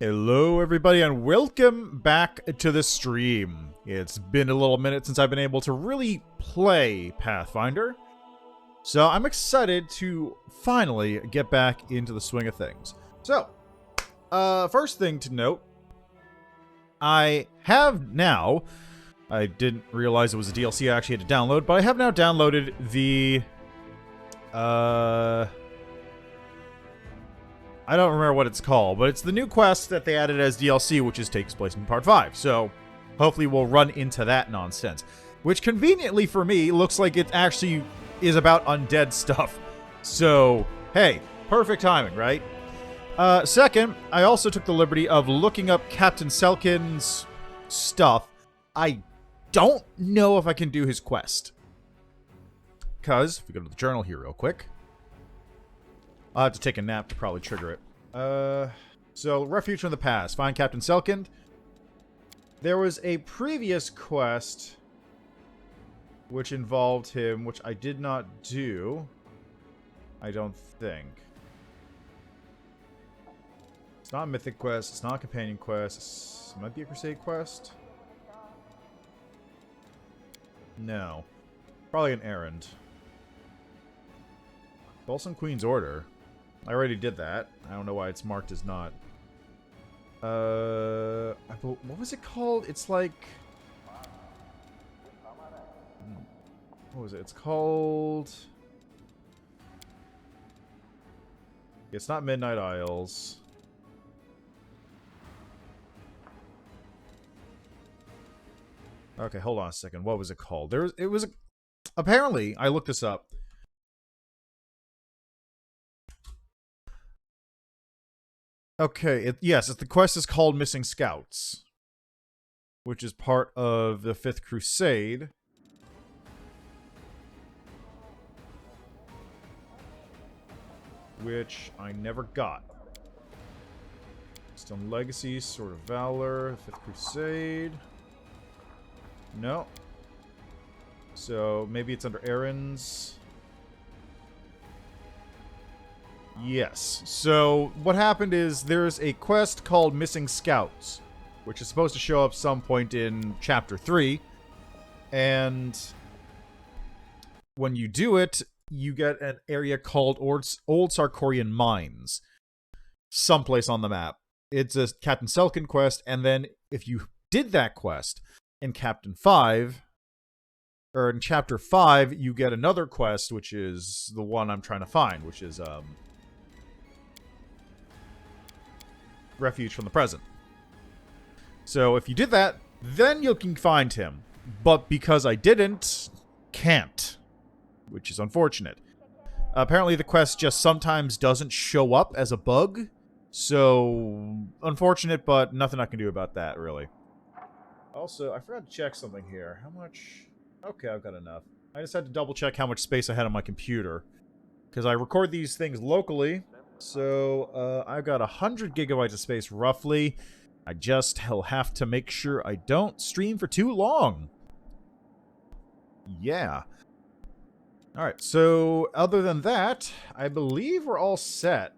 Hello everybody and welcome back to the stream. It's been a little minute since I've been able to really play Pathfinder, so I'm excited to finally get back into the swing of things. So, first thing to note, I didn't realize it was a DLC I actually had to download, but I have now downloaded the, I don't remember what it's called, but it's the new quest that they added as DLC, which takes place in Part 5. So, hopefully we'll run into that nonsense. Which, conveniently for me, looks like it actually is about undead stuff. So, hey, perfect timing, right? Second, I also took the liberty of looking up Captain Selkin's stuff. I don't know if I can do his quest. Because, if we go to the journal here real quick, I'll have to take a nap to probably trigger it. So, Refuge from the Past. Find Captain Selkind. There was a previous quest which involved him, which I did not do. I don't think. It's not a mythic quest. It's not a companion quest. It might be a crusade quest. No. Probably an errand. Balsam Queen's Order. I already did that. I don't know why it's marked as not. What was it called? It's like... What was it? It's called... It's not Midnight Isles. Okay, hold on a second. What was it called? Apparently, I looked this up. Okay, yes, the quest is called Missing Scouts, which is part of the 5th Crusade. Which I never got. Stone Legacy, Sword of Valor, 5th Crusade. No. So, maybe it's under errands. Yes. So, what happened is there's a quest called Missing Scouts, which is supposed to show up some point in Chapter 3. And when you do it, you get an area called Old Sarkorian Mines. Someplace on the map. It's a Captain Selkin quest, and then if you did that quest in Chapter 5, you get another quest, which is the one I'm trying to find, which is, Refuge from the Present. So if you did that, then you can find him. But because I didn't, can't. Which is unfortunate. Apparently the quest just sometimes doesn't show up as a bug. So, unfortunate, but nothing I can do about that, really. Also, I forgot to check something here. How much... Okay, I've got enough. I just had to double check how much space I had on my computer. Because I record these things locally. So, I've got 100 gigabytes of space, roughly. I just have to make sure I don't stream for too long. Yeah. Alright, so, other than that, I believe we're all set.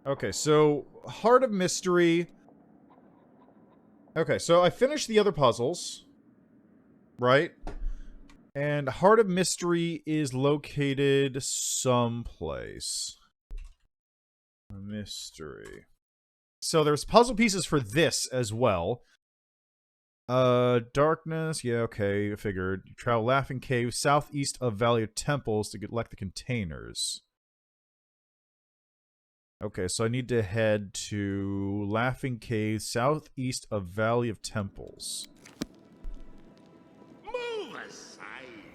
Okay, so, Heart of Mystery. Okay, so I finished the other puzzles. Right? And Heart of Mystery is located someplace. Mystery. So there's puzzle pieces for this as well. Darkness. Yeah, okay, I figured. You travel Laughing Cave southeast of Valley of Temples to collect the containers. Okay, so I need to head to Laughing Cave southeast of Valley of Temples.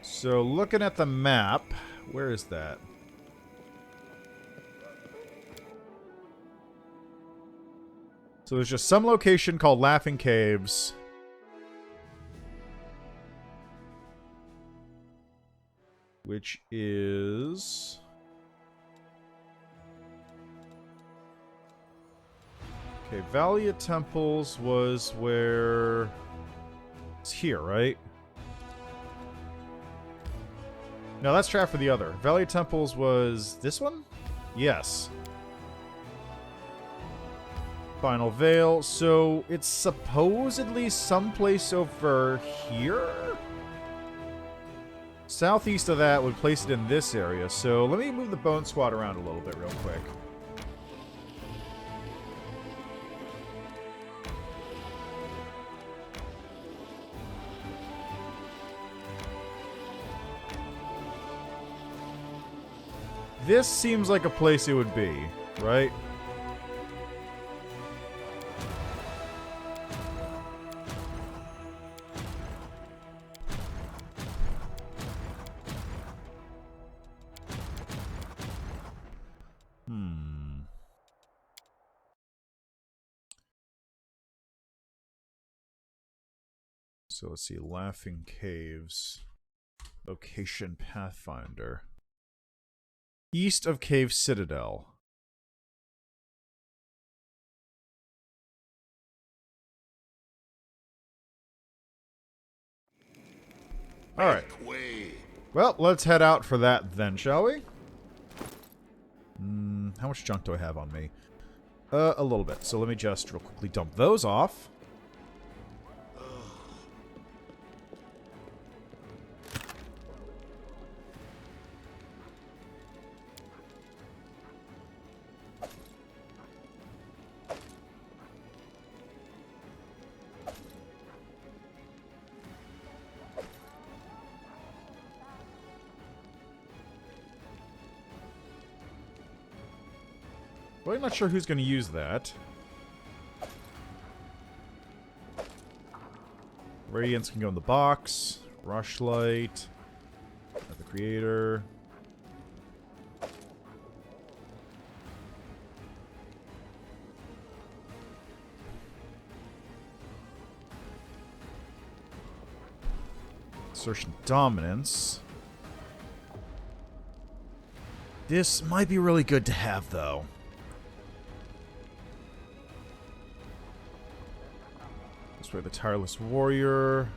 So, looking at the map, where is that? So there's just some location called Laughing Caves. Which is... Okay, Valley of Temples was where... It's here, right? No, that's Trap for the other. Valley of Temples was this one? Yes. Final Veil. So it's supposedly someplace over here? Southeast of that would place it in this area. So let me move the Bone Squad around a little bit real quick. This seems like a place it would be, right? So let's see, Laughing Caves. Location Pathfinder. East of Cave Citadel. Alright. Well, let's head out for that then, shall we? How much junk do I have on me? A little bit. So let me just real quickly dump those off. Well, I'm not sure who's going to use that. Radiance can go in the box. Rushlight. The creator. Assertion Dominance. This might be really good to have, though. For the Tireless Warrior,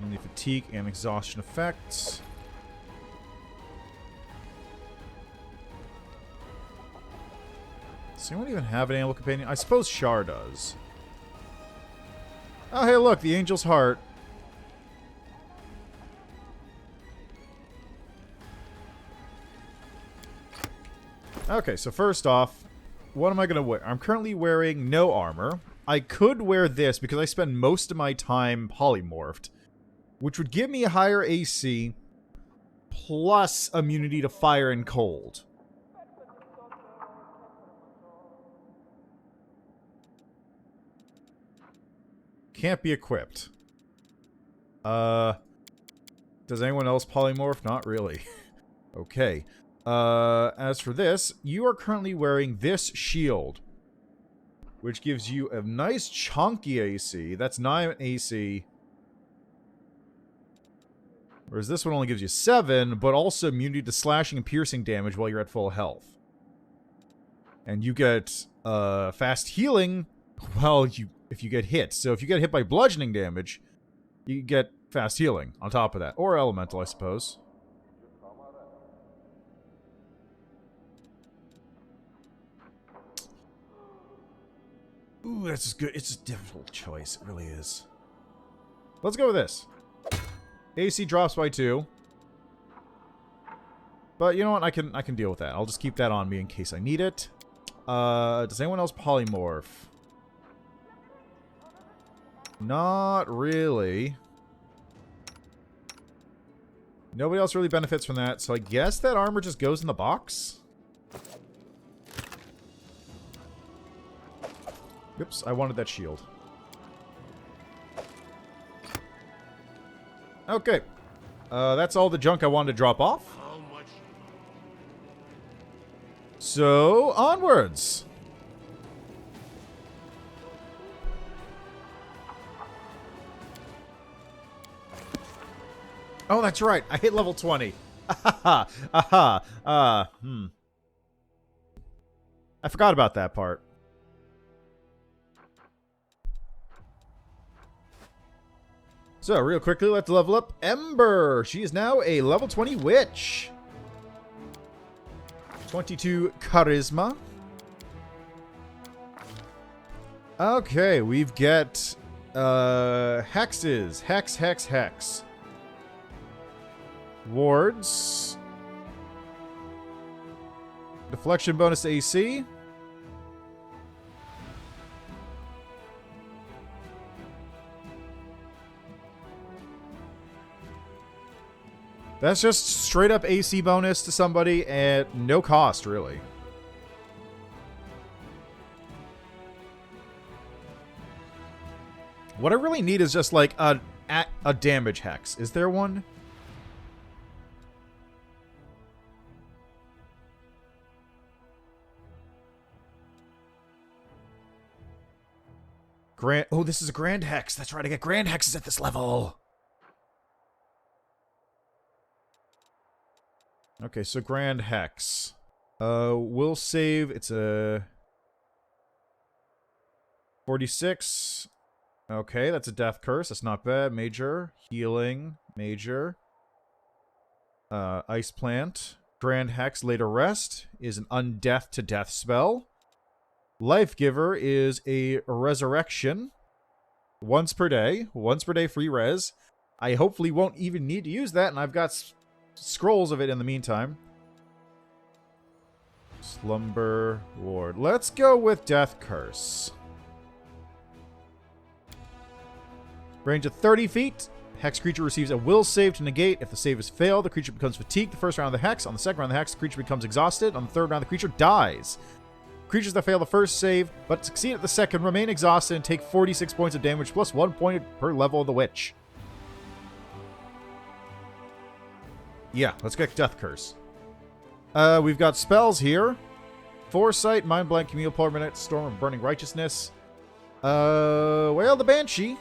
only fatigue and exhaustion effects. Does anyone even have an Animal Companion? I suppose Shar does. Oh, hey, look, the Angel's Heart. Okay, so first off, what am I going to wear? I'm currently wearing no armor. I could wear this because I spend most of my time polymorphed, which would give me a higher AC plus immunity to fire and cold. Can't be equipped. Does anyone else polymorph? Not really. Okay. As for this, you are currently wearing this shield, which gives you a nice chunky AC. That's 9 AC. Whereas this one only gives you 7, but also immunity to slashing and piercing damage while you're at full health. And you get fast healing if you get hit. So if you get hit by bludgeoning damage, you get fast healing on top of that. Or elemental, I suppose. Ooh, that's good. It's a difficult choice. It really is. Let's go with this. AC drops by 2. But you know what? I can deal with that. I'll just keep that on me in case I need it. Does anyone else polymorph? Not really. Nobody else really benefits from that, so I guess that armor just goes in the box? Oops, I wanted that shield. Okay. That's all the junk I wanted to drop off. So, onwards. Oh, that's right. I hit level 20. I forgot about that part. So, real quickly, let's level up Ember. She is now a level 20 witch. 22 charisma. Okay, we've got hexes. Hex. Wards. Deflection bonus to AC. That's just straight up AC bonus to somebody at no cost, really. What I really need is just like a damage hex. Is there one? Oh, this is a grand hex. That's right, I get grand hexes at this level. Okay, so grand hex. We'll save. It's a 46. Okay, that's a death curse. That's not bad. Major. Healing. Major. Ice plant. Grand hex. Later rest is an undeath to death spell. Life giver is a resurrection. Once per day. Once per day free res. I hopefully won't even need to use that, and I've got scrolls of it in the meantime. Slumber ward. Let's go with death curse. Range of 30 feet. Hex creature receives a will save to negate. If the save is failed, the creature becomes fatigued the first round of the hex. On the second round of the hex, the creature becomes exhausted. On the third round, the creature dies. Creatures that fail the first save but succeed at the second remain exhausted and take 46 points of damage plus 1 point per level of the witch. Yeah, let's get Death Curse. We've got spells here. Foresight, Mind Blank, Communal Polar Minute, Storm of Burning Righteousness. Well, the Banshee.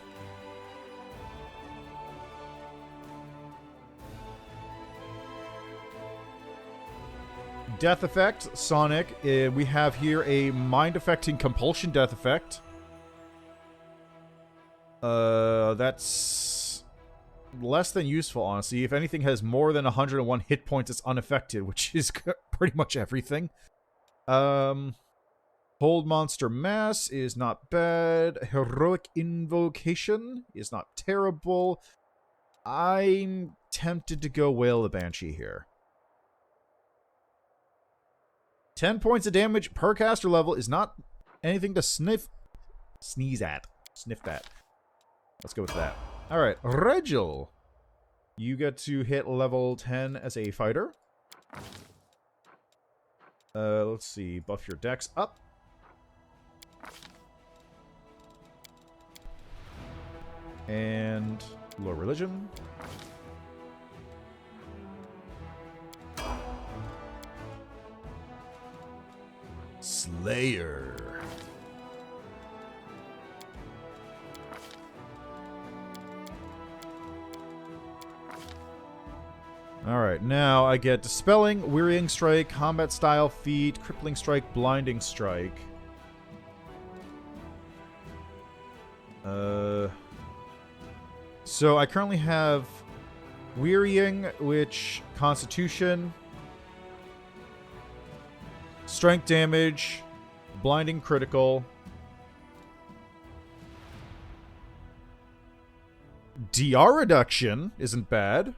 Death Effect, Sonic. We have here a Mind-Affecting Compulsion Death Effect. That's less than useful, honestly. If anything has more than 101 hit points, it's unaffected, which is pretty much everything. Hold Monster Mass is not bad. Heroic Invocation is not terrible. I'm tempted to go Wail the Banshee here. 10 points of damage per caster level is not anything to sneeze at. Sniff at. Let's go with that. Alright, Regil. You get to hit level 10 as a fighter. Let's see. Buff your dex up. And low religion. Slayer. Alright, now I get Dispelling, Wearying Strike, Combat Style Feat, Crippling Strike, Blinding Strike. So I currently have Wearying, which Constitution, Strength damage, Blinding critical, DR reduction isn't bad.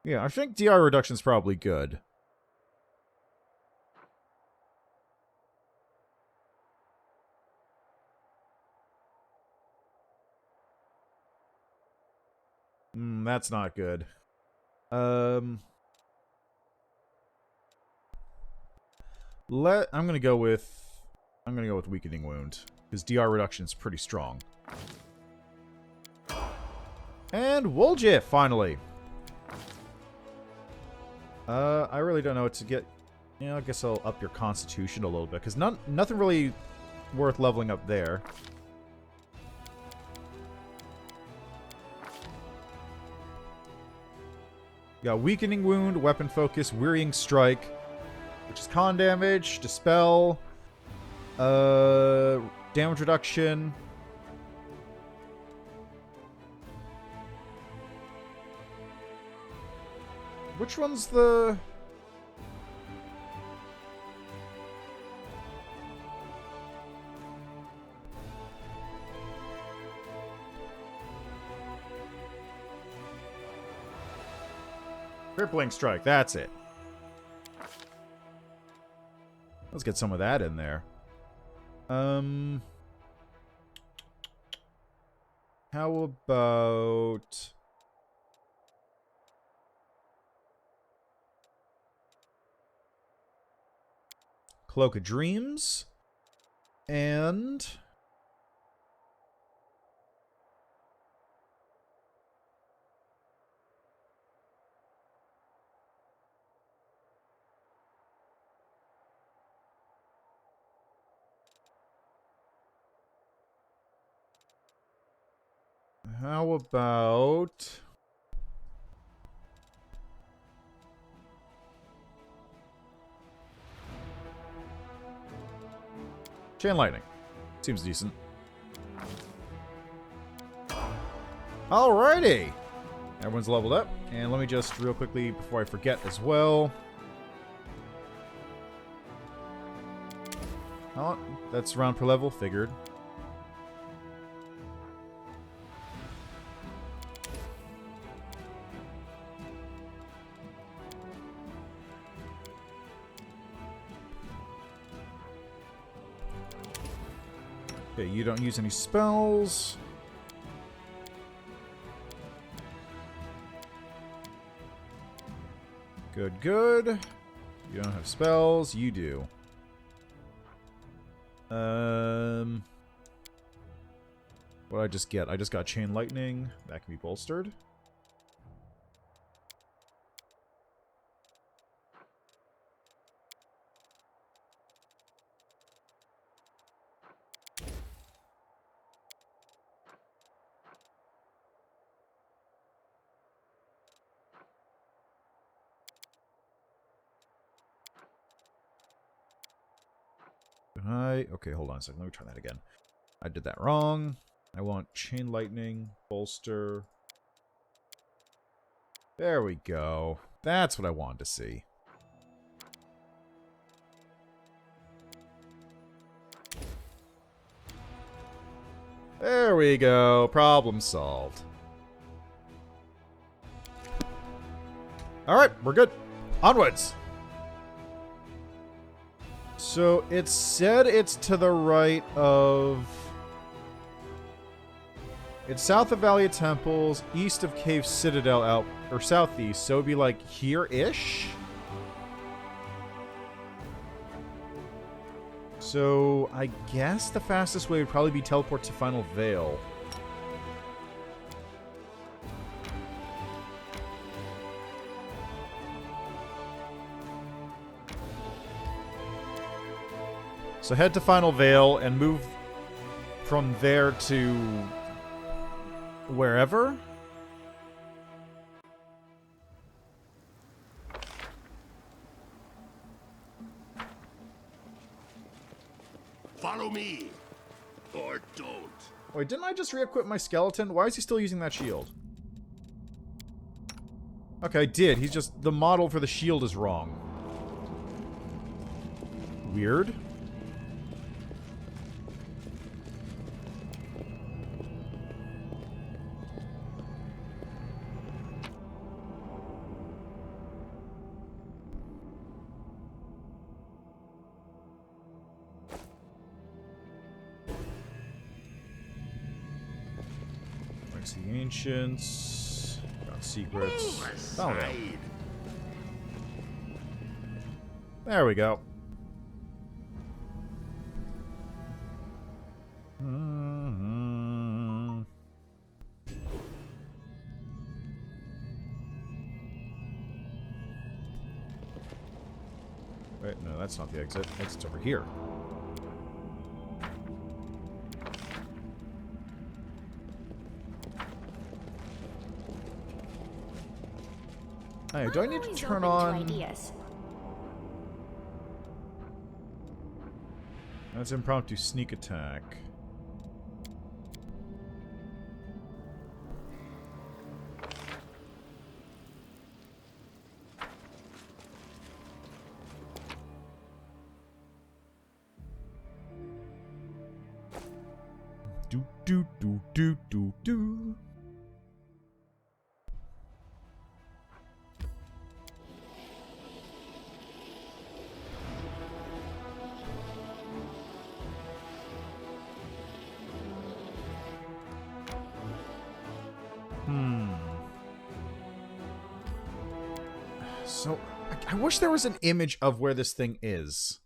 Yeah, I think DR reduction's probably good. That's not good. I'm gonna go with Weakening Wound, because DR reduction is pretty strong. And Woljif, finally. I really don't know what to get. I guess I'll up your Constitution a little bit, because nothing really worth leveling up there. Got Weakening Wound, Weapon Focus, Wearying Strike, which is con damage, Dispel, damage reduction. Which one's the... Crippling Strike, that's it. Let's get some of that in there. How about... Cloak of Dreams? And... how about... Chain Lightning. Seems decent. Alrighty! Everyone's leveled up. And let me just, real quickly, before I forget as well... Oh, that's round per level, figured. Okay, you don't use any spells. Good, good. You don't have spells. You do. What did I just get? I just got Chain Lightning. That can be bolstered. Okay, hold on a second. Let me try that again. I did that wrong. I want Chain Lightning, bolster. There we go. That's what I wanted to see. There we go. Problem solved. Alright, we're good. Onwards! So, it said it's to the right of... It's south of Valley of Temples, east of Cave Citadel, out or southeast, so it'd be like here-ish? So, I guess the fastest way would probably be teleport to Final Veil. So head to Final Veil and move from there to wherever. Follow me, or don't. Wait, didn't I just re-equip my skeleton? Why is he still using that shield? Okay, I did. He's just... the model for the shield is wrong. Weird. The Ancients. Got secrets. Oh, no. There we go. Wait, no, that's not the exit. Exit's over here. Hey, do I need to always turn open to on... ideas. That's impromptu sneak attack. Do do do do do do. So, I wish there was an image of where this thing is.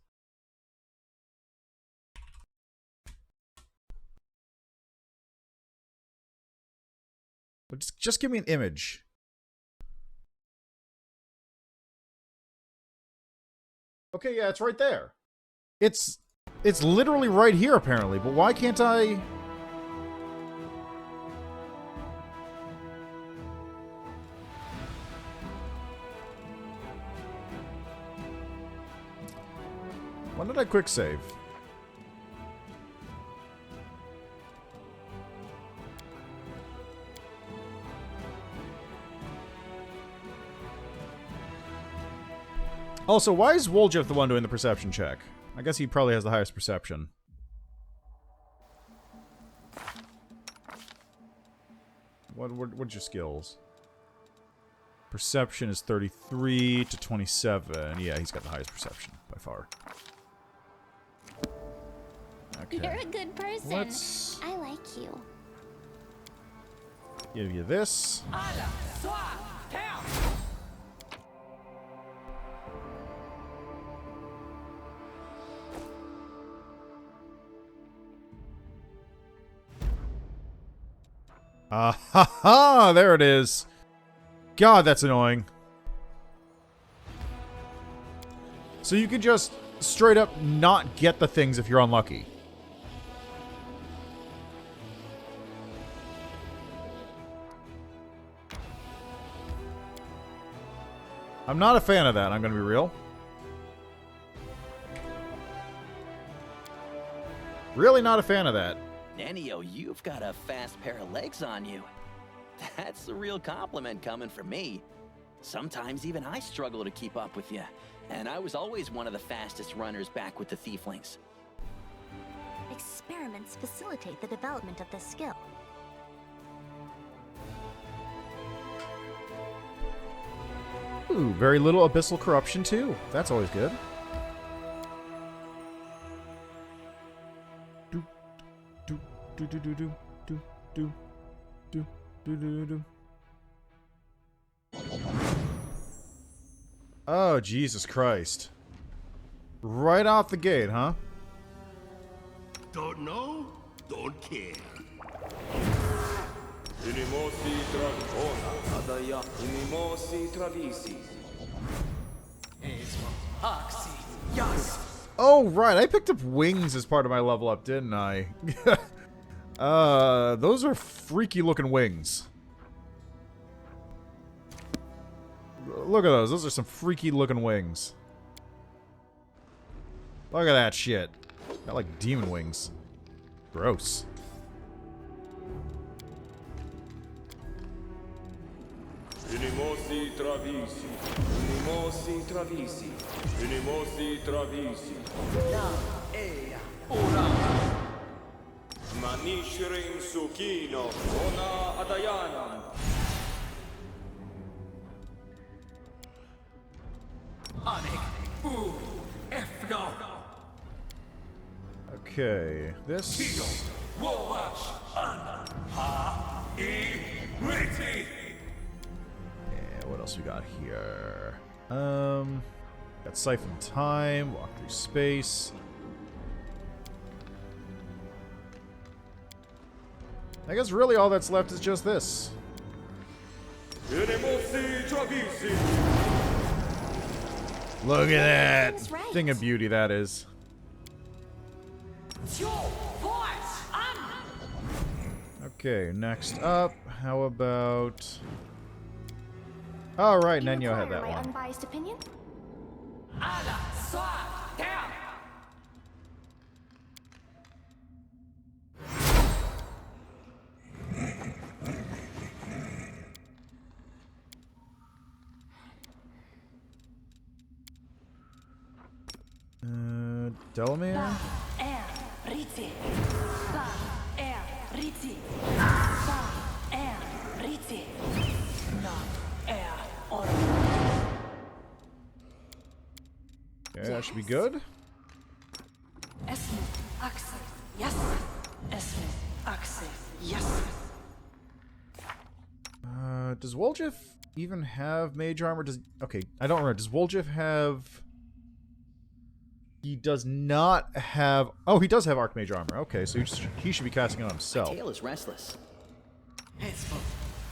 But just give me an image. Okay, yeah, it's right there. It's literally right here, apparently. But why can't I... When did I quick save? Also, why is Woljif the one doing the perception check? I guess he probably has the highest perception. What's your skills? Perception is 33 to 27. Yeah, he's got the highest perception by far. Okay. You're a good person. Let's I like you. give you this. Ah ha ha! There it is. God, that's annoying. So you could just straight up not get the things if you're unlucky. I'm not a fan of that, I'm gonna be real. Really not a fan of that. Nenio, you've got a fast pair of legs on you. That's a real compliment coming from me. Sometimes even I struggle to keep up with you, and I was always one of the fastest runners back with the Thieflings. Experiments facilitate the development of this skill. Ooh, very little abyssal corruption too. That's always good. Do do do do do do do do do do do do. Oh, Jesus Christ. Right off the gate, huh? Don't know? Don't care. Oh, right. I picked up wings as part of my level up, didn't I? Those are freaky looking wings. Look at those. Those are some freaky looking wings. Look at that shit. Got like demon wings. Gross. Inimosi travisi, inimosi travisi, inimosi travisi. Da, ea, ora. Manishirin sukino, ona adayanam. Anik, u, efno. Okay, this. Wowash, an, ha, I, riti. What else we got here? Got Siphon Time, Walk Through Space. I guess really all that's left is just this. Look at that thing of beauty that is. Okay, next up, how about... All right, You Nenyo had require that my one. unbiased opinion? Ala, swat, down. Delamere? Riti. Riti. Riti. Okay, that should be good. Esme, Axel, yes. Esme, Axel, yes. Does Woljif even have mage armor? Okay, I don't remember. Does Woljif have... He does not have... Oh, he does have archmage armor. Okay, so he should be casting it on himself. Tail is restless. Esmo,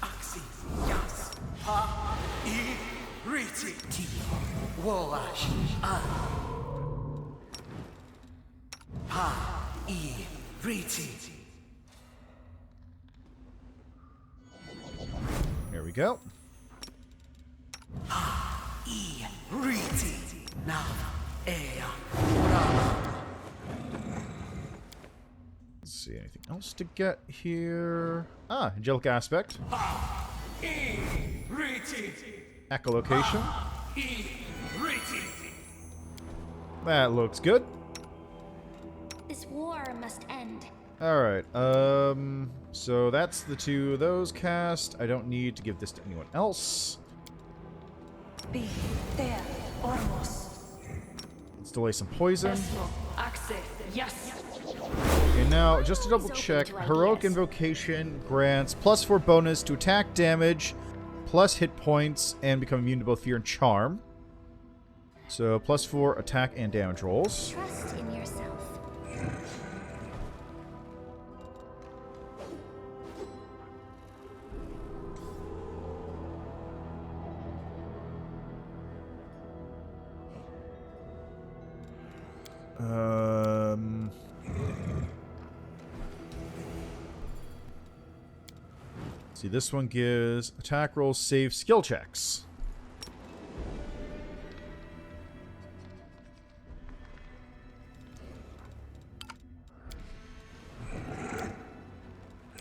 Axi, Yas, Pa, I, Riti, Tio, Woash, Pa, I, Riti. Here we go. I, Riti, Now, Ea, Let's see, anything else to get here? Ah, angelic aspect. I, Riti, Echolocation. I, Riti. That looks good. This war must end. Alright, so that's the two of those cast. I don't need to give this to anyone else. Be there, Ormos. Let's delay some poison. Esmo, Axel, yes. Okay, now, just to double Always check, open to Heroic ideas. Invocation grants +4 bonus to attack damage, plus hit points, and become immune to both fear and charm. So, +4 attack and damage rolls. Trust in yourself. See, this one gives attack rolls, save, skill checks.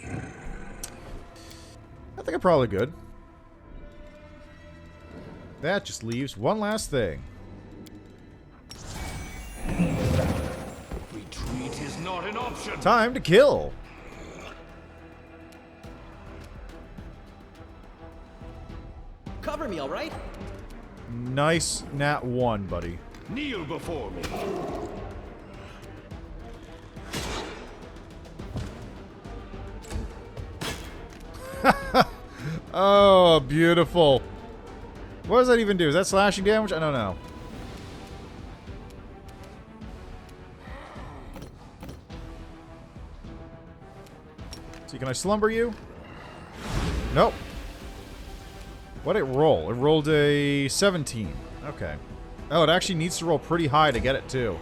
I think I'm probably good. That just leaves one last thing. Retreat is not an option. Time to kill. Cover me, all right? Nice nat 1, buddy. Kneel before me. Oh, beautiful. What does that even do? Is that slashing damage? I don't know. See, can I slumber you? Nope. What did it roll? It rolled a 17. Okay. Oh, it actually needs to roll pretty high to get it, too.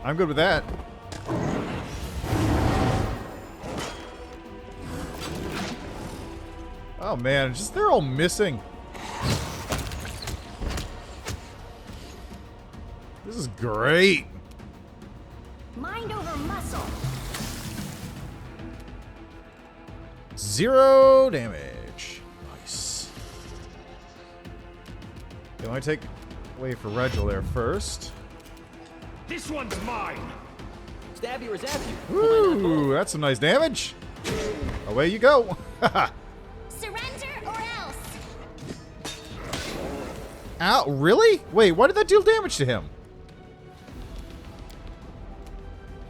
I'm good with that. Oh, man. Just they're all missing. This is great. Mind over muscle. 0 damage. Nice. Okay, let me take away for Regil there first. This one's mine. Stab you or zap you. Why not both? Ooh, that's some nice damage. Away you go. Surrender or else. Ow, really? Wait, why did that deal damage to him?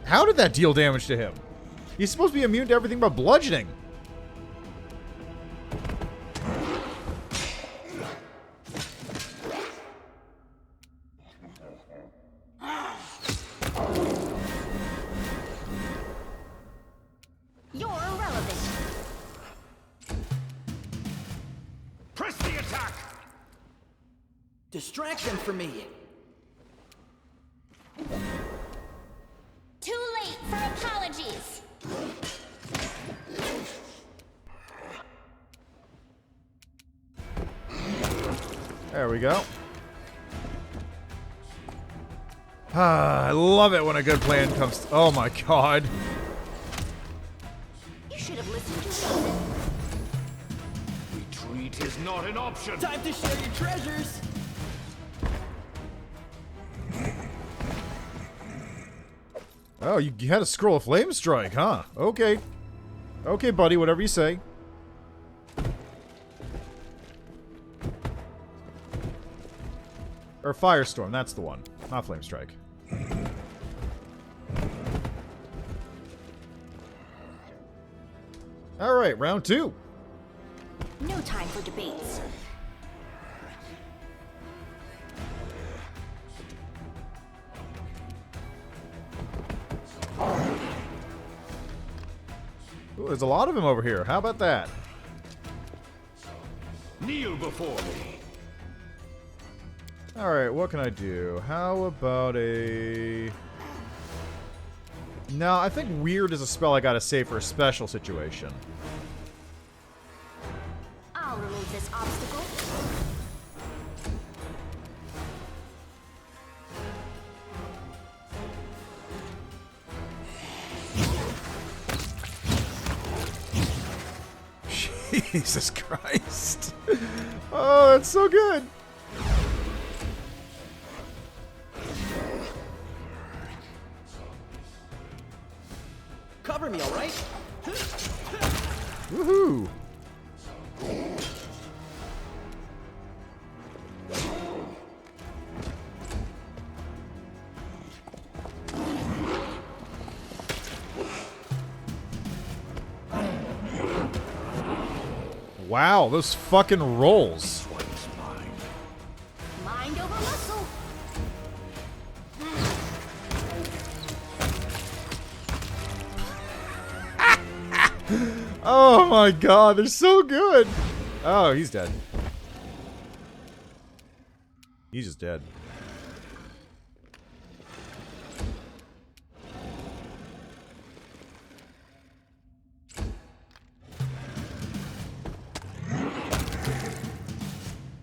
How did that deal damage to him? He's supposed to be immune to everything but bludgeoning. You're irrelevant. Press the attack. Distract them for me. Too late for apologies. we go. Ah, I love it when a good plan comes. Oh my god. You should have listened to reason. Retreat is not an option. Time to share your treasures. Oh, you had a scroll of flame strike, huh? Okay. Okay, buddy, whatever you say. Or Firestorm, that's the one. Not Flame Strike. Alright, round 2. No time for debates. Ooh, there's a lot of him over here. How about that? Kneel before me. Alright, what can I do? How about a... No, I think Weird is a spell I gotta save for a special situation. I'll remove this obstacle. Jesus Christ. Oh, that's so good. Cover me, all right? Woohoo. Wow, those fucking rolls. One's mine. Mind over muscle. Oh my god, they're so good. Oh, he's dead. He's just dead.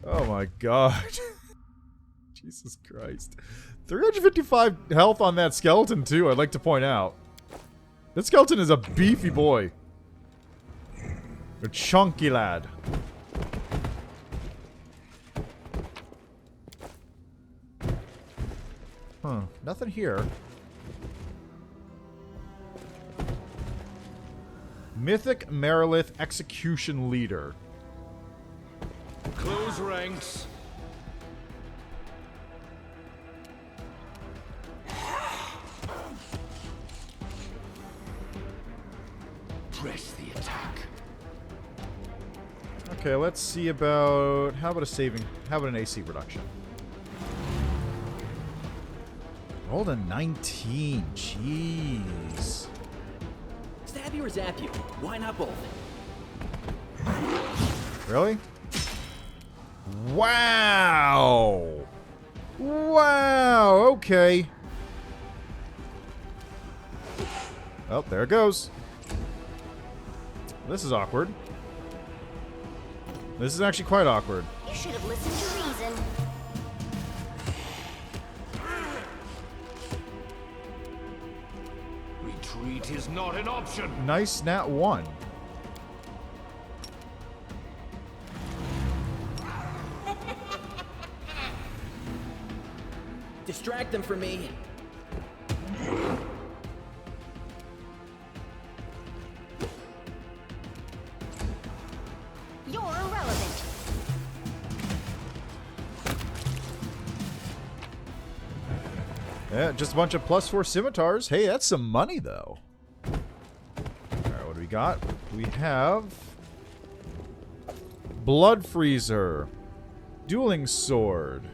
Oh my god. Jesus Christ. 355 health on that skeleton too, I'd like to point out. That skeleton is a beefy boy. A chunky lad. Huh. Nothing here. Mythic Merilith Execution Leader. Close ranks. Press the attack. Okay, let's see about... How about a saving... How about an AC reduction? Rolled a 19. Jeez. Stab you or zap you? Why not both? Really? Wow! Wow! Okay. Oh, there it goes. This is awkward. This is actually quite awkward. You should have listened to reason. Retreat is not an option. Nice nat 1. Distract them from me. You're irrelevant. Yeah, just a bunch of +4 scimitars. Hey, that's some money, though. Alright, what do we got? We have... Blood Freezer. Dueling Sword.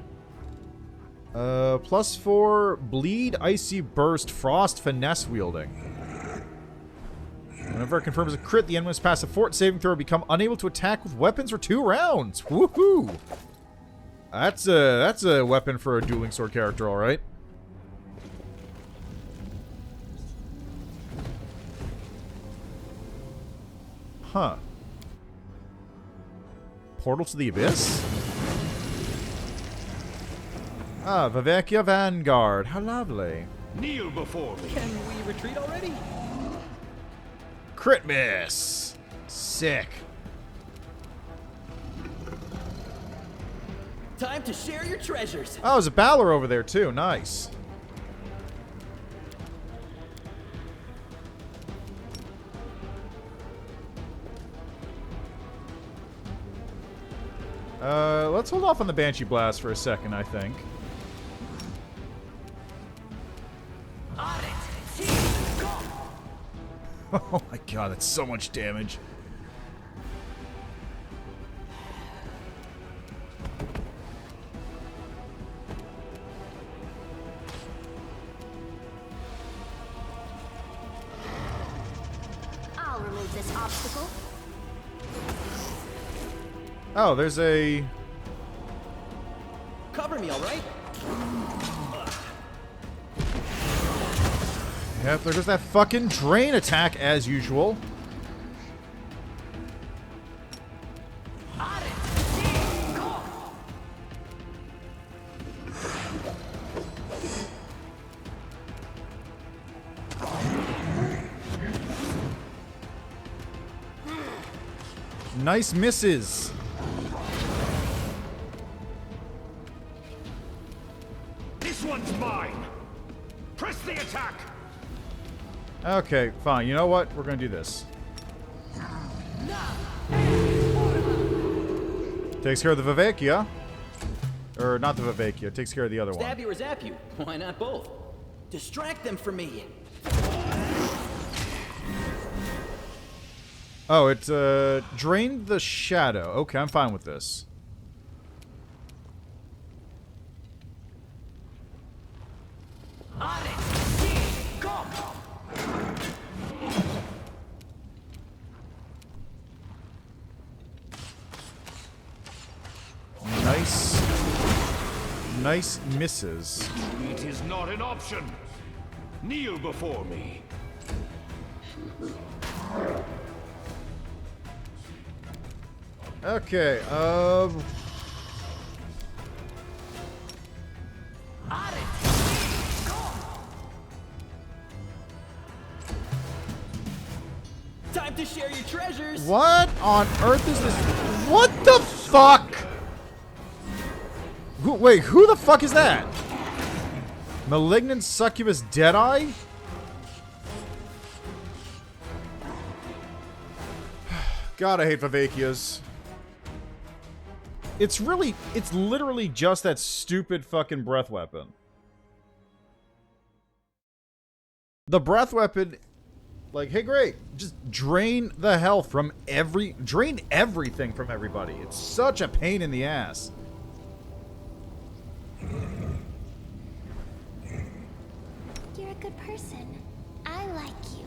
+4 Bleed, Icy Burst, Frost, Finesse Wielding. Whenever it confirms a crit, the enemy must pass a fort saving throw or become unable to attack with weapons for 2 rounds. Woohoo! That's a weapon for a dueling sword character, alright. Huh. Portal to the Abyss? Ah, Vivekya Vanguard. How lovely. Kneel before me. Can we retreat already? Crit miss. Sick. Time to share your treasures. Oh, there's a Balor over there too. Nice. Let's hold off on the Banshee Blast for a second, I think. Oh my god, that's so much damage. I'll remove this obstacle. Oh, there's a... Cover me, all right? Yep, there goes that fucking drain attack as usual. Nice misses. This one's mine. Press the attack. Okay, fine. You know what? We're gonna do this. Takes care of the Vivekya. Or not the Vivekya. Takes care of the other one. Stab you or zap you? Why not both? Distract them from me. Oh, it drained the shadow. Okay, I'm fine with this. Nice. Nice misses. It is not an option. Kneel before me. Okay, Time to share your treasures. what on earth is this? What the fuck? Wait, who the fuck is that? Malignant Succubus Deadeye? God, I hate Vivekyas. It's literally just that stupid fucking breath weapon. The breath weapon, like, hey, great, just drain the health from drain everything from everybody. It's such a pain in the ass. You're a good person. I like you.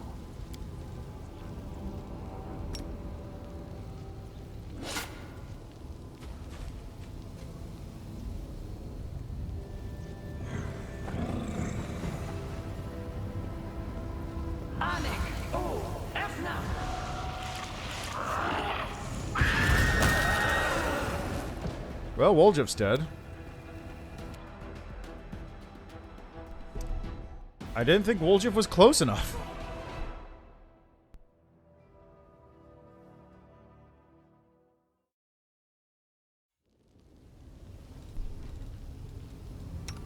Well, Woljif's dead. I didn't think Woljif was close enough.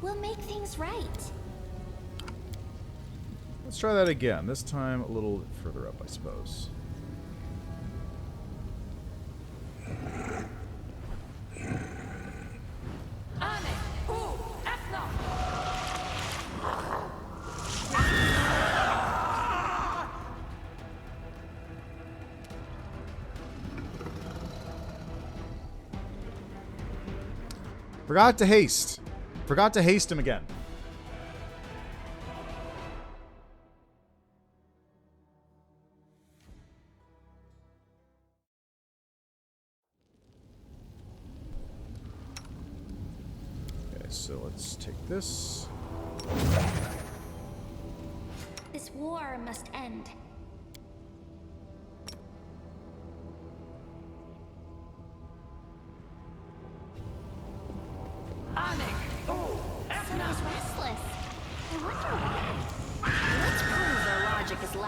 We'll make things right. Let's try that again. This time a little further up, I suppose. Forgot to haste. Forgot to haste him again. Okay, so let's take this. This war must end.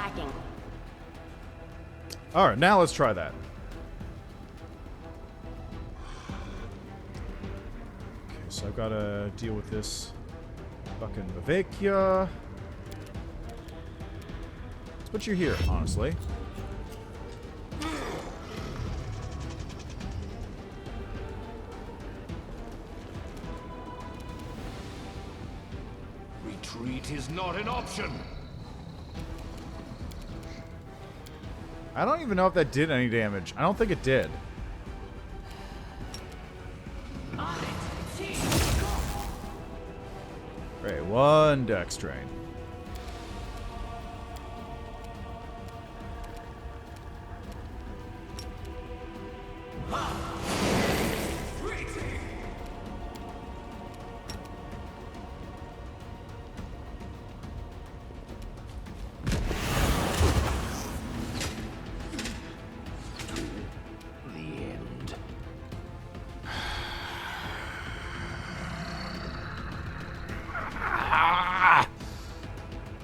lacking. All right, now let's try that. Okay, so I've got to deal with this fucking Bavekia. Let's put you here, honestly. Retreat is not an option. I don't even know if that did any damage. I don't think it did. Right, one dex drain.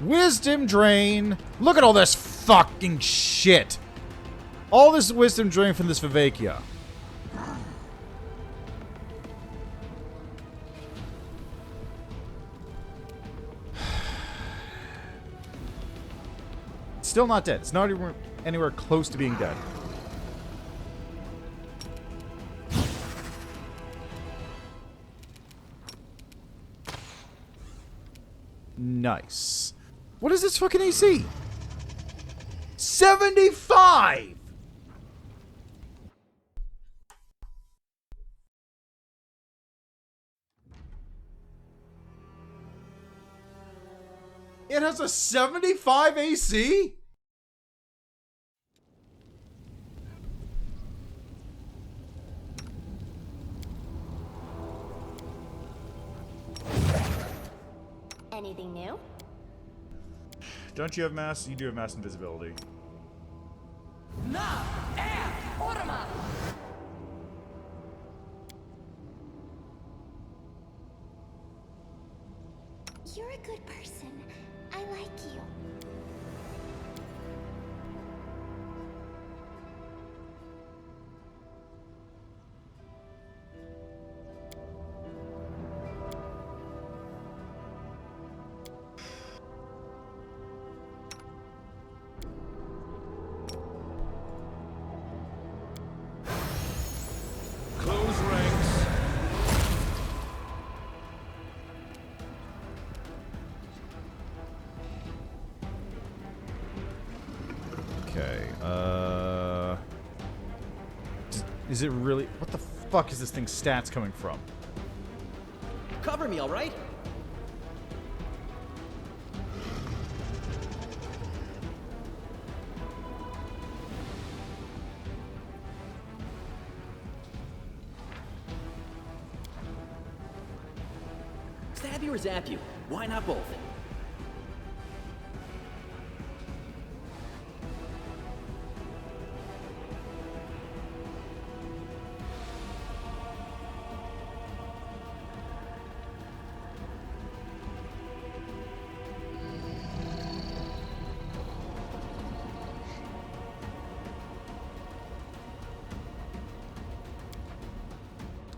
Wisdom drain. Look at all this fucking shit. All this wisdom drain from this Vivakia. It's still not dead. It's not even anywhere close to being dead. Nice. What is this fucking AC? 75! It has a 75 AC? Anything new? Don't you have mass? You do have mass invisibility. Na, Orma. You're a good person. I like you. Close ranks. Okay, is it really... What the fuck is this thing's stats coming from? Cover me, all right? Stab you or zap you? Why not both?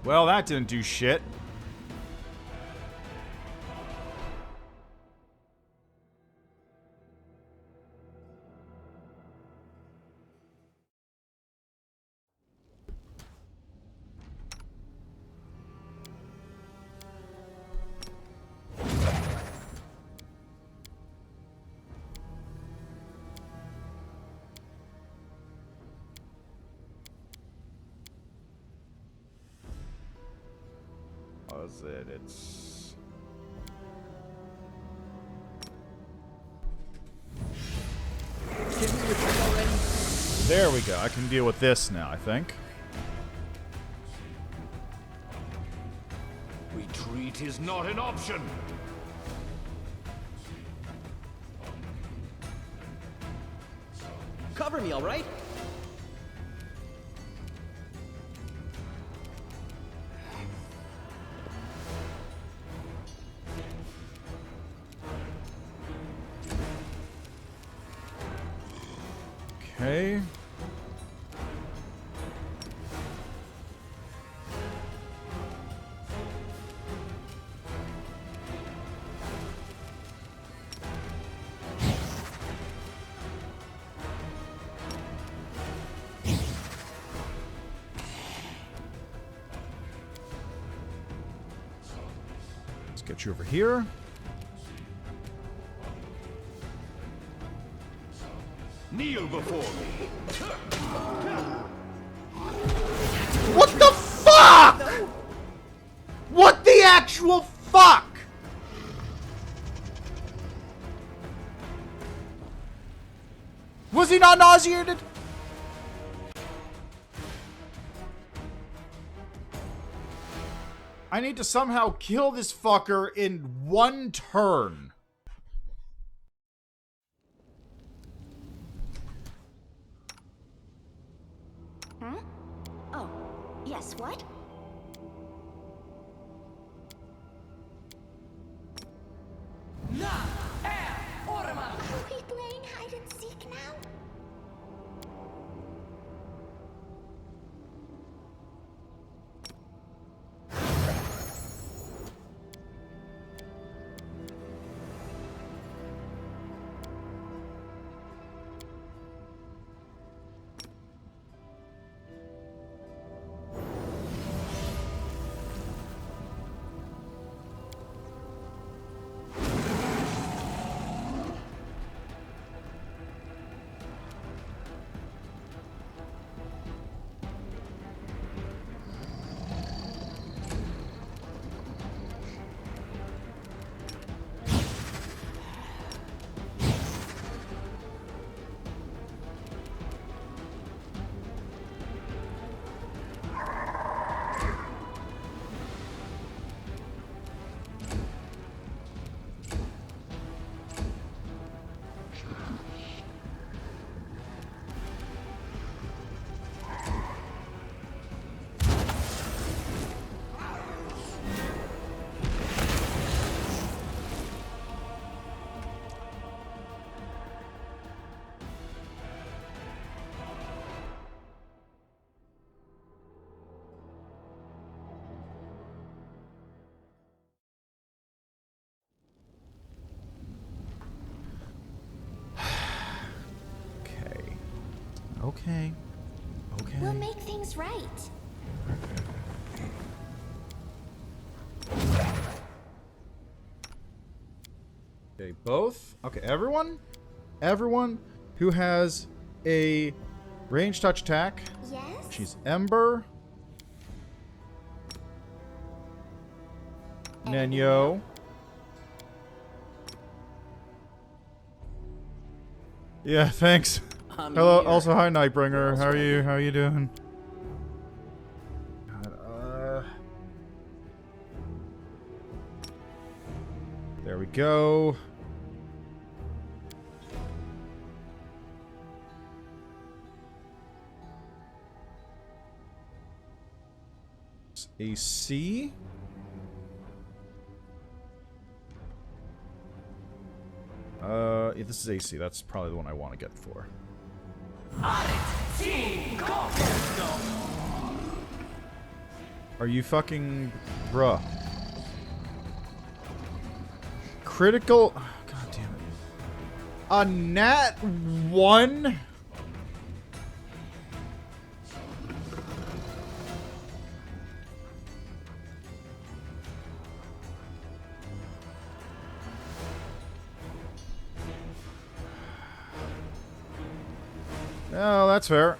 Well, that didn't do shit. Was it? It's... There we go. I can deal with this now, I think. Retreat is not an option. Cover me, all right? Okay. Let's get you over here. Kneel before me. What the fuck? What the actual fuck? Was he not nauseated? I need to somehow kill this fucker in one turn. Huh? Oh, yes, what? Na Orma. Are we playing hide and seek now? Okay. Okay. We'll make things right. Okay, both. Okay, everyone who has a range touch attack. Yes? She's Ember. Nenyo. Yeah, thanks. I'm Hello. here. Also, hi, Nightbringer. How are ready. you? How are you doing? God, there we go. AC. Yeah, this is AC. That's probably the one I want to get for. Are you fucking bruh? Critical. Oh, God damn it. A nat 1? Oh, that's fair.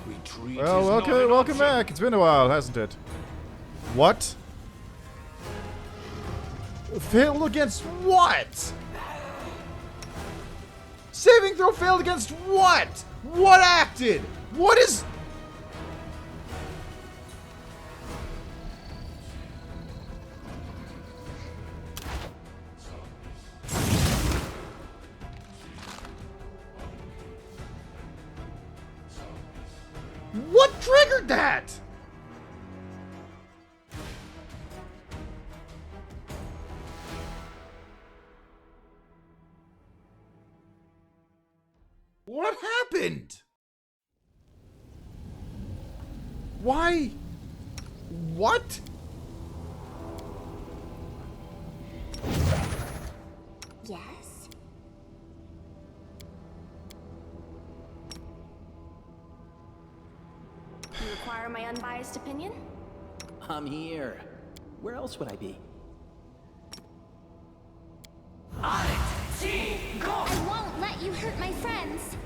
Retreat Well, is not an welcome option. back. It's been a while, hasn't it? What? Failed against what? Saving throw failed against what? What acted? What is... What triggered that? What happened? Why? What? Yes? You require my unbiased opinion? I'm here. Where else would I be? I won't let you hurt my friends.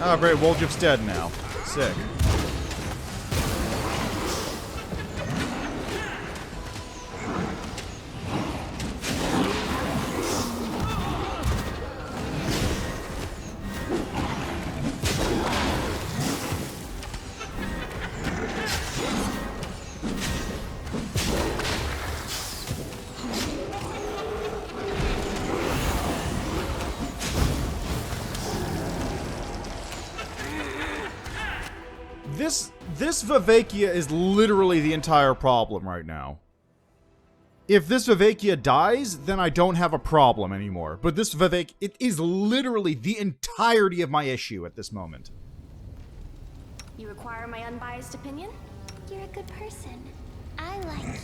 Oh, great. Woljif's dead now. Sick. This Vivacia is literally the entire problem right now. If this Vivacia dies, then I don't have a problem anymore. But this Vivacia, it is literally the entirety of my issue at this moment. You require my unbiased opinion? You're a good person. I like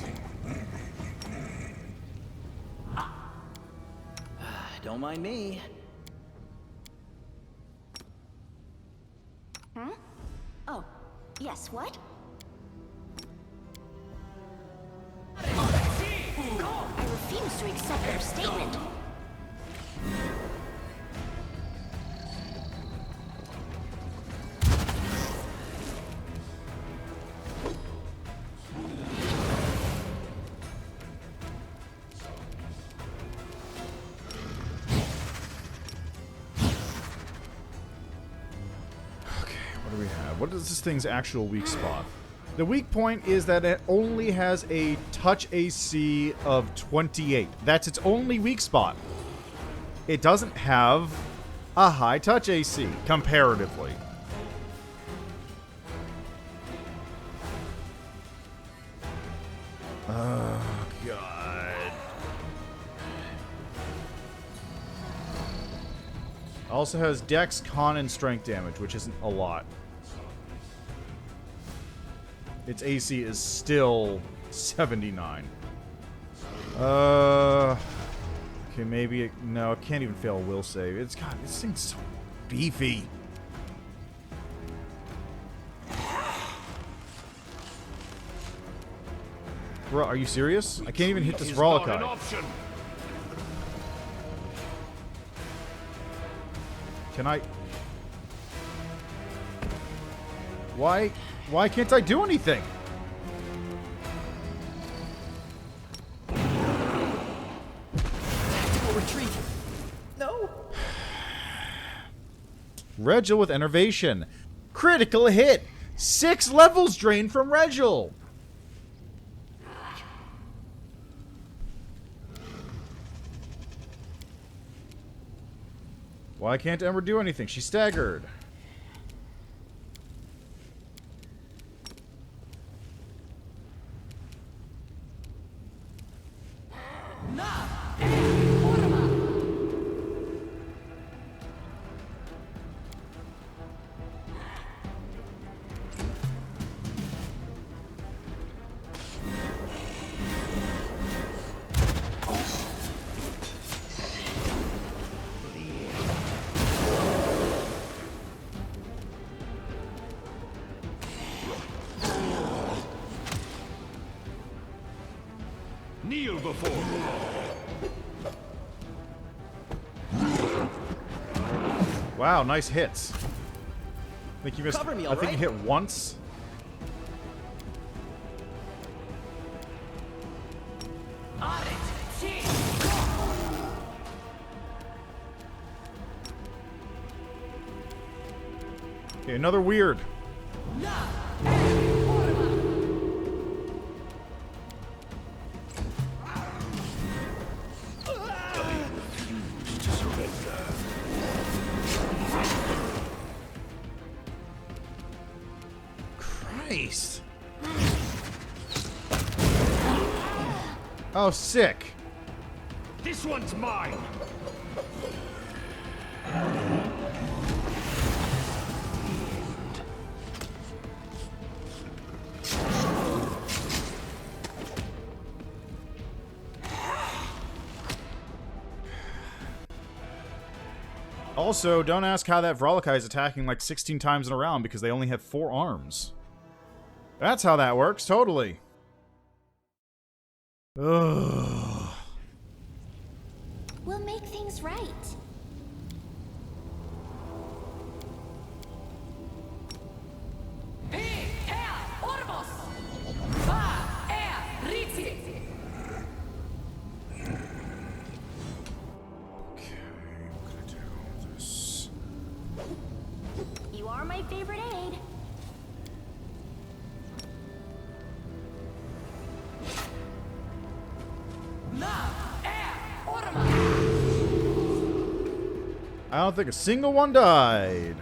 you. Don't mind me. Huh? Oh, yes, what? I refuse to accept your statement. What do we have? What is this thing's actual weak spot? The weak point is that it only has a touch AC of 28. That's its only weak spot. It doesn't have a high touch AC, comparatively. Oh, God. Also has Dex, Con, and Strength damage, which isn't a lot. Its AC is still 79. Okay, maybe it... No, it can't even fail a will save. It's got... This thing's so beefy. Bro, are you serious? I can't even hit this Is not an Rawlcat. option. Can I... Why can't I do anything? Tactical retreat. No. Regil with Enervation. Critical hit. 6 levels drained from Regil. Why can't Ember do anything? She's staggered. Kneel before me. Wow, nice hits. I think you missed. Cover me, I think you alright? hit once. Okay, another weird. Christ. Oh, sick. This one's mine. Also, don't ask how that Vrolikai is attacking like 16 times in a round because they only have 4 arms. That's how that works, totally. Ugh. We'll make things right. You are my favorite aide. I don't think a single one died.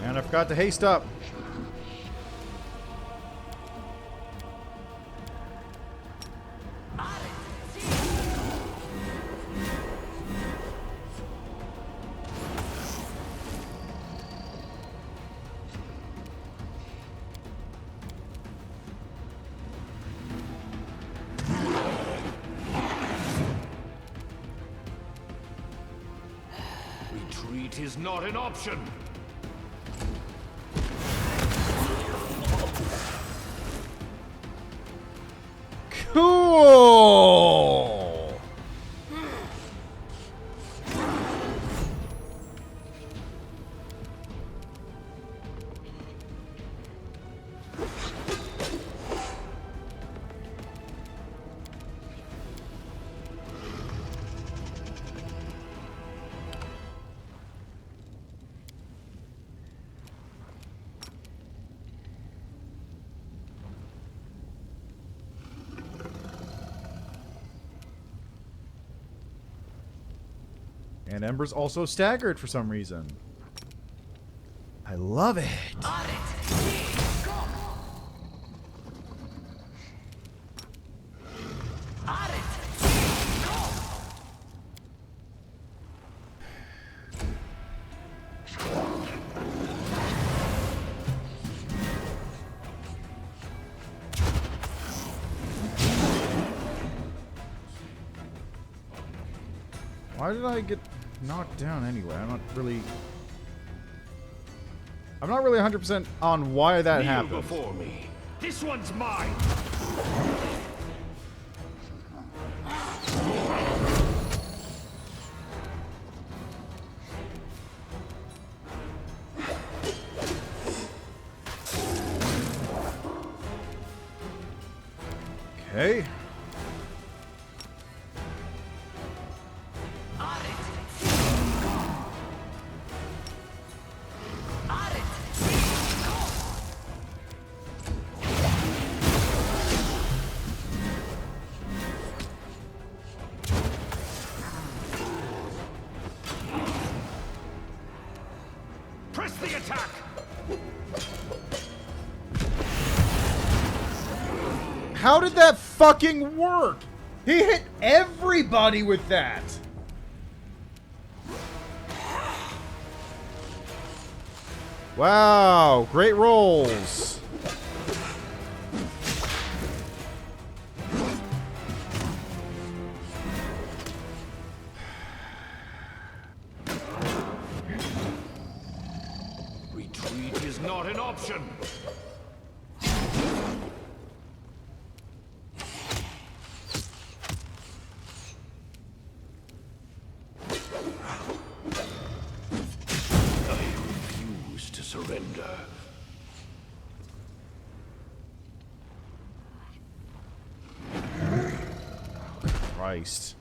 And I forgot to haste up. Retreat is not an option. Cool! And Ember's also staggered for some reason. I love it. Why did I get knocked down anyway? I'm not really 100% on why that Kneel happened. before me. This one's mine. Okay. Press the attack. How did that fucking work? He hit everybody with that. Wow, great rolls. Retreat is not an option. I refuse to surrender. Pathfinder. Christ.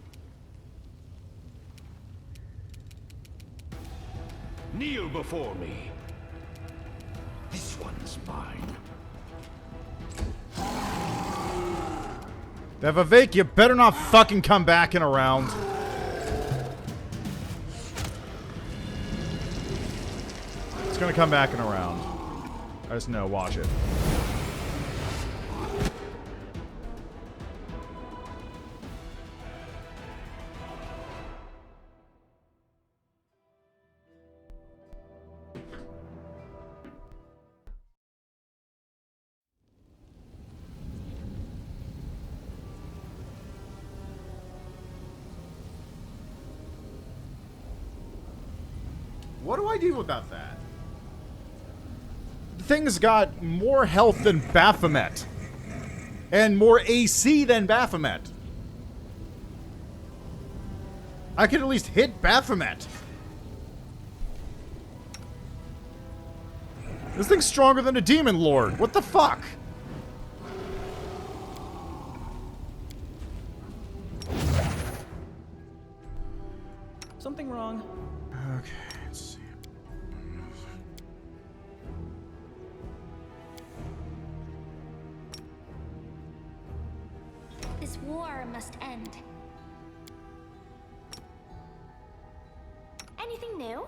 Kneel before me. This one's mine. Vivek, you better not fucking come back and around. It's gonna come back and around. I just know, watch it. What do I do about that? The thing's got more health than Baphomet. And more AC than Baphomet. I could at least hit Baphomet. This thing's stronger than a Demon Lord. What the fuck? Something wrong? Okay, let's see. This war must end. Anything new?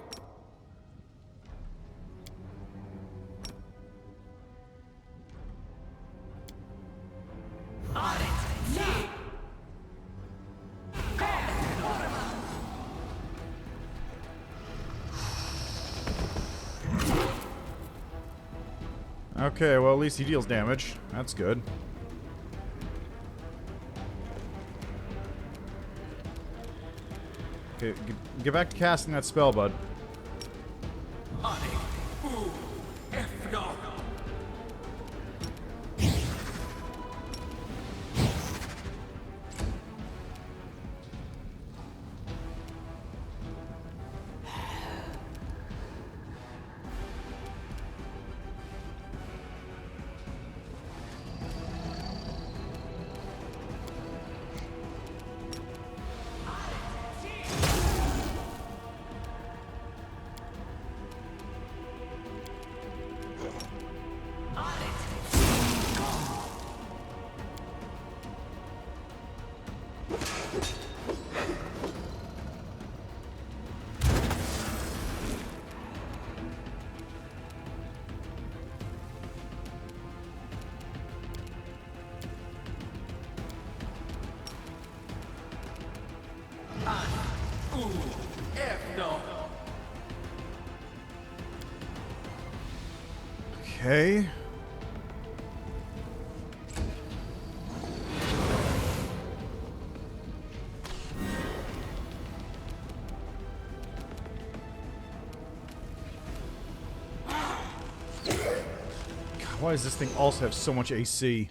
Okay, well, at least he deals damage. That's good. Okay, get back to casting that spell, bud. Okay. God, why does this thing also have so much AC?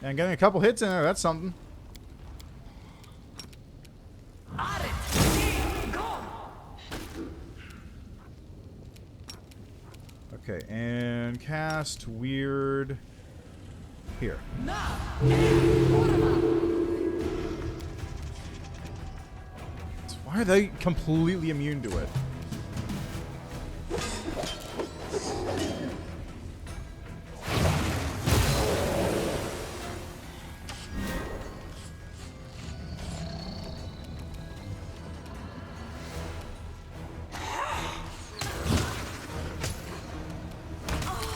And getting a couple hits in there, that's something. Okay, and cast weird here. Why are they completely immune to it?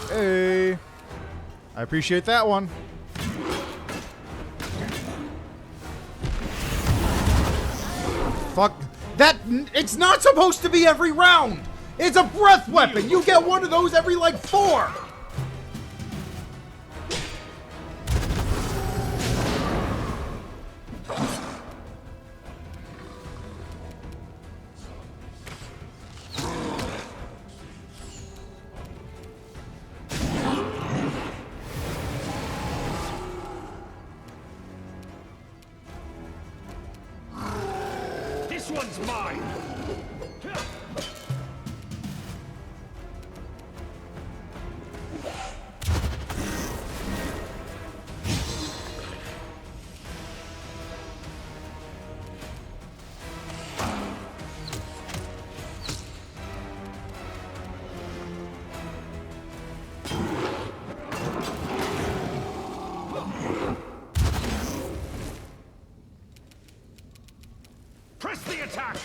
Hey, I appreciate that one. Fuck that! It's not supposed to be every round. It's a breath weapon. You get one of those every like 4. one's mine! Press the attack!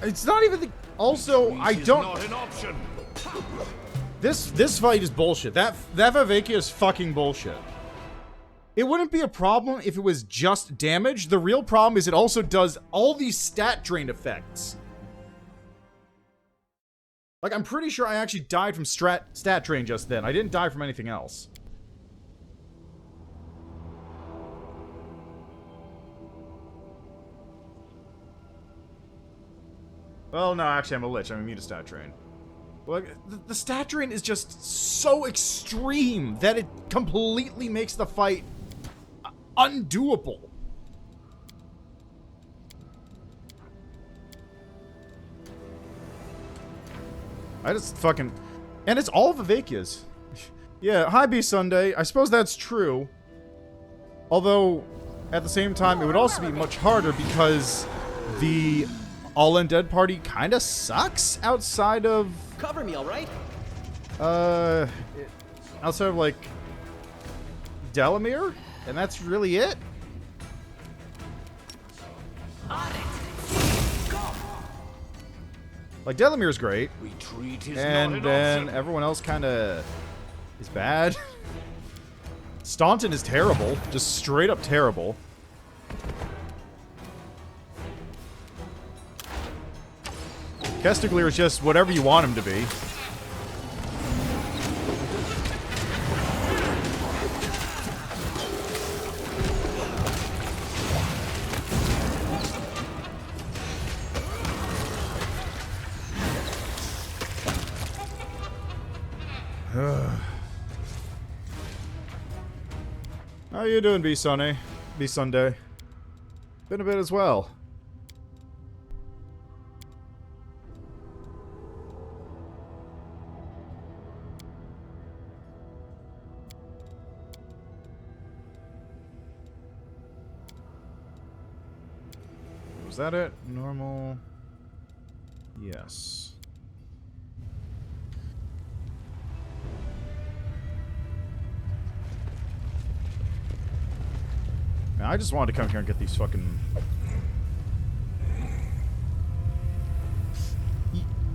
It's not even the... Also, I don't... Not an option. This fight is bullshit. That Viveka is fucking bullshit. It wouldn't be a problem if it was just damage. The real problem is it also does all these stat drain effects. Like, I'm pretty sure I actually died from stat drain just then. I didn't die from anything else. Well, no, actually, I'm a lich. I'm immune to stat drain. Like, the stat drain is just so extreme that it completely makes the fight undoable. I just fucking... And it's all Vivekia's. Yeah, hi, B Sunday. I suppose that's true. Although, at the same time, it would also be much harder because the All Undead party kind of sucks outside of... Cover me, all right? Outside of, like, Delamere? And that's really it? Like, Delamere's great. Retreat is And not an then option. everyone else kind of is bad. Staunton is terrible. Just straight up terrible. Kestiglir is just whatever you want him to be. How you doing, B Sunday? B Sunday. Been a bit as well. Was that it? Normal? Yes. I just wanted to come here and get these fucking...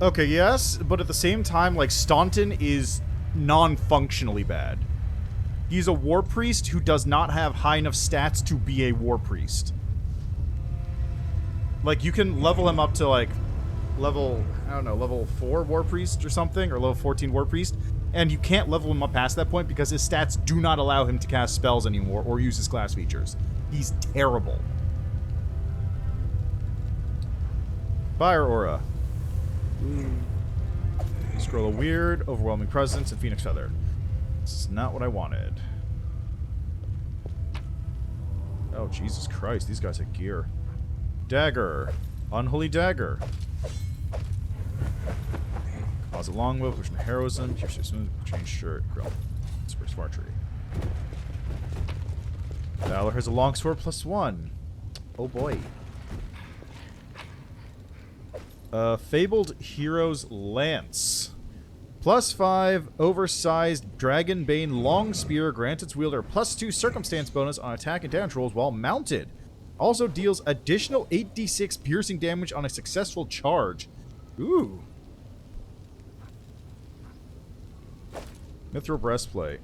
Okay, yes, but at the same time, like, Staunton is non-functionally bad. He's a war priest who does not have high enough stats to be a war priest. Like, you can level him up to, like, level, I don't know, level 4 war priest or something, or level 14 war priest, and you can't level him up past that point because his stats do not allow him to cast spells anymore or use his class features. He's terrible. Fire Aura. Scroll of Weird, Overwhelming Presence, and Phoenix Feather. This is not what I wanted. Oh, Jesus Christ. These guys have gear. Dagger. Unholy Dagger. Closet Longbow, Pushing Heroism, Pierce Smooth, Change Shirt, Grill. Disperse Archery. Valor has a longsword +1. Oh boy. Fabled Hero's Lance. +5, oversized Dragonbane Long Spear grants its wielder +2 circumstance bonus on attack and damage rolls while mounted. Also deals additional 8d6 piercing damage on a successful charge. Ooh. Mithril Breastplate.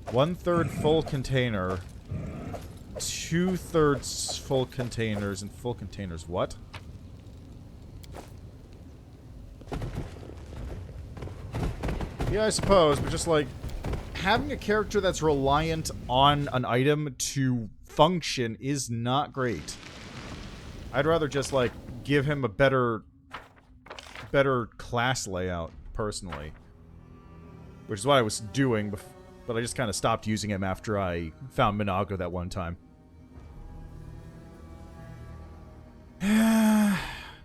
1/3 full container. 2/3 full containers and full containers. What? Yeah, I suppose, but just like having a character that's reliant on an item to function is not great. I'd rather just like give him a better class layout personally, which is what I was doing, but I just kind of stopped using him after I found Minago that one time.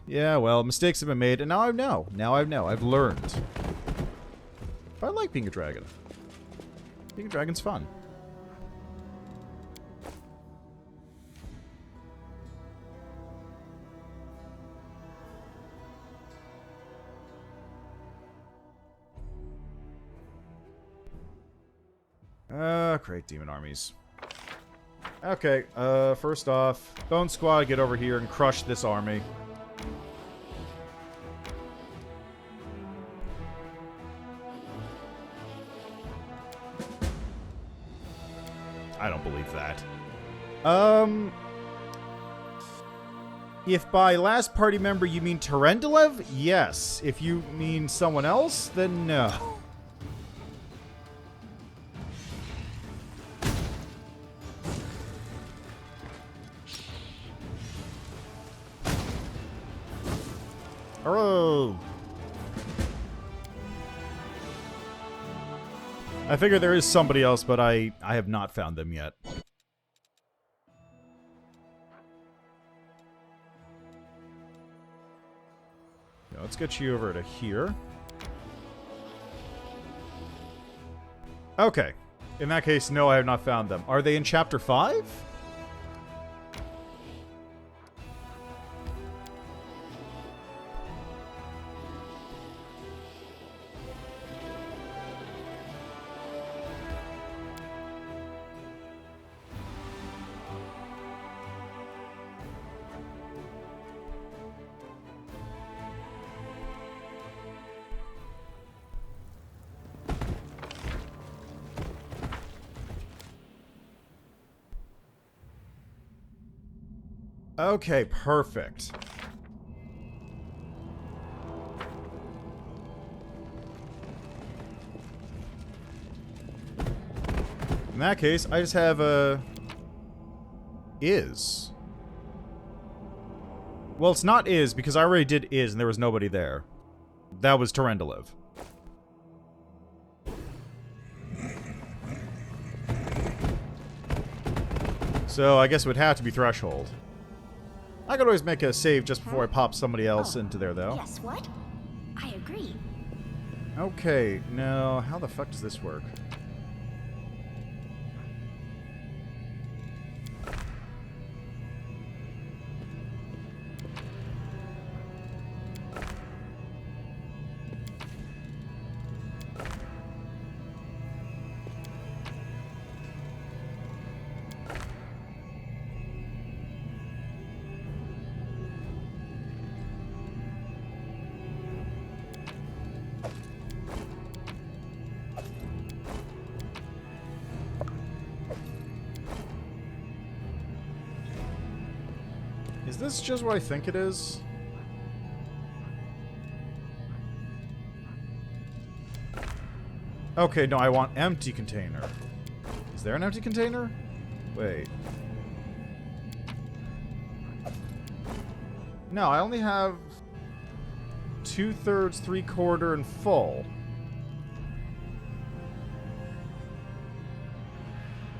Yeah, well, mistakes have been made, and now I know. Now I know. I've learned. But I like being a dragon. Being a dragon's fun. Great demon armies. Okay, first off, Bone Squad, get over here and crush this army. I don't believe that. If by last party member you mean Terendelev, yes. If you mean someone else, then no. Hello. I figure there is somebody else, but I have not found them yet. Yeah, let's get you over to here. Okay. In that case, no, I have not found them. Are they in Chapter 5? Okay, perfect. In that case, I just have a... Is. Well, it's not is, because I already did is, and there was nobody there. That was Terendelev. So, I guess it would have to be Threshold. I could always make a save just before I pop somebody else into there, though. Guess what? I agree. Okay, now, how the fuck does this work? Is this just what I think it is? Okay, no, I want empty container. Is there an empty container? Wait. No, I only have 2/3, 3/4, and full.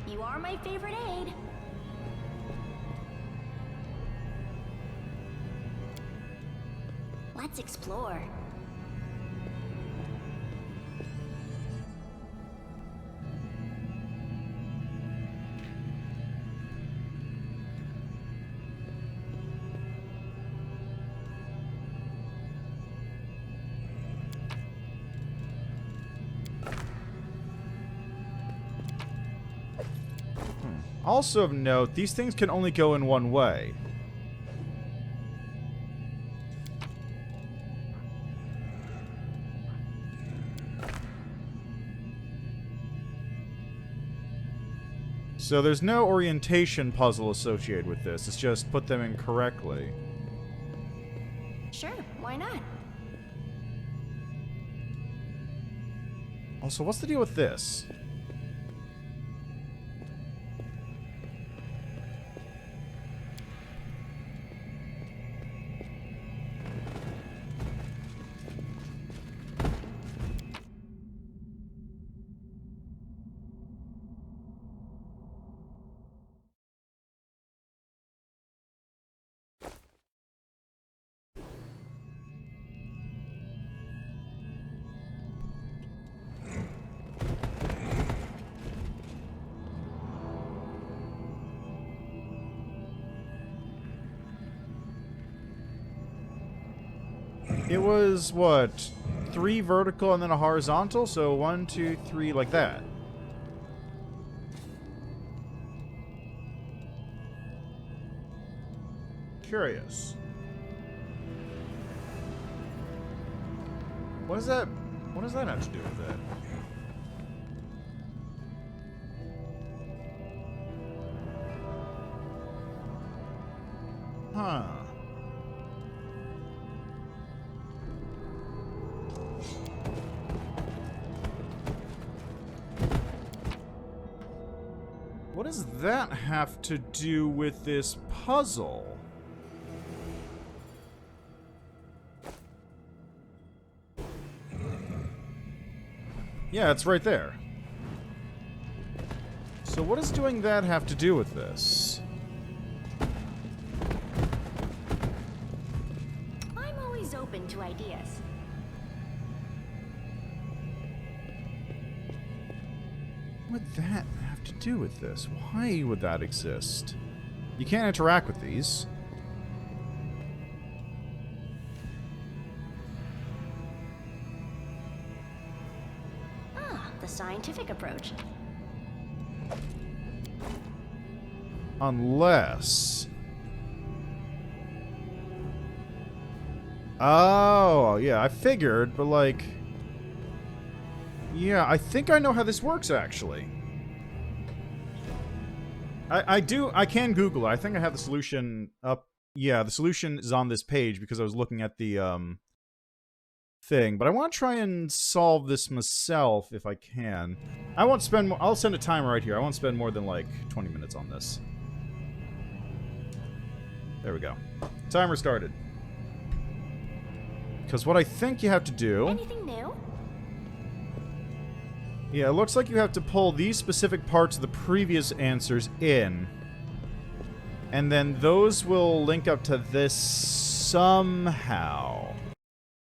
You are my favorite aide. Let's explore. Also of note, these things can only go in one way. So there's no orientation puzzle associated with this. It's just put them in correctly. Sure, why not? Also, what's the deal with this? It was, what, 3 vertical and then a horizontal? So 1, 2, 3, like that. Curious. What does that have to do with it? Huh. What does that have to do with this puzzle? Yeah, it's right there. So what does doing that have to do with this? I'm always open to ideas. What would that have to do with this? Why would that exist? You can't interact with these. Ah, the scientific approach. Unless... Oh, yeah, I figured, but like... Yeah, I think I know how this works, actually. I can Google it. I think I have the solution up. Yeah, the solution is on this page because I was looking at the, thing. But I want to try and solve this myself if I can. I won't spend more... I'll send a timer right here. I won't spend more than, like, 20 minutes on this. There we go. Timer started. Because what I think you have to do... Anything new? Yeah, it looks like you have to pull these specific parts of the previous answers in. And then those will link up to this somehow.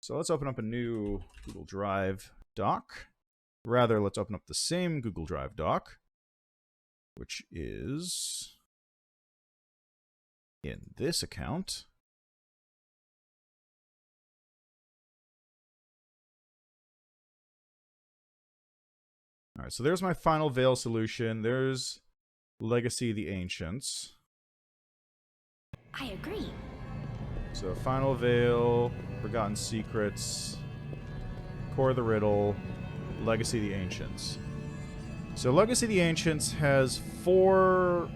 So let's open up a new Google Drive doc. Rather, let's open up the same Google Drive doc, which is in this account. Alright, so there's my Final Veil solution. There's Legacy of the Ancients. I agree. So Final Veil, Forgotten Secrets, Core of the Riddle, Legacy of the Ancients. So Legacy of the Ancients has 4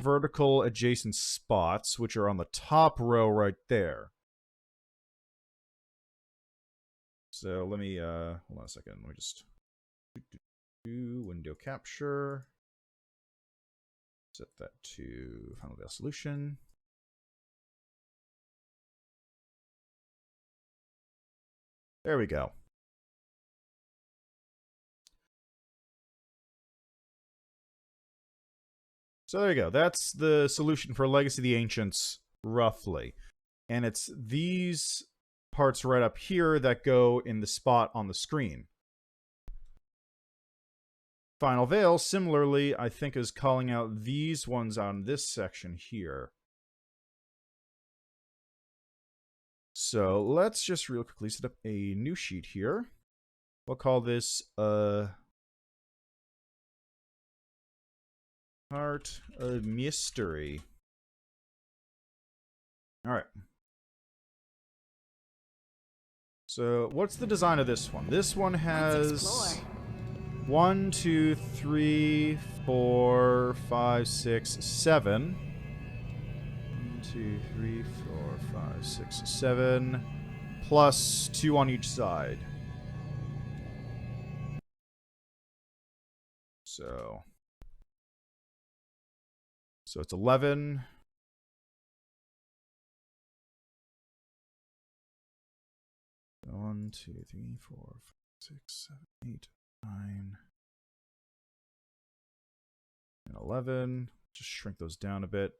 vertical adjacent spots, which are on the top row right there. So let me, hold on a second. Let me just... Window capture. Set that to Final Veil solution. There we go. So there you go. That's the solution for Legacy of the Ancients, roughly. And it's these parts right up here that go in the spot on the screen. Final Veil, similarly, I think is calling out these ones on this section here. So let's just real quickly set up a new sheet here. We'll call this Heart of Mystery. Alright. So what's the design of this one? This one has 1, 2, 3, 4, 5, 6, 7. 1, 2, 3, 4, 5, 6, 7. Plus 2 on each side. So it's 11. One, 2, 3, 4, 5, 6, 7, 8, 9, and 11. Just shrink those down a bit.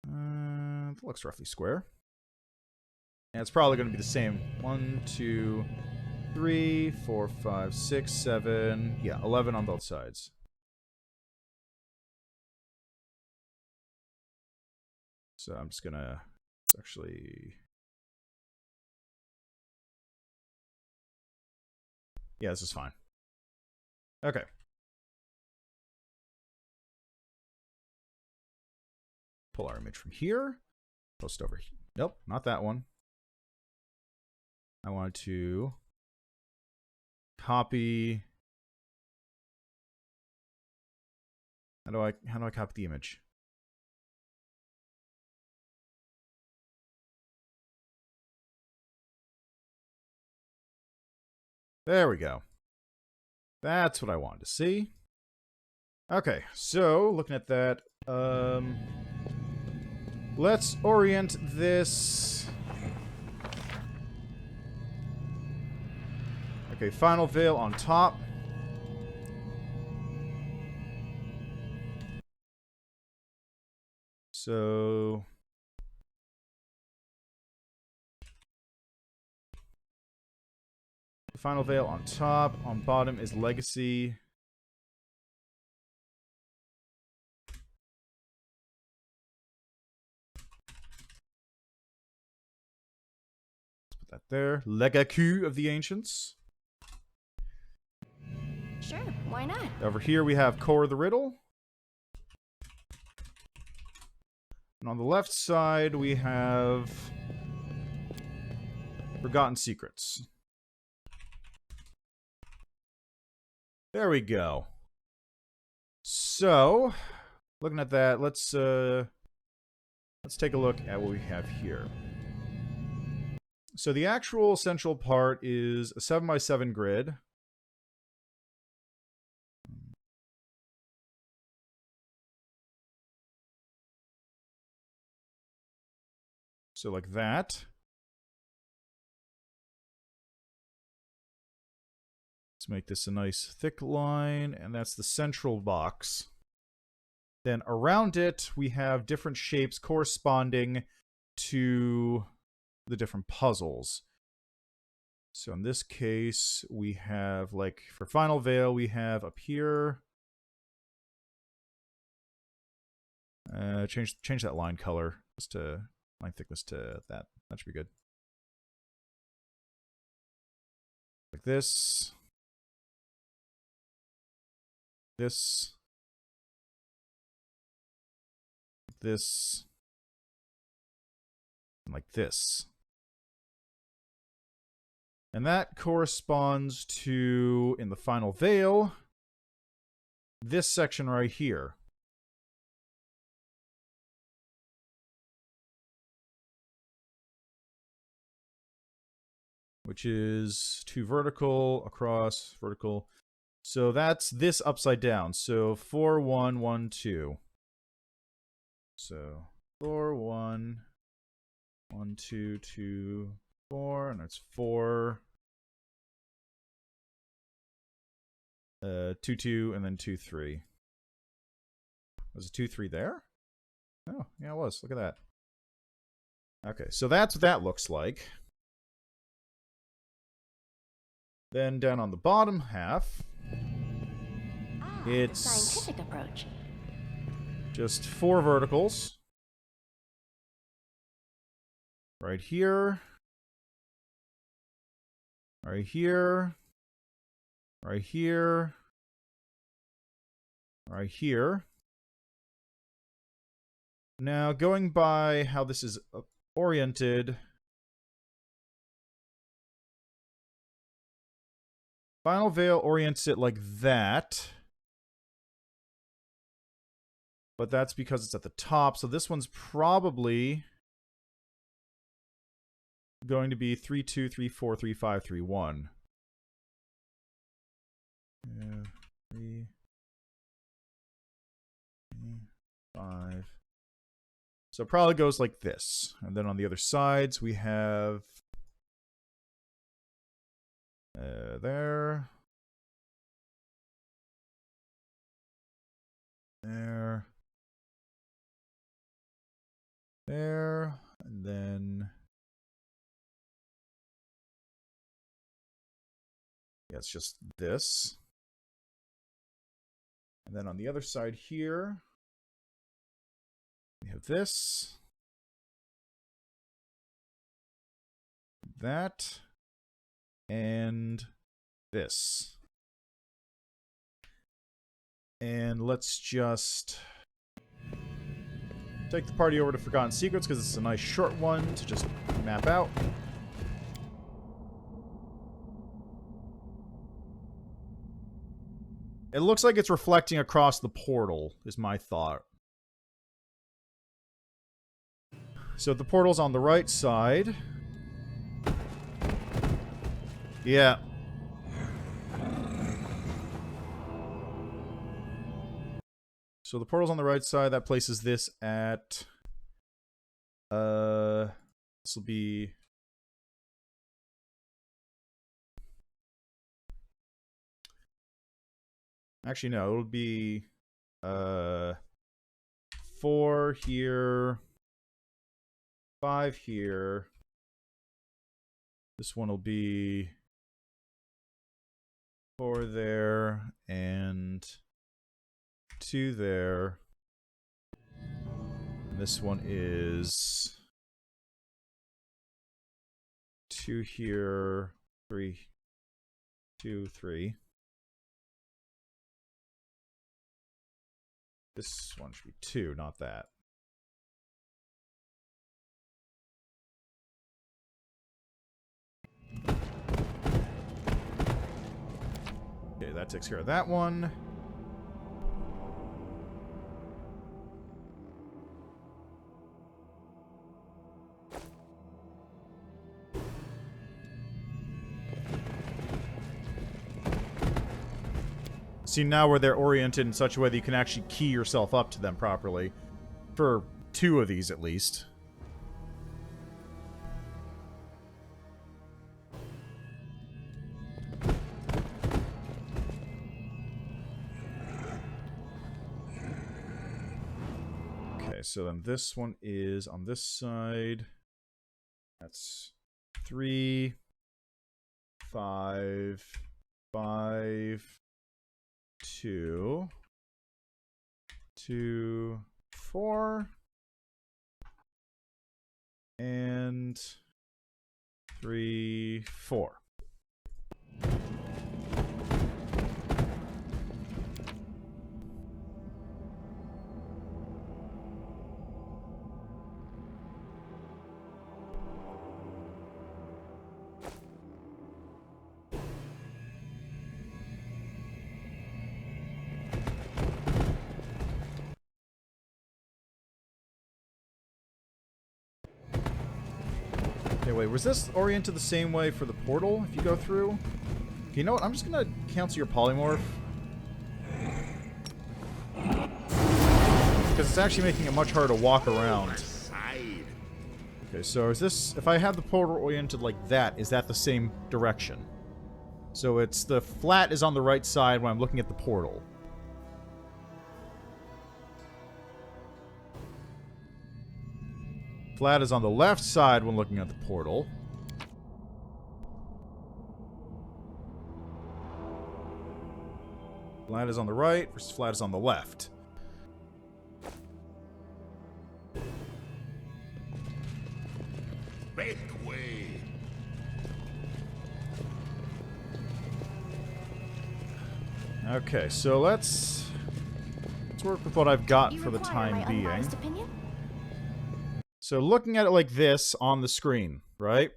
That looks roughly square. And it's probably going to be the same. 1, 2, 3, 4, 5, 6, 7. Yeah, 11 on both sides. So I'm just going to actually... Yeah, this is fine. Okay. Pull our image from here. Post over here. Nope, not that one. I want to copy. How do I copy the image? There we go. That's what I wanted to see. Okay, so looking at that, let's orient this. Okay, final veil on top. So final veil on top. On bottom is legacy. Let's put that there. Legacy of the Ancients. Sure, why not? Over here we have Core of the Riddle. And on the left side we have Forgotten Secrets. There we go. So, looking at that, let's take a look at what we have here. So the actual central part is a 7x7 grid. So like that. Let's make this a nice thick line, and that's the central box. Then around it, we have different shapes corresponding to the different puzzles. So in this case, we have, like, for Final Veil, we have up here. Change that line color just to line thickness to that. That should be good. Like this. This. This. And like this. And that corresponds to, in the Final Veil, this section right here. Which is 2 vertical, across, vertical. So that's this upside down. So 4, 1, 1, 2. So 4, 1, 1, 2, 2, 4, and that's 4. 2, 2, and then 2, 3. Was it 2, 3 there? Oh, yeah, it was. Look at that. Okay, so that's what that looks like. Then down on the bottom half, it's the scientific approach. Just 4 verticals. Right here. Right here. Right here. Right here. Now, going by how this is oriented, Final Veil orients it like that. But that's because it's at the top. So this one's probably going to be 3, 2, 3, 4, 3, 5, 3, 1. 3, 5. So it probably goes like this. And then on the other sides, we have there. There. There. And then... yeah, it's just this. And then on the other side here, we have this. That. And this. And let's just take the party over to Forgotten Secrets because it's a nice short one to just map out. It looks like it's reflecting across the portal, is my thought. So the portal's on the right side. Yeah. So the portal's on the right side. That places this at... this will be... actually, no. It'll be... 4 here. 5 here. This one will be 4 there and 2 there. And this one is 2 here, 3, 2, 3. This one should be 2, not that. Okay, that takes care of that one. See, now where they're oriented in such a way that you can actually key yourself up to them properly. For 2 of these, at least. So then this one is on this side. That's 3, 5, 5, 2, 2, 4, and 3, 4. Okay, wait, was this oriented the same way for the portal if you go through? Okay, you know what? I'm just gonna cancel your polymorph. Because it's actually making it much harder to walk around. Okay, so is this... if I have the portal oriented like that, is that the same direction? So it's the flat is on the right side when I'm looking at the portal. Flat is on the left side when looking at the portal. Flat is on the right versus flat is on the left. Make way. Okay, so let's work with what I've got for the time being. Opinion? So looking at it like this on the screen, right?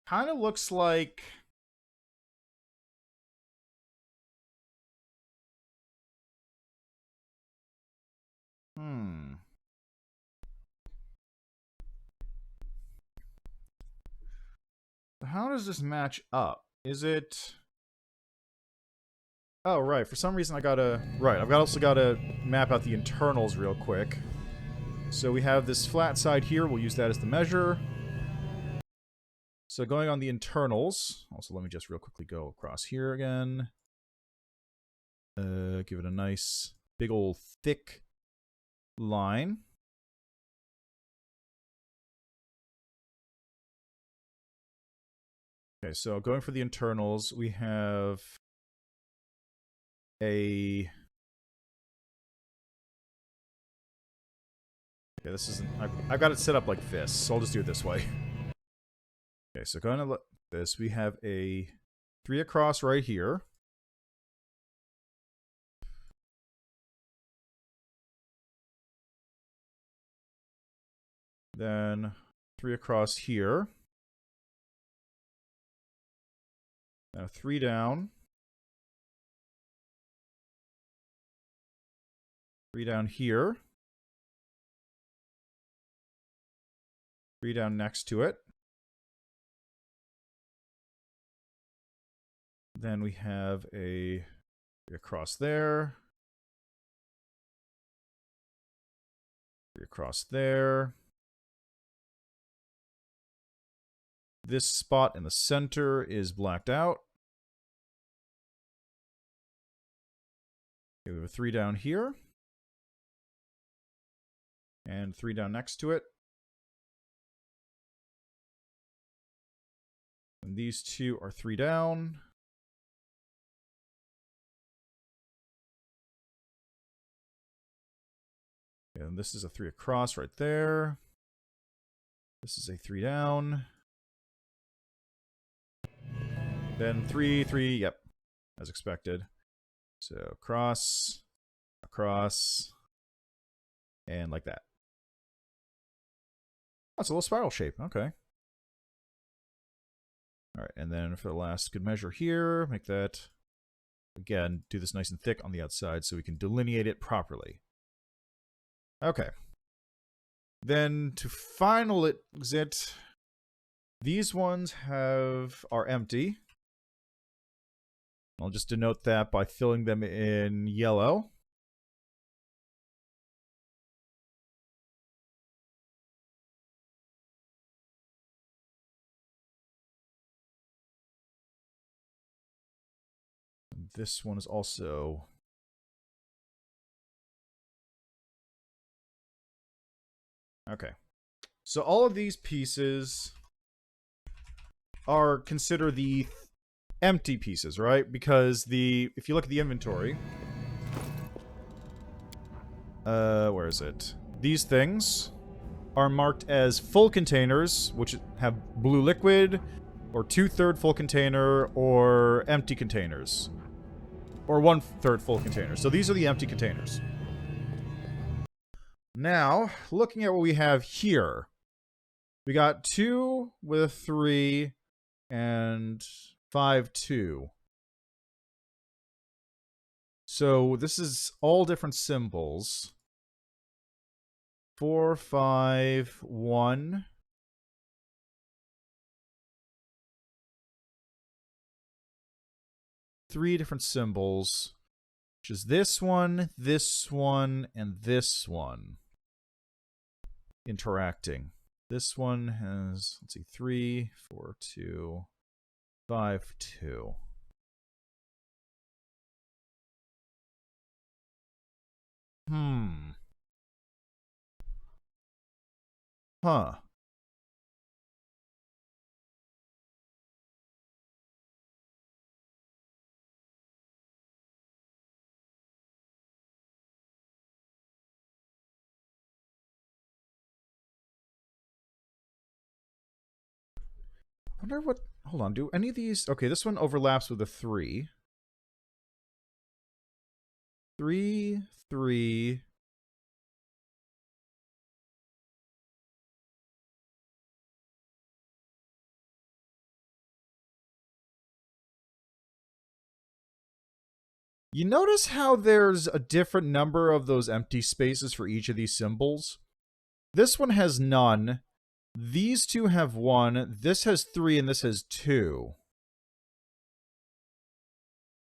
Kind of looks like... how does this match up? Is it... Oh, right. For some reason I gotta... Right, I've also gotta map out the internals real quick. So we have this flat side here. We'll use that as the measure. So going on the internals. Also, let me just real quickly go across here again. Give it a nice, big old thick line. Okay, so going for the internals, we have a... Okay, this isn't... I've got it set up like this, so I'll just do it this way. Okay, so going to look at this, we have a 3 across right here. Then 3 across here. Now 3 down. 3 down here. 3 down next to it. Then we have a 3 across there. 3 across there. This spot in the center is blacked out. Okay, we have a 3 down here. And 3 down next to it. And these 2 are 3 down. And this is a 3 across right there. This is a 3 down. Then 3, 3, yep, as expected. So across, across, and like that. Oh, it's a little spiral shape, okay. Alright, and then for the last good measure here, make that, again, do this nice and thick on the outside so we can delineate it properly. Okay. Then to final exit, these ones are empty. I'll just denote that by filling them in yellow. And this one is also... Okay. So all of these pieces are considered the empty pieces, right? Because if you look at the inventory, where is it? These things are marked as full containers, which have blue liquid, or 2/3 full container, or empty containers, or 1/3 full container. So these are the empty containers. Now, looking at what we have here, we got 2 with a 3 and 5, 2. So this is all different symbols. 4, 5, 1. Three different symbols, which is this one, and this one. Interacting. This one has, let's see, 3, 4, 2, 5, 2. Huh. I wonder what... Hold on, do any of these... Okay, this one overlaps with a 3. 3, 3... You notice how there's a different number of those empty spaces for each of these symbols? This one has none. These two have 1. This has 3, and this has 2.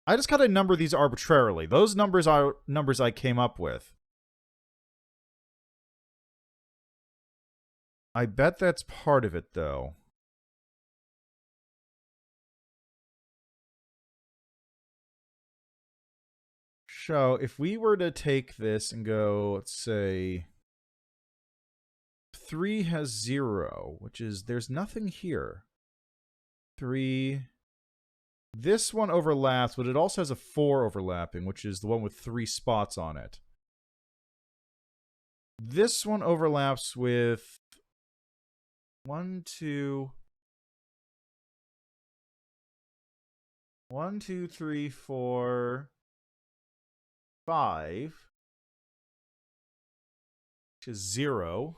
I just gotta number these arbitrarily. Those numbers are numbers I came up with. I bet that's part of it, though. So, if we were to take this and go, let's say, 3 has 0, which is, there's nothing here. 3... This one overlaps, but it also has a 4 overlapping, which is the one with 3 spots on it. This one overlaps with 1, 2, 3, 4, 5, which is 0.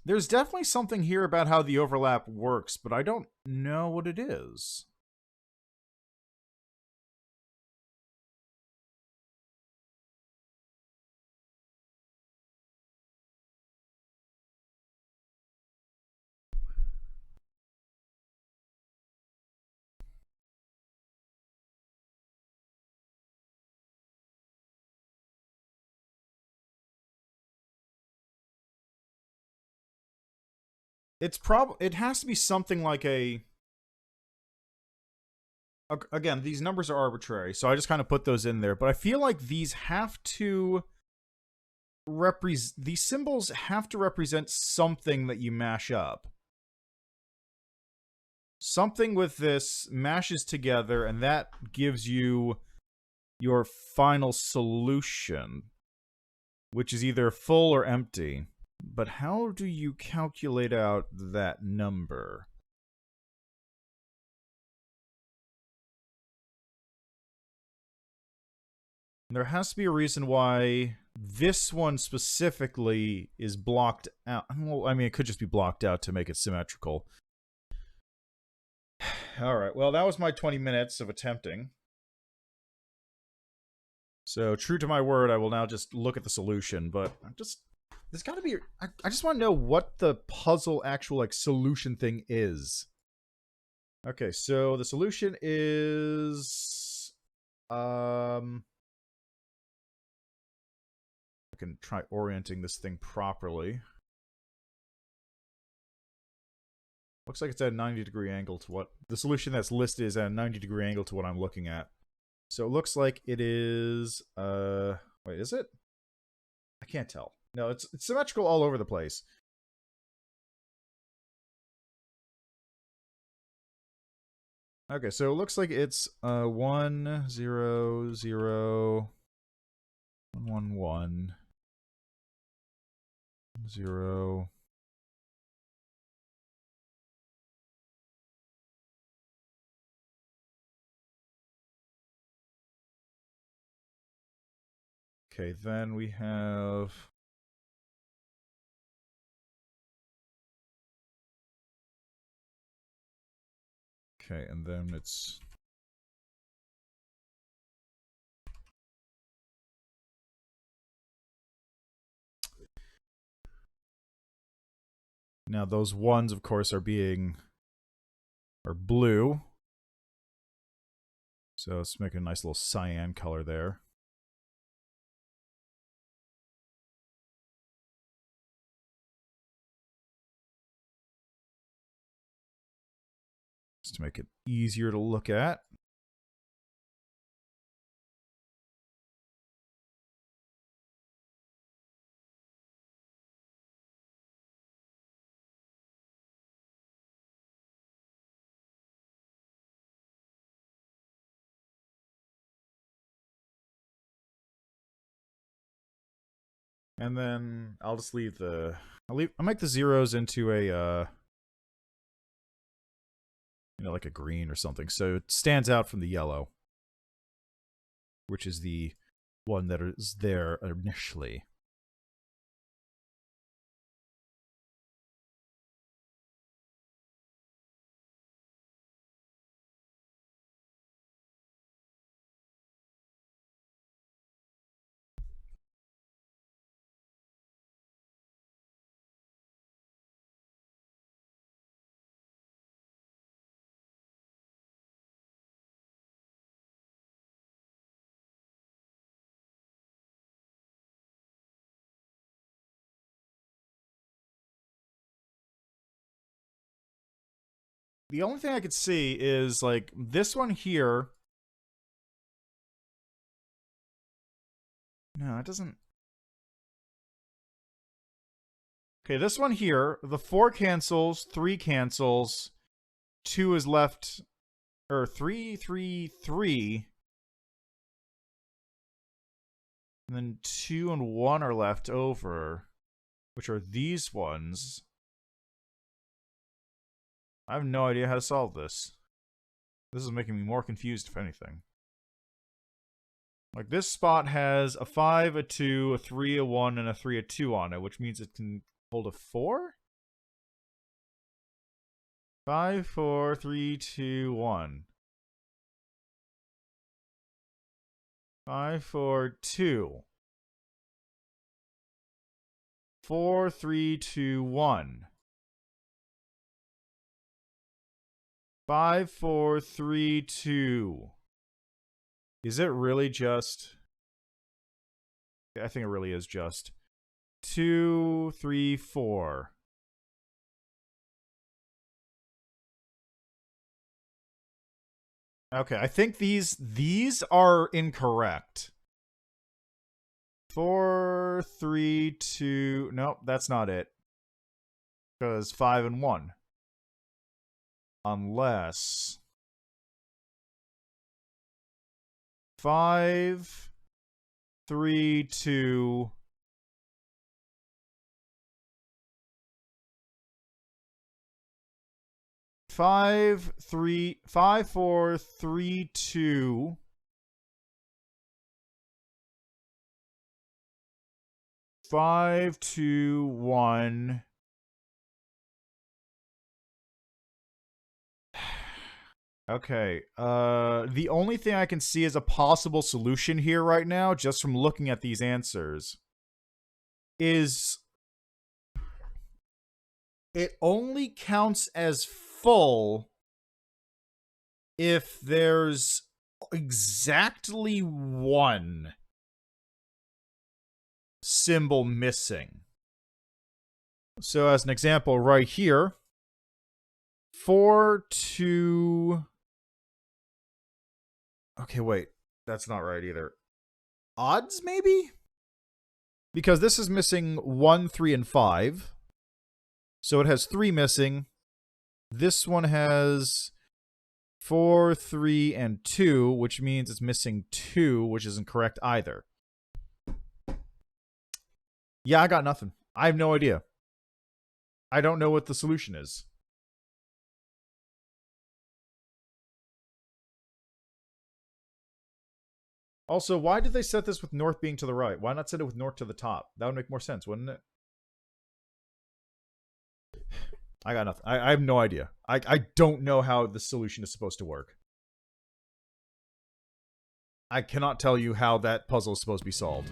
There's definitely something here about how the overlap works, but I don't know what it is. It has to be something like a... Again, these numbers are arbitrary, so I just kind of put those in there. But I feel like these have to... These symbols have to represent something that you mash up. Something with this mashes together, and that gives you your final solution, which is either full or empty. But how do you calculate out that number? There has to be a reason why this one specifically is blocked out. Well, I mean, it could just be blocked out to make it symmetrical. Alright, well, that was my 20 minutes of attempting. So, true to my word, I will now just look at the solution, but I'm just... There's gotta be... I just want to know what the puzzle actual, like, solution thing is. Okay, so the solution is... I can try orienting this thing properly. Looks like it's at a 90-degree angle to what... The solution that's listed is at a 90-degree angle to what I'm looking at. So it looks like it is... Wait, is it? I can't tell. No, it's symmetrical all over the place. Okay, so it looks like it's 1, 0, 0, 1, 1, 1, 0. Okay, then we have... Okay, and then it's... Now those ones, of course, are blue. So let's make a nice little cyan color there. Just to make it easier to look at. And then I'll just leave the... I'll make the zeros into a, you know, like a green or something. So it stands out from the yellow. Which is the one that is there initially. the only thing I could see is, like, this one here. No, it doesn't. Okay, this one here, the 4 cancels, 3 cancels, 2 is left, or 3, 3, 3. And then 2 and 1 are left over, which are these ones. I have no idea how to solve this. This is making me more confused, if anything. Like, this spot has a 5, a 2, a 3, a 1, and a 3, a 2 on it, which means it can hold a 4? 5, 4, 3, 2, 1. 5, 4, 2. 4, 3, 2, 1. 5, 4, 3, 2. Is it really just... I think it really is just 2, 3, 4. Okay, I think these are incorrect. 4, 3, 2... Nope, that's not it. Because 5 and 1. Unless... 5, 3, 2... 5, 3, 5, 4, 3, 2... 5, 2, 1... Okay, the only thing I can see as a possible solution here right now, just from looking at these answers, is it only counts as full if there's exactly one symbol missing. So as an example right here, 4, 2... Okay, wait. That's not right either. Odds, maybe? Because this is missing 1, 3, and 5. So it has 3 missing. This one has 4, 3, and 2, which means it's missing 2, which isn't correct either. Yeah, I got nothing. I have no idea. I don't know what the solution is. Also, why did they set this with north being to the right? Why not set it with north to the top? That would make more sense, wouldn't it? I got nothing. I have no idea. I don't know how the solution is supposed to work. I cannot tell you how that puzzle is supposed to be solved.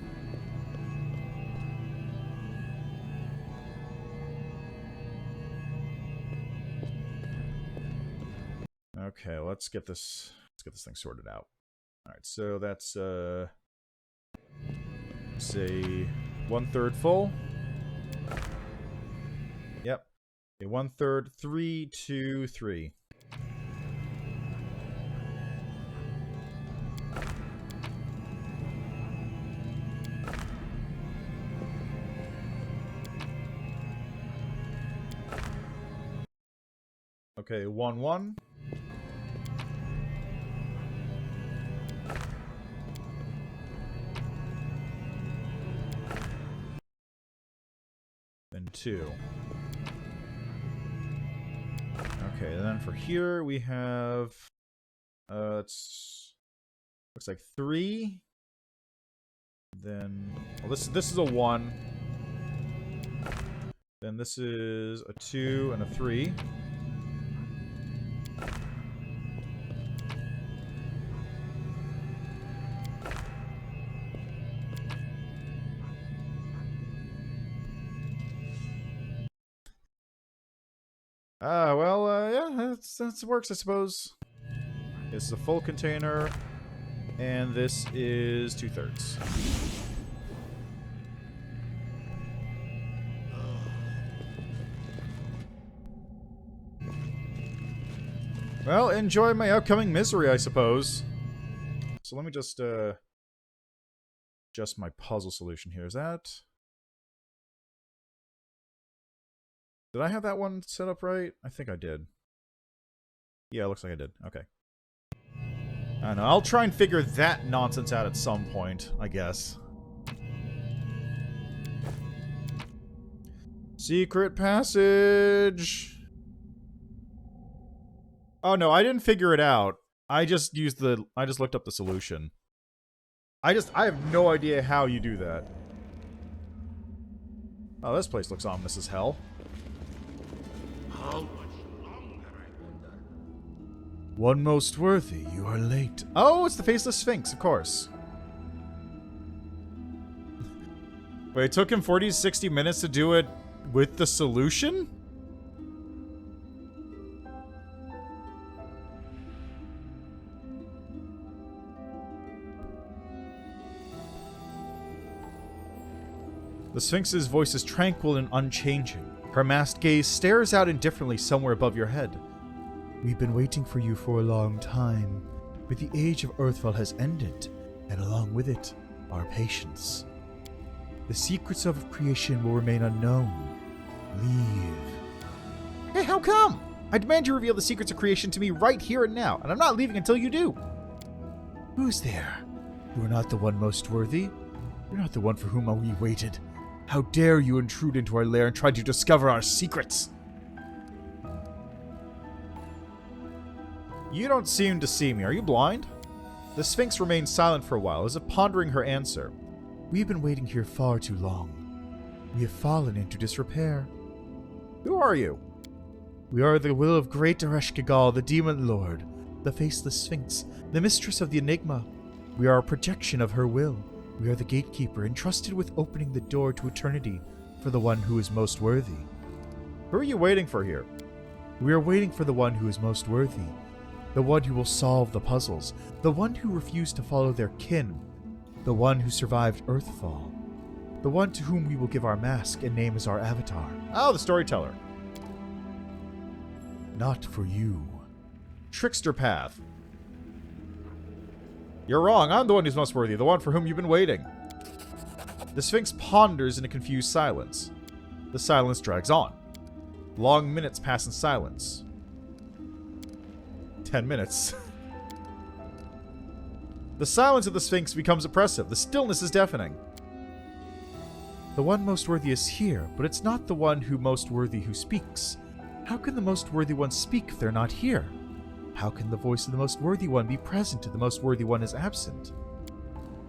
Okay, let's get this thing sorted out. All right, so that's say 1/3 full. Yep. Okay, 1/3, 3, 2, 3. Okay, 1, 1. Then 2. Okay, and then for here we have it's looks like 3. Then well, this is a 1. Then this is a 2 and a 3. Yeah, that works, I suppose. This is a full container, and this is 2/3. Well, enjoy my upcoming misery, I suppose. So let me just adjust my puzzle solution here. Is that... Did I have that one set up right? I think I did. Yeah, it looks like I did. Okay. I don't know. I'll try and figure that nonsense out at some point, I guess. Secret passage! Oh no, I didn't figure it out. I just looked up the solution. I have no idea how you do that. Oh, this place looks ominous as hell. How much longer, I wonder? One most worthy, you are late. Oh, it's the Faceless Sphinx, of course. Wait, it took him 40 to 60 minutes to do it with the solution? The Sphinx's voice is tranquil and unchanging. Her masked gaze stares out indifferently somewhere above your head. We've been waiting for you for a long time, but the age of Earthfall has ended, and along with it, our patience. The secrets of creation will remain unknown. Leave. Hey, how come? I demand you reveal the secrets of creation to me right here and now, and I'm not leaving until you do. Who's there? You are not the one most worthy. You're not the one for whom we waited. How dare you intrude into our lair and try to discover our secrets? You don't seem to see me. Are you blind? The Sphinx remains silent for a while, as if pondering her answer. We've been waiting here far too long. We have fallen into disrepair. Who are you? We are the will of great Ereshkigal, the Demon Lord, the Faceless Sphinx, the mistress of the Enigma. We are a projection of her will. We are the gatekeeper, entrusted with opening the door to eternity for the one who is most worthy. Who are you waiting for here? We are waiting for the one who is most worthy. The one who will solve the puzzles. The one who refused to follow their kin. The one who survived Earthfall. The one to whom we will give our mask and name as our avatar. Oh, the storyteller. Not for you. Trickster Path. You're wrong. I'm the one who's most worthy, the one for whom you've been waiting. The Sphinx ponders in a confused silence. The silence drags on. Long minutes pass in silence. 10 minutes. The silence of the Sphinx becomes oppressive. The stillness is deafening. The one most worthy is here, but it's not the one who most worthy who speaks. How can the most worthy one speak if they're not here? How can the voice of the most worthy one be present if the most worthy one is absent?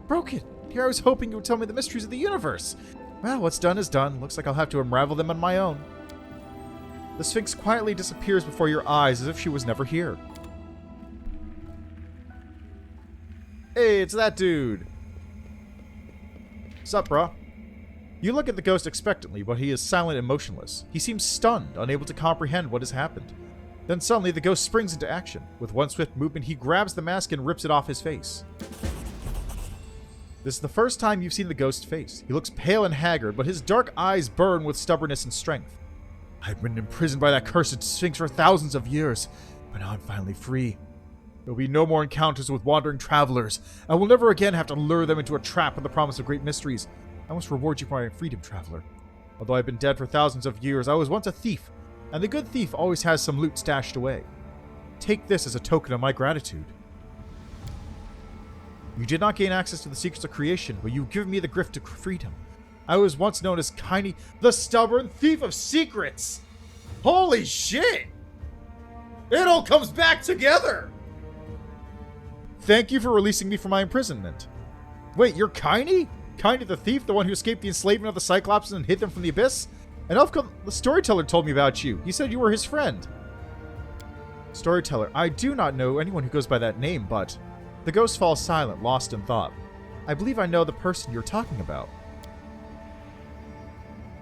Broken! Here I was hoping you would tell me the mysteries of the universe. Well, what's done is done. Looks like I'll have to unravel them on my own. The Sphinx quietly disappears before your eyes as if she was never here. Hey, it's that dude. Sup, brah? You look at the ghost expectantly, but he is silent and motionless. He seems stunned, unable to comprehend what has happened. Then suddenly, the ghost springs into action. With one swift movement, he grabs the mask and rips it off his face. This is the first time you've seen the ghost's face. He looks pale and haggard, but his dark eyes burn with stubbornness and strength. I've been imprisoned by that cursed Sphinx for thousands of years, but now I'm finally free. There will be no more encounters with wandering travelers. I will never again have to lure them into a trap with the promise of great mysteries. I must reward you for my freedom, traveler. Although I've been dead for thousands of years, I was once a thief, and the good thief always has some loot stashed away. Take this as a token of my gratitude. You did not gain access to the secrets of creation, but you've given me the gift of freedom. I was once known as Kaini, the stubborn thief of secrets. Holy shit! It all comes back together! Thank you for releasing me from my imprisonment. Wait, you're Kaini? Kaini the thief, the one who escaped the enslavement of the Cyclopses and hid them from the abyss? An elf called the storyteller told me about you. He said you were his friend. Storyteller, I do not know anyone who goes by that name, but... The ghost falls silent, lost in thought. I believe I know the person you're talking about.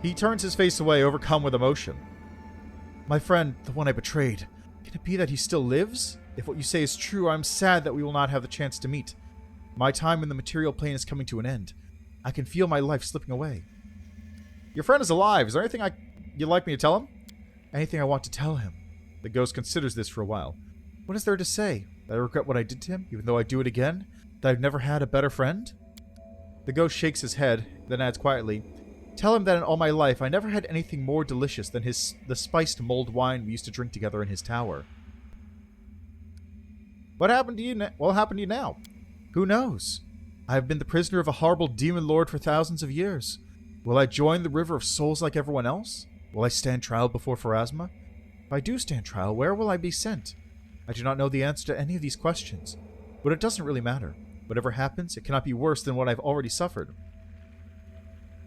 He turns his face away, overcome with emotion. My friend, the one I betrayed. Can it be that he still lives? If what you say is true, I'm sad that we will not have the chance to meet. My time in the material plane is coming to an end. I can feel my life slipping away. Your friend is alive. Is there anything you'd like me to tell him? Anything I want to tell him. The ghost considers this for a while. What is there to say? That I regret what I did to him, even though I do it again? That I've never had a better friend? The ghost shakes his head, then adds quietly, tell him that in all my life I never had anything more delicious than the spiced mulled wine we used to drink together in his tower. What happened to you what happened to you now? Who knows? I have been the prisoner of a horrible demon lord for thousands of years. Will I join the river of souls like everyone else? Will I stand trial before Pharasma? If I do stand trial, where will I be sent? I do not know the answer to any of these questions, but it doesn't really matter. Whatever happens, it cannot be worse than what I've already suffered.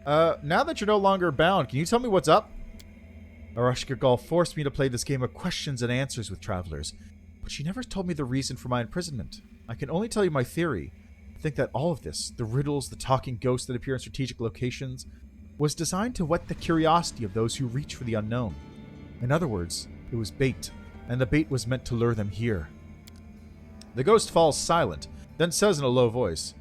Now that you're no longer bound, can you tell me what's up? Arashkagal forced me to play this game of questions and answers with travelers, but she never told me the reason for my imprisonment. I can only tell you my theory. I think that all of this, the riddles, the talking ghosts that appear in strategic locations, was designed to whet the curiosity of those who reach for the unknown. In other words, it was bait, and the bait was meant to lure them here. The ghost falls silent, then says in a low voice,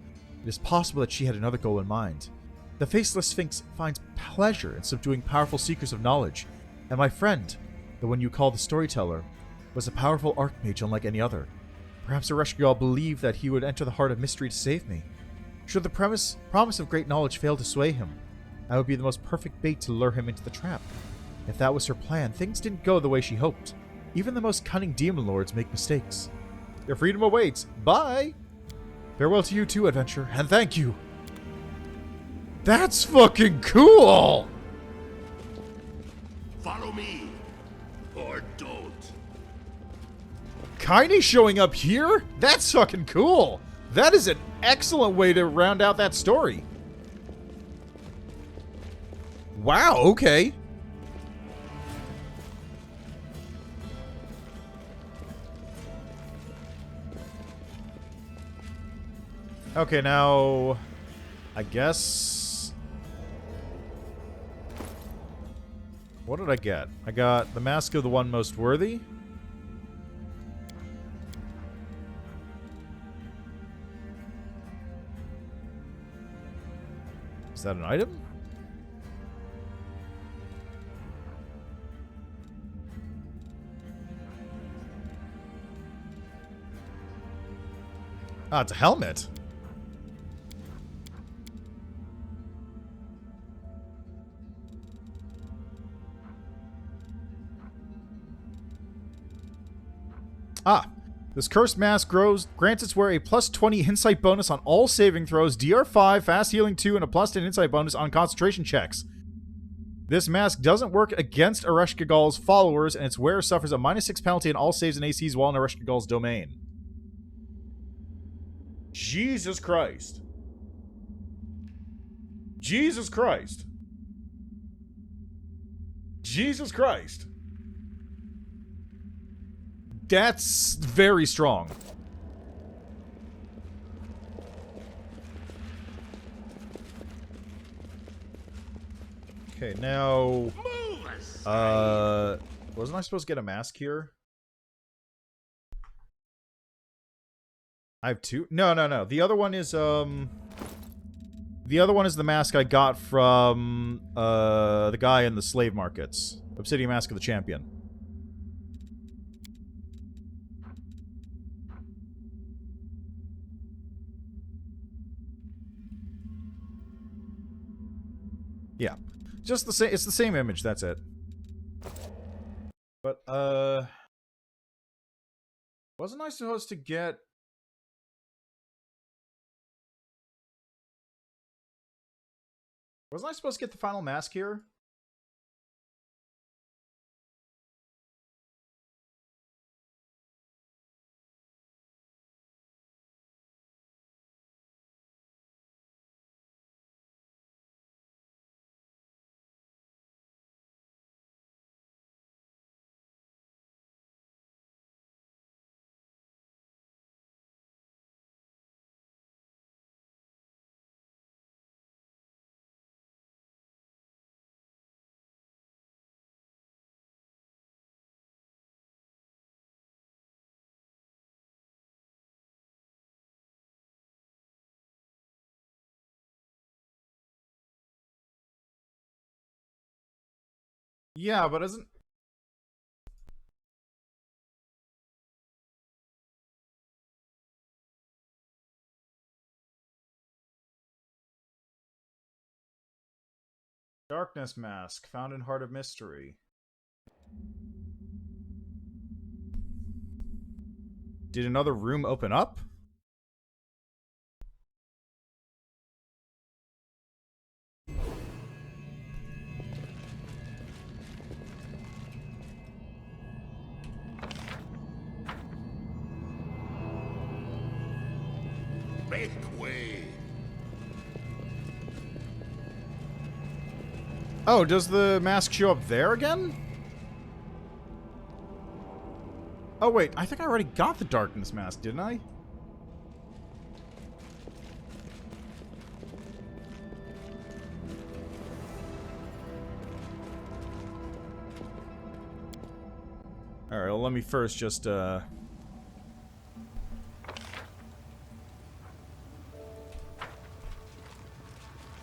it is possible that she had another goal in mind. The Faceless Sphinx finds pleasure in subduing powerful seekers of knowledge, and my friend, the one you call the Storyteller, was a powerful archmage unlike any other. Perhaps Ereshkigal believed that he would enter the heart of mystery to save me. Should the promise of great knowledge fail to sway him, I would be the most perfect bait to lure him into the trap. If that was her plan, things didn't go the way she hoped. Even the most cunning demon lords make mistakes. Your freedom awaits. Bye! Farewell to you too, adventure, and thank you! That's fucking cool! Follow me, or don't. Kaine showing up here? That's fucking cool! That is an excellent way to round out that story. Wow, okay. Okay, now... I guess... What did I get? I got the Mask of the One Most Worthy. Is that an item? Ah, it's a helmet. Ah, this cursed mask grants its wearer a plus 20 insight bonus on all saving throws, DR5, fast healing 2, and a plus 10 insight bonus on concentration checks. This mask doesn't work against Ereshkigal's followers, and its wearer suffers a -6 penalty on all saves and ACs while in Ereshkigal's domain. Jesus Christ. Jesus Christ. Jesus Christ. That's very strong. Okay, now... wasn't I supposed to get a mask here? I have two? No. The other one is, the other one is the mask I got from, the guy in the slave markets. Obsidian Mask of the Champion. Yeah. Just the same, it's the same image, that's it. But, wasn't I supposed to get... Wasn't I supposed to get the final mask here? Yeah, but isn't... Darkness mask found in Heart of Mystery. Did another room open up? Make way. Oh, does the mask show up there again? Oh, wait. I think I already got the darkness mask, didn't I? Alright, well, let me first just, Let's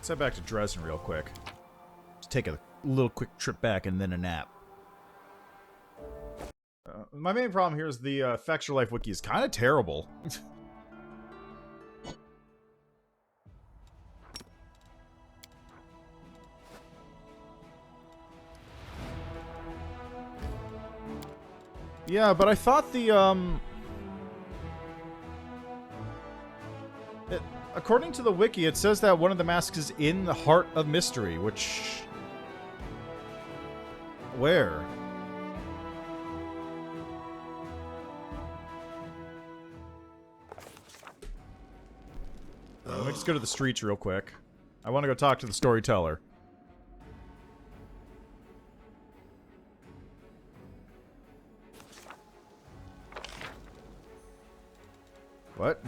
head back to Dresden real quick. Just take a little quick trip back and then a nap. My main problem here is the Facts Your Life wiki is kind of terrible. Yeah, but I thought the, according to the wiki, it says that one of the masks is in the Heart of Mystery, which... Where? Let me just go to the streets real quick. I want to go talk to the storyteller. What?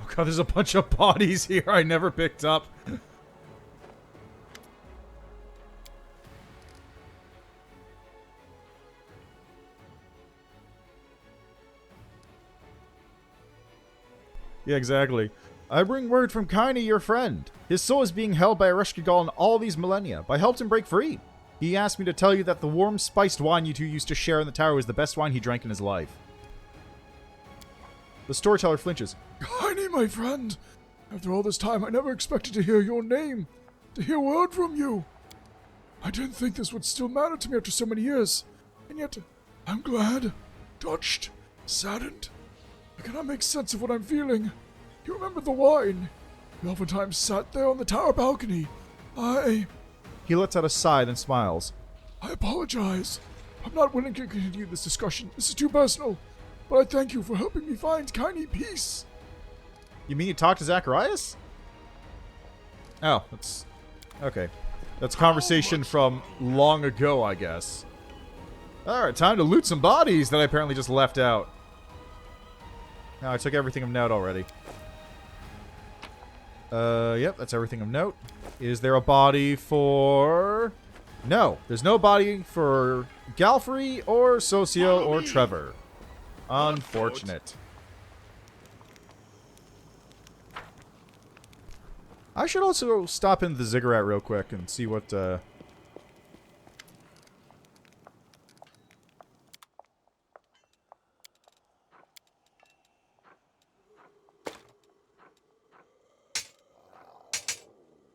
Oh god, there's a bunch of bodies here I never picked up. Yeah, exactly. I bring word from Kaini, your friend. His soul is being held by a Reshkigal in all these millennia, but I helped him break free. He asked me to tell you that the warm, spiced wine you two used to share in the tower was the best wine he drank in his life. The storyteller flinches. Kaini, my friend! After all this time, I never expected to hear your name, to hear word from you. I didn't think this would still matter to me after so many years, and yet I'm glad, touched, saddened. I cannot make sense of what I'm feeling. You remember the wine? You oftentimes sat there on the tower balcony. He lets out a sigh, then smiles. I apologize. I'm not willing to continue this discussion. This is too personal. But I thank you for helping me find Kaini peace. You mean you talked to Zacharias? Oh, that's... Okay. That's a conversation from long ago, I guess. Alright, time to loot some bodies that I apparently just left out. No, I took everything of note already. Yep, that's everything of note. Is there a body for... No, there's no body for Galfrey or Socio or Trevor. Unfortunate. I should also stop in the ziggurat real quick and see what,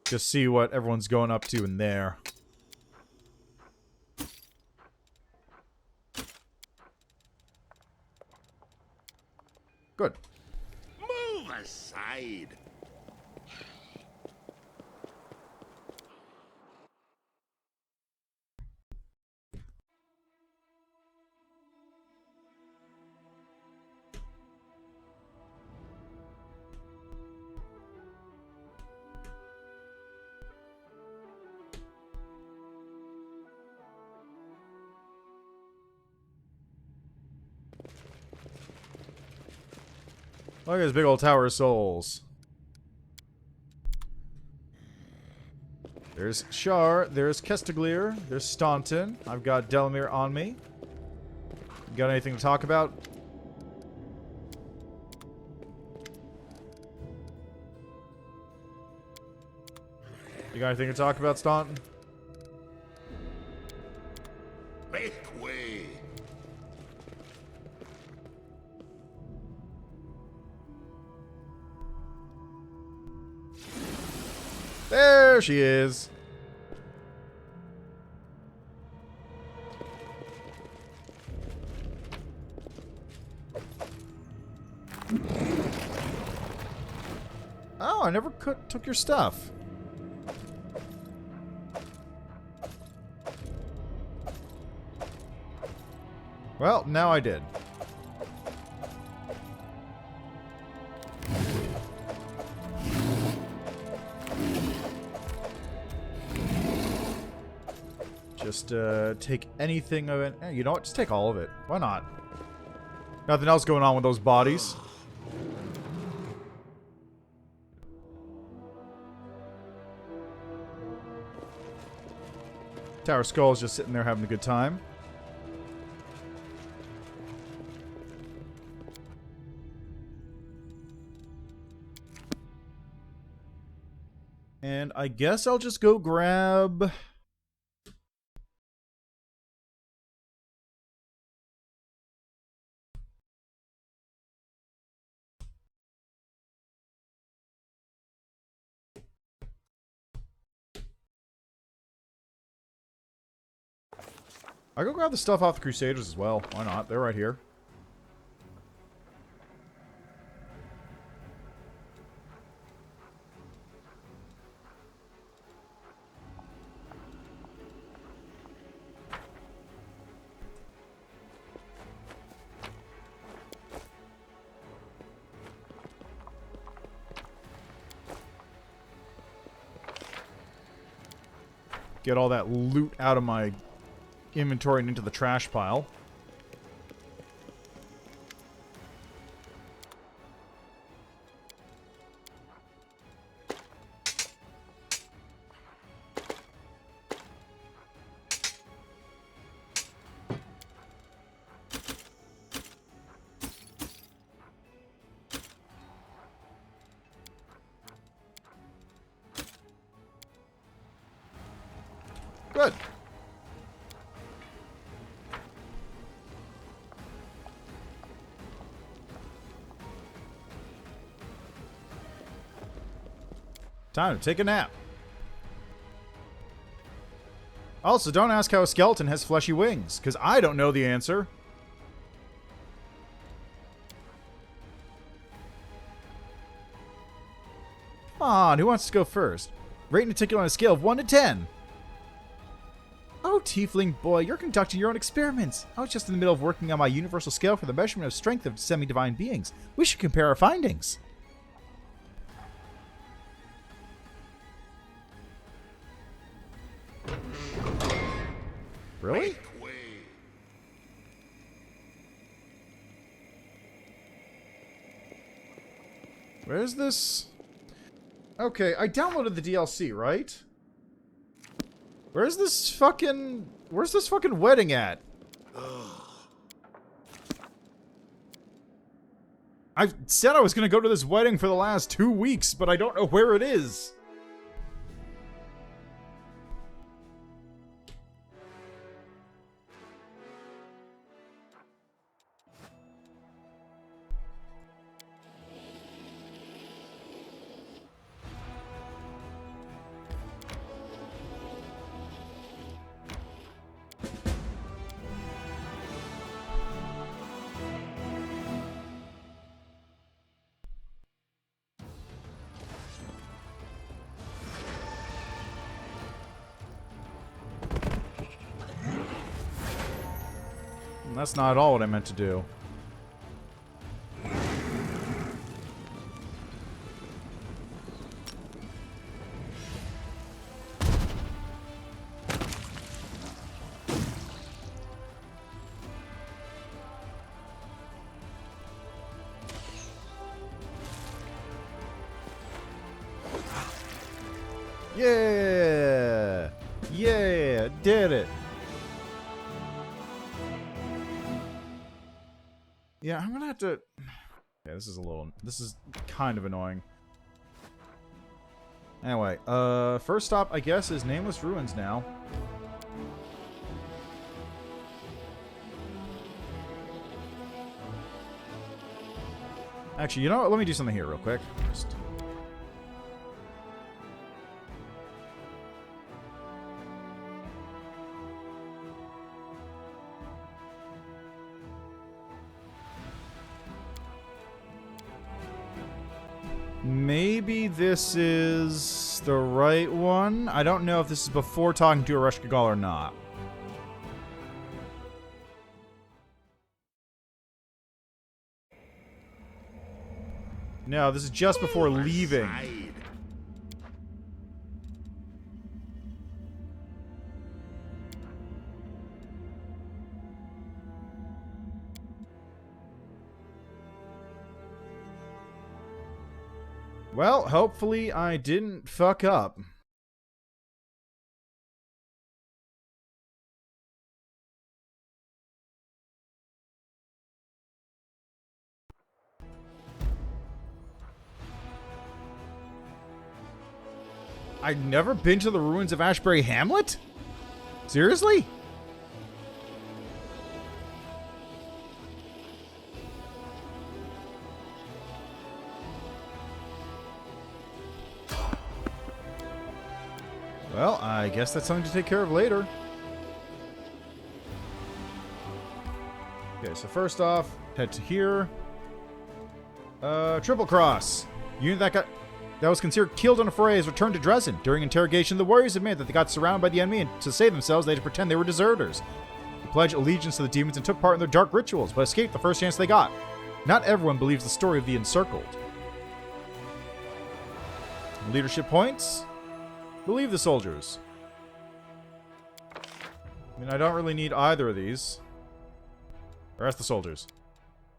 just see what everyone's going up to in there. Good. Move aside. Look at this big old tower of souls. There's Shar, there's Kestaglier, there's Staunton. I've got Delamere on me. You got anything to talk about? You got anything to talk about, Staunton? Make way. There she is. I never took your stuff. Well, now I did. Just take anything of it. You know what? Just take all of it. Why not? Nothing else going on with those bodies. Tower Skull's just sitting there having a good time. And I guess I'll just go grab... I'll go grab the stuff off the Crusaders as well. Why not? They're right here. Get all that loot out of my inventory and into the trash pile. Good. Time to take a nap. Also, don't ask how a skeleton has fleshy wings, because I don't know the answer. Come on, who wants to go first? Rate and tickle on a scale of 1 to 10. Oh, tiefling boy, you're conducting your own experiments. I was just in the middle of working on my universal scale for the measurement of strength of semi-divine beings. We should compare our findings. Really? Make way. Where's this? Okay, I downloaded the DLC, right? Where's this fucking wedding at? I said I was gonna go to this wedding for the last 2 weeks, but I don't know where it is. That's not at all what I meant to do. Yeah! Yeah! Did it! Yeah, I'm gonna have to... Yeah, this is kind of annoying. Anyway, first stop, I guess, is Nameless Ruins now. Actually, you know what? Let me do something here real quick. Just... Maybe this is the right one. I don't know if this is before talking to Ereshkigal or not. No, this is just before leaving. Aside. Well, hopefully I didn't fuck up. I've never been to the ruins of Ashbury Hamlet? Seriously? Well, I guess that's something to take care of later. Okay, so first off, head to here. Triple Cross. Unit that was considered killed in a fray has returned to Dresden. During interrogation, the warriors admit that they got surrounded by the enemy, and to save themselves, they had to pretend they were deserters. They pledged allegiance to the demons and took part in their dark rituals, but escaped the first chance they got. Not everyone believes the story of the Encircled. Leadership points. Believe the soldiers. I mean, I don't really need either of these. Or ask the soldiers.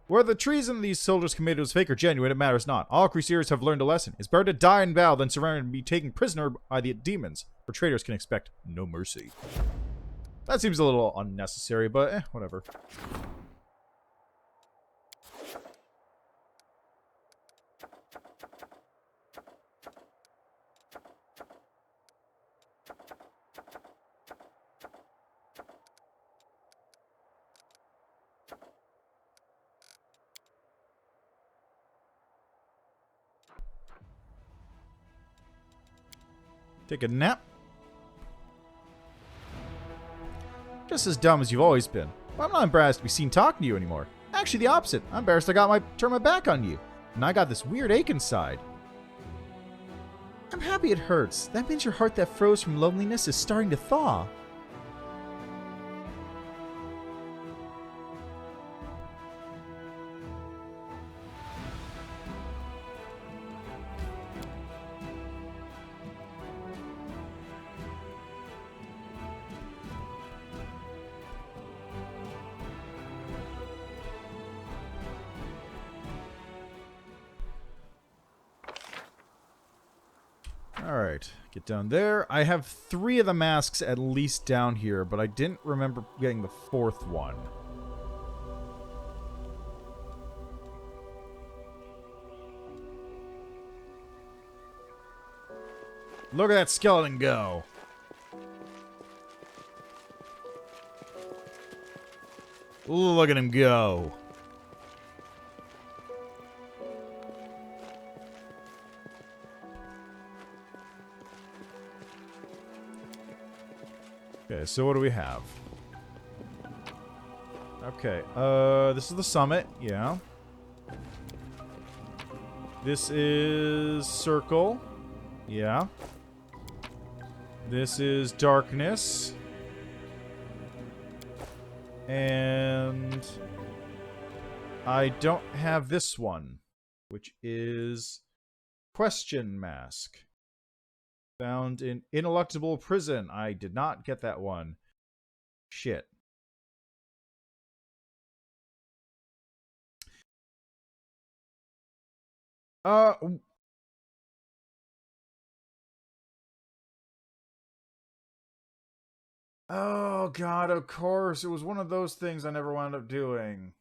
Whether the treason these soldiers committed was fake or genuine, it matters not. All Crusaders have learned a lesson. It's better to die in battle than surrender and be taken prisoner by the demons, for traitors can expect no mercy. That seems a little unnecessary, but whatever. Take a nap. Just as dumb as you've always been. But I'm not embarrassed to be seen talking to you anymore. Actually, the opposite. I'm embarrassed I turned my back on you. And I got this weird ache inside. I'm happy it hurts. That means your heart that froze from loneliness is starting to thaw. Alright, get down there. I have 3 of the masks at least down here, but I didn't remember getting the 4th one. Look at that skeleton go. Look at him go. Okay, so what do we have? Okay, this is the summit, yeah. This is circle, yeah. This is darkness. And I don't have this one, which is question mask. Found in Ineluctable prison. I did not get that one. Shit. Oh god, of course. It was one of those things I never wound up doing.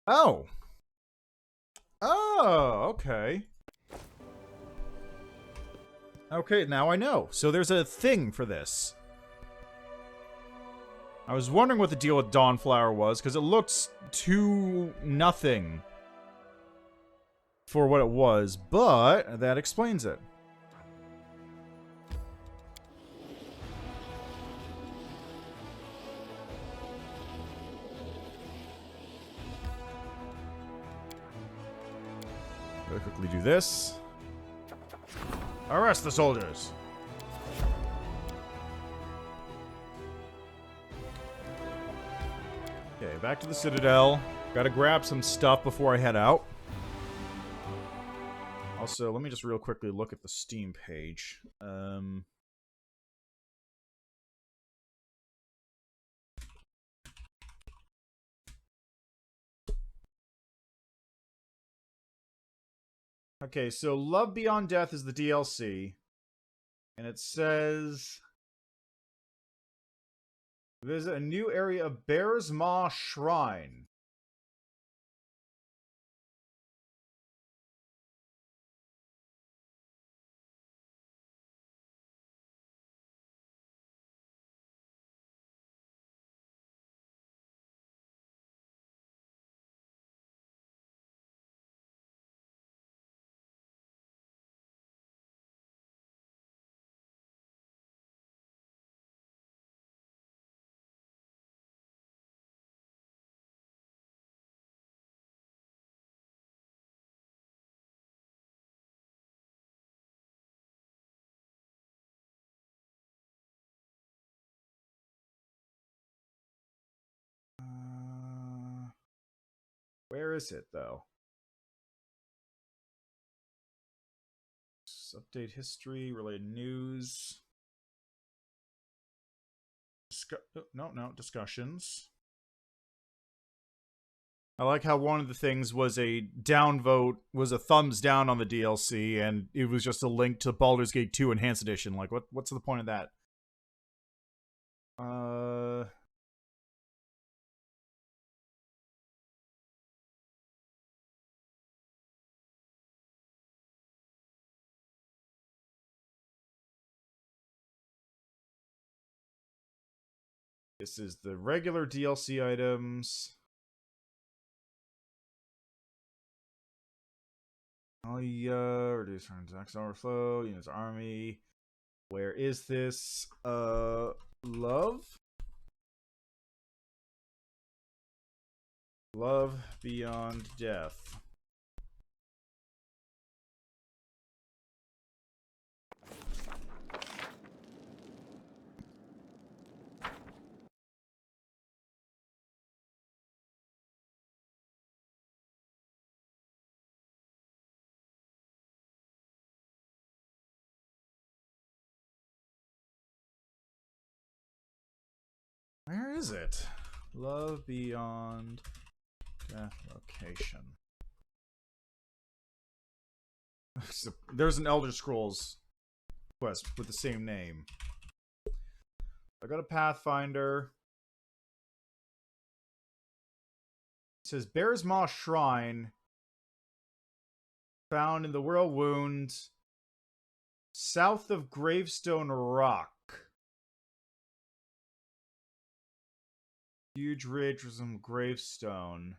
Oh. Oh, okay. Okay, now I know. So there's a thing for this. I was wondering what the deal with Dawnflower was, because it looks too nothing for what it was, but that explains it. Gotta quickly do this. Arrest the soldiers. Okay, back to the Citadel. Gotta grab some stuff before I head out. Also, let me just real quickly look at the Steam page. Okay, so Love Beyond Death is the DLC. And it says... visit a new area of Bear's Maw Shrine. Where is it, though? Just update history, related news. No, discussions. I like how one of the things was a downvote, was a thumbs down on the DLC, and it was just a link to Baldur's Gate 2 Enhanced Edition. Like, what's the point of that? This is the regular DLC items. Oh yeah, reduce transaction overflow, units army. Where is this? Love? Love Beyond Death. Where is it? Love Beyond Death location. There's an Elder Scrolls quest with the same name. I got a Pathfinder. It says Bear's Maw Shrine found in the Whirlwind south of Gravestone Rock. Huge ridge with some gravestone.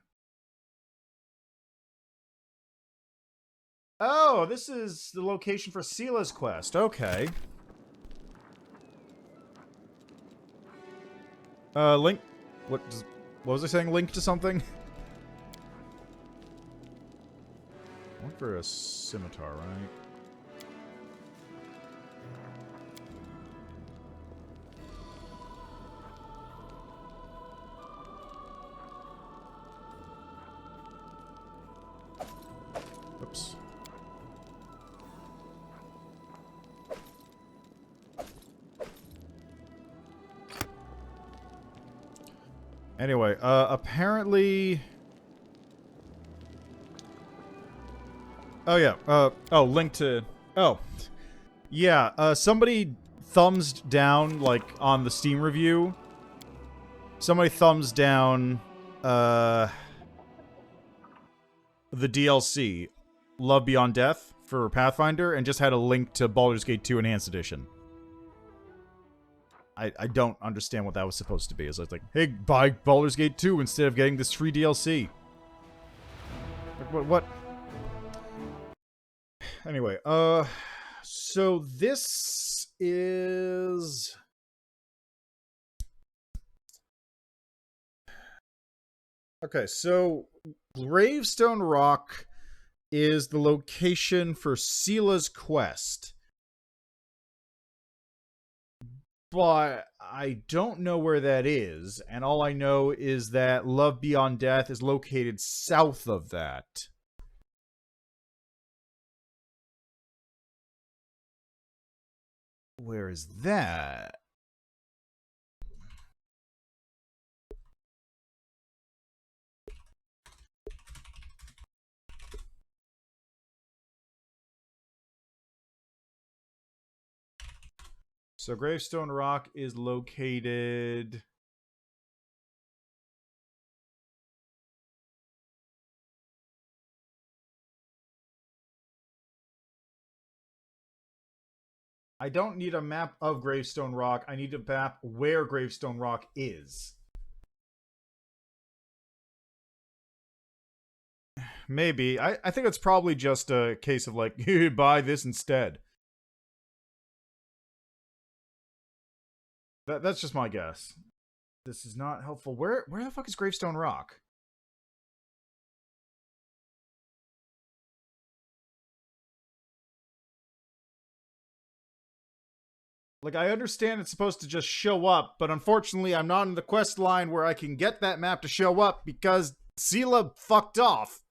Oh, this is the location for Sela's quest. Okay. Link. What was I saying? Link to something? I went for a scimitar, right? Oops. Anyway, apparently... Oh, yeah. Link to... Oh. Yeah, somebody thumbs down, like, on the Steam review. Somebody thumbs down, the DLC, Love Beyond Death, for Pathfinder, and just had a link to Baldur's Gate 2 Enhanced Edition. I don't understand what that was supposed to be. It's like, hey, buy Baldur's Gate 2 instead of getting this free DLC. Like, what? Anyway, so this is... Okay, so Gravestone Rock is the location for Sela's quest. But I don't know where that is, and all I know is that Love Beyond Death is located south of that. Where is that? So Gravestone Rock is located... I don't need a map of Gravestone Rock. I need a map where Gravestone Rock is. Maybe. I think it's probably just a case of like, buy this instead. That's just my guess. This is not helpful. Where the fuck is Gravestone Rock? Like, I understand it's supposed to just show up, but unfortunately I'm not in the quest line where I can get that map to show up because Sela fucked off.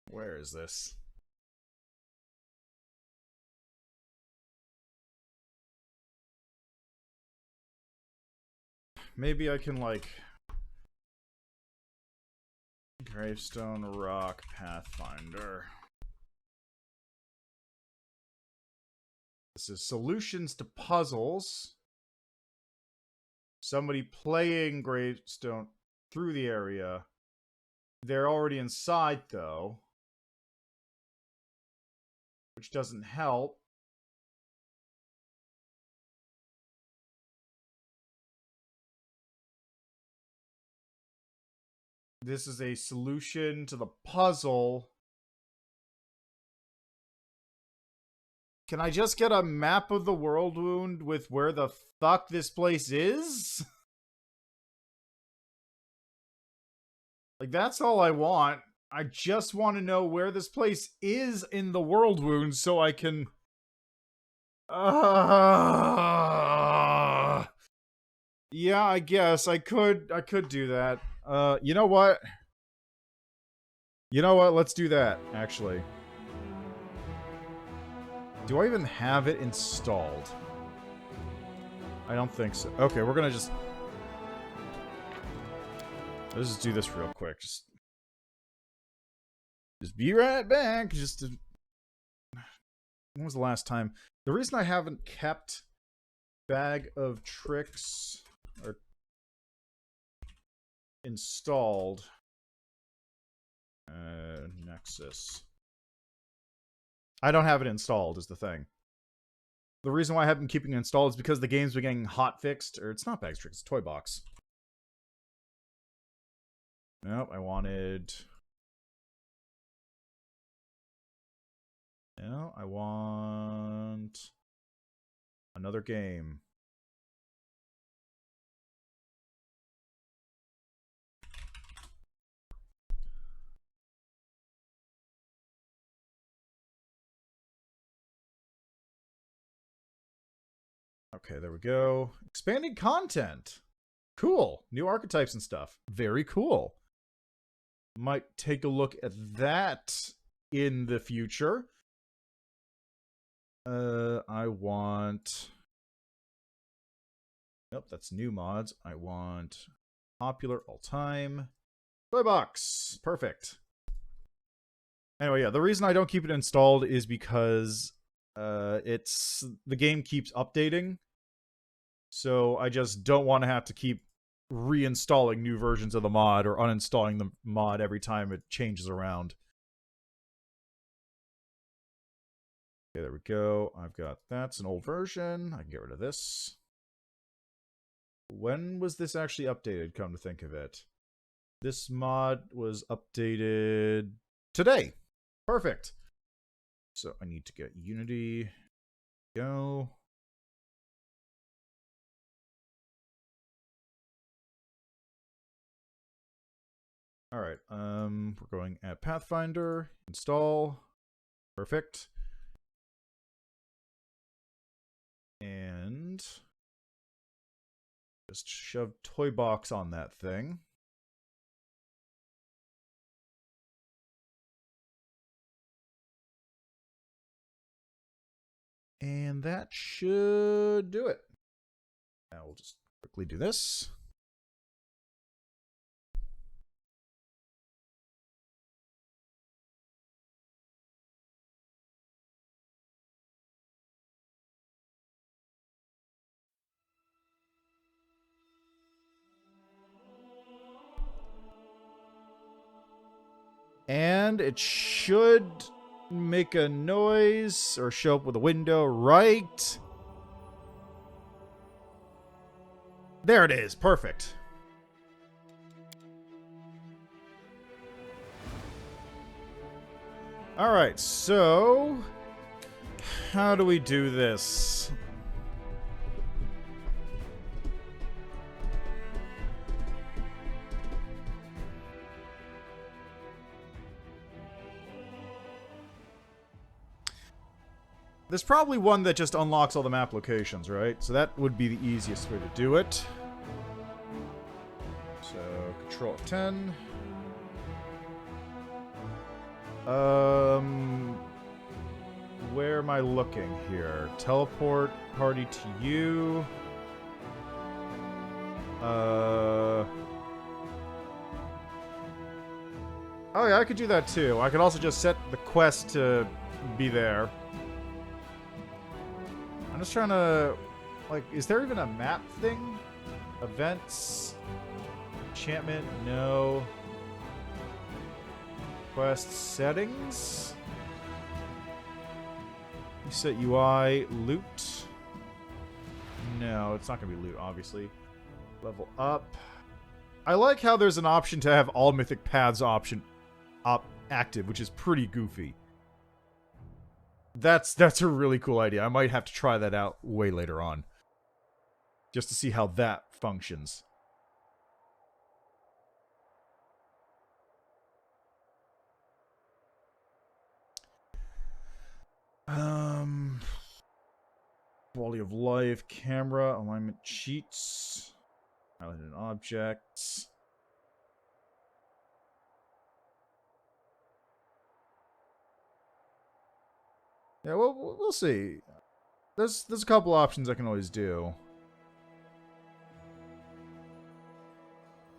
Where is this? Maybe I can, like... Gravestone Rock Pathfinder. This is solutions to puzzles. Somebody playing Gravestone through the area. They're already inside, though. Which doesn't help. This is a solution to the puzzle. Can I just get a map of the world wound with where the fuck this place is? Like, that's all I want. I just want to know where this place is in the world wound so I can... Yeah, I guess I could do that. You know what? You know what? Let's do that, actually. Do I even have it installed? I don't think so. Okay, we're gonna just... Let's just do this real quick. Just be right back. Just to... When was the last time? The reason I haven't kept Bag of Tricks or installed Nexus. I don't have it installed is the thing. The reason why I haven't been keeping it installed is because the game's been getting hot fixed, or it's not Bag of Tricks, it's Toy Box. Nope, I wanted... No, I want... another game. Okay, there we go. Expanding content. Cool. New archetypes and stuff. Very cool. Might take a look at that in the future. I want... Nope, that's new mods. I want popular all-time. Toy box. Perfect. Anyway, yeah, the reason I don't keep it installed is because the game keeps updating. So I just don't want to have to keep reinstalling new versions of the mod or uninstalling the mod every time it changes around. Okay, there we go. I've got that's an old version. I can get rid of this. When was this actually updated, come to think of it? This mod was updated today. Perfect. So I need to get Unity. Go. All right. We're going at Pathfinder. Install. Perfect. And just shove Toy Box on that thing. And that should do it. Now we'll just quickly do this. And it should make a noise or show up with a window, right? There it is. Perfect. All right, so how do we do this? There's probably one that just unlocks all the map locations, right? So that would be the easiest way to do it. So, Control F10. Where am I looking here? Teleport party to you. Oh yeah, I could do that too. I could also just set the quest to be there. I'm just trying to, like, is there even a map thing? Events? Enchantment? No. Quest settings? You set UI. Loot? No, it's not going to be loot, obviously. Level up. I like how there's an option to have all mythic paths option active, which is pretty goofy. That's a really cool idea. I might have to try that out way later on. Just to see how that functions. Quality of life, camera, alignment cheats, highlighted objects. Yeah, well, we'll see. There's a couple options I can always do.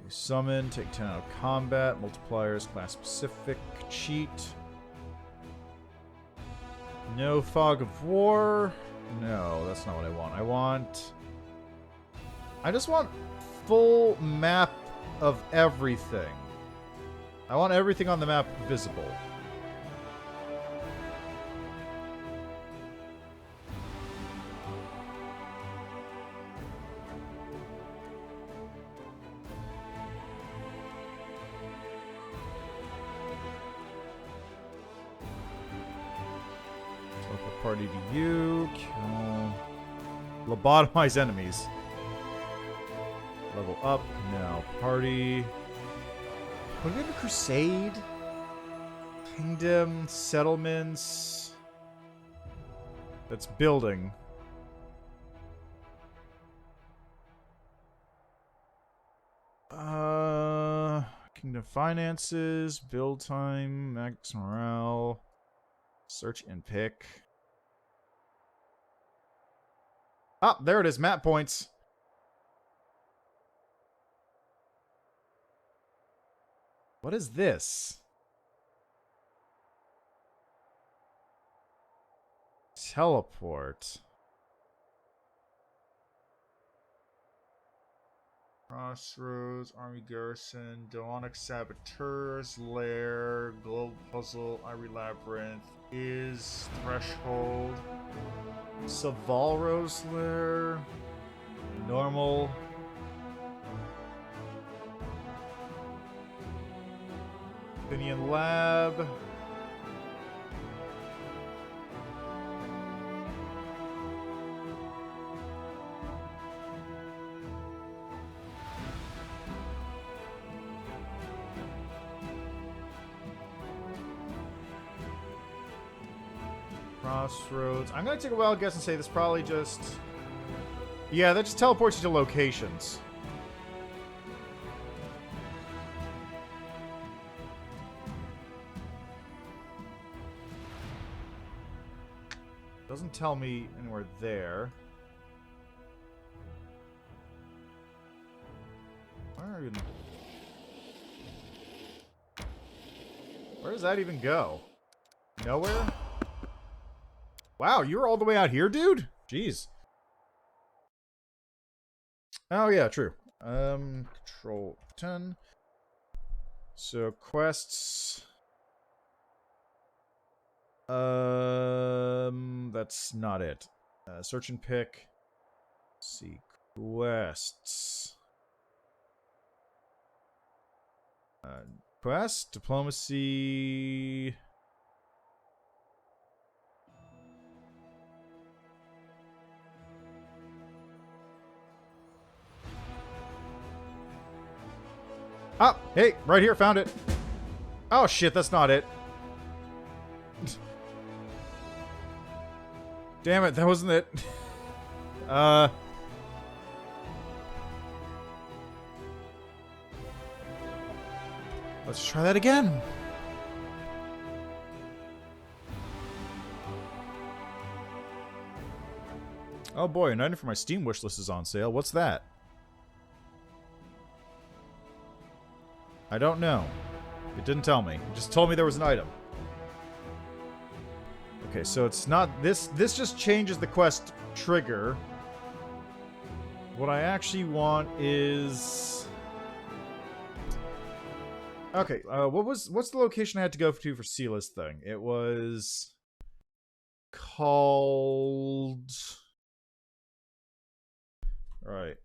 Summon, take 10 out of combat, multipliers, class specific, cheat. No fog of war. No, that's not what I want. I just want full map of everything. I want everything on the map visible. Party to you. Kill. Lobotomize enemies. Level up. No. Party. What do we have? A crusade? Kingdom. Settlements. That's building. Kingdom finances. Build time. Max morale. Search and pick. Ah, there it is. Map points. What is this? Teleport. Crossroads, Army Garrison, Demonic Saboteurs, Lair, Global Puzzle, Ivory Labyrinth, Is, Threshold, Savalro's Lair, Normal. Finian Lab. Crossroads. I'm gonna take a wild guess and say this probably just... Yeah, that just teleports you to locations. Doesn't tell me anywhere there. Where does that even go? Nowhere? Wow, you're all the way out here, dude? Jeez. Oh, yeah, true. Control 10. So, quests. That's not it. Search and pick. Let's see. Quests. Quest, diplomacy. Ah, hey, right here, found it. Oh shit, that's not it. Damn it, that wasn't it. Let's try that again. Oh boy, an item for my Steam wishlist is on sale. What's that? I don't know. It didn't tell me. It just told me there was an item. Okay, so it's not... This just changes the quest trigger. What I actually want is... Okay, what's the location I had to go to for Sila's thing? It was... called... Right,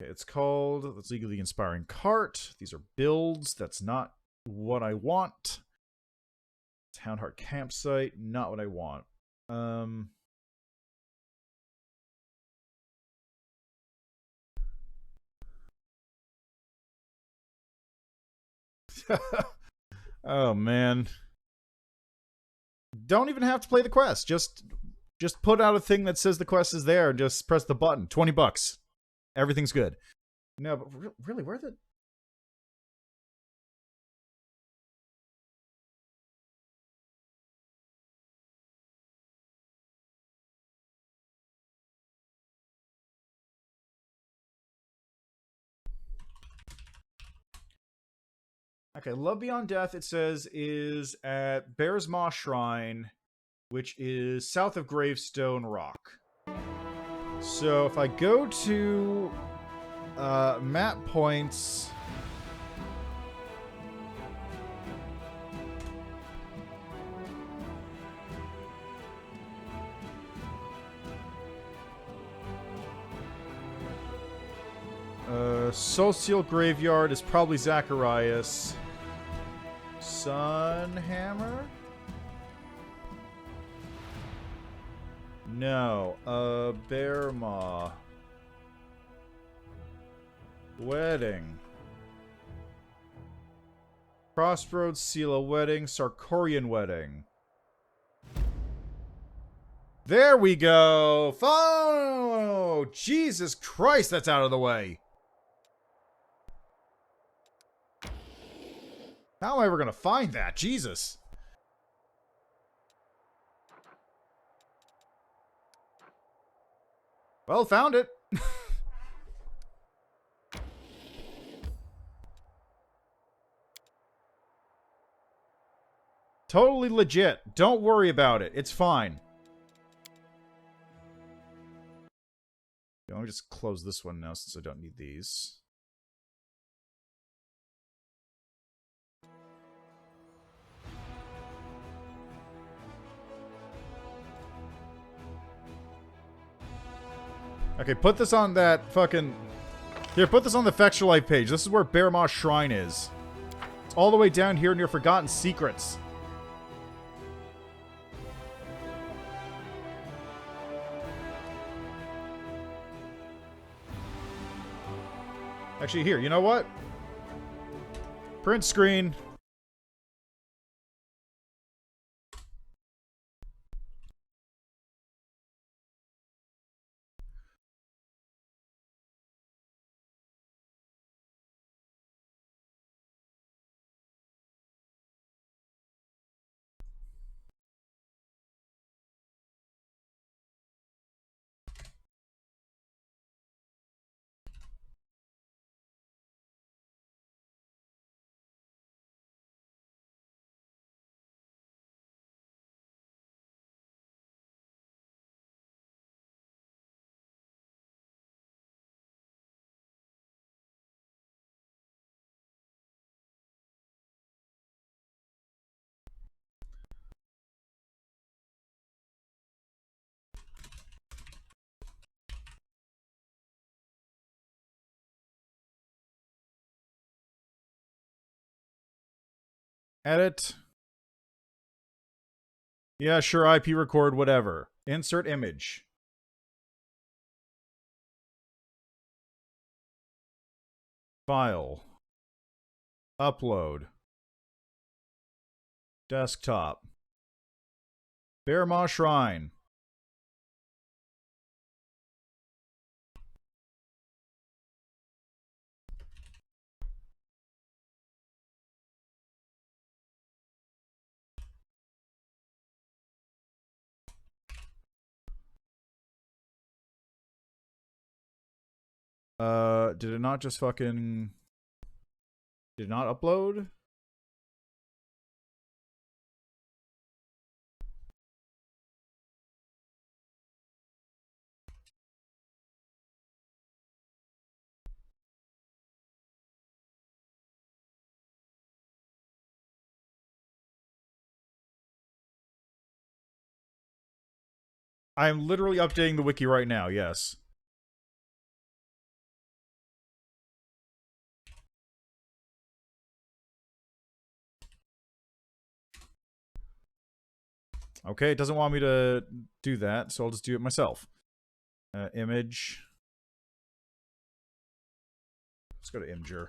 it's called That's Legally Inspiring Cart. These are builds. That's not what I want. Townheart Campsite. Not what I want. Oh, man. Don't even have to play the quest. Just put out a thing that says the quest is there and just press the button. $20. Everything's good. No, but really, where the... Okay, Love Beyond Death, it says, is at Bear's Maw Shrine, which is south of Gravestone Rock. So if I go to map points... Soul Seal Graveyard is probably Zacharias. Sunhammer? No. Bear Maw. Wedding. Crossroads, Sela Wedding, Sarkorian Wedding. There we go! Oh, Jesus Christ, that's out of the way! How am I ever gonna find that? Jesus. Well, found it. Totally legit. Don't worry about it. It's fine. Let me just close this one now since I don't need these. Okay, put this on that fucking... Here, put this on the Fexture Life page. This is where Bear Moss Shrine is. It's all the way down here near Forgotten Secrets. Actually, here, you know what? Print screen. Edit. Yeah, sure, IP record, whatever. Insert image. File. Upload. Desktop. Bear Moss Shrine. Did it not just fucking... Did it not upload? I'm literally updating the wiki right now, yes. Okay, it doesn't want me to do that, so I'll just do it myself. Image. Let's go to Imgur.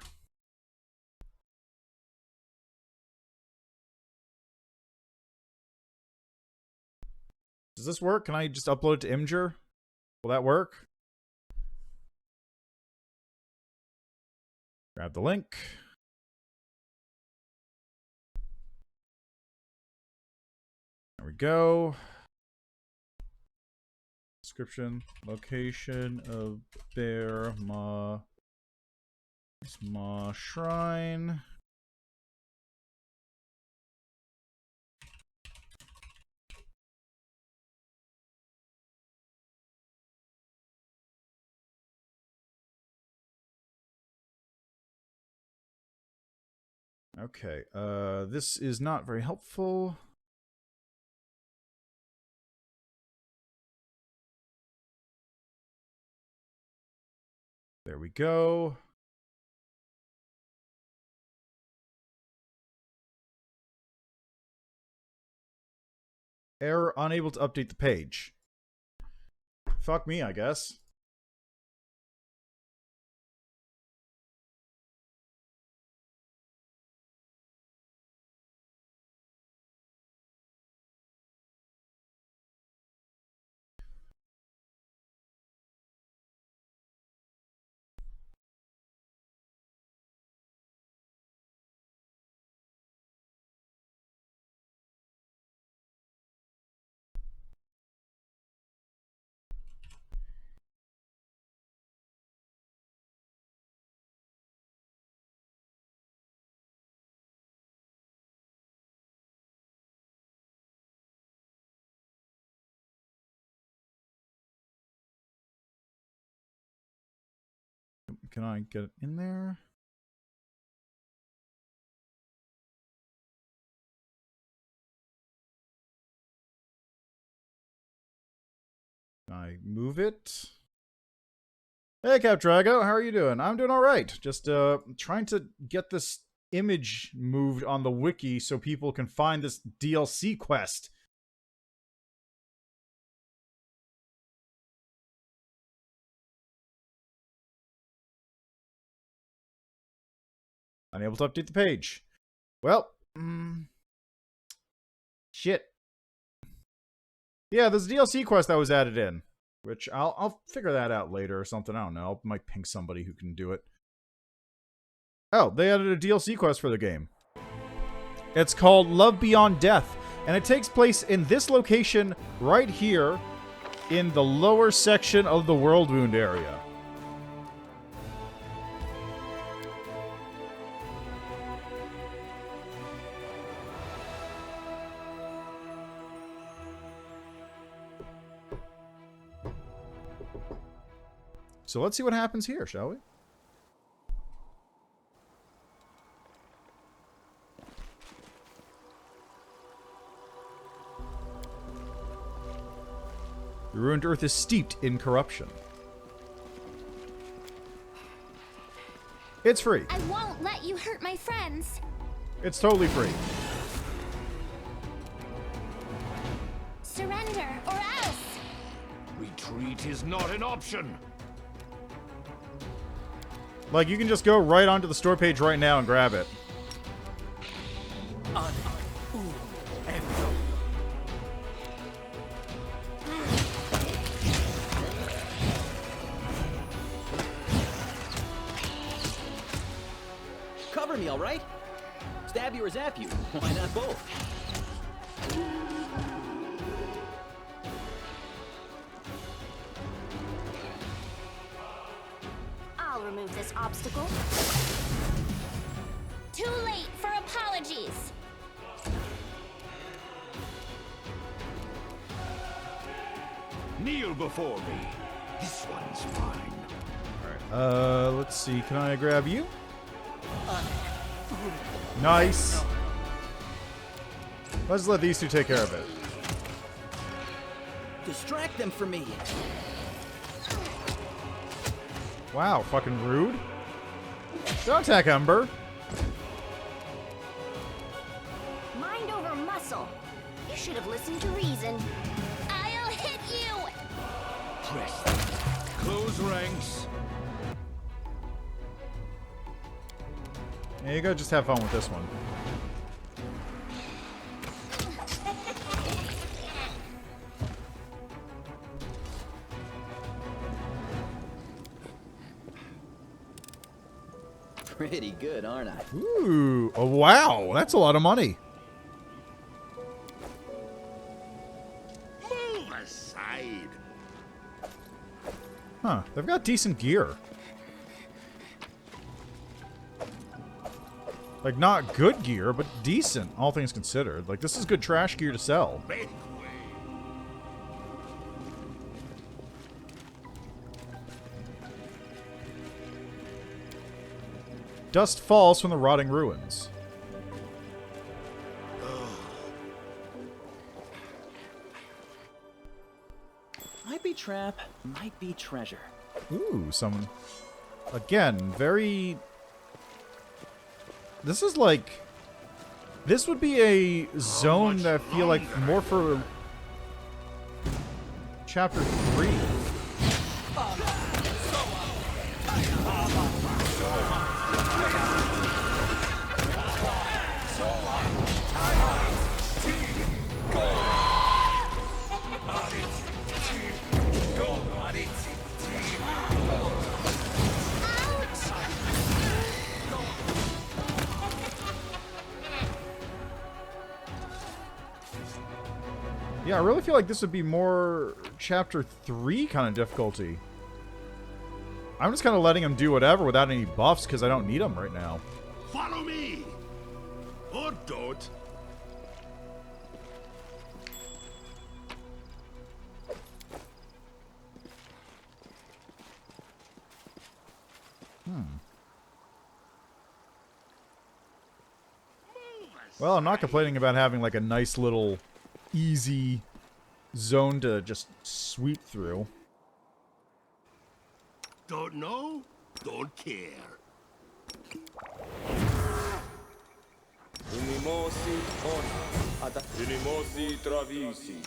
Does this work? Can I just upload it to Imgur? Will that work? Grab the link. There we go. Description. Location of Bear Moss Shrine. Okay, this is not very helpful. There we go. Error, unable to update the page. Fuck me, I guess. Can I get it in there? Can I move it? Hey, Cap Drago, how are you doing? I'm doing all right. Just trying to get this image moved on the wiki so people can find this DLC quest. Unable to update the page. Well, shit. Yeah, there's a DLC quest that was added in. Which I'll figure that out later or something. I don't know. I might ping somebody who can do it. Oh, they added a DLC quest for the game. It's called Love Beyond Death, and it takes place in this location right here in the lower section of the World Wound area. So let's see what happens here, shall we? The ruined earth is steeped in corruption. It's free. I won't let you hurt my friends. It's totally free. Surrender or else. Retreat is not an option. Like, you can just go right onto the store page right now and grab it. Cover me, all right? Stab you or zap you? Why not both? I'll remove this obstacle. Too late for apologies. Kneel before me. This one's mine. Let's see. Can I grab you? Nice. Let's let these two take care of it. Distract them from me. Wow, fucking rude. Don't attack Ember. Mind over muscle. You should have listened to reason. I'll hit you. Press them. Close ranks. There you go, just have fun with this one. Pretty good, aren't I? Ooh, oh, wow, that's a lot of money. Move aside. Huh, they've got decent gear. Like, not good gear, but decent, all things considered. Like, this is good trash gear to sell. Make way. Dust falls from the rotting ruins. Might be trap, might be treasure. Ooh, some... Again, very... This is like... This would be a zone that I feel like more for... Chapter 3. Yeah, I really feel like this would be more Chapter 3 kind of difficulty. I'm just kind of letting him do whatever without any buffs because I don't need them right now. Follow me. Or don't. Well, I'm not complaining about having like a nice little easy zone to just sweep through. don't know, don't care. Unimosi ona, ada unimosi travisi.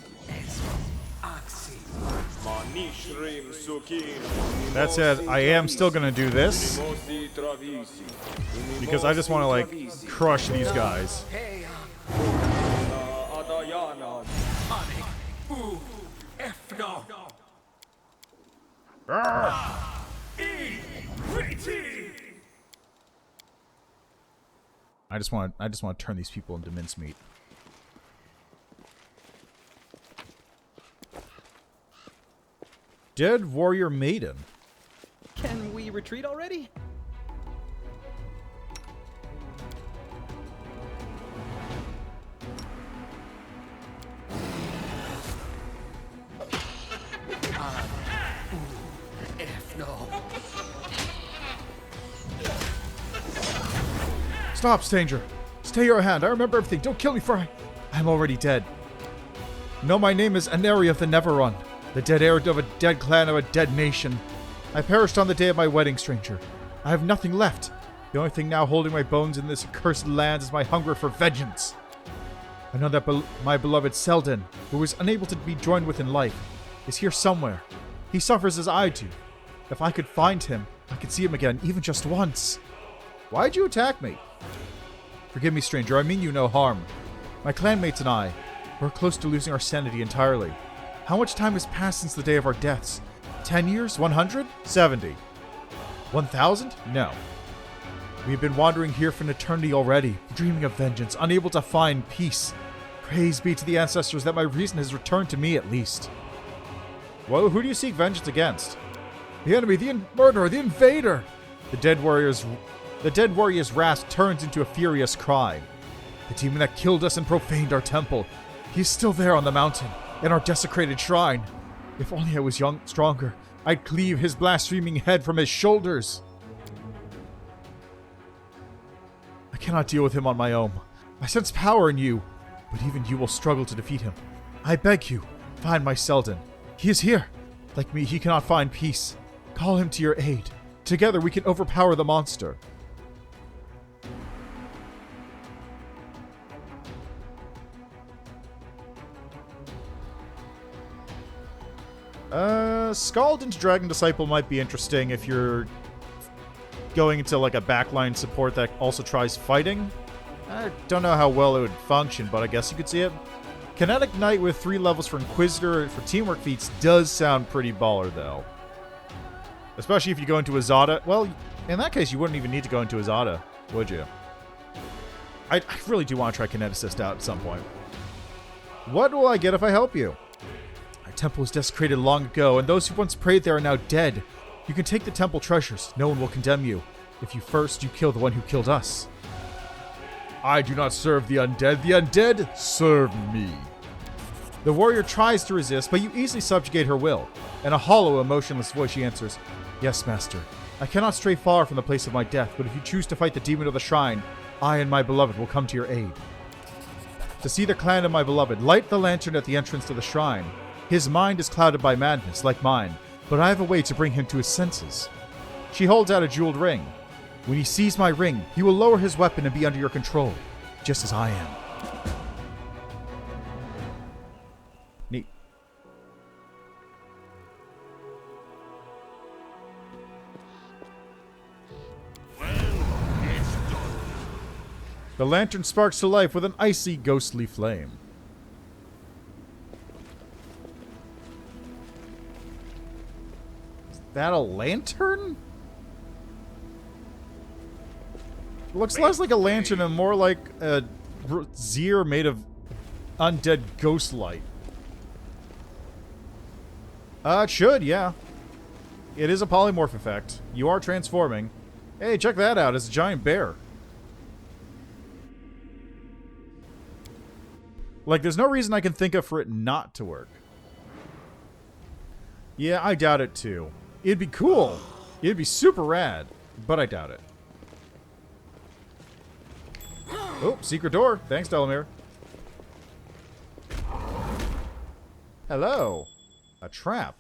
Manishrim sukin. That said, I am still gonna do this Unimosi travisi. because I just want to like crush these guys. Adayana. I just want to turn these people into mincemeat. Dead warrior maiden. Can we retreat already? Stop, stranger. Stay your hand. I remember everything. Don't kill me, for I'm already dead. No, my name is Aneri of the Neverrun, the dead heir of a dead clan of a dead nation. I perished on the day of my wedding, stranger. I have nothing left. The only thing now holding my bones in this accursed land is my hunger for vengeance. I know that my beloved Selden, who was unable to be joined with in life, is here somewhere. He suffers as I do. If I could find him, I could see him again, even just once. Why'd you attack me? Forgive me, stranger. I mean you no harm. My clanmates and I, we're close to losing our sanity entirely. How much time has passed since the day of our deaths? 10 years? 100? 70? 1,000? No. We have been wandering here for an eternity already, dreaming of vengeance, unable to find peace. Praise be to the ancestors that my reason has returned to me at least. Well, who do you seek vengeance against? The enemy, the murderer, the invader! The dead warrior's wrath turns into a furious cry. The demon that killed us and profaned our temple. He is still there on the mountain, in our desecrated shrine. If only I was stronger, I'd cleave his blaspheming head from his shoulders. I cannot deal with him on my own. I sense power in you, but even you will struggle to defeat him. I beg you, find my Selden. He is here. Like me, he cannot find peace. Call him to your aid. Together we can overpower the monster. Scald into Dragon Disciple might be interesting if you're going into like a backline support that also tries fighting. I don't know how well it would function, but I guess you could see it. Kinetic Knight with 3 levels for Inquisitor for teamwork feats does sound pretty baller, though. Especially if you go into Azada. Well, in that case, you wouldn't even need to go into Azada, would you? I really do want to try Kineticist out at some point. What will I get if I help you? Our temple was desecrated long ago, and those who once prayed there are now dead. You can take the temple treasures. No one will condemn you. If you kill the one who killed us. I do not serve the undead. The undead serve me. The warrior tries to resist, but you easily subjugate her will. In a hollow, emotionless voice, she answers, Yes, master. I cannot stray far from the place of my death, but if you choose to fight the demon of the shrine, I and my beloved will come to your aid. To see the clan of my beloved, light the lantern at the entrance to the shrine. His mind is clouded by madness, like mine, but I have a way to bring him to his senses. She holds out a jeweled ring. When he sees my ring, he will lower his weapon and be under your control, just as I am. Neat. The lantern sparks to life with an icy, ghostly flame. Is that a lantern? Looks less like a lantern and more like a Zir made of undead ghost light. It should, yeah. It is a polymorph effect. You are transforming. Hey, check that out. It's a giant bear. Like, there's no reason I can think of for it not to work. Yeah, I doubt it too. It'd be cool. It'd be super rad, but I doubt it. Oh, secret door. Thanks, Delamere. Hello. A trap.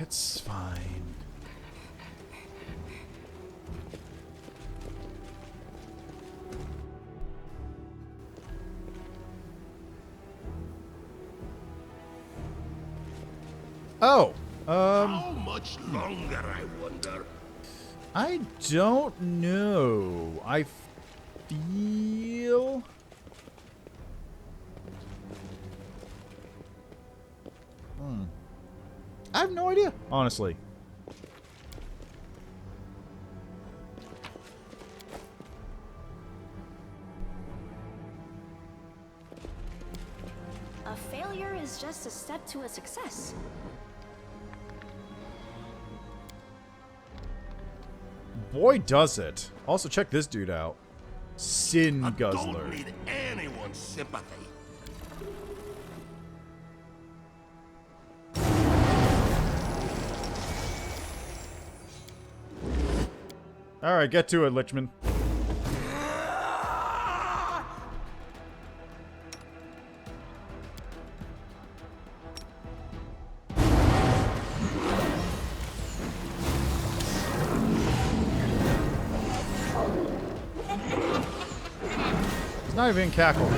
It's fine. Oh, How much longer, I wonder? I don't know. I feel... I have no idea, honestly. A failure is just a step to a success. Boy, does it. Also, check this dude out. Sin I Guzzler. don't need anyone's sympathy. Alright, get to it, Lichman. It's not even cackle.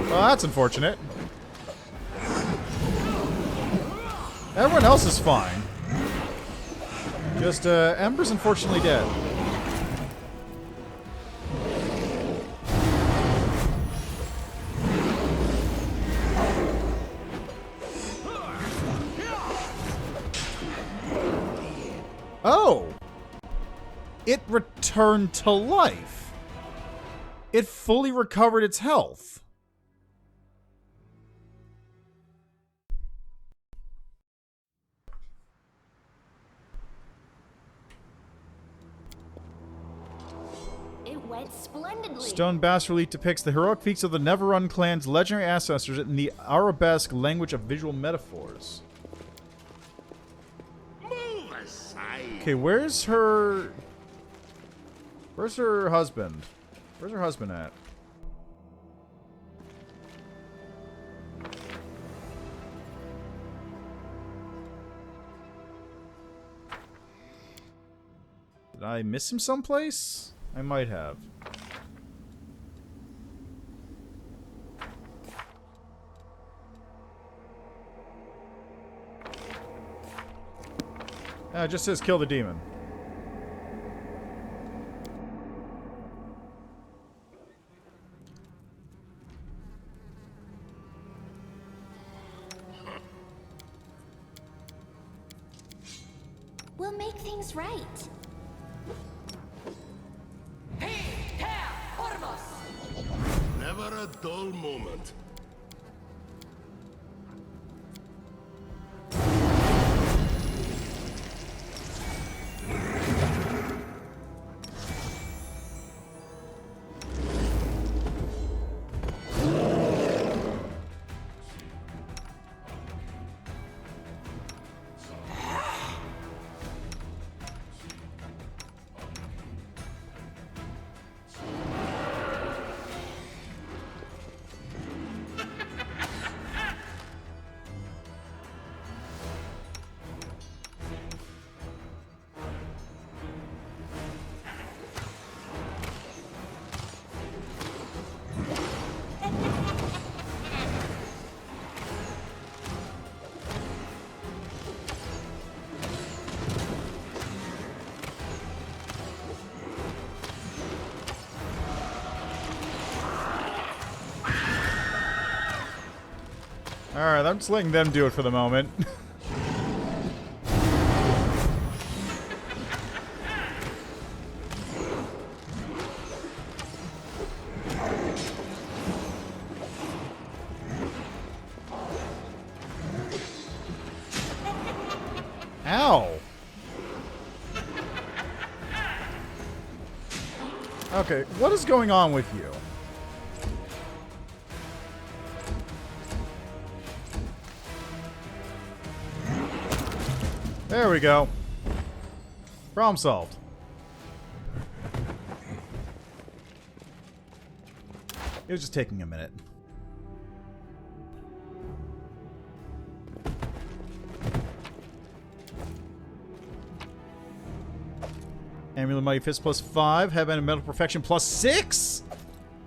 Well, that's unfortunate. Everyone else is fine. Just, Ember's unfortunately dead. Oh! It returned to life. It fully recovered its health. It went splendidly. Stone bas-relief depicts the heroic feats of the Neverrun clan's legendary ancestors in the arabesque language of visual metaphors. Move aside. Okay, where's her husband? Where's her husband at? Did I miss him someplace? I might have. It just says kill the demon. We'll make things right. Never a dull moment. Alright, I'm just letting them do it for the moment. Ow! Okay, what is going on with you? There we go. Problem solved. It was just taking a minute. Amulet of Mighty Fist +5. Headband of Mental Perfection +6.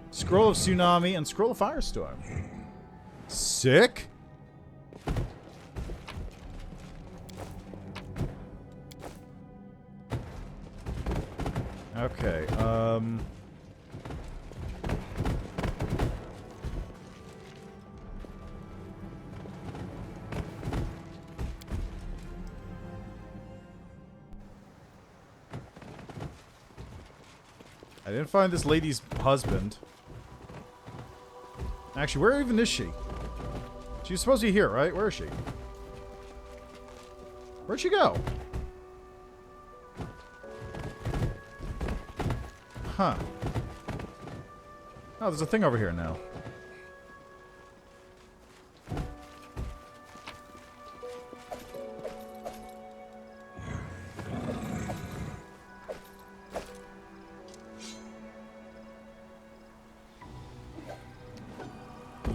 Scroll of Tsunami and Scroll of Firestorm. Sick. Okay, I didn't find this lady's husband. Actually, where even is she? She's supposed to be here, right? Where is she? Where'd she go? Huh. Oh, there's a thing over here now.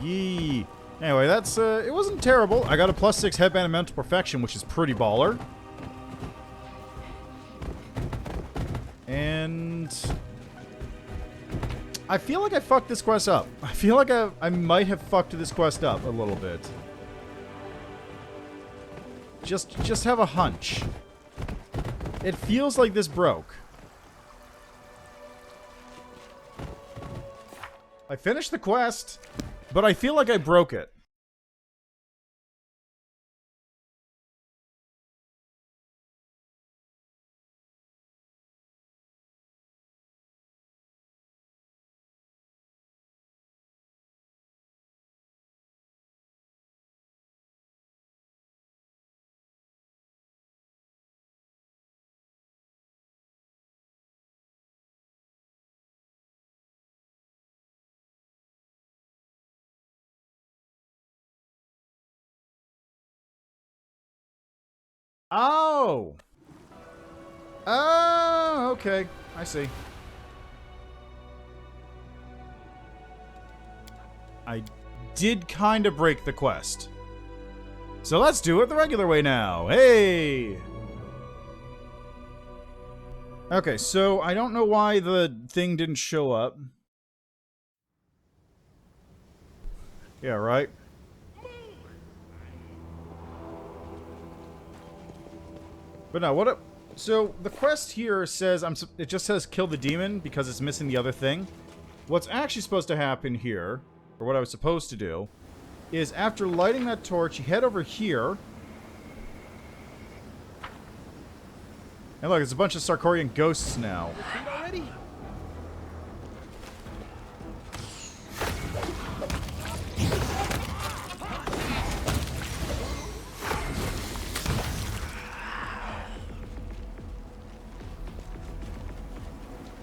Yee. Anyway, that's, it wasn't terrible. I got a +6 Headband of Mental Perfection, which is pretty baller. And I feel like I fucked this quest up. I feel like I might have fucked this quest up a little bit. Just have a hunch. It feels like this broke. I finished the quest, but I feel like I broke it. Oh! Oh, okay. I see. I did kind of break the quest. So let's do it the regular way now. Hey! Okay, so I don't know why the thing didn't show up. Yeah, right? But no, what? So the quest here says it just says kill the demon because it's missing the other thing. What's actually supposed to happen here, or what I was supposed to do, is after lighting that torch, you head over here. And look, it's a bunch of Sarkorian ghosts now.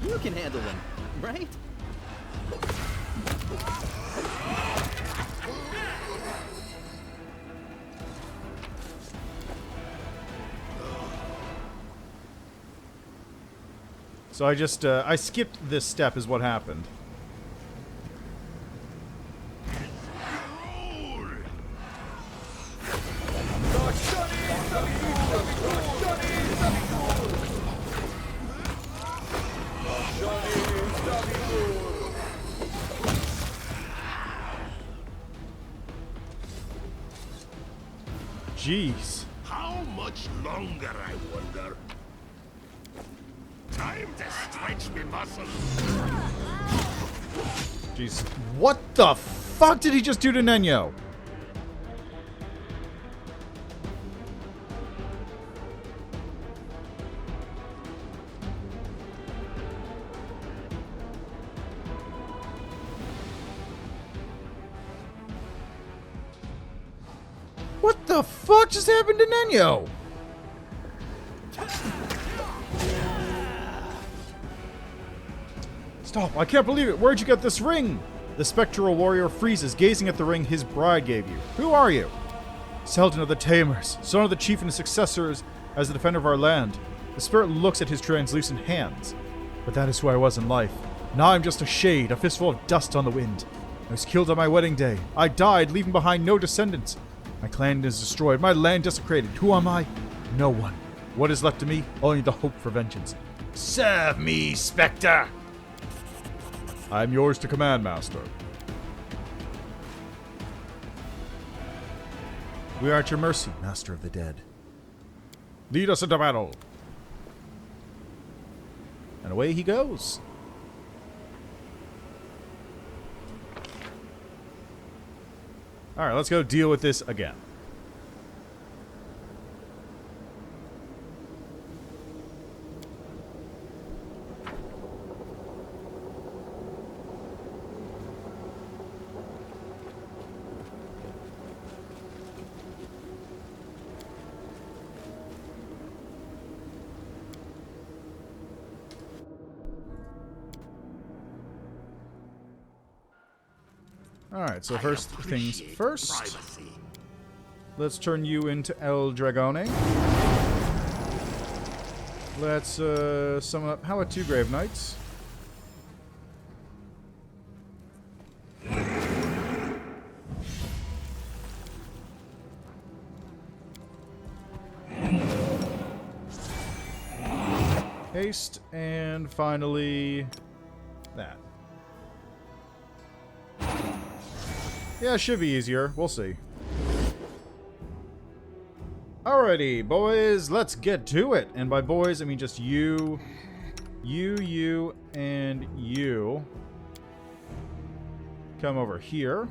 You can handle them, right? So I just, I skipped this step is what happened. Jeez. How much longer, I wonder? Time to stretch me muscles. Jeez. What the fuck did he just do to Nenyo? What the fuck just happened to Nenyo? Stop, I can't believe it. Where'd you get this ring? The spectral warrior freezes, gazing at the ring his bride gave you. Who are you? Seldon of the Tamers, son of the chief and his successors as the defender of our land. The spirit looks at his translucent hands. But that is who I was in life. Now I'm just a shade, a fistful of dust on the wind. I was killed on my wedding day. I died, leaving behind no descendants. My clan is destroyed, my land desecrated. Who am I? No one. What is left to me? Only the hope for vengeance. Serve me, Spectre! I am yours to command, Master. We are at your mercy, Master of the Dead. Lead us into battle. And away he goes. Alright, let's go deal with this again. Alright, so first things first. Let's turn you into El Dragone. Let's summon up. How about 2 Grave Knights? Haste, and finally that. Yeah, it should be easier. We'll see. Alrighty, boys, let's get to it. And by boys, I mean just you, and you. Come over here.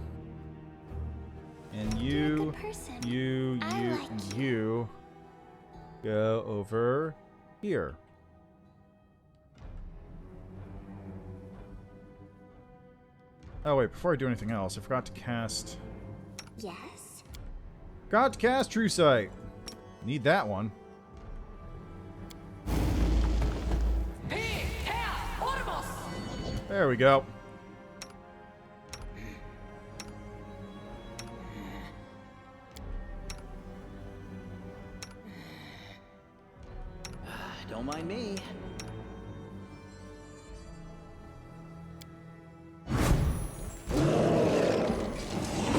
And you, and you. Go over here. Oh wait, before I do anything else, I forgot to cast... Yes? Forgot to cast True Sight. Need that one. There we go. Don't mind me.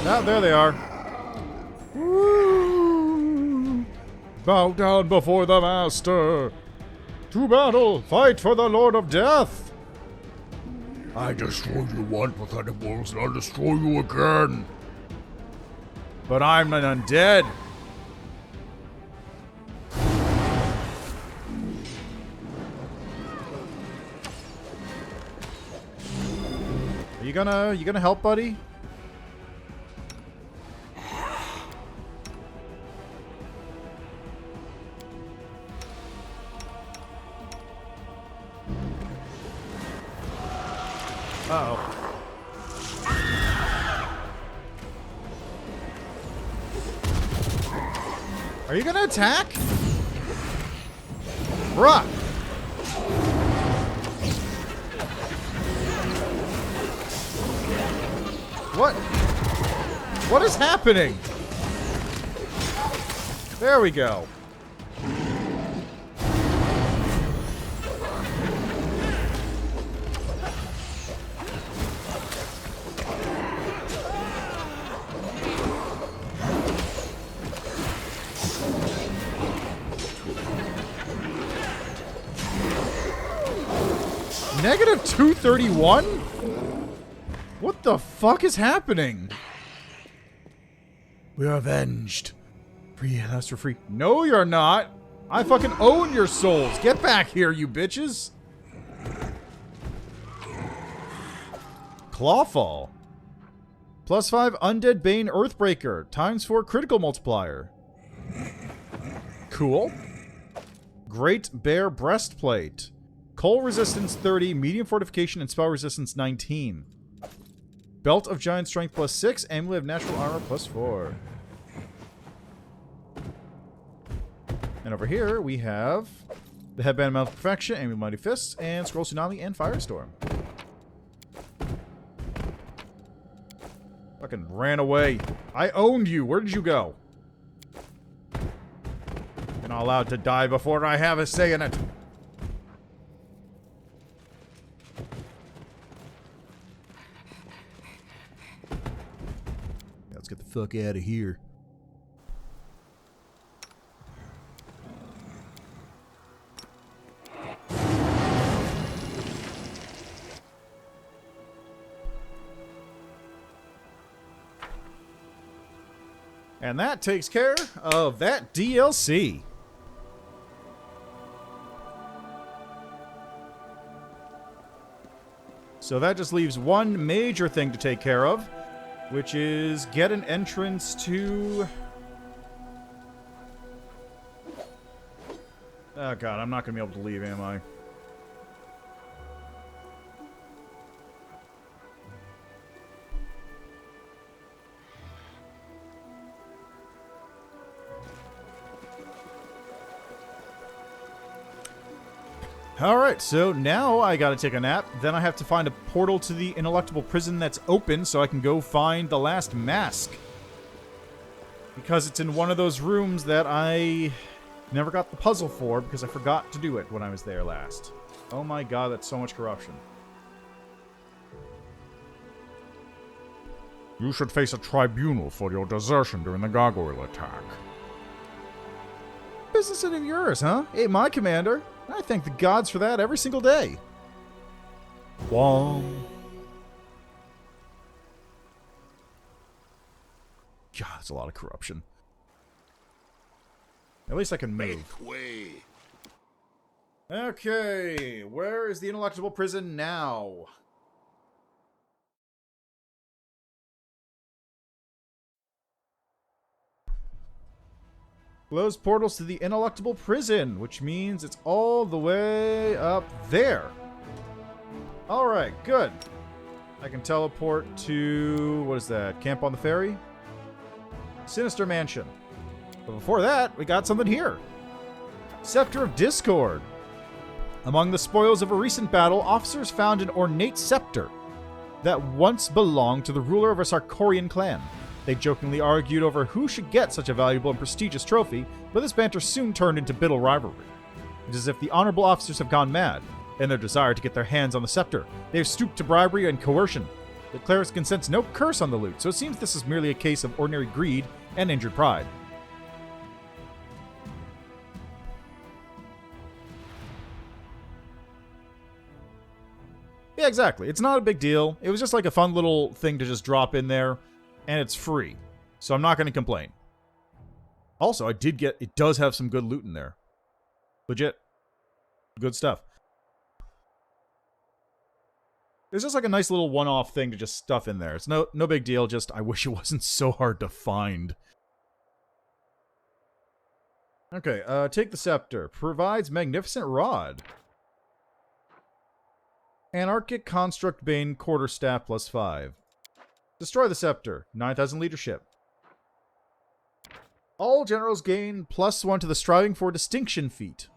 Ah, there they are. Woo! Bow down before the Master. To battle, fight for the Lord of Death. I destroyed you once, pathetic wolves, and I'll destroy you again. But I'm an undead. Are you gonna help, buddy? Uh-oh. Are you gonna attack? Bruh! What? What is happening? There we go. Negative 231? What the fuck is happening? We are avenged. Free, that's for free. No, you're not. I fucking own your souls. Get back here, you bitches. Clawfall. +5 Undead Bane Earthbreaker. ×4 critical multiplier. Cool. Great Bear Breastplate. Coal resistance 30, medium fortification, and spell resistance 19. Belt of Giant Strength +6, Amulet of Natural Armor +4. And over here we have the Headband of Mountain Perfection, Amulet of Mighty Fists, and Scroll Tsunami and Firestorm. Fucking ran away. I owned you. Where did you go? And not allowed to die before I have a say in it. Let's get the fuck out of here. And that takes care of that DLC. So that just leaves one major thing to take care of, which is get an entrance to... Oh god, I'm not going to be able to leave, am I? Alright, so now I gotta take a nap. Then I have to find a portal to the Ineluctable prison that's open so I can go find the last mask. Because it's in one of those rooms that I never got the puzzle for because I forgot to do it when I was there last. Oh my god, that's so much corruption. You should face a tribunal for your desertion during the gargoyle attack. Business of yours, huh? Hey, my commander. I thank the gods for that every single day. Wong. God, that's a lot of corruption. At least I can move. Make way. Okay, where is the Ineluctable prison now? Close portals to the Ineluctable prison, which means it's all the way up there. Alright, good. I can teleport to... what is that? Camp on the Ferry? Sinister Mansion. But before that, we got something here. Scepter of Discord. Among the spoils of a recent battle, officers found an ornate scepter that once belonged to the ruler of a Sarkorian clan. They jokingly argued over who should get such a valuable and prestigious trophy, but this banter soon turned into bitter rivalry. It's as if the honorable officers have gone mad, in their desire to get their hands on the scepter. They have stooped to bribery and coercion. The cleric consents no curse on the loot, so it seems this is merely a case of ordinary greed and injured pride. Yeah, exactly. It's not a big deal. It was just like a fun little thing to just drop in there. And it's free, so I'm not going to complain. Also, it does have some good loot in there. Legit. Good stuff. It's just like a nice little one-off thing to just stuff in there. It's no big deal, just I wish it wasn't so hard to find. Okay, take the scepter. Provides magnificent rod. Anarchic Construct Bane Quarterstaff +5. Destroy the scepter. 9,000 leadership. All generals gain +1 to the Striving for Distinction feat.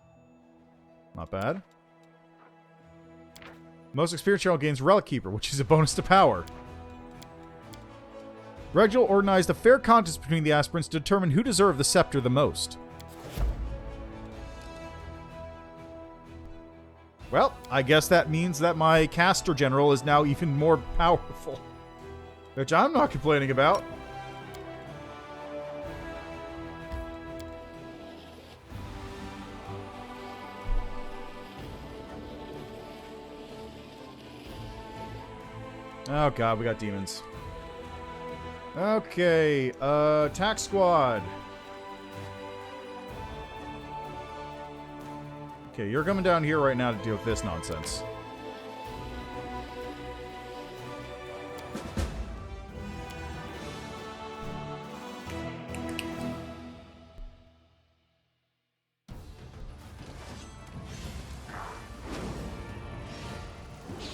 Not bad. Most experienced general gains Relic Keeper, which is a bonus to power. Regal organized a fair contest between the aspirants to determine who deserved the scepter the most. Well, I guess that means that my caster general is now even more powerful. Which I'm not complaining about. Oh god, we got demons. Okay, attack squad. Okay, you're coming down here right now to deal with this nonsense.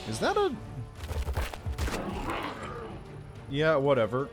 Is that a... Yeah, whatever.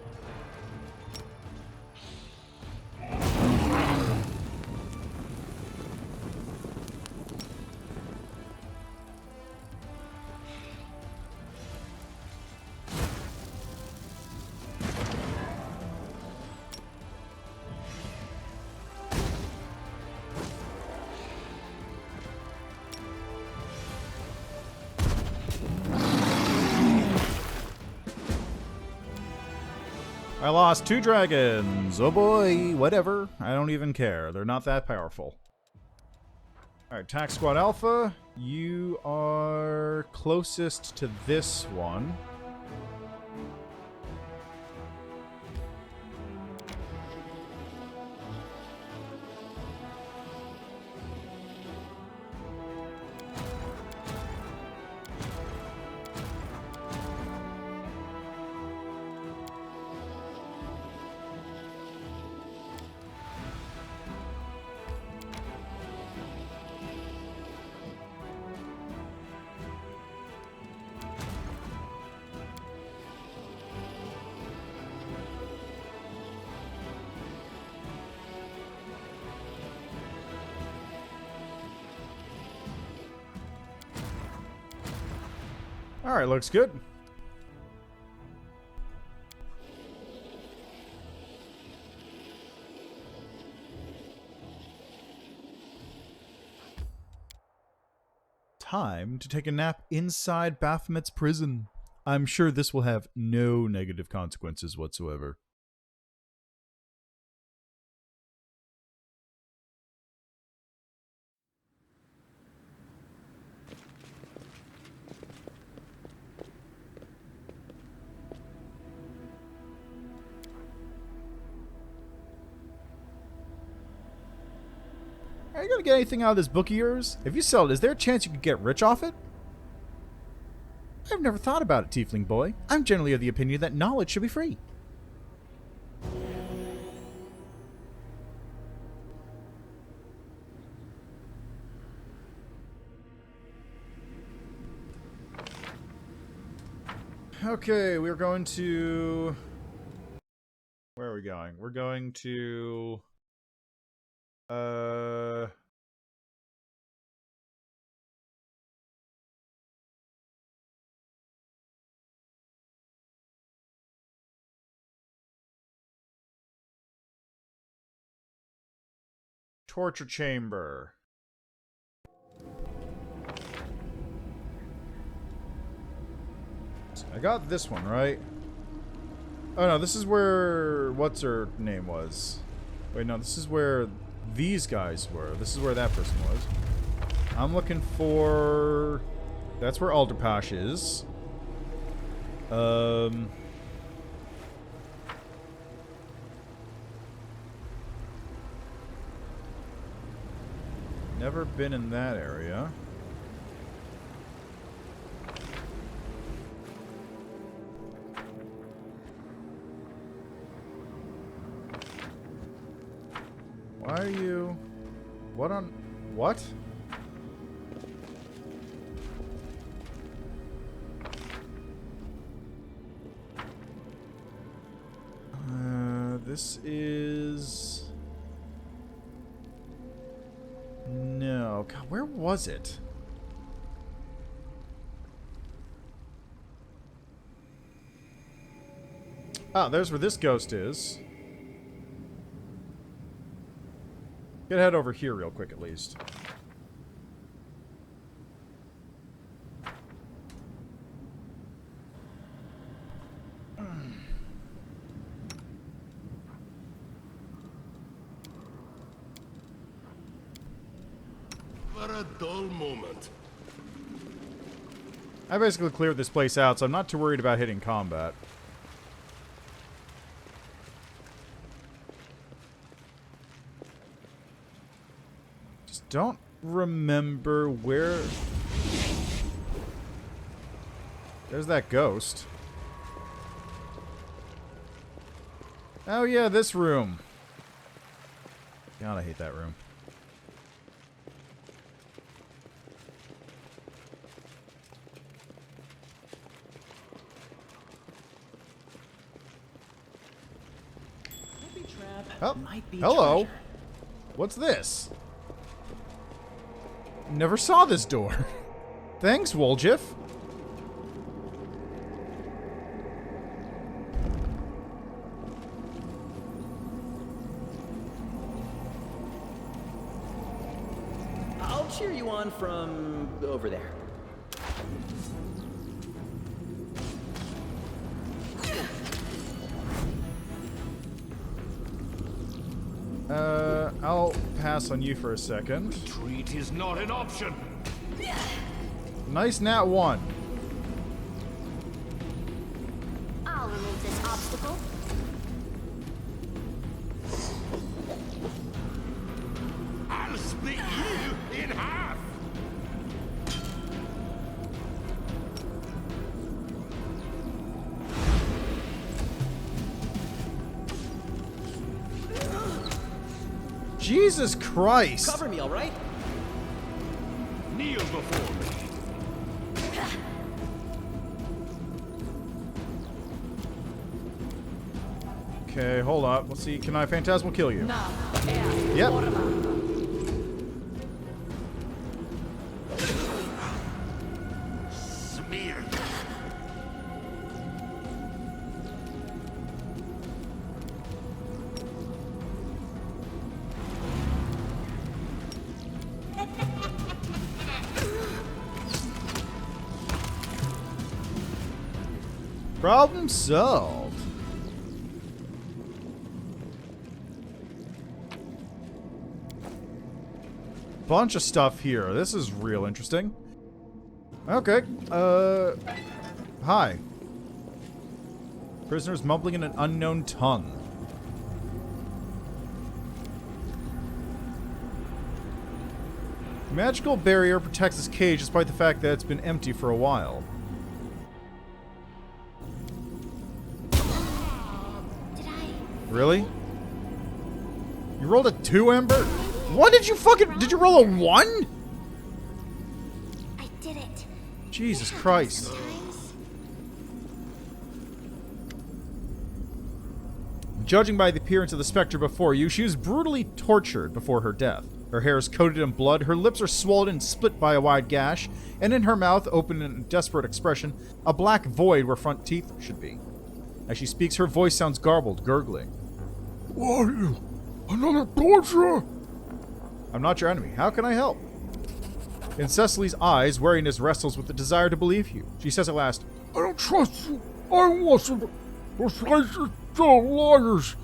I lost 2 dragons. Oh boy, whatever. I don't even care. They're not that powerful. Alright, Tac Squad Alpha. You are closest to this one. Alright, looks good. Time to take a nap inside Baphomet's prison. I'm sure this will have no negative consequences whatsoever. Are you gonna get anything out of this book of yours? If you sell it, is there a chance you could get rich off it? I've never thought about it, Tiefling boy. I'm generally of the opinion that knowledge should be free. Okay, we're going to... Where are we going? We're going to... Torture chamber. I got this one, right? Oh no, this is where... What's her name was? Wait, no, this is where these guys were. This is where that person was. I'm looking for... That's where Alderpash is. Never been in that area. Why are you... What on... What? This is... No. God, where was it? Ah, there's where this ghost is. Gonna head over here real quick at least. For a dull moment. I basically cleared this place out, so I'm not too worried about hitting combat. Just don't remember where... There's that ghost. Oh yeah, this room. God, I hate that room. Oh, hello. What's this? Never saw this door. Thanks, Woljif. I'll cheer you on from over there. I'll pass on you for a second. Retreat is not an option. Nice nat 1. I'll remove this obstacle. I'll split you in half. Jesus Christ! Cover me, all right? Kneel before me. Okay, hold up. Let's see. Can I Phantasmal kill you? Now, air, Yep. orma. Smear. Problem solved. Bunch of stuff here. This is real interesting. Okay. Hi. Prisoners mumbling in an unknown tongue. The magical barrier protects this cage despite the fact that it's been empty for a while. Did I? Really? You rolled a 2, Ember? What did you fucking... Did you roll a 1? I did it. Jesus It happens Christ. sometimes. Judging by the appearance of the specter before you, she was brutally tortured before her death. Her hair is coated in blood, her lips are swollen and split by a wide gash, and in her mouth, open in a desperate expression, a black void where front teeth should be. As she speaks, her voice sounds garbled, gurgling. Who are you? Another torturer? I'm not your enemy. How can I help? In Cecily's eyes, wariness wrestles with the desire to believe you. She says at last, I don't trust you. I wasn't. Those places still liars.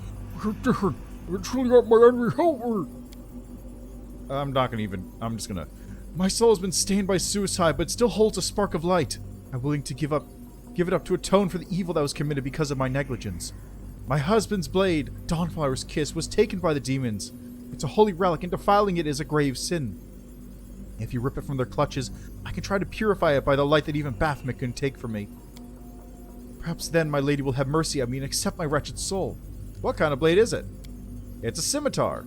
You're different. You're truly not my enemy. Help me. I'm not gonna even... I'm just gonna... My soul has been stained by suicide, but still holds a spark of light. I'm willing to give it up to atone for the evil that was committed because of my negligence. My husband's blade, Dawnflower's kiss, was taken by the demons. It's a holy relic, and defiling it is a grave sin. If you rip it from their clutches, I can try to purify it by the light that even Baphomet couldn't take from me. Perhaps then my lady will have mercy on me and accept my wretched soul. What kind of blade is it? It's a scimitar.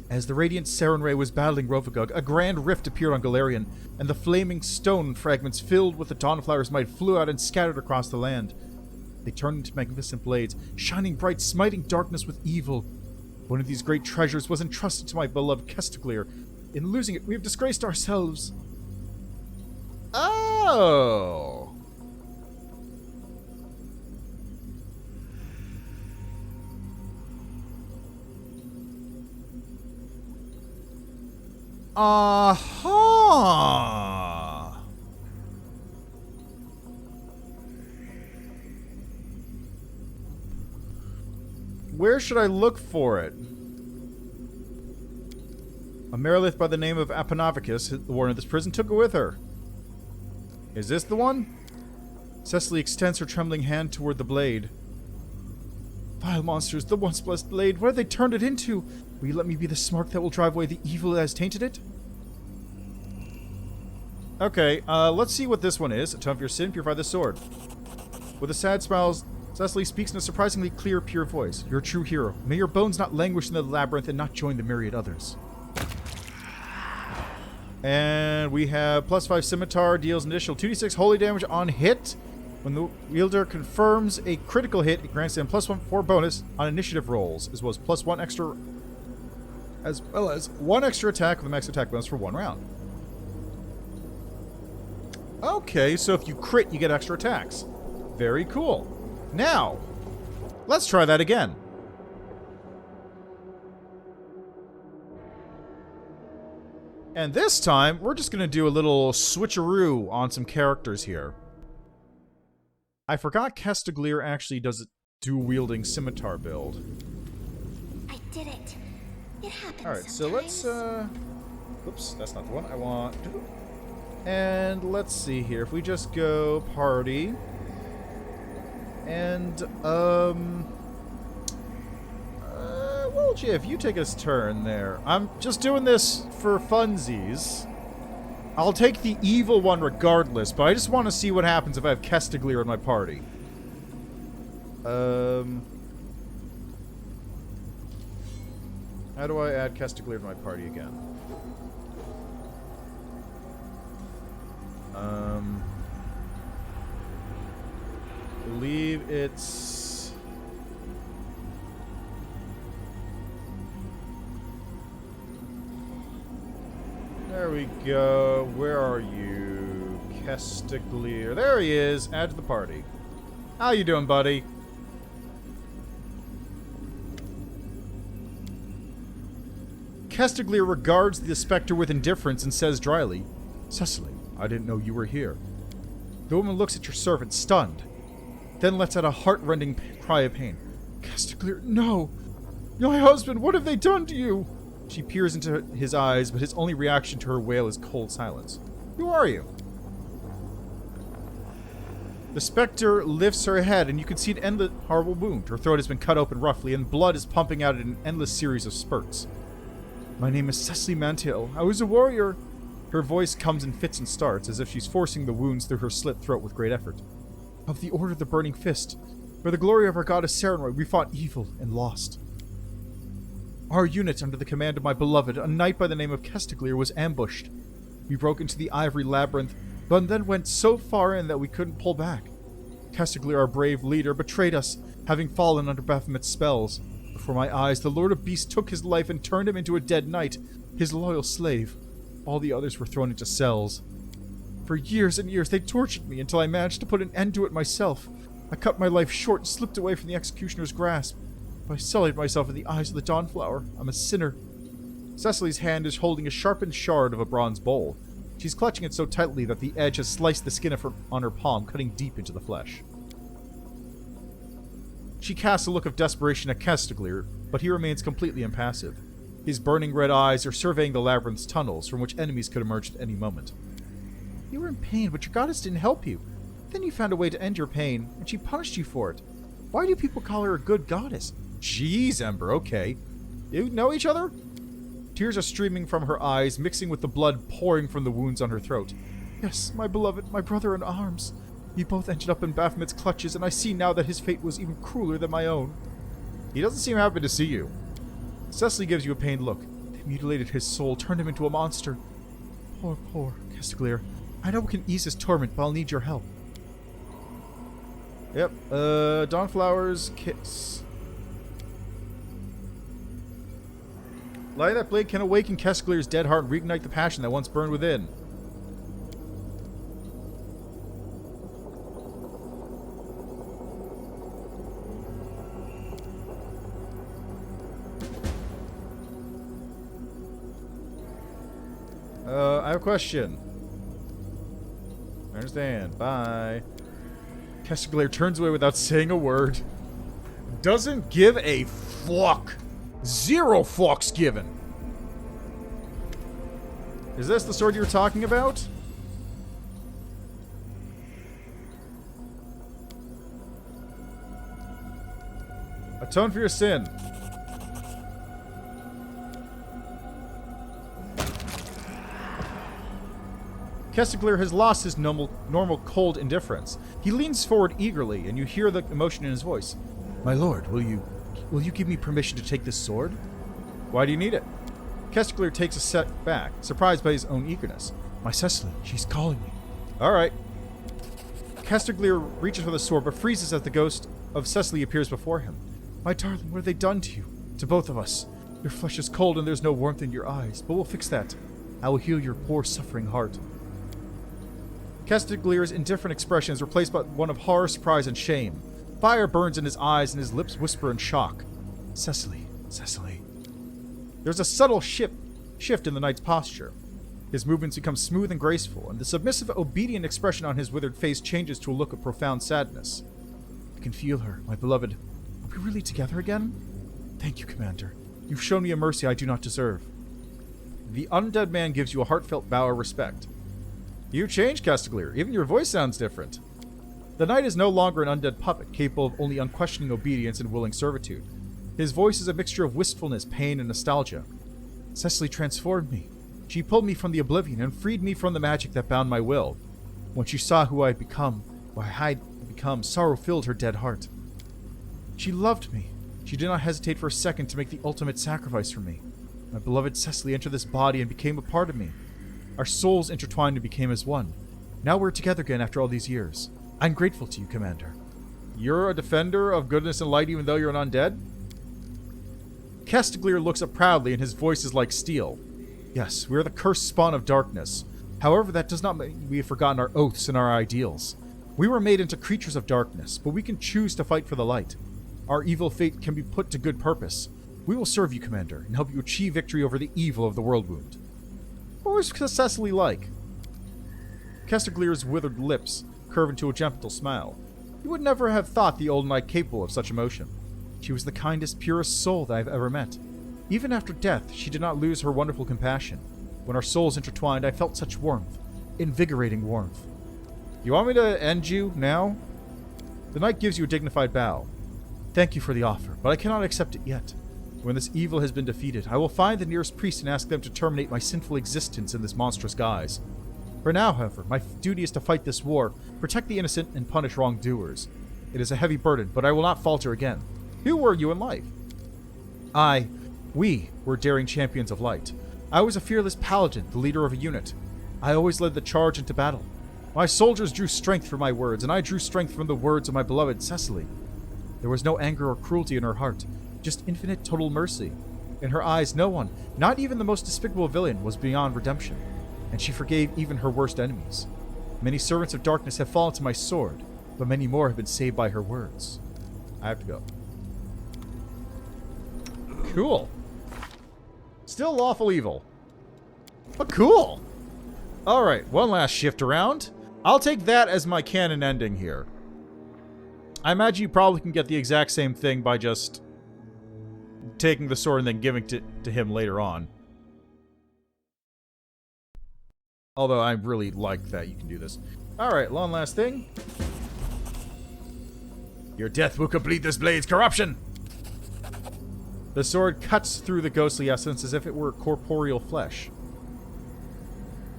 As the radiant Sarenrae was battling Rovagug, a grand rift appeared on Galarian, and the flaming stone fragments filled with the Dawnflower's might flew out and scattered across the land. They turned into magnificent blades, shining bright, smiting darkness with evil. One of these great treasures was entrusted to my beloved Kestiglir. In losing it, we have disgraced ourselves. Oh! Aha! Where should I look for it? A Merilith by the name of Aponavicus, the warden of this prison, took it with her. Is this the one? Cecily extends her trembling hand toward the blade. Vile monsters, the once blessed blade, what have they turned it into? Will you let me be the spark that will drive away the evil that has tainted it? Okay, let's see what this one is. Atone for your sin, purify the sword. With a sad smile, Cecily speaks in a surprisingly clear, pure voice. You're a true hero. May your bones not languish in the labyrinth and not join the myriad others. And we have +5 scimitar, deals an additional 2d6 holy damage on hit. When the wielder confirms a critical hit, it grants them +1 for bonus on initiative rolls, as well as +1 extra, as well as 1 extra attack with a max attack bonus for 1 round. Okay, so if you crit, you get extra attacks. Very cool. Now, let's try that again. And this time, we're just going to do a little switcheroo on some characters here. I forgot Kestiglir actually does a dual-wielding scimitar build. I did it. It happens. Alright, so let's, oops, that's not the one I want. And let's see here. If we just go party. And, Wolchie, if you take us turn there. I'm just doing this for funsies. I'll take the evil one regardless, but I just want to see what happens if I have Kestiglir in my party. How do I add Kestiglir to my party again? Believe it's... There we go. Where are you? Kestiglir. There he is. Add to the party. How you doing, buddy? Kestiglir regards the specter with indifference and says dryly, "Cecily, I didn't know you were here." The woman looks at your servant, stunned, then lets out a heart-rending cry of pain. "Kestiglir, no! My husband, what have they done to you?" She peers into his eyes, but his only reaction to her wail is cold silence. "Who are you?" The specter lifts her head, and you can see an endless horrible wound. Her throat has been cut open roughly, and blood is pumping out in an endless series of spurts. "My name is Cecily Mantill. I was a warrior." Her voice comes in fits and starts, as if she's forcing the wounds through her slit throat with great effort. "Of the Order of the Burning Fist. For the glory of our goddess Serenroy, we fought evil and lost. Our unit, under the command of my beloved, a knight by the name of Kestiglir, was ambushed. We broke into the Ivory Labyrinth, but then went so far in that we couldn't pull back. Kestiglir, our brave leader, betrayed us, having fallen under Baphomet's spells. Before my eyes, the Lord of Beasts took his life and turned him into a dead knight, his loyal slave. All the others were thrown into cells. For years and years, they tortured me until I managed to put an end to it myself. I cut my life short and slipped away from the executioner's grasp. But I sullied myself in the eyes of the Dawnflower. I'm a sinner." Cecily's hand is holding a sharpened shard of a bronze bowl. She's clutching it so tightly that the edge has sliced the skin on her palm, cutting deep into the flesh. She casts a look of desperation at Kestiglir, but he remains completely impassive. His burning red eyes are surveying the labyrinth's tunnels, from which enemies could emerge at any moment. "You were in pain, but your goddess didn't help you. Then you found a way to end your pain, and she punished you for it. Why do people call her a good goddess?" "Jeez, Ember, okay. You know each other?" Tears are streaming from her eyes, mixing with the blood pouring from the wounds on her throat. "Yes, my beloved, my brother in arms. We both ended up in Baphomet's clutches, and I see now that his fate was even crueler than my own." He doesn't seem happy to see you. Cecily gives you a pained look. "They mutilated his soul, turned him into a monster. Poor Kestiglir. I know we can ease his torment, but I'll need your help." Yep, Dawnflower's kiss. Light that blade can awaken Kestigir's dead heart and reignite the passion that once burned within. I have a question. I understand. Bye. Kestigir turns away without saying a word. Doesn't give a fuck. Zero fucks given. Is this the sword you were talking about? Atone for your sin. Kestigir has lost his normal cold indifference. He leans forward eagerly, and you hear the emotion in his voice. "My lord, will you give me permission to take this sword?" "Why do you need it?" Kestigir takes a step back, surprised by his own eagerness. "My Cecily, she's calling me." "Alright." Kestigir reaches for the sword, but freezes as the ghost of Cecily appears before him. "My darling, what have they done to you? To both of us. Your flesh is cold and there's no warmth in your eyes, but we'll fix that. I will heal your poor, suffering heart." Kestigir's indifferent expression is replaced by one of horror, surprise, and shame. Fire burns in his eyes and his lips whisper in shock. "Cecily, Cecily." There's a subtle shift in the knight's posture. His movements become smooth and graceful, and the submissive, obedient expression on his withered face changes to a look of profound sadness. "I can feel her, my beloved. Are we really together again?" "Thank you, Commander. You've shown me a mercy I do not deserve. The undead man gives you a heartfelt bow of respect. You changed, Castiglier. Even your voice sounds different. The knight is no longer an undead puppet, capable of only unquestioning obedience and willing servitude. His voice is a mixture of wistfulness, pain, and nostalgia. Cecily transformed me. She pulled me from the oblivion and freed me from the magic that bound my will. When she saw who I had become, sorrow filled her dead heart. She loved me. She did not hesitate for a second to make the ultimate sacrifice for me. My beloved Cecily entered this body and became a part of me. Our souls intertwined and became as one. Now we're together again after all these years. I'm grateful to you, Commander. You're a defender of goodness and light even though you're an undead? Castiglier looks up proudly and his voice is like steel. Yes, we are the cursed spawn of darkness. However, that does not mean we have forgotten our oaths and our ideals. We were made into creatures of darkness, but we can choose to fight for the light. Our evil fate can be put to good purpose. We will serve you, Commander, and help you achieve victory over the evil of the world wound. What was Cecily like? Castiglier's withered lips curve into a gentle smile. You would never have thought the old knight capable of such emotion. She was the kindest, purest soul that I've ever met. Even after death, she did not lose her wonderful compassion. When our souls intertwined, I felt such warmth. Invigorating warmth. You want me to end you now? The knight gives you a dignified bow. Thank you for the offer, but I cannot accept it yet. When this evil has been defeated, I will find the nearest priest and ask them to terminate my sinful existence in this monstrous guise. For now, however, my duty is to fight this war, protect the innocent, and punish wrongdoers. It is a heavy burden, but I will not falter again. Who were you in life? We were daring champions of light. I was a fearless paladin, the leader of a unit. I always led the charge into battle. My soldiers drew strength from my words, and I drew strength from the words of my beloved Cecily. There was no anger or cruelty in her heart, just infinite total mercy. In her eyes, no one, not even the most despicable villain, was beyond redemption, and she forgave even her worst enemies. Many servants of darkness have fallen to my sword, but many more have been saved by her words. I have to go. Cool. Still lawful evil. But cool. Alright, one last shift around. I'll take that as my canon ending here. I imagine you probably can get the exact same thing by just taking the sword and then giving it to him later on. Although I really like that you can do this. Alright, one last thing. Your death will complete this blade's corruption! The sword cuts through the ghostly essence as if it were corporeal flesh.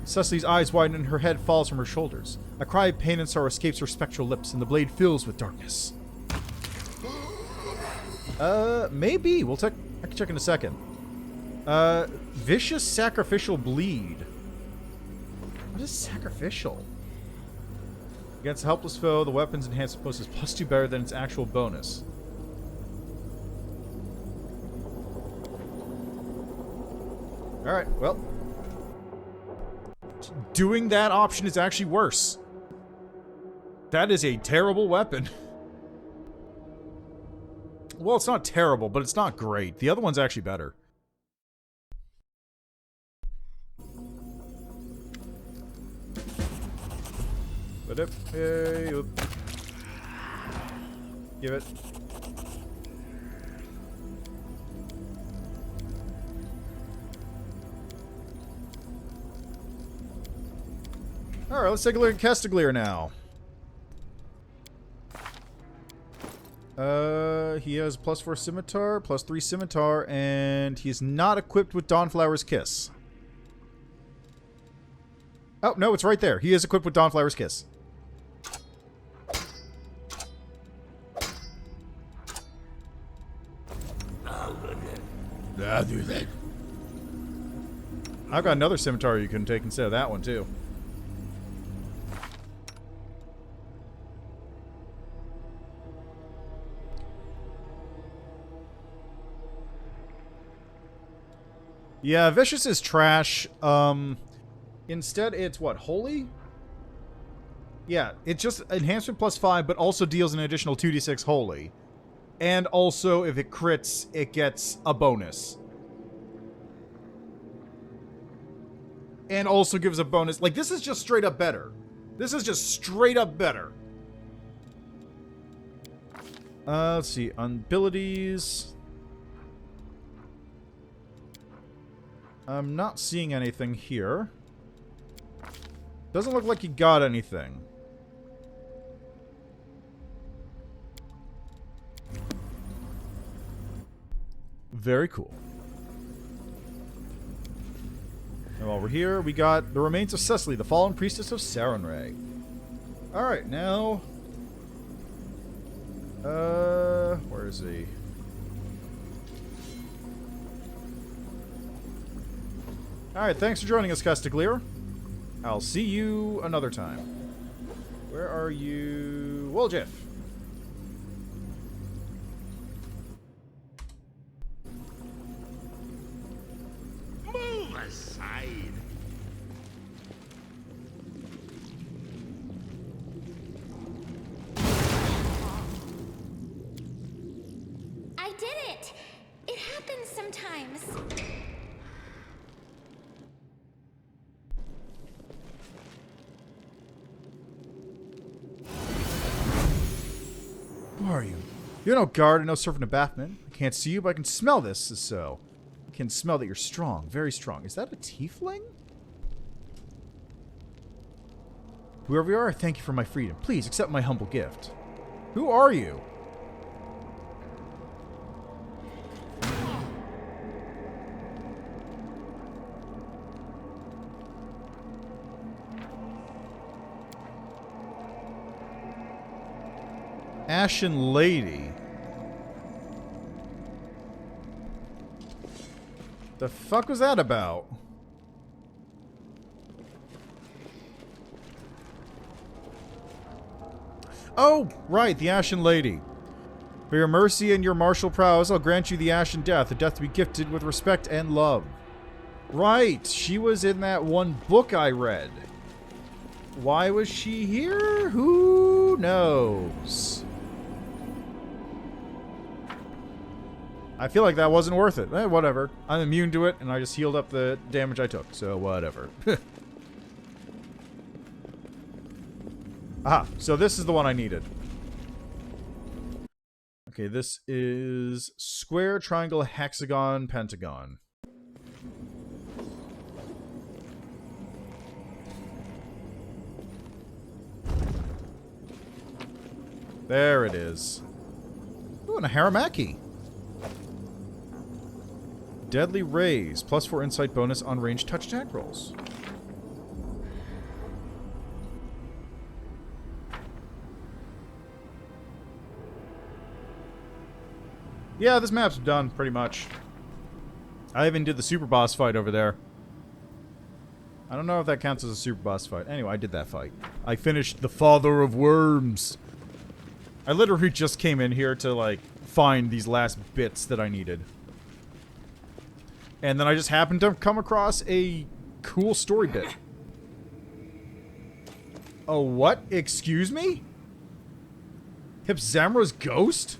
Cecily's eyes widen and her head falls from her shoulders. A cry of pain and sorrow escapes her spectral lips, and the blade fills with darkness. Maybe. I can check in a second. Vicious sacrificial bleed. What is sacrificial? Against a helpless foe, the weapon's enhancement bonus is +2 better than its actual bonus. Alright, well. Doing that option is actually worse. That is a terrible weapon. Well, it's not terrible, but it's not great. The other one's actually better. Give it. Alright, let's take a look at Castiglier now. He has +4 scimitar, +3 scimitar, and he is not equipped with Dawnflower's Kiss. Oh, no, it's right there. He is equipped with Dawnflower's Kiss. I've got another scimitar you can take instead of that one, too. Yeah, Vicious is trash. Instead, it's what? Holy? Yeah, it's just enhancement +5, but also deals an additional 2d6 holy. And also, if it crits, it gets a bonus. And also gives a bonus. Like, this is just straight up better. This is just straight up better. Let's see. Abilities. I'm not seeing anything here. Doesn't look like he got anything. Very cool. And while we're here, we got the remains of Cecily, the fallen priestess of Sarenrae. Alright, now... where is he? Alright, thanks for joining us, Castiglier. I'll see you another time. Where are you? Woljeff. Move aside. I did it! It happens sometimes. Who are you? You're no guard and no servant of Bathman. I can't see you, but I can smell this, so... I can smell that you're strong, very strong. Is that a tiefling? Whoever you are, thank you for my freedom. Please accept my humble gift. Who are you? Ashen Lady. The fuck was that about? Oh, right, the Ashen Lady. For your mercy and your martial prowess, I'll grant you the Ashen Death, a death to be gifted with respect and love. Right, she was in that one book I read. Why was she here? Who knows? I feel like that wasn't worth it. Whatever. I'm immune to it, and I just healed up the damage I took, so whatever. Aha, so this is the one I needed. Okay, this is square, triangle, hexagon, pentagon. There it is. Ooh, and a Haramaki. Deadly Rays, +4 insight bonus on ranged touch attack rolls. Yeah, this map's done, pretty much. I even did the super boss fight over there. I don't know if that counts as a super boss fight. Anyway, I did that fight. I finished the Father of Worms. I literally just came in here to, like, find these last bits that I needed. And then I just happened to come across a cool story bit. Oh, what? Excuse me? Hipzamra's ghost?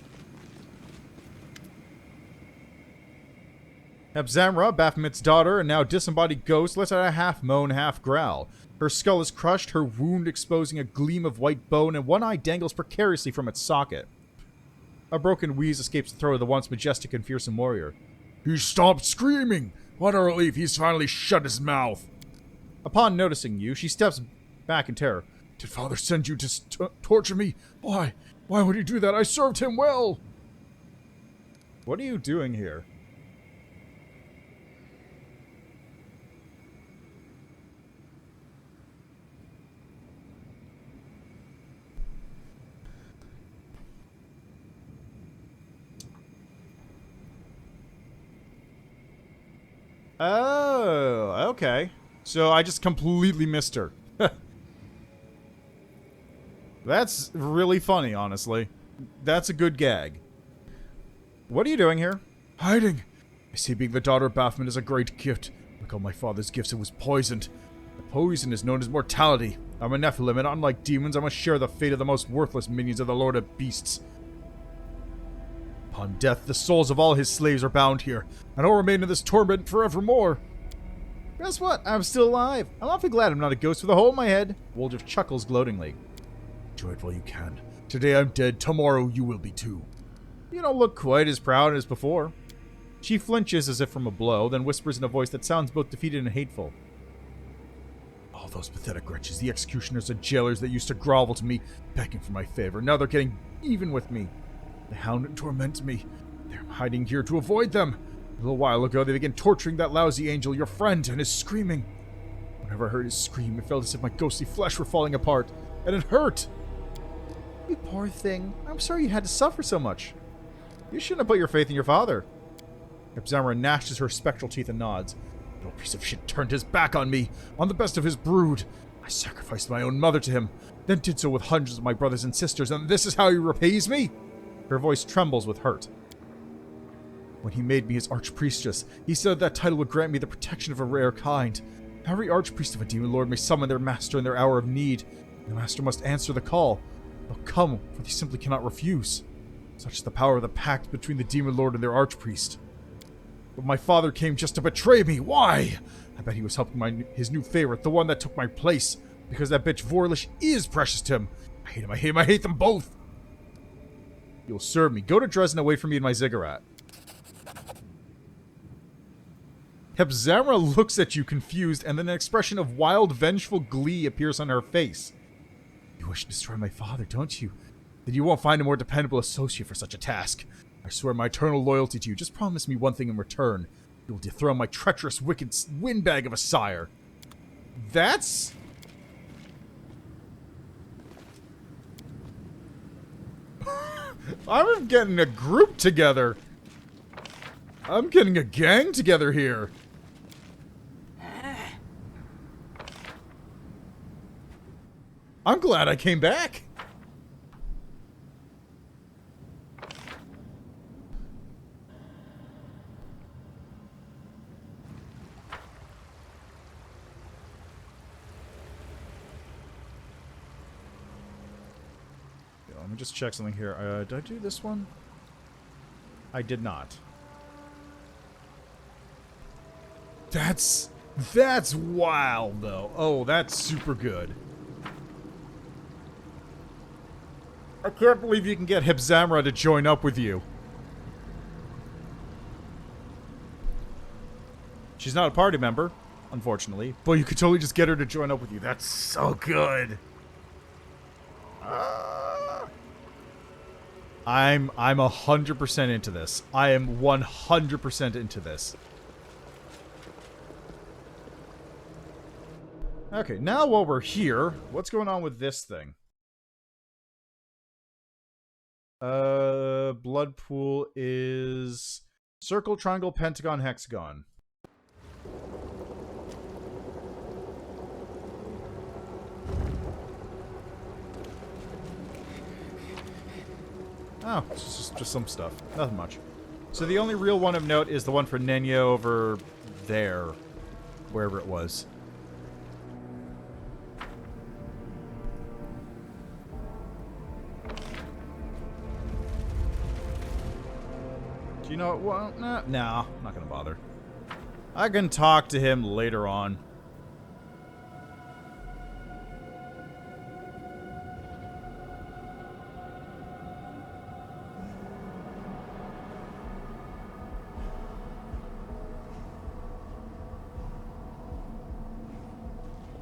Hipzamra, Baphomet's daughter, and now disembodied ghost, lets out a half moan, half growl. Her skull is crushed, her wound exposing a gleam of white bone, and one eye dangles precariously from its socket. A broken wheeze escapes the throat of the once majestic and fearsome warrior. He stopped screaming! What a relief, he's finally shut his mouth! Upon noticing you, she steps back in terror. Did Father send you to torture me? Why? Why would he do that? I served him well! What are you doing here? Oh, okay. So I just completely missed her. That's really funny, honestly. That's a good gag. What are you doing here? Hiding. I see being the daughter of Baphomet is a great gift. Like all my father's gifts, it was poisoned. The poison is known as mortality. I'm a Nephilim, and unlike demons, I must share the fate of the most worthless minions of the Lord of Beasts. Upon death, the souls of all his slaves are bound here, and I'll remain in this torment forevermore. Guess what? I'm still alive. I'm awfully glad I'm not a ghost with a hole in my head. Woljeff chuckles gloatingly. Enjoy it while you can. Today I'm dead, tomorrow you will be too. You don't look quite as proud as before. She flinches as if from a blow, then whispers in a voice that sounds both defeated and hateful. All those pathetic wretches, the executioners and jailers that used to grovel to me, begging for my favor. Now they're getting even with me. They hound and torment me. They're hiding here to avoid them. A little while ago, they began torturing that lousy angel, your friend, and his screaming. Whenever I heard his scream, it felt as if my ghostly flesh were falling apart, and it hurt. You poor thing. I'm sorry you had to suffer so much. You shouldn't have put your faith in your father. Hepzamra gnashes her spectral teeth and nods. The little piece of shit turned his back on me, on the best of his brood. I sacrificed my own mother to him, then did so with hundreds of my brothers and sisters, and this is how he repays me? Her voice trembles with hurt. When he made me his archpriestess, he said that title would grant me the protection of a rare kind. Every archpriest of a demon lord may summon their master in their hour of need. The master must answer the call. They'll come, for they simply cannot refuse. Such is the power of the pact between the demon lord and their archpriest. But my father came just to betray me. Why? I bet he was helping his new favorite, the one that took my place, because that bitch Vorlish is precious to him. I hate him, I hate him, I hate them both. You'll serve me. Go to Dresden away from me and my ziggurat. Hepzamra looks at you confused, and then an expression of wild, vengeful glee appears on her face. You wish to destroy my father, don't you? Then you won't find a more dependable associate for such a task. I swear my eternal loyalty to you. Just promise me one thing in return. You will dethrone my treacherous, wicked windbag of a sire. That's... I'm getting a group together. I'm getting a gang together here. I'm glad I came back. Let me just check something here. Did I do this one? I did not. That's wild, though. Oh, that's super good. I can't believe you can get Hepzamra to join up with you. She's not a party member, unfortunately, but you could totally just get her to join up with you. That's so good. I'm 100% into this. I am 100% into this. Okay, now while we're here, what's going on with this thing? Blood pool is circle, triangle, pentagon, hexagon. Oh, it's just some stuff. Nothing much. So the only real one of note is the one for Nenya over there. Wherever it was. Do you know what? Well, no, I'm not gonna bother. I can talk to him later on.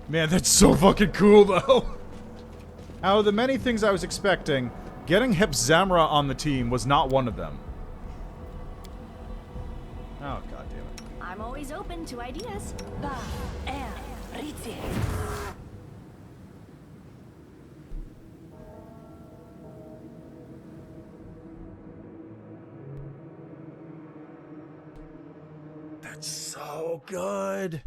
Man, that's so fucking cool, though. Out of the many things I was expecting, getting Hepzamra on the team was not one of them. Oh, god damn it. I'm always open to ideas. That's so good.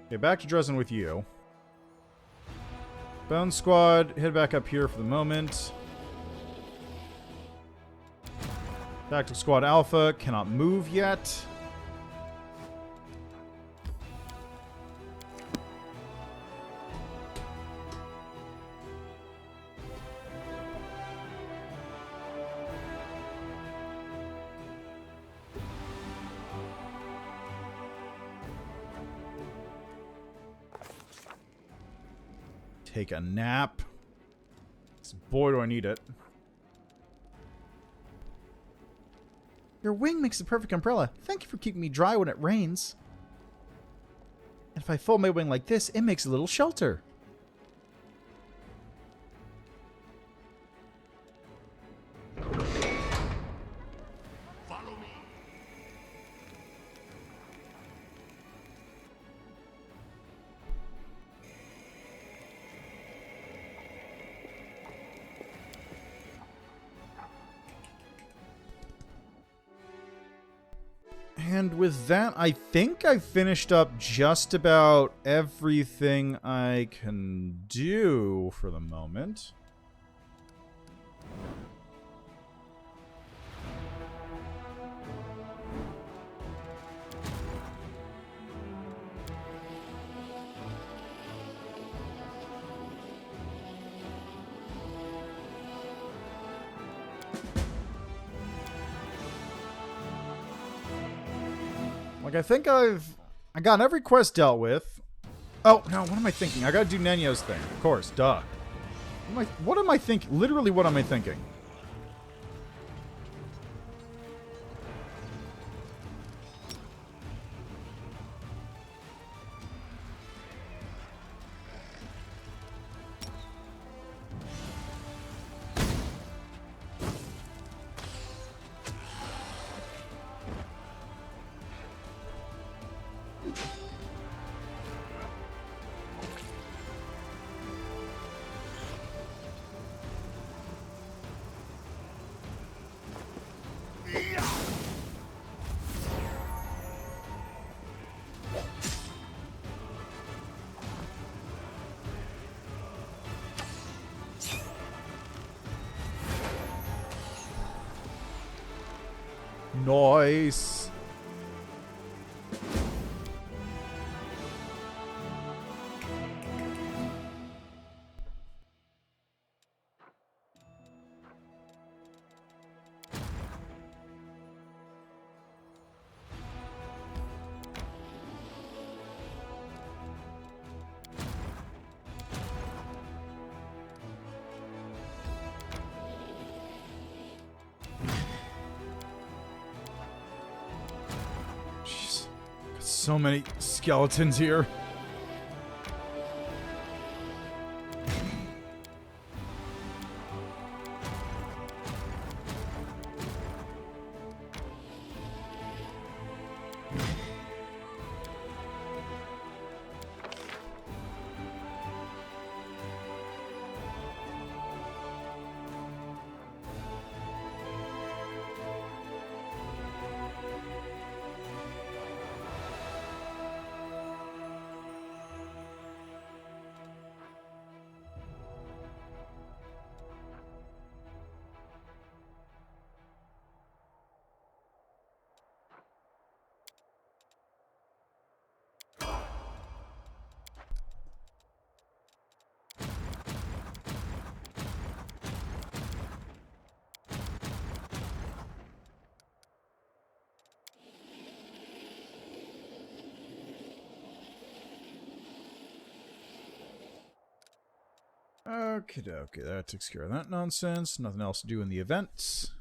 Okay, back to Dresden with you. Bone Squad, head back up here for the moment. Tactical Squad Alpha cannot move yet. Take a nap. Boy, do I need it. Your wing makes the perfect umbrella. Thank you for keeping me dry when it rains. And if I fold my wing like this, it makes a little shelter. Follow me. And with that, I think I finished up just about everything I can do for the moment. Like, I think I got every quest dealt with. Oh, no, what am I thinking? I gotta do Nenyo's thing. Of course, duh. What am I thinking? Literally, what am I thinking? Nice. Jeez. Got so many skeletons here. Okie dokie, that takes care of that nonsense. Nothing else to do in the events.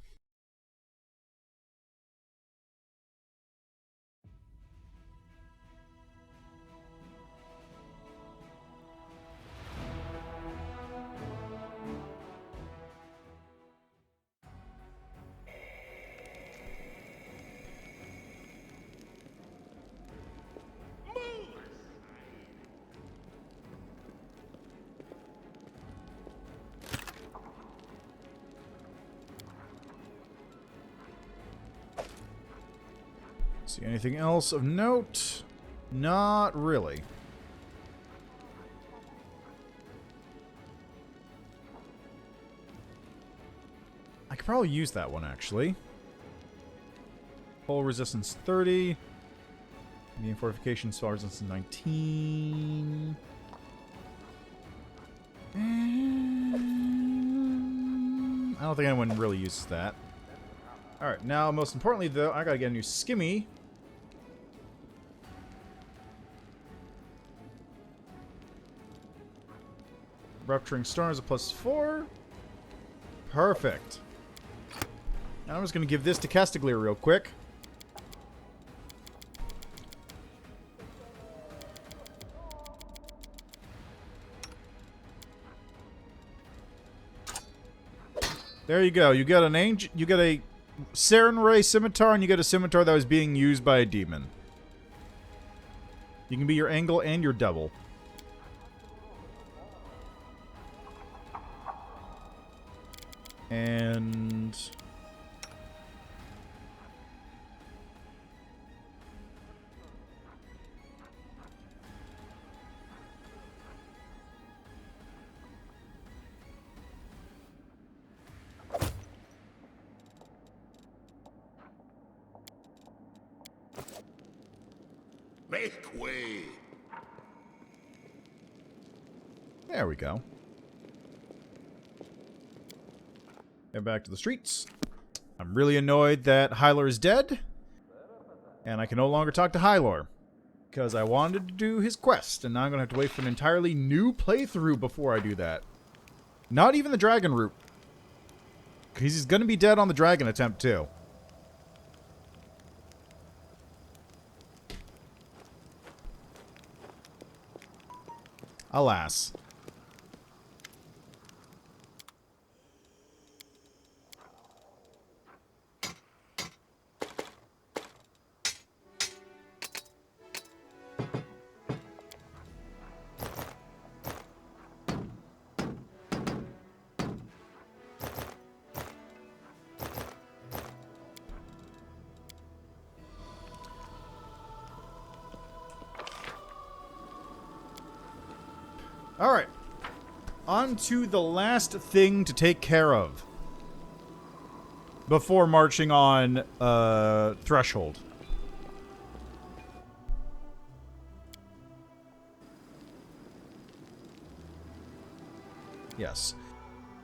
See anything else of note? Not really. I could probably use that one, actually. Hull resistance 30. Medium fortification, spell resistance 19. And I don't think anyone really uses that. Alright, now most importantly though, I gotta get a new skimmy. Rupturing Stars a +4. Perfect. I'm just going to give this to Castiglier real quick. There you go. You got an angel. You got a Saren Ray scimitar, and you got a scimitar that was being used by a demon. You can be your angle and your double. And Make way. there we go. Get back to the streets. I'm really annoyed that Hylar is dead. And I can no longer talk to Hylar. Because I wanted to do his quest. And now I'm going to have to wait for an entirely new playthrough before I do that. Not even the dragon route. Because he's going to be dead on the dragon attempt too. Alas. Alright. On to the last thing to take care of. Before marching on Threshold. Yes.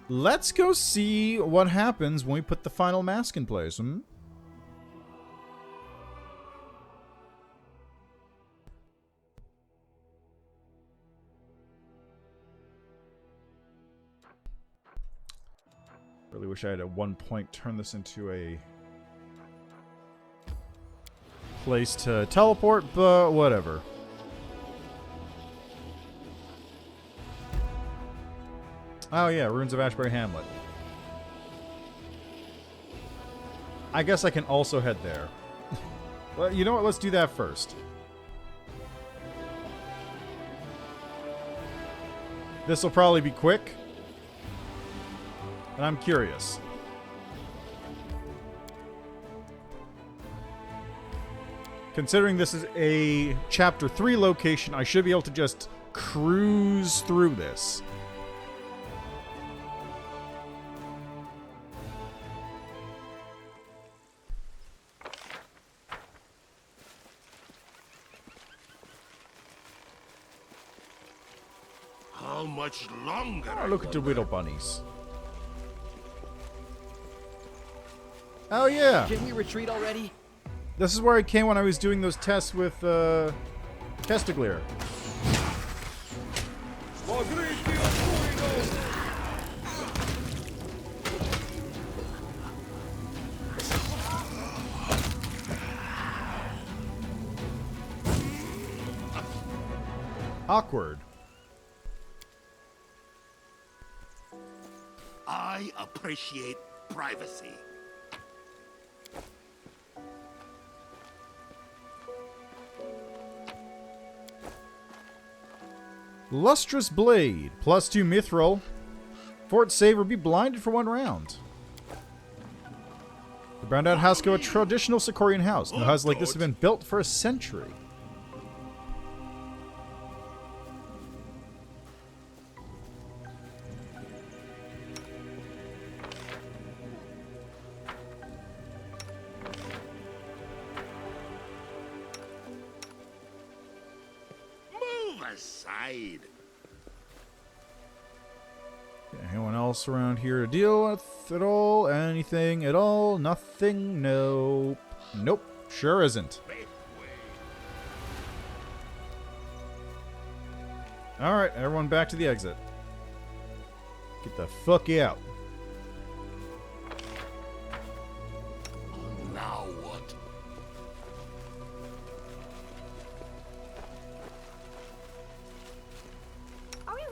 Let's go see what happens when we put the final mask in place. Really wish I had at one point turned this into a place to teleport, but whatever. Oh yeah, Ruins of Ashbury Hamlet. I guess I can also head there. Well, you know what? Let's do that first. This will probably be quick. And I'm curious. Considering this is a Chapter 3 location, I should be able to just cruise through this. How much longer? Oh, look at the little bunnies. Oh yeah! Can we retreat already? This is where I came when I was doing those tests with Castiglier. Awkward. I appreciate privacy. Lustrous Blade. +2 Mithril. Fort save or be blinded for 1 round. The browned out house go a traditional Sicorian house. No houses like this have been built for a century. Aside. Anyone else around here to deal with at all? Anything at all? Nothing? Nope. Nope. Sure isn't. Alright, everyone back to the exit. Get the fuck out.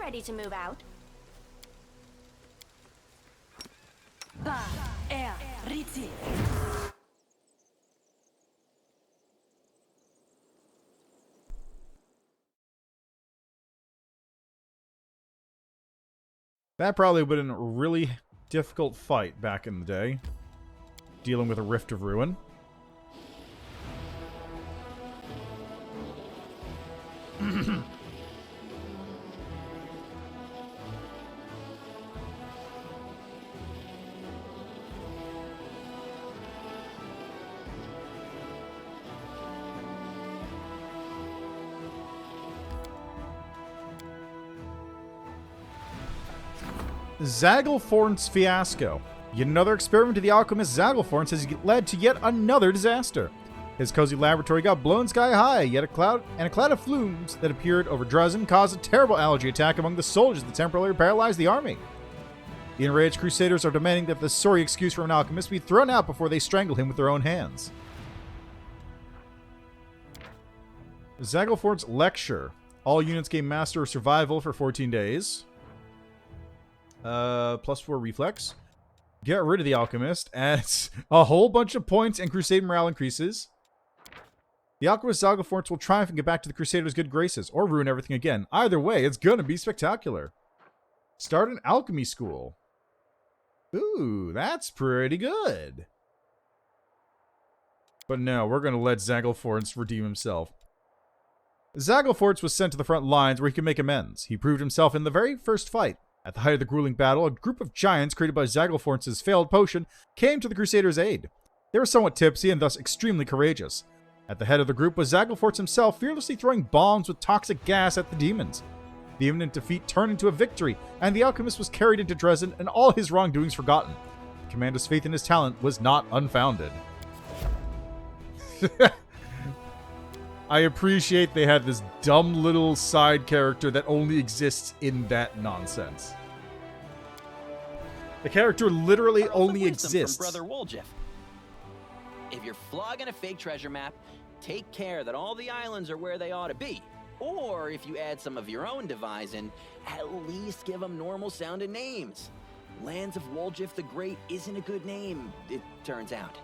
ready to move out. Ba, er, Ritzi. That probably would have been a really difficult fight back in the day. Dealing with a Rift of Ruin. Zagglethorn's fiasco. Yet another experiment of the alchemist Zagglethorn has led to yet another disaster. His cozy laboratory got blown sky high, yet a cloud of flumes that appeared over Dresden caused a terrible allergy attack among the soldiers that temporarily paralyzed the army. The enraged crusaders are demanding that the sorry excuse for an alchemist be thrown out before they strangle him with their own hands. Zagglethorn's lecture. All units gain Master of Survival for 14 days. +4 reflex. Get rid of the alchemist. Adds a whole bunch of points and crusade morale increases. The alchemist Zagglethorn will triumph and get back to the crusaders' good graces, or ruin everything again. Either way, it's gonna be spectacular. Start an alchemy school. Ooh, that's pretty good. But no, we're gonna let Zagglethorn redeem himself. Zagglethorn was sent to the front lines where he could make amends. He proved himself in the very first fight. At the height of the grueling battle, a group of giants created by Zagglethorn's failed potion came to the Crusaders' aid. They were somewhat tipsy and thus extremely courageous. At the head of the group was Zagglethorn himself, fearlessly throwing bombs with toxic gas at the demons. The imminent defeat turned into a victory, and the alchemist was carried into Dresden and all his wrongdoings forgotten. The commander's faith in his talent was not unfounded. I appreciate they had this dumb little side character that only exists in that nonsense. The character literally only exists. From Brother Woljif. If you're flogging a fake treasure map, take care that all the islands are where they ought to be. Or if you add some of your own devising, at least give them normal sounding names. Lands of Woljif the Great isn't a good name, it turns out.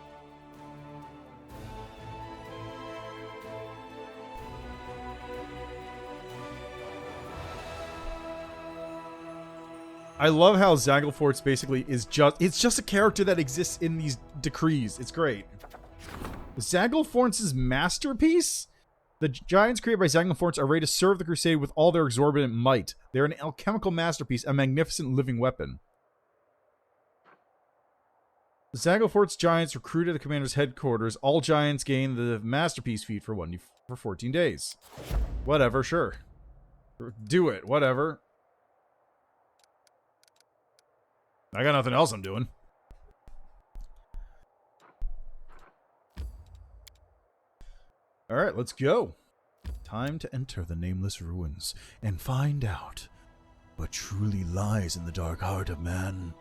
I love how Zagglethorn basically is just a character that exists in these decrees. It's great. Zagglethorn's masterpiece? The giants created by Zagglethorn are ready to serve the crusade with all their exorbitant might. They're an alchemical masterpiece, a magnificent living weapon. Zagglethorn's giants recruited the commander's headquarters. All giants gain the masterpiece feat for 14 days. Whatever, sure. Do it, whatever. I got nothing else I'm doing. Alright, let's go. Time to enter the nameless ruins and find out what truly lies in the dark heart of man.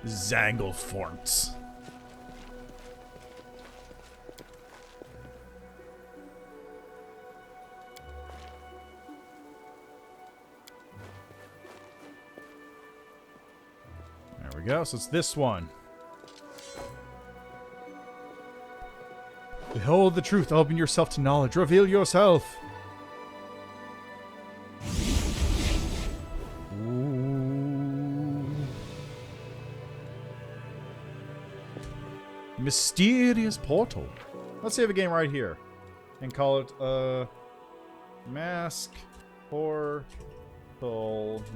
Zagglethorn. There we go. So it's this one. Behold the truth. Open yourself to knowledge. Reveal yourself. Mysterious portal. Let's save a game right here and call it Mask Portal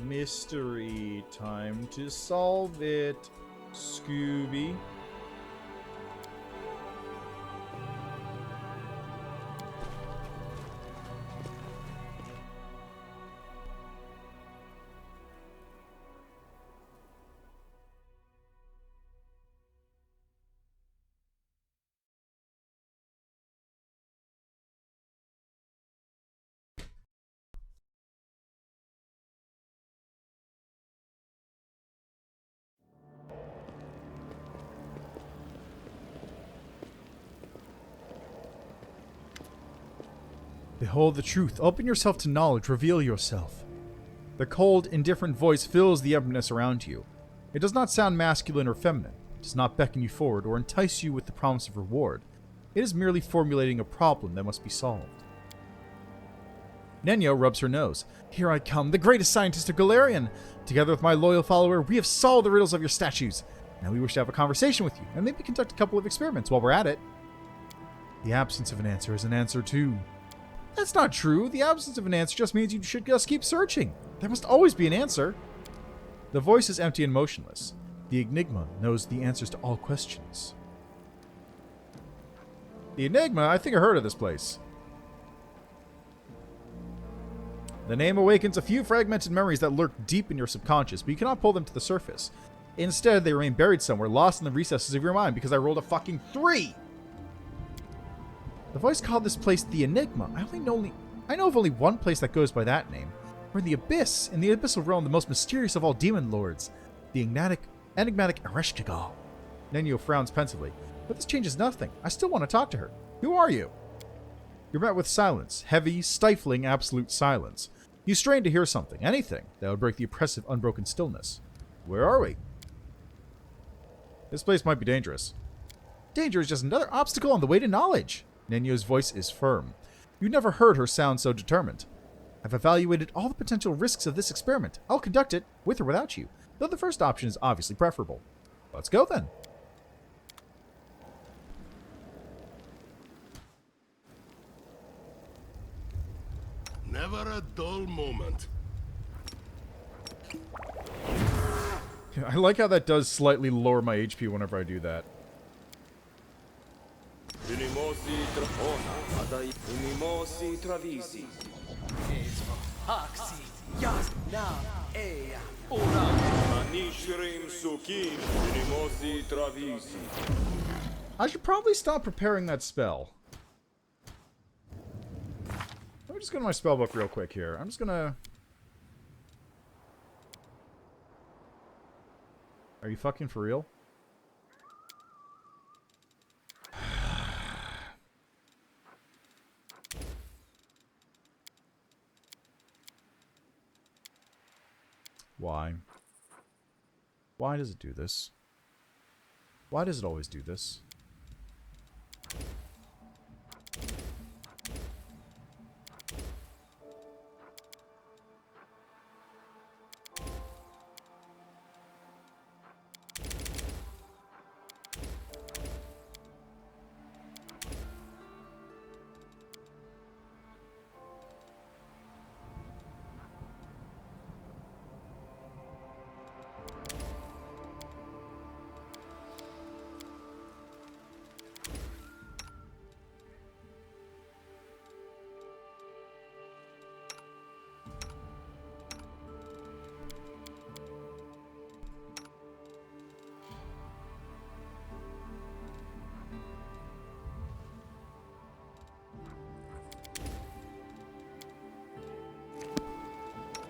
Mystery. Time to solve it, Scooby. Behold the truth. Open yourself to knowledge. Reveal yourself. The cold, indifferent voice fills the emptiness around you. It does not sound masculine or feminine. It does not beckon you forward or entice you with the promise of reward. It is merely formulating a problem that must be solved. Nenyo rubs her nose. Here I come, the greatest scientist of Galarian. Together with my loyal follower, we have solved the riddles of your statues. Now we wish to have a conversation with you, and maybe conduct a couple of experiments while we're at it. The absence of an answer is an answer too. That's not true. The absence of an answer just means you should just keep searching. There must always be an answer. The voice is empty and motionless. The Enigma knows the answers to all questions. The Enigma? I think I heard of this place. The name awakens a few fragmented memories that lurk deep in your subconscious, but you cannot pull them to the surface. Instead, they remain buried somewhere, lost in the recesses of your mind, because I rolled a fucking 3! The voice called this place the Enigma. I know of only one place that goes by that name. We're in the Abyss, in the Abyssal Realm, the most mysterious of all demon lords, the enigmatic Ereshkigal. Nenyo frowns pensively. But this changes nothing. I still want to talk to her. Who are you? You're met with silence. Heavy, stifling, absolute silence. You strain to hear something, anything, that would break the oppressive, unbroken stillness. Where are we? This place might be dangerous. Danger is just another obstacle on the way to knowledge. Nenyo's voice is firm. You never heard her sound so determined. I've evaluated all the potential risks of this experiment. I'll conduct it, with or without you, though the first option is obviously preferable. Let's go then. Never a dull moment. I like how that does slightly lower my HP whenever I do that. I should probably stop preparing that spell. Let me just go to my spellbook real quick here. I'm just gonna... Are you fucking for real? Why? Why does it do this? Why does it always do this?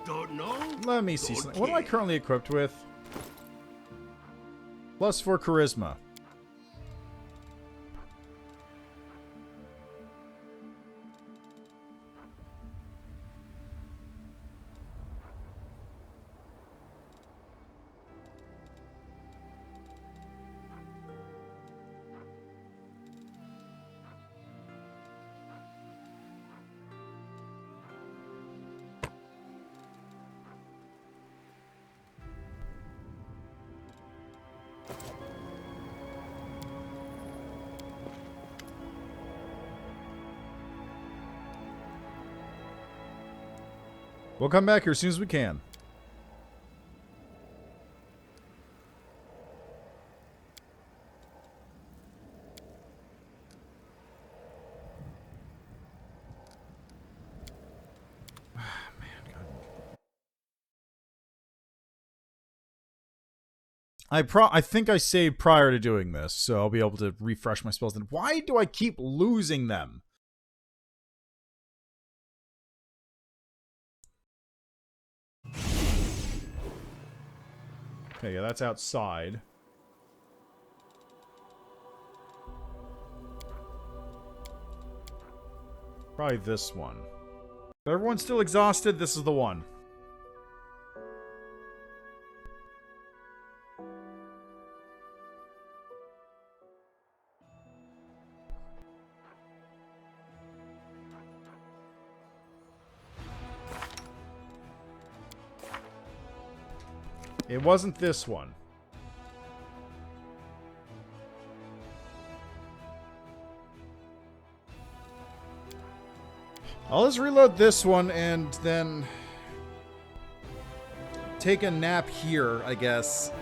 Don't know? Let me see something. What am I currently equipped with? +4 charisma. We'll come back here as soon as we can. I think I saved prior to doing this, so I'll be able to refresh my spells. Then why do I keep losing them? Okay, yeah, that's outside. Probably this one. If everyone's still exhausted, this is the one. It wasn't this one. I'll just reload this one and then take a nap here, I guess.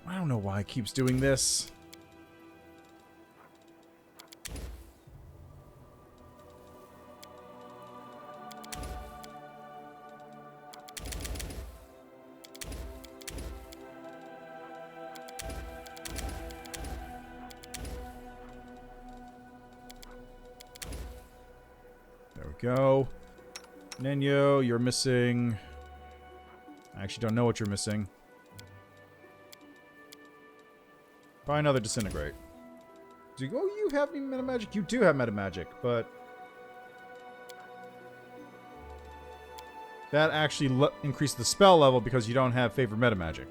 I don't know why it keeps doing this. There we go. Nenyo, you're missing... I actually don't know what you're missing. Probably another Disintegrate. So you have any Metamagic? You do have Metamagic, but... that actually increased the spell level because you don't have Favored Metamagic.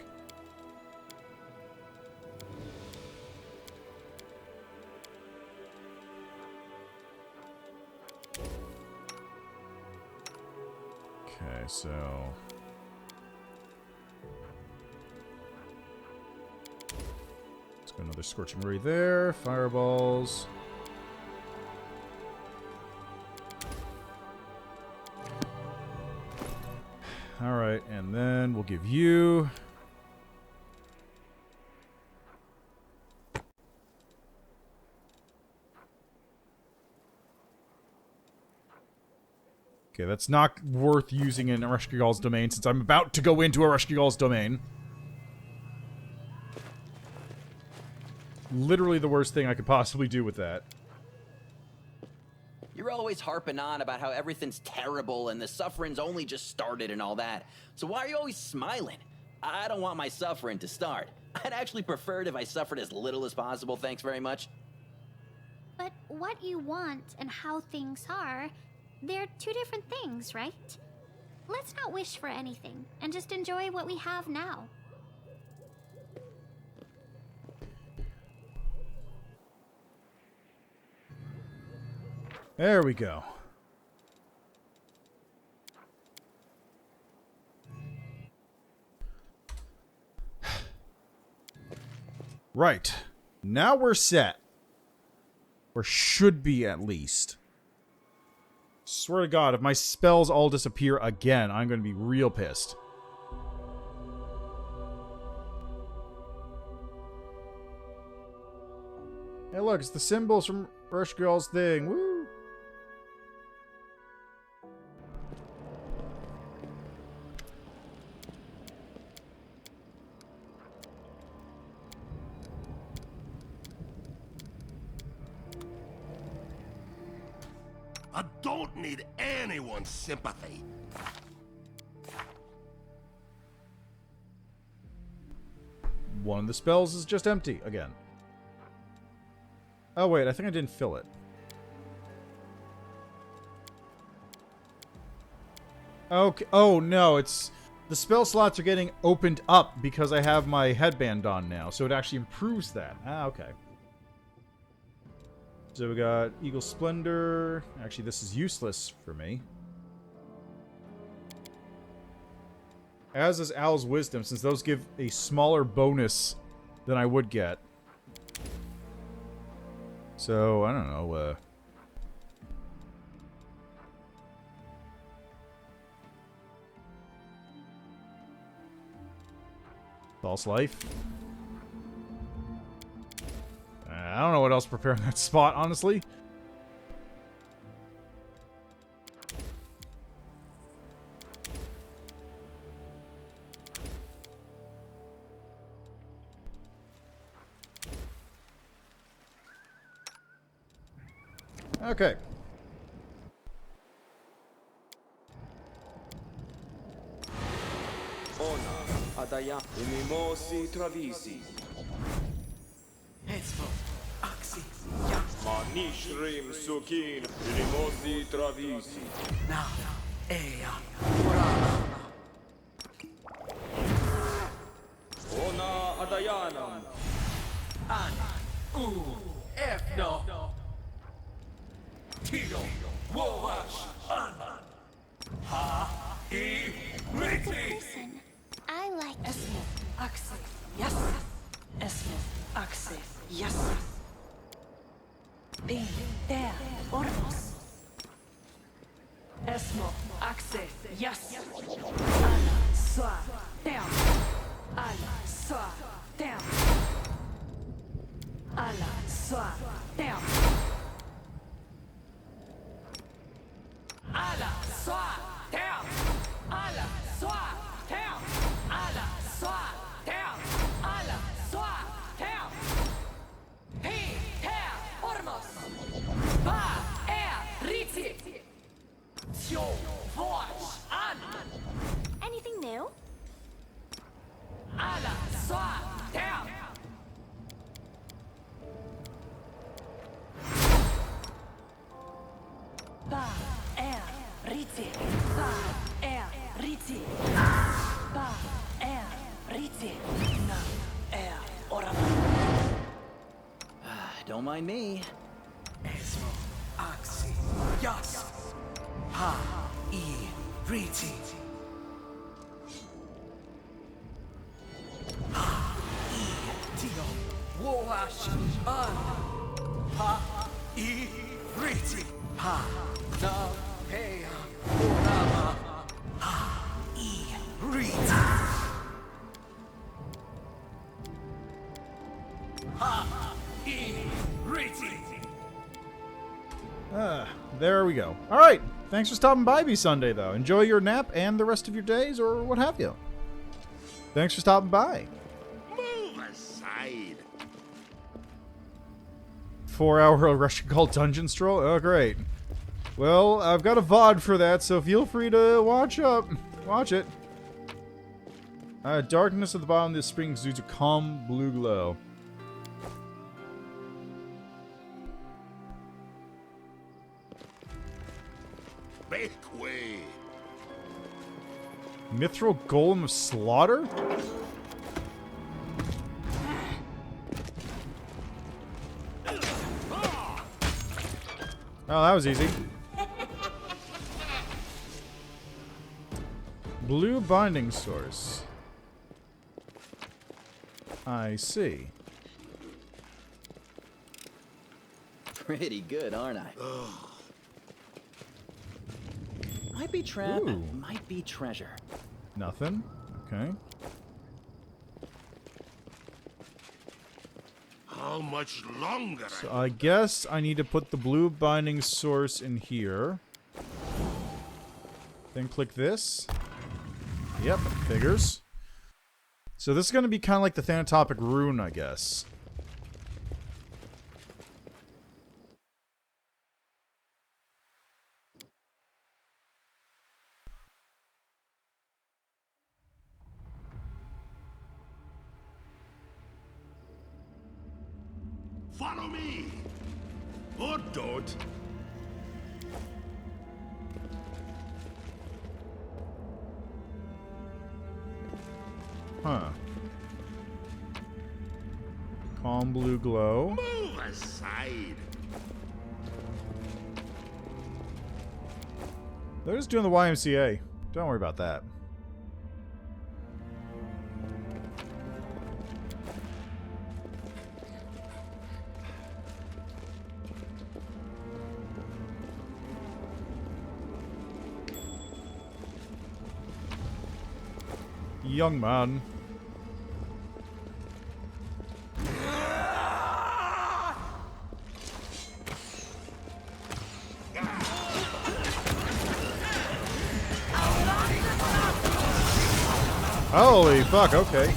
Okay, so... let's go another Scorching Ray there. Fireballs. Alright, and then we'll give you... okay, that's not worth using in Ereshkigal's domain since I'm about to go into Ereshkigal's domain. Literally the worst thing I could possibly do with that. You're always harping on about how everything's terrible and the suffering's only just started and all that. So why are you always smiling? I don't want my suffering to start. I'd actually prefer it if I suffered as little as possible, thanks very much. But what you want and how things are, they're two different things, right? Let's not wish for anything and just enjoy what we have now. There we go. Right. Now we're set. Or should be, at least. Swear to God, if my spells all disappear again, I'm going to be real pissed. Hey, look, it's the symbols from Ereshkigal's thing. Woo! I don't need anyone's sympathy. One of the spells is just empty again. Oh, wait, I think I didn't fill it. Okay. Oh, no, it's... the spell slots are getting opened up because I have my headband on now, so it actually improves that. Ah, okay. So we got Eagle Splendor. Actually, this is useless for me. As is Owl's Wisdom, since those give a smaller bonus than I would get. So, I don't know, False Life. I don't know what else to prepare in that spot, honestly. Okay. Ona, Adaya, Unimosi Travisi. Esmo, Axi, Manishrim Sukin, Unimosi Travisi. Na, Ea, Ora. Ona Adayanam. An, Efno. Tilo, Woash, An. Ha, E, Riti. Listen, I like you. Esmo, Axe, yes. Esmo, Axe, yes. Bin, der, Ormos. Esmo, Axe, yes. Alla, swa, der. Alla, swa, der. Alla, swa, der. Alla, swa, der. Alla, swa, der. Alla, swa, der. Alla, swa, der. Peter Ormos. Va, Riti. Tjo, Vors, An. Anything new? Alla, swa, der. Ba, Riti. Ba, Riti. Ba, Riti. Na, Ormos. Don't mind me. Esmo, Axi, Yas. Ha, E, Riti. Ha, E, Tilo, Woash, An. Ha, E, Riti. Ha, Na, Hea, Orama. Ha, E, Riti. Ha, E, Riti. There we go. All right. Thanks for stopping by me Sunday, though. Enjoy your nap and the rest of your days, or what have you. Thanks for stopping by. Move aside. 4-hour Russian called Dungeon Stroll? Oh, great. Well, I've got a VOD for that, so feel free to watch it. Darkness at the bottom of this spring exudes a calm blue glow. Make way. Mithril Golem of Slaughter? Oh, that was easy. Blue binding source. I see. Pretty good, aren't I? Might be trap, Ooh. might be treasure. Nothing. Okay. How much longer? So I guess I need to put the blue binding source in here. Then click this. Yep, figures. So this is going to be kind of like the Thanatopic rune, I guess. Follow me. Or don't. Huh. Calm blue glow. Move aside. They're just doing the YMCA. Don't worry about that. Young man. Holy fuck, okay.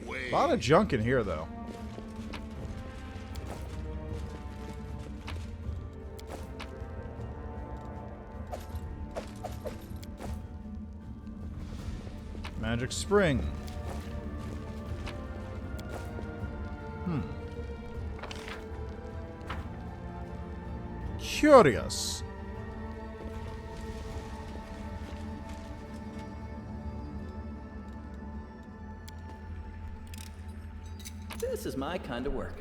way. A lot of junk in here, though. Magic spring. Curious. This is my kind of work.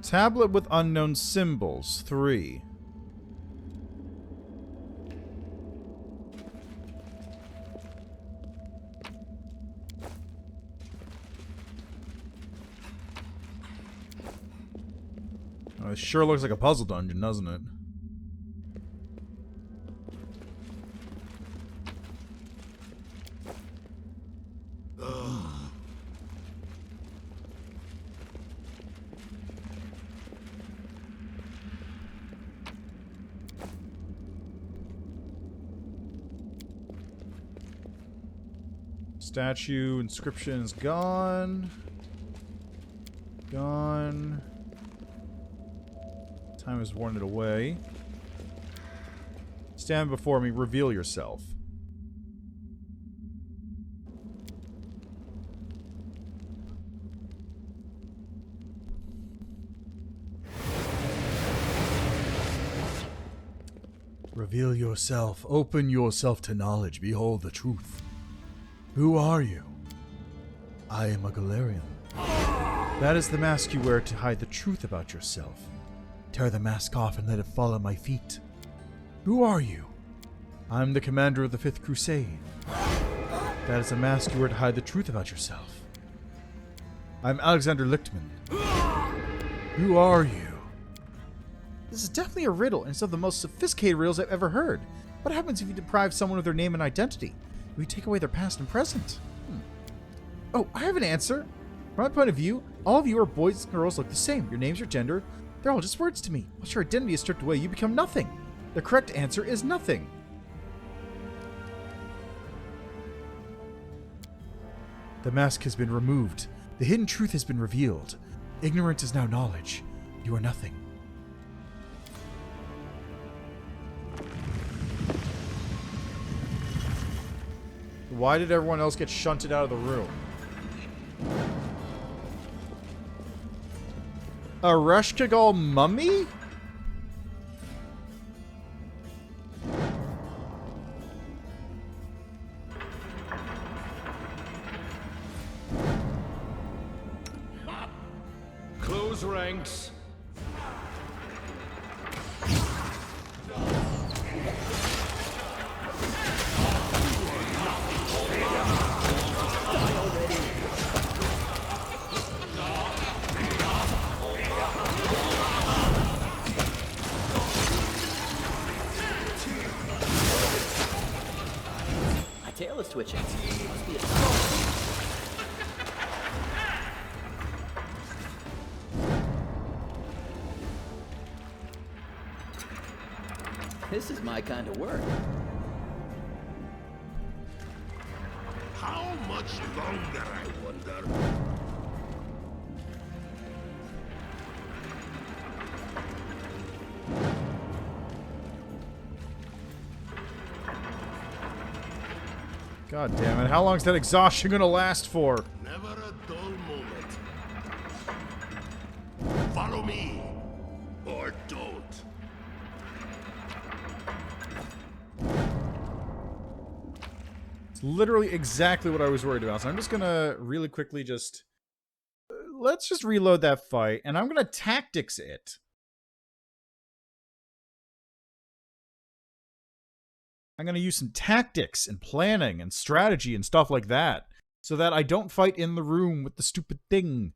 Tablet with unknown symbols, 3. Oh, it sure looks like a puzzle dungeon, doesn't it? Statue inscription is gone. Gone. Time has worn it away. Stand before me, reveal yourself. Reveal yourself. Open yourself to knowledge. Behold the truth. Who are you? I am a Galarian. That is the mask you wear to hide the truth about yourself. Tear the mask off and let it fall at my feet. Who are you? I'm the commander of the 5th Crusade. That is a mask you wear to hide the truth about yourself. I'm Alexander Lichtman. Who are you? This is definitely a riddle, and it's of the most sophisticated riddles I've ever heard. What happens if you deprive someone of their name and identity? We take away their past and present. Oh, I have an answer. From my point of view, all of you are boys and girls look the same. Your names, your gender, they're all just words to me. Once your identity is stripped away, you become nothing. The correct answer is nothing. The mask has been removed. The hidden truth has been revealed. Ignorance is now knowledge. You are nothing. Why did everyone else get shunted out of the room? A Reshkagal mummy? Close ranks. My tail is twitching. Must be a This is my kind of work. How much longer, I wonder? God damn it. How long is that exhaustion gonna last for? Never a dull moment. Follow me, or don't. It's literally exactly what I was worried about. So I'm just gonna really quickly just... let's just reload that fight, and I'm gonna tactics it. I'm going to use some tactics and planning and strategy and stuff like that so that I don't fight in the room with the stupid thing.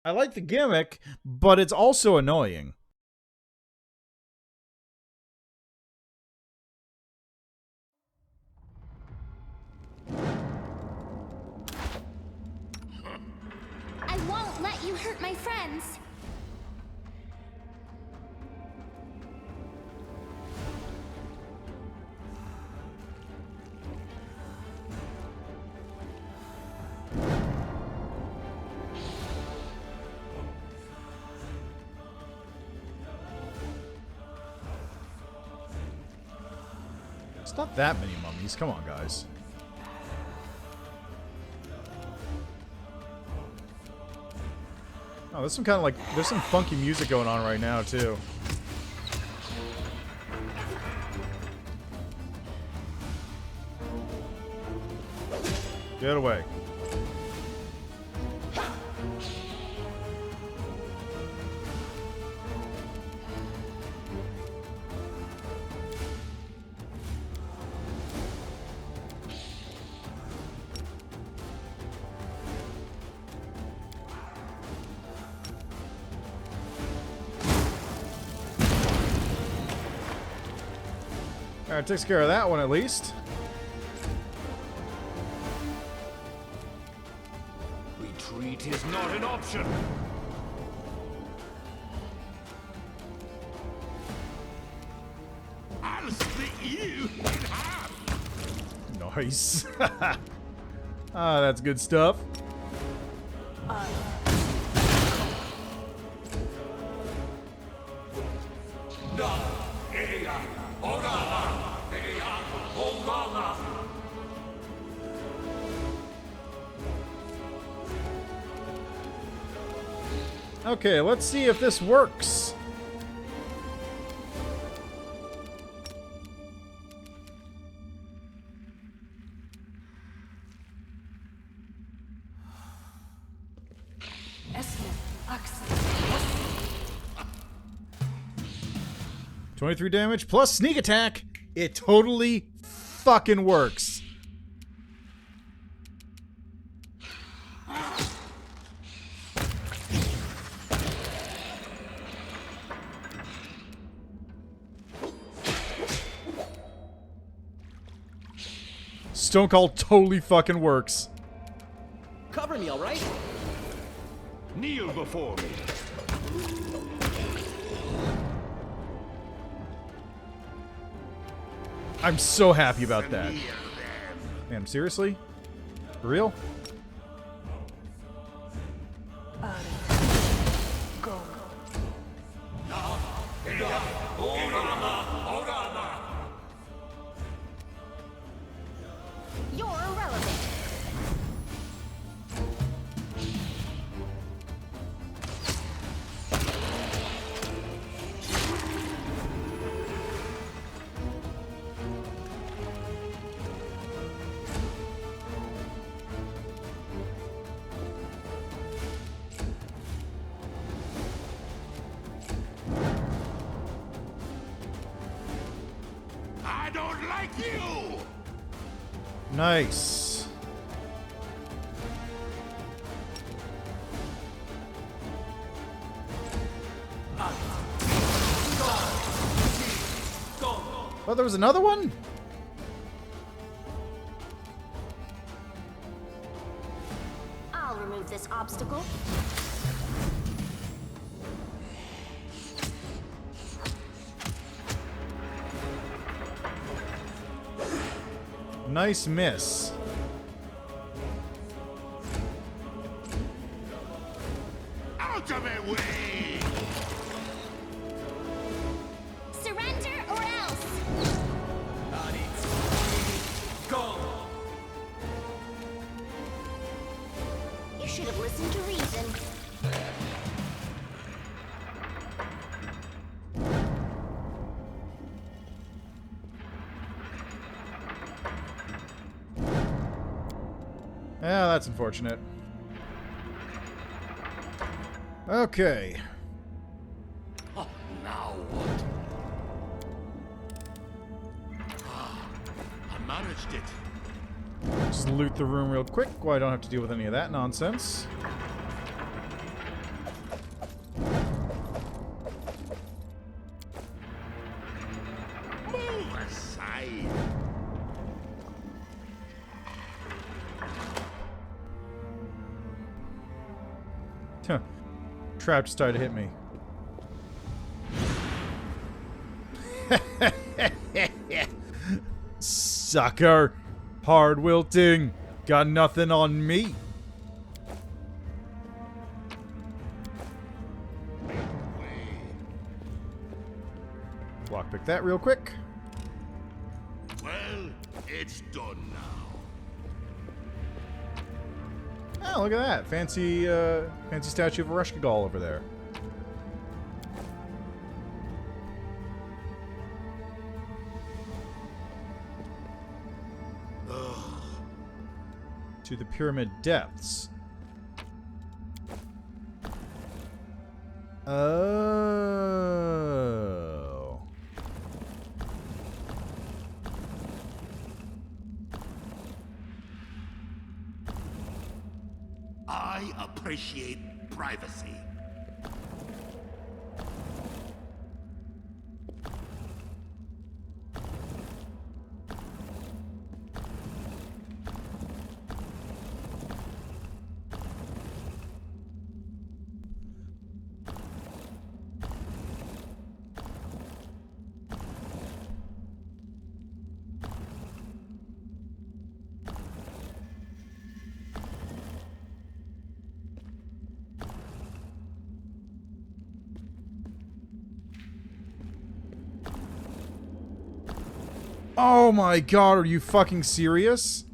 I like the gimmick, but it's also annoying. I won't let you hurt my friends. It's not that many mummies. Come on, guys. Oh, there's some kind of like, there's some funky music going on right now, too. Get away. Alright, takes care of that one at least. Retreat is not an option. I'll split you in half. Nice. Ah, that's good stuff. Okay, let's see if this works. Esme, Axel, 23 damage plus sneak attack. It totally fucking works. Stone Cold totally fucking works. Cover me, all right? Kneel before me. I'm so happy about that. Man, seriously? For real? go. You're irrelevant. I don't like you. Nice. Oh, there was another one? I'll remove this obstacle. Nice miss. Out of my way. Surrender or else! You should have listened to reason. Yeah, that's unfortunate. Okay. Oh, now what? Ah, I managed it. Just loot the room real quick while I don't have to deal with any of that nonsense. Move aside. Huh. Trap just started to hit me. Sucker. Hard wilting. Got nothing on me. Lockpick that real quick. Well It's done now. Oh, look at that. Fancy, fancy statue of Ereshkigal over there. To the pyramid depths. Oh. I appreciate privacy. Oh my god, are you fucking serious?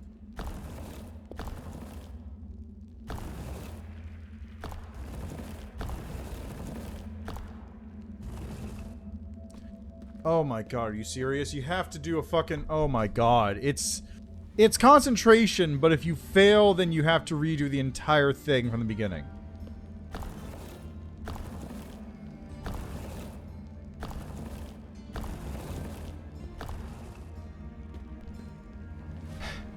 Oh my god, are you serious? You have to do a fucking... Oh my god. It's concentration, but if you fail, then you have to redo the entire thing from the beginning.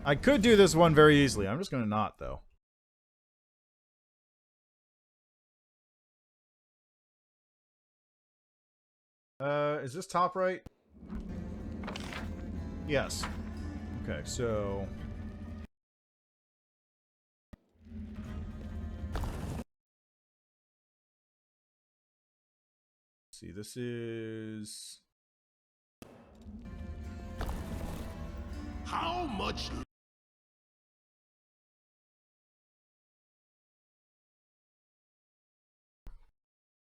I could do this one very easily. I'm just gonna not, though. Is this top right? Yes. Okay, so... Let's see, this is... How much?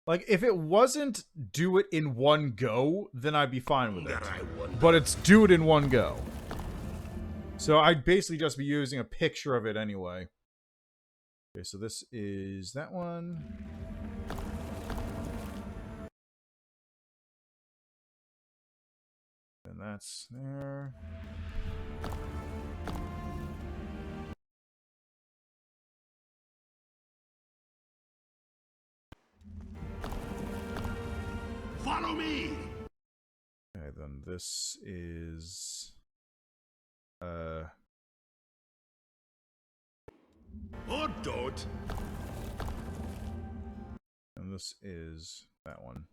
Like, if it wasn't do it in one go, then I'd be fine with it. But it's do it in one go. So I'd basically just be using a picture of it anyway. Okay, so this is that one. And that's there. Follow me. Okay, then this is Or don't. and this is that one.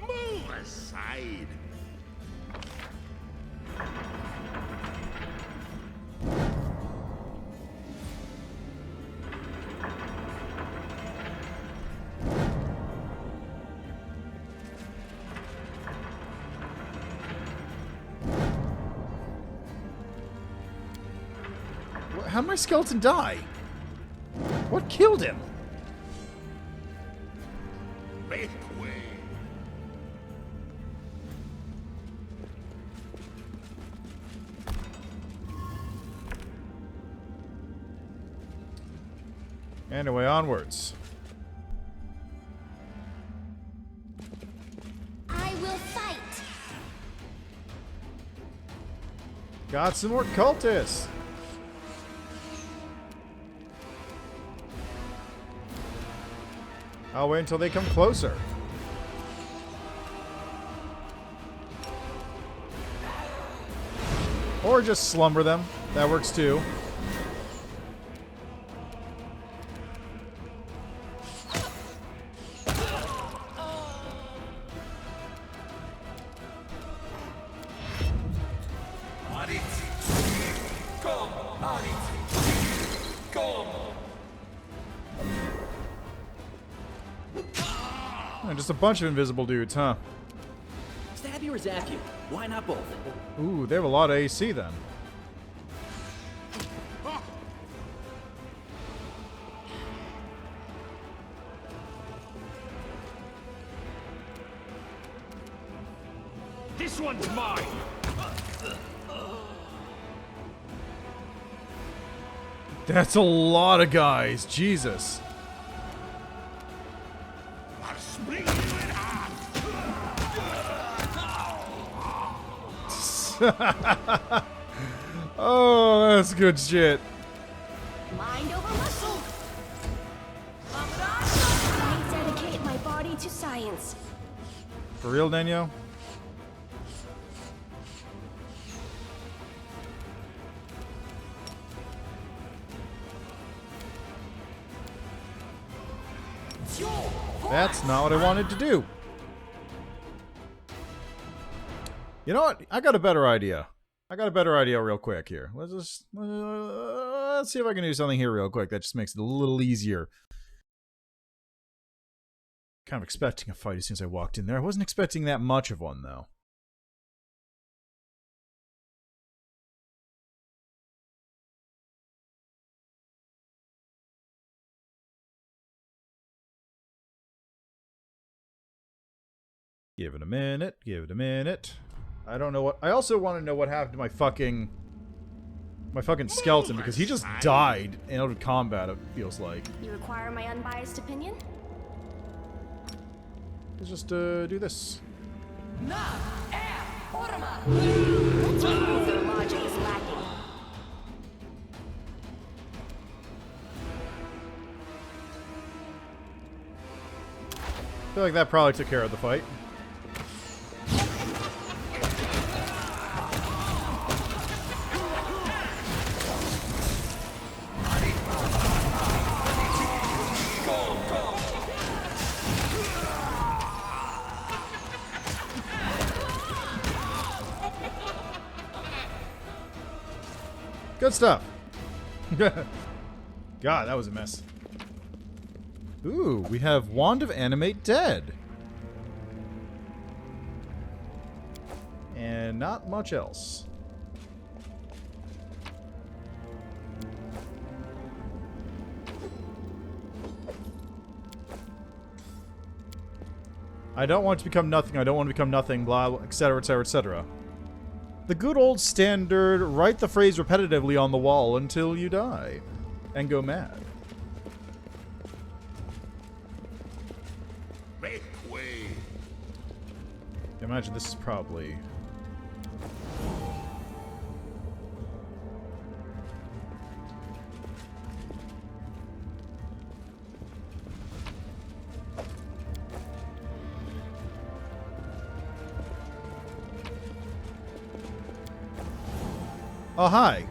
Move aside. How did my skeleton die? What killed him? Make way. Anyway, onwards. I will fight. Got some more cultists. I'll wait until they come closer. Or just slumber them. That works too. Oh, just a bunch of invisible dudes, huh? Stab you or zap you? Why not both? Ooh, they have a lot of AC then. This one's mine! That's a lot of guys. Jesus. I'll split you in half. Oh, that's good shit. Mind over muscle. I dedicate my body to science. For real, Daniel? That's not what I wanted to do. You know what? I got a better idea. I got a better idea real quick here. Let's just let's see if I can do something here real quick that just makes it a little easier. Kind of expecting a fight as soon as I walked in there. I wasn't expecting that much of one, though. Give it a minute. Give it a minute. I don't know what... I also want to know what happened to my fucking skeleton, because he just died out of combat, it feels like. You require my unbiased opinion? Let's just do this. Let's prove your logic is lacking. I feel like that probably took care of the fight. Good stuff. God, that was a mess. Ooh, we have Wand of Animate Dead. And not much else. I don't want to become nothing, I don't want to become nothing, blah, etc., etc., etc. The good old standard, write the phrase repetitively on the wall until you die. And go mad. Make way. I imagine this is probably... Oh, hi.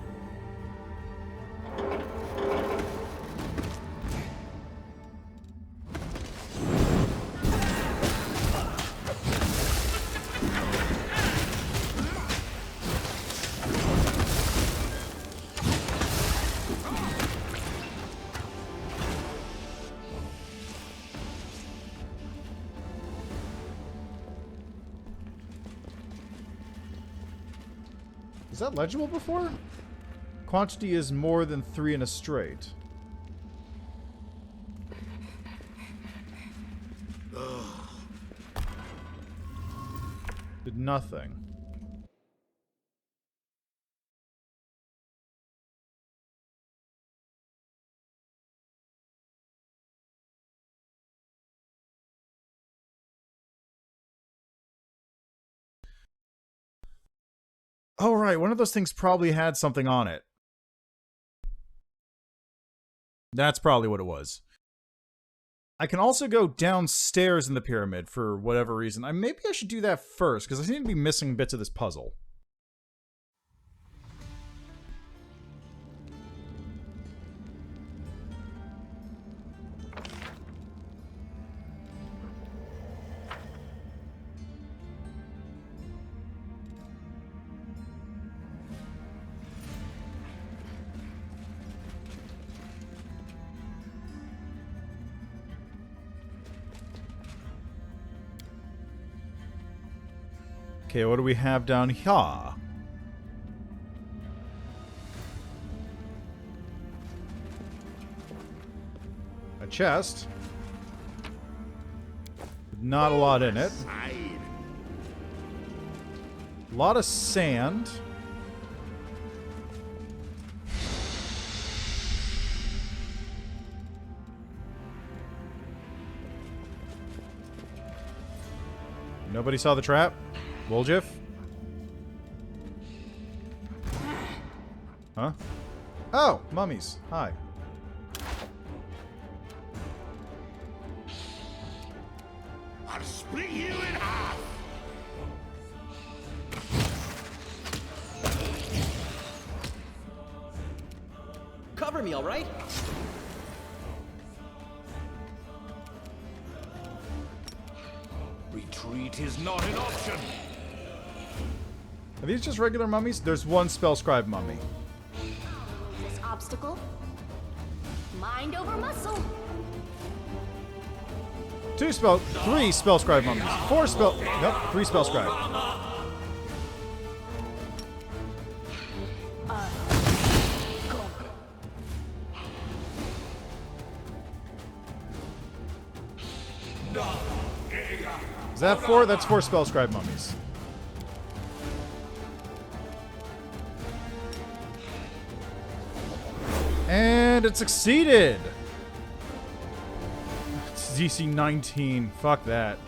Is that legible before? Quantity is more than 3 in a straight. Did nothing. Oh, right. One of those things probably had something on it. That's probably what it was. I can also go downstairs in the pyramid for whatever reason. Maybe I should do that first, because I seem to be missing bits of this puzzle. Okay, what do we have down here? A chest. Not a lot in it. A lot of sand. Nobody saw the trap? Woljif? Huh? Oh, mummies. Hi. I'll split you in half. Cover me, all right? Retreat is not an option. Are these just regular mummies? There's one spell scribe mummy. This obstacle. Mind over muscle. Three spell scribe mummies. Nope, 3 spell scribe. Is that 4? That's 4 spell scribe mummies. And it succeeded! It's DC 19. Fuck that.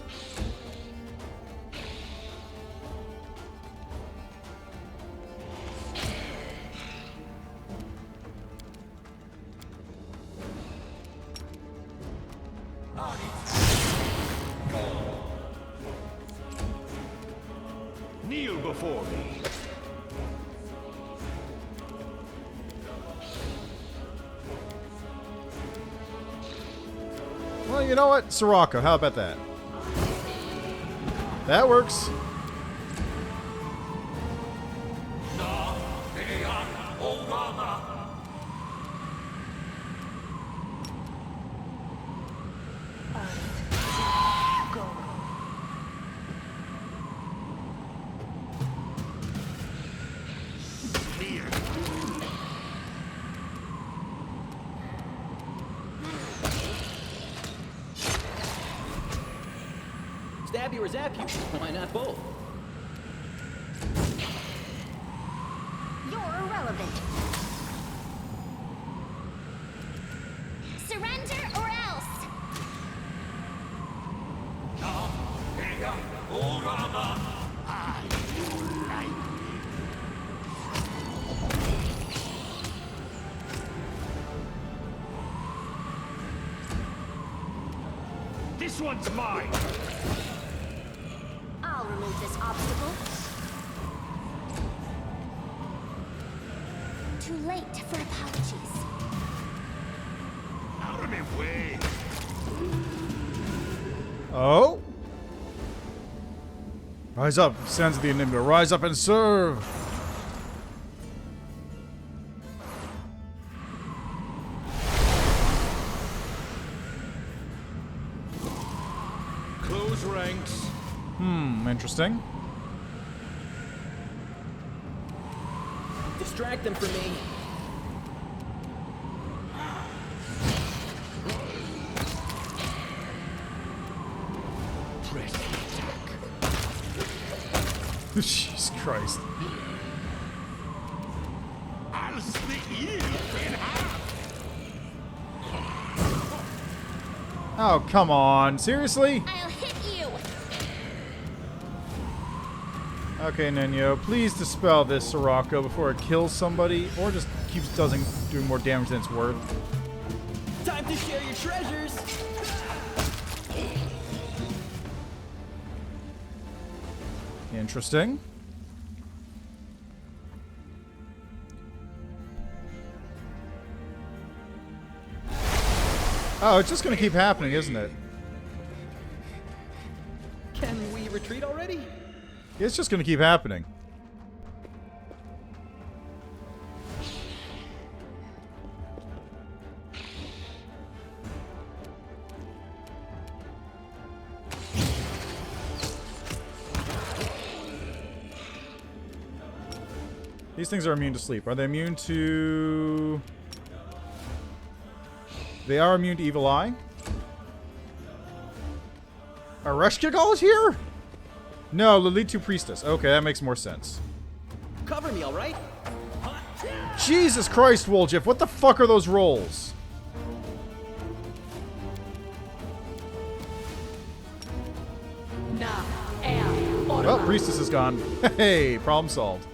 Kneel before me. Well, you know what? Sirocco, how about that? That works. Go. Stab you or zap you? Why not both? You're irrelevant. Surrender or else! This one's mine. I'll remove this obstacle. Too late for apologies. Out of my way. Oh? Rise up, sons of the Enigma. Rise up and serve! Close ranks. Interesting. Distract them for me. Press attack. Jesus Christ. I'll split you in half. Oh, come on. Seriously? I'll hit you! Okay, Nenyo, please dispel this Sirocco before it kills somebody, or just keeps doing more damage than it's worth. Time to share your treasures. Interesting. Oh, it's just gonna keep happening, isn't it? Can we retreat already? It's just gonna keep happening. These things are immune to sleep. Are they immune to... They are immune to Evil Eye. Ereshkigal is here? No, Lilitu Priestess. Okay, that makes more sense. Cover me, all right? Jesus Christ, Woljif, what the fuck are those rolls? Well, Priestess is gone. Hey, problem solved.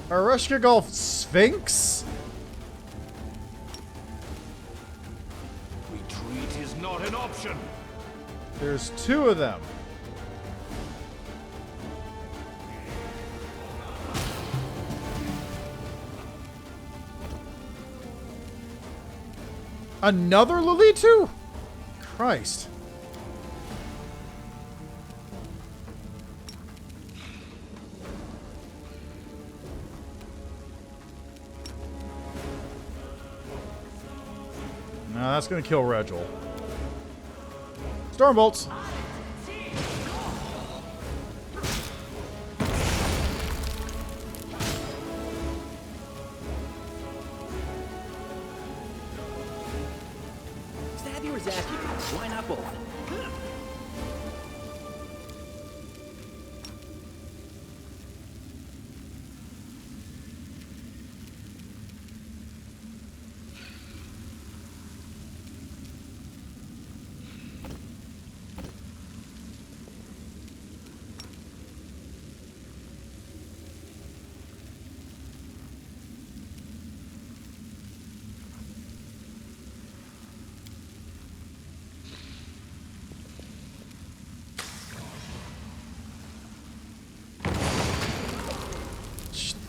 Ereshkigal Sphinx? Retreat is not an option. There's two of them. Another Lilitu? Christ. No, that's gonna kill Regil. Stormbolts. Stabby or zap you? Why not both?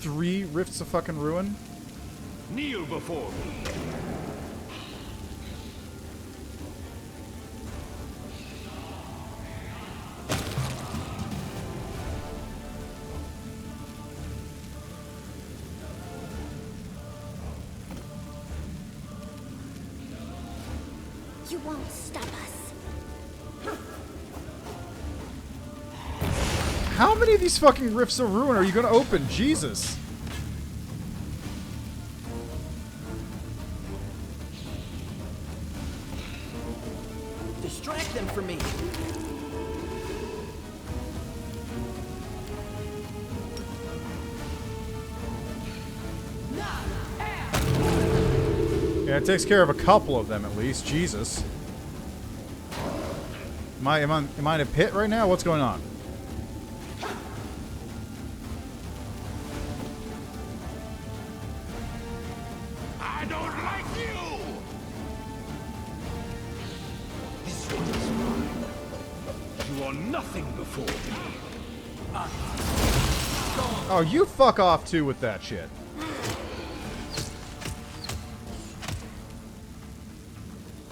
Three Rifts of fucking Ruin? Kneel before me. You won't stop us. How many of these fucking Rifts of Ruin are you gonna open? Jesus. Distract them from me. Yeah, it takes care of a couple of them at least. Jesus. Am I in a pit right now? What's going on? I don't like you. This one is mine. You are nothing before me. Oh, you fuck off too with that shit.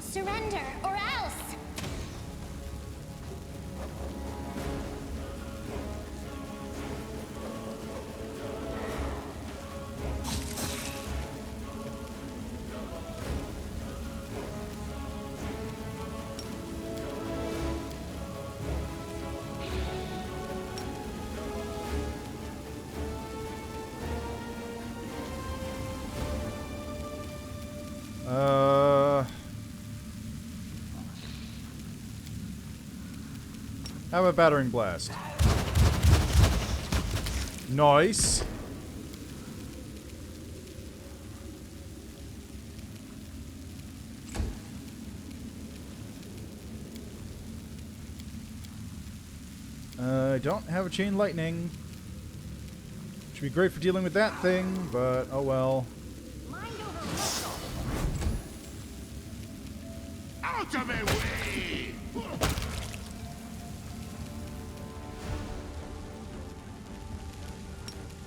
Surrender, or else! How about Battering Blast? Nice. I don't have a Chain Lightning. Should be great for dealing with that thing, but oh well. Mind over muscle. Out of my way.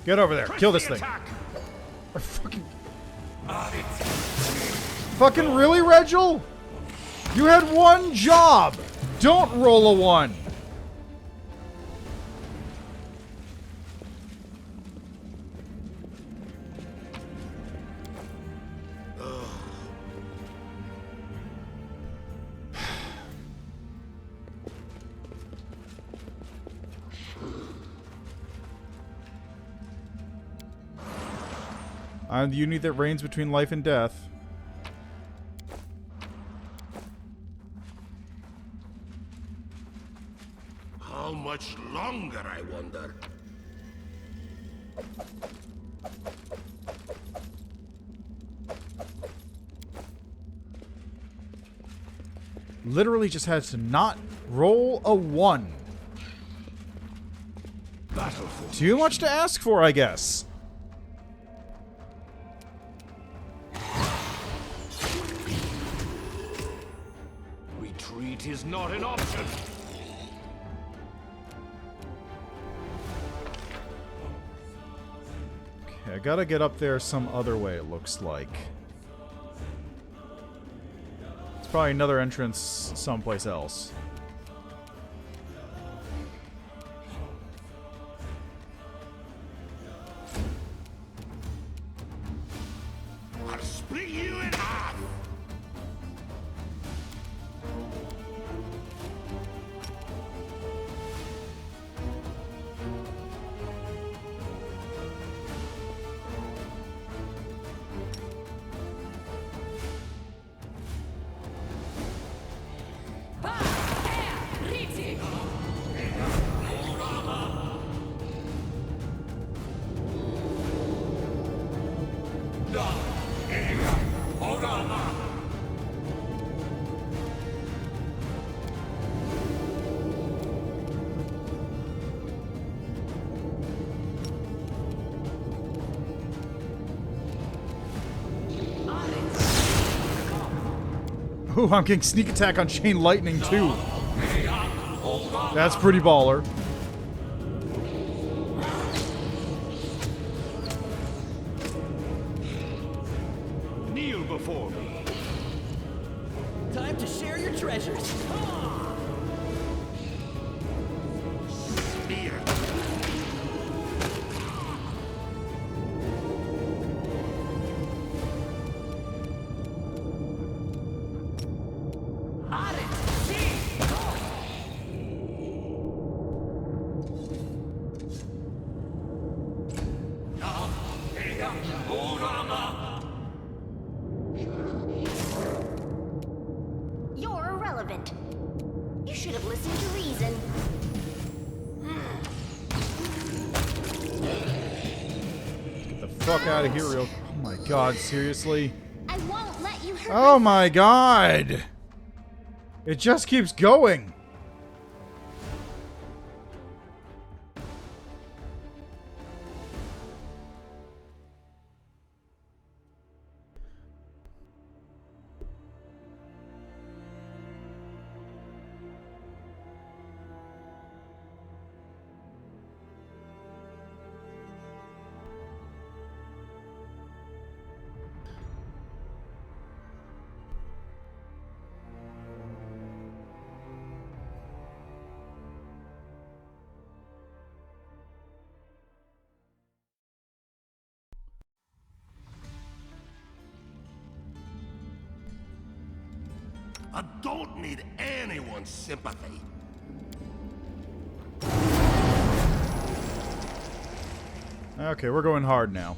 Get over there. Kill this thing. Attack. Fucking really, Regil? You had one job. Don't roll a 1. I'm the unity that reigns between life and death. How much longer, I wonder? Literally just had to not roll a 1. Too much to ask for, I guess. Retreat is not an option. Okay, I gotta get up there some other way, it looks like. It's probably another entrance someplace else. I'll split you in half! Ooh, I'm getting sneak attack on Chain Lightning too. That's pretty baller. Kneel before me. Time to share your treasures. Spear. You're irrelevant. You should have listened to reason. Get the fuck out of here real... Oh my god, seriously? I won't let you hurt Oh my god! It just keeps going! I don't need anyone's sympathy. Okay, we're going hard now.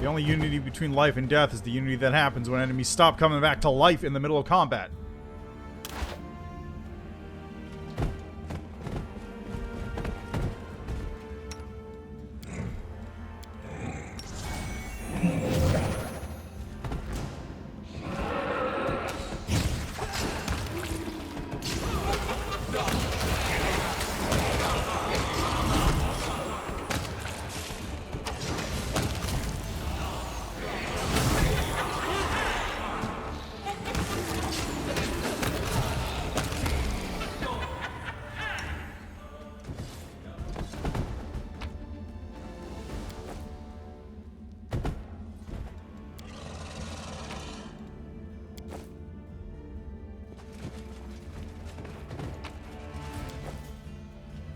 The only unity between life and death is the unity that happens when enemies stop coming back to life in the middle of combat.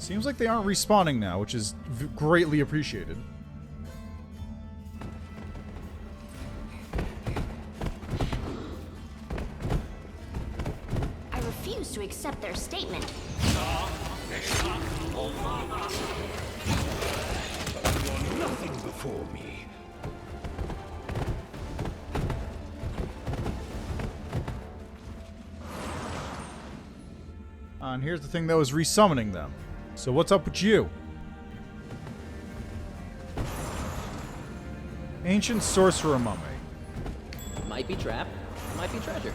Seems like they aren't respawning now, which is greatly appreciated. I refuse to accept their statement. You are nothing before me. And here's the thing that was resummoning them. So what's up with you? Ancient sorcerer mummy. Might be trap, might be treasure.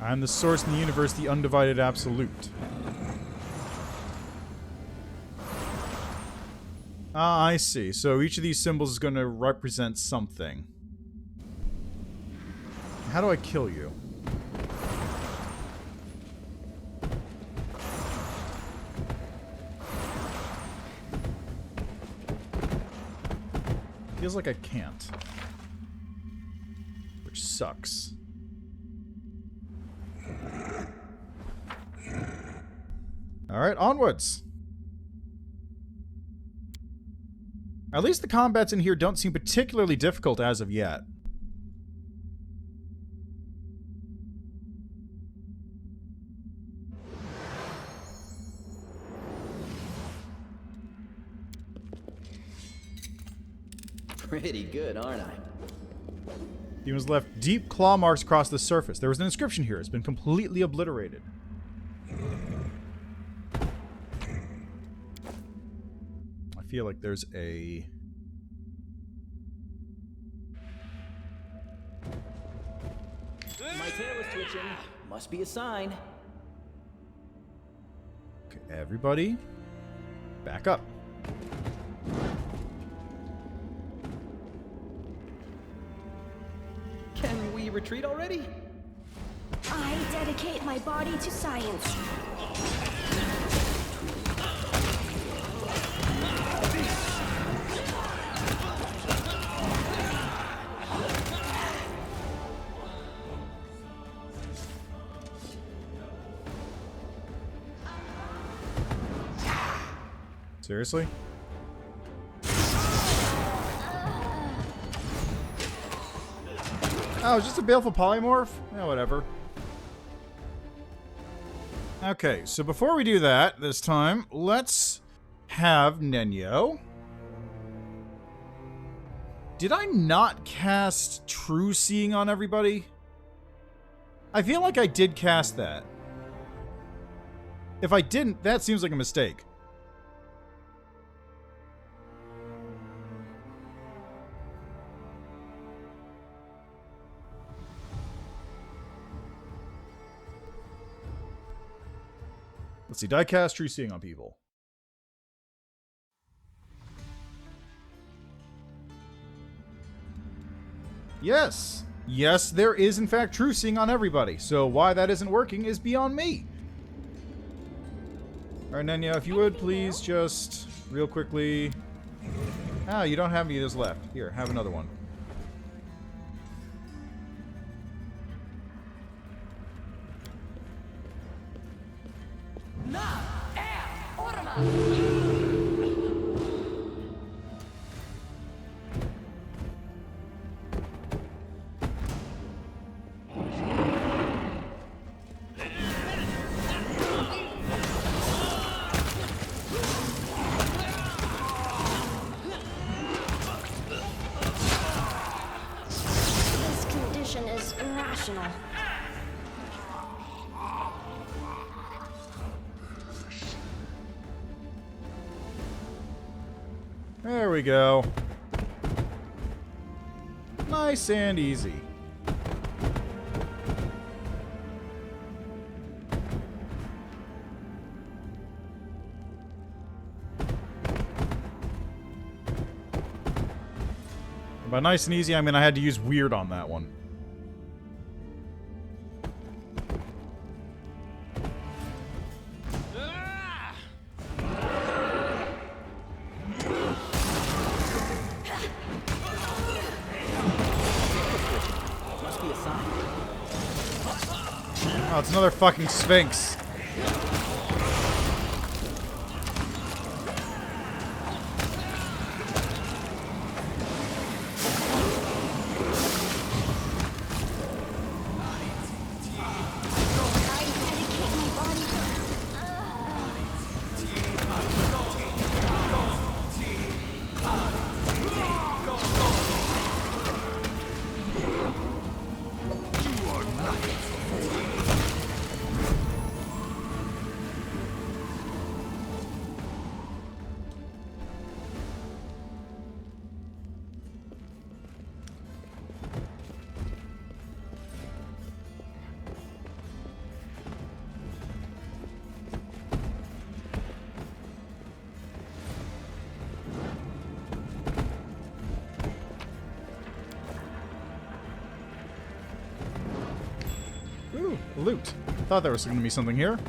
I'm the source in the universe, the undivided absolute. Ah, I see. So each of these symbols is going to represent something. How do I kill you? Feels like I can't. Which sucks. Alright, onwards. At least the combats in here don't seem particularly difficult as of yet. Pretty good, aren't I? Demons left deep claw marks across the surface. There was an inscription here. It's been completely obliterated. I feel like there's a... My tail is twitching. Must be a sign. Okay, everybody, back up. Can we retreat already? I dedicate my body to science. Seriously? Oh, just a baleful polymorph? Yeah, whatever. Okay, so before we do that this time, let's have Nenyo. Did I not cast True Seeing on everybody? I feel like I did cast that. If I didn't, that seems like a mistake. Let's see, did I cast True Seeing on people? Yes! Yes, there is in fact True Seeing on everybody. So why that isn't working is beyond me. Alright, Nenya, if you would please just real quickly... Ah, you don't have any of this left. Here, have another one. This condition is irrational. There we go. Nice and easy. And by nice and easy, I mean I had to use weird on that one. Oh, it's another fucking Sphinx. Ooh, loot. Thought there was going to be something here.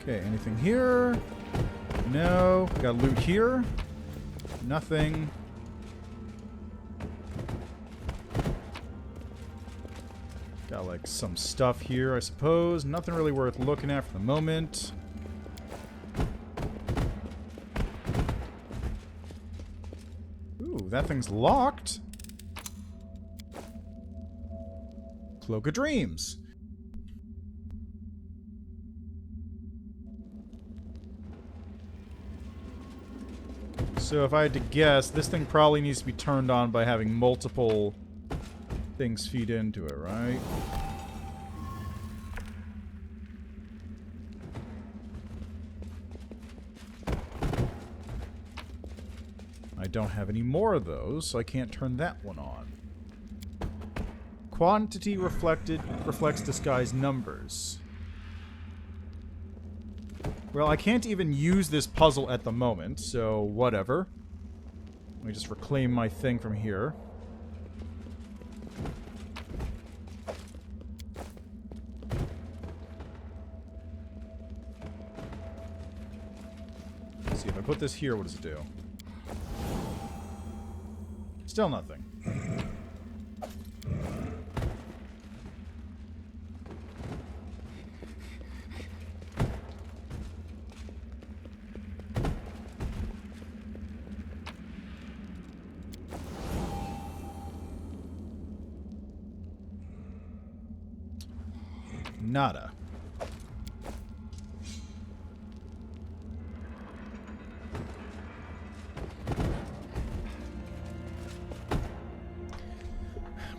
Okay, anything here? No. Got loot here. Nothing. Got like some stuff here, I suppose. Nothing really worth looking at for the moment. That thing's locked. Cloak of Dreams. So if I had to guess, this thing probably needs to be turned on by having multiple things feed into it, right? I don't have any more of those, so I can't turn that one on. Quantity reflected reflects disguised numbers. Well, I can't even use this puzzle at the moment, so whatever. Let me just reclaim my thing from here. Let's see, if I put this here, what does it do? Still nothing. Nada.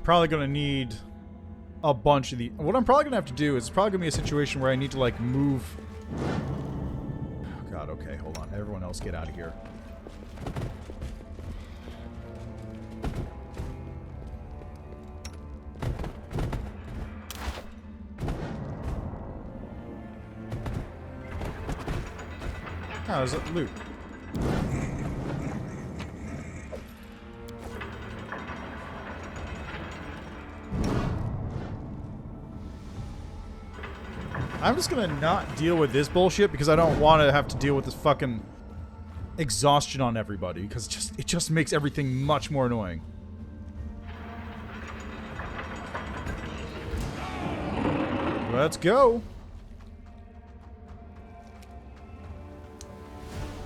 Probably gonna need a bunch of the. What I'm probably gonna have to do is probably gonna be a situation where I need to like move. Oh God. Okay, hold on. Everyone else, get out of here. Oh, is it loot? I'm just gonna not deal with this bullshit because I don't want to have to deal with this fucking exhaustion on everybody because it just makes everything much more annoying. Let's go.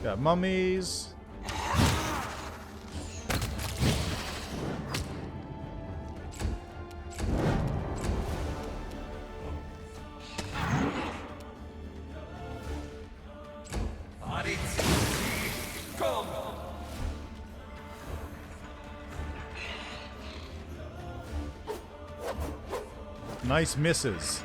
Got mummies. Nice misses.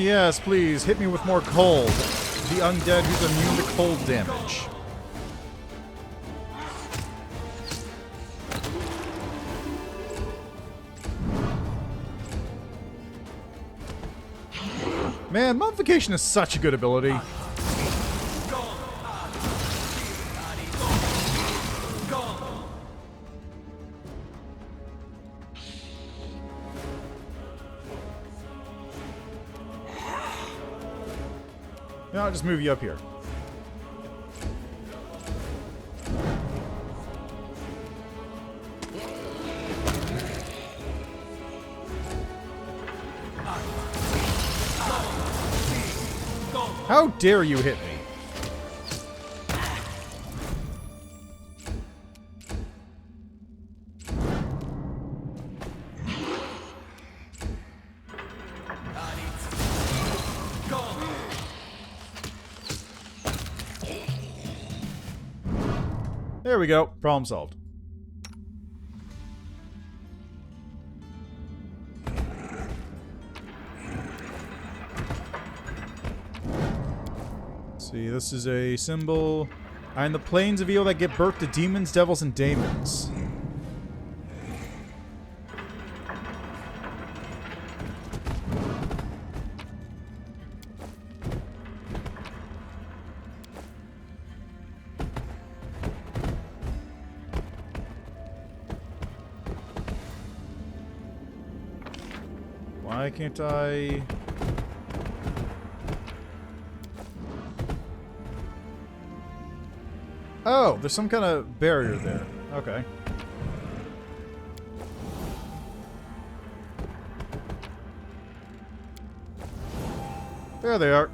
Yes, please, hit me with more cold. The undead who's immune to cold damage. Man, mummification is such a good ability. No, I'll just move you up here. How dare you hit me? There we go. Problem solved. See, this is a symbol. I am the plains of evil that give birth to demons, devils, and daemons. Why can't I... Oh, there's some kind of barrier there. Okay. There they are.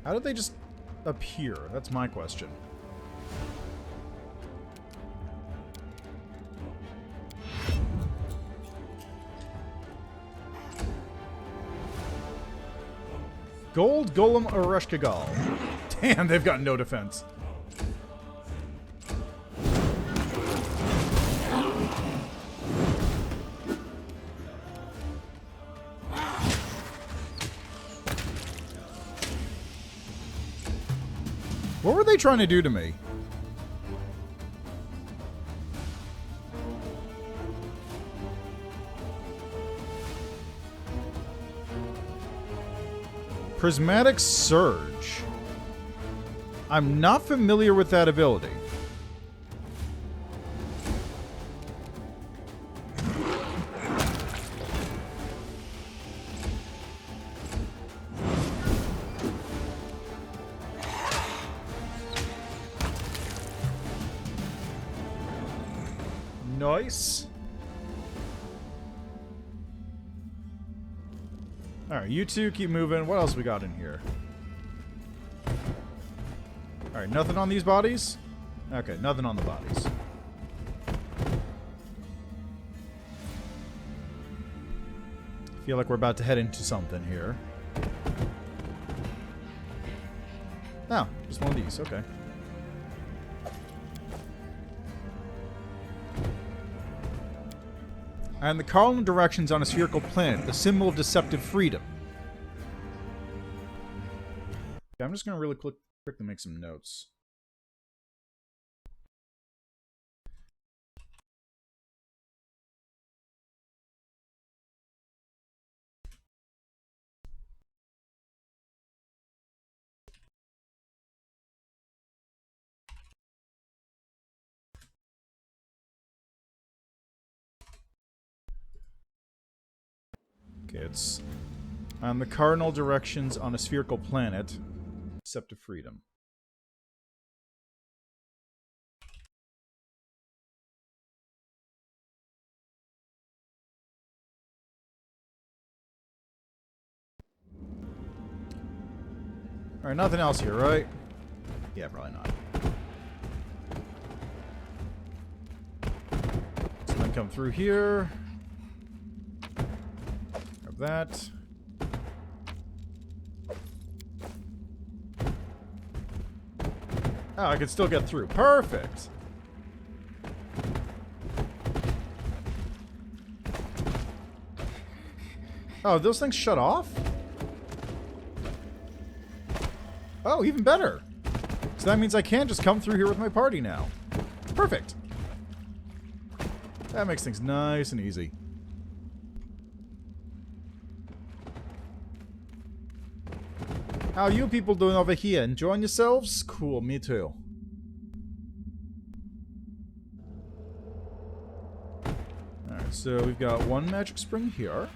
How did they just appear? That's my question. Gold Golem Ereshkigal. Damn, they've got no defense. What were they trying to do to me? Prismatic Surge. I'm not familiar with that ability. Nice. Alright, you two keep moving. What else we got in here? Alright, nothing on these bodies? Okay, nothing on the bodies. Feel like we're about to head into something here. Oh, just one of these. Okay. And the cardinal directions on a spherical planet, the symbol of deceptive freedom. Okay, I'm just going to really quickly make some notes. Okay, it's on the cardinal directions on a spherical planet. Deceptive freedom. Alright, nothing else here, right? Yeah, probably not. So then come through here. Grab that. Oh, I can still get through. Perfect! Oh, those things shut off? Oh, even better. So that means I can just come through here with my party now. Perfect. That makes things nice and easy. How are you people doing over here? Enjoying yourselves? Cool, me too. Alright, so we've got one magic spring here.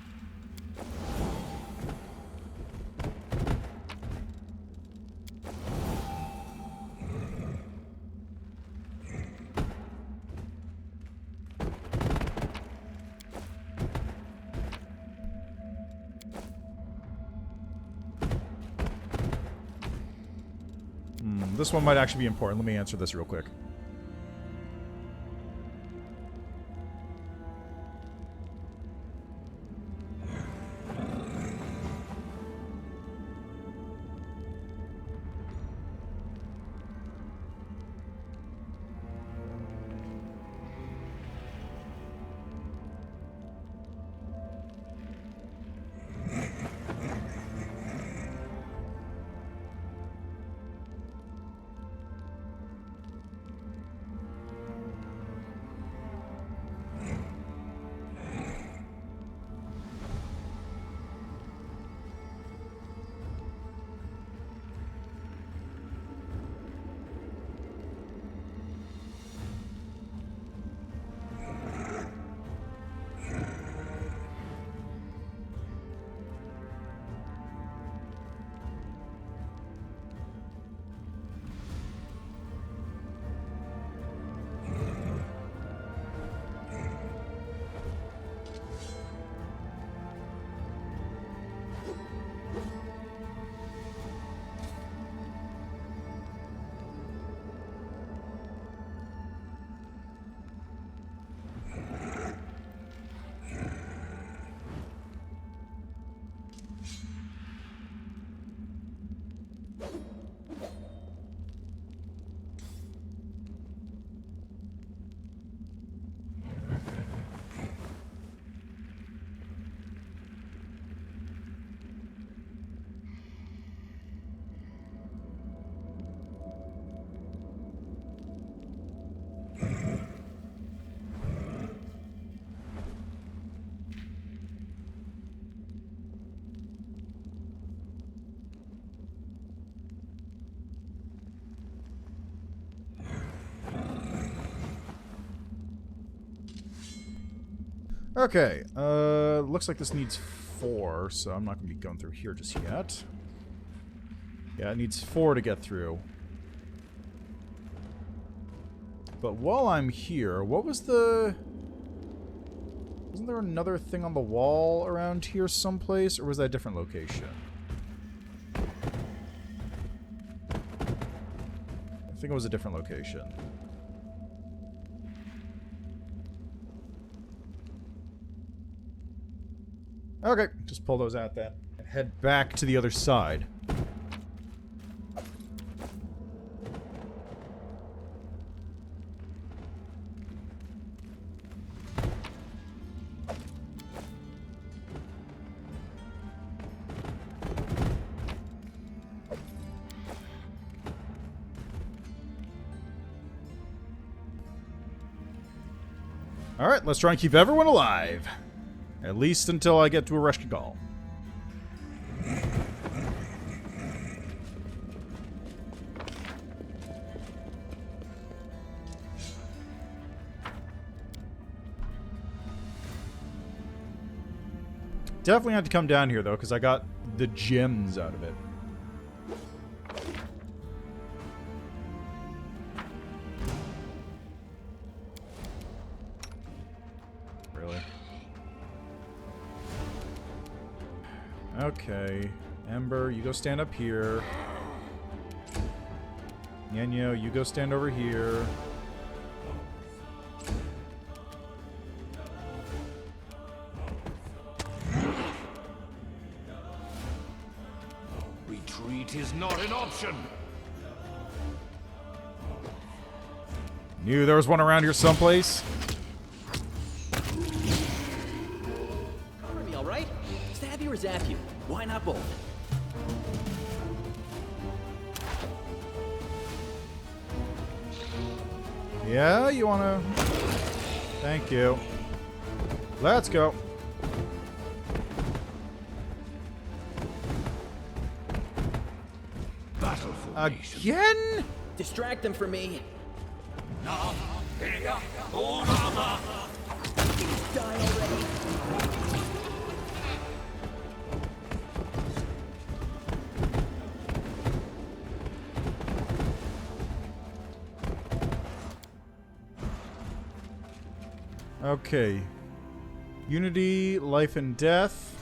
This one might actually be important. Let me answer this real quick. Okay, looks like this needs 4, so I'm not going to be going through here just yet. Yeah, it needs 4 to get through. But while I'm here, what was the... Wasn't there another thing on the wall around here someplace, or was that a different location? I think it was a different location. Okay, just pull those out then. And head back to the other side. Alright, let's try and keep everyone alive. At least until I get to a Reshkigal. Definitely had to come down here, though, because I got the gems out of it. Okay. Ember, you go stand up here. Yenyo, you go stand over here. Retreat is not an option. Knew there was one around here someplace. Cover me, all right? Stab you or zap you? Why not both? Yeah, you wanna... Thank you. Let's go. Battle formation. Again? Distract them from me. Die already. Okay. Unity, life and death.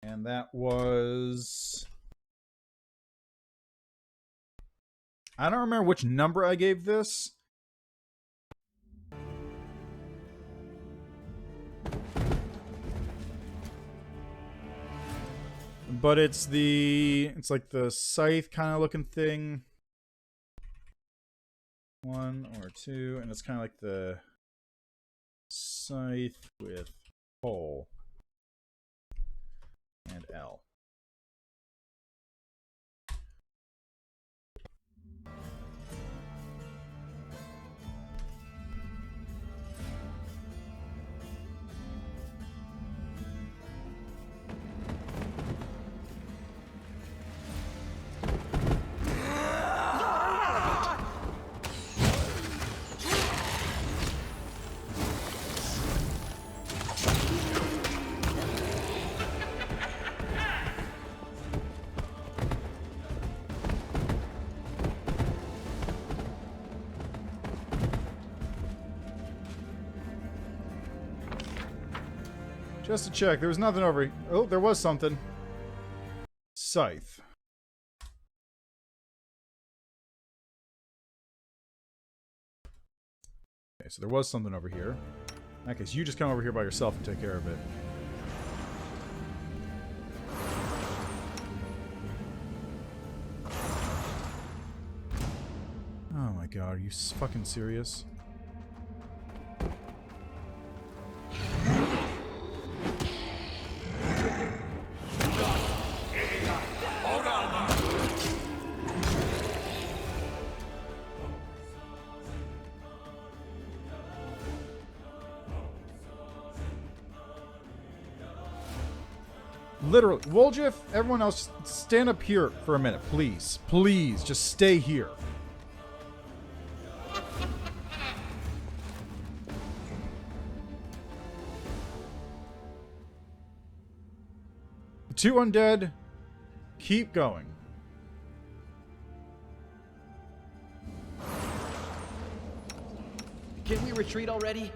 And that was... I don't remember which number I gave this. But it's like the scythe kind of looking thing. 1 or 2, and it's kind of like the scythe with pole and L. Just to check, there was nothing over here. Oh, there was something. Scythe. Okay, so there was something over here. In that case, you just come over here by yourself and take care of it. Oh my god, are you fucking serious? Literally, Woljif, everyone else, stand up here for a minute, please. Please, just stay here. The 2 undead, keep going. Can we retreat already?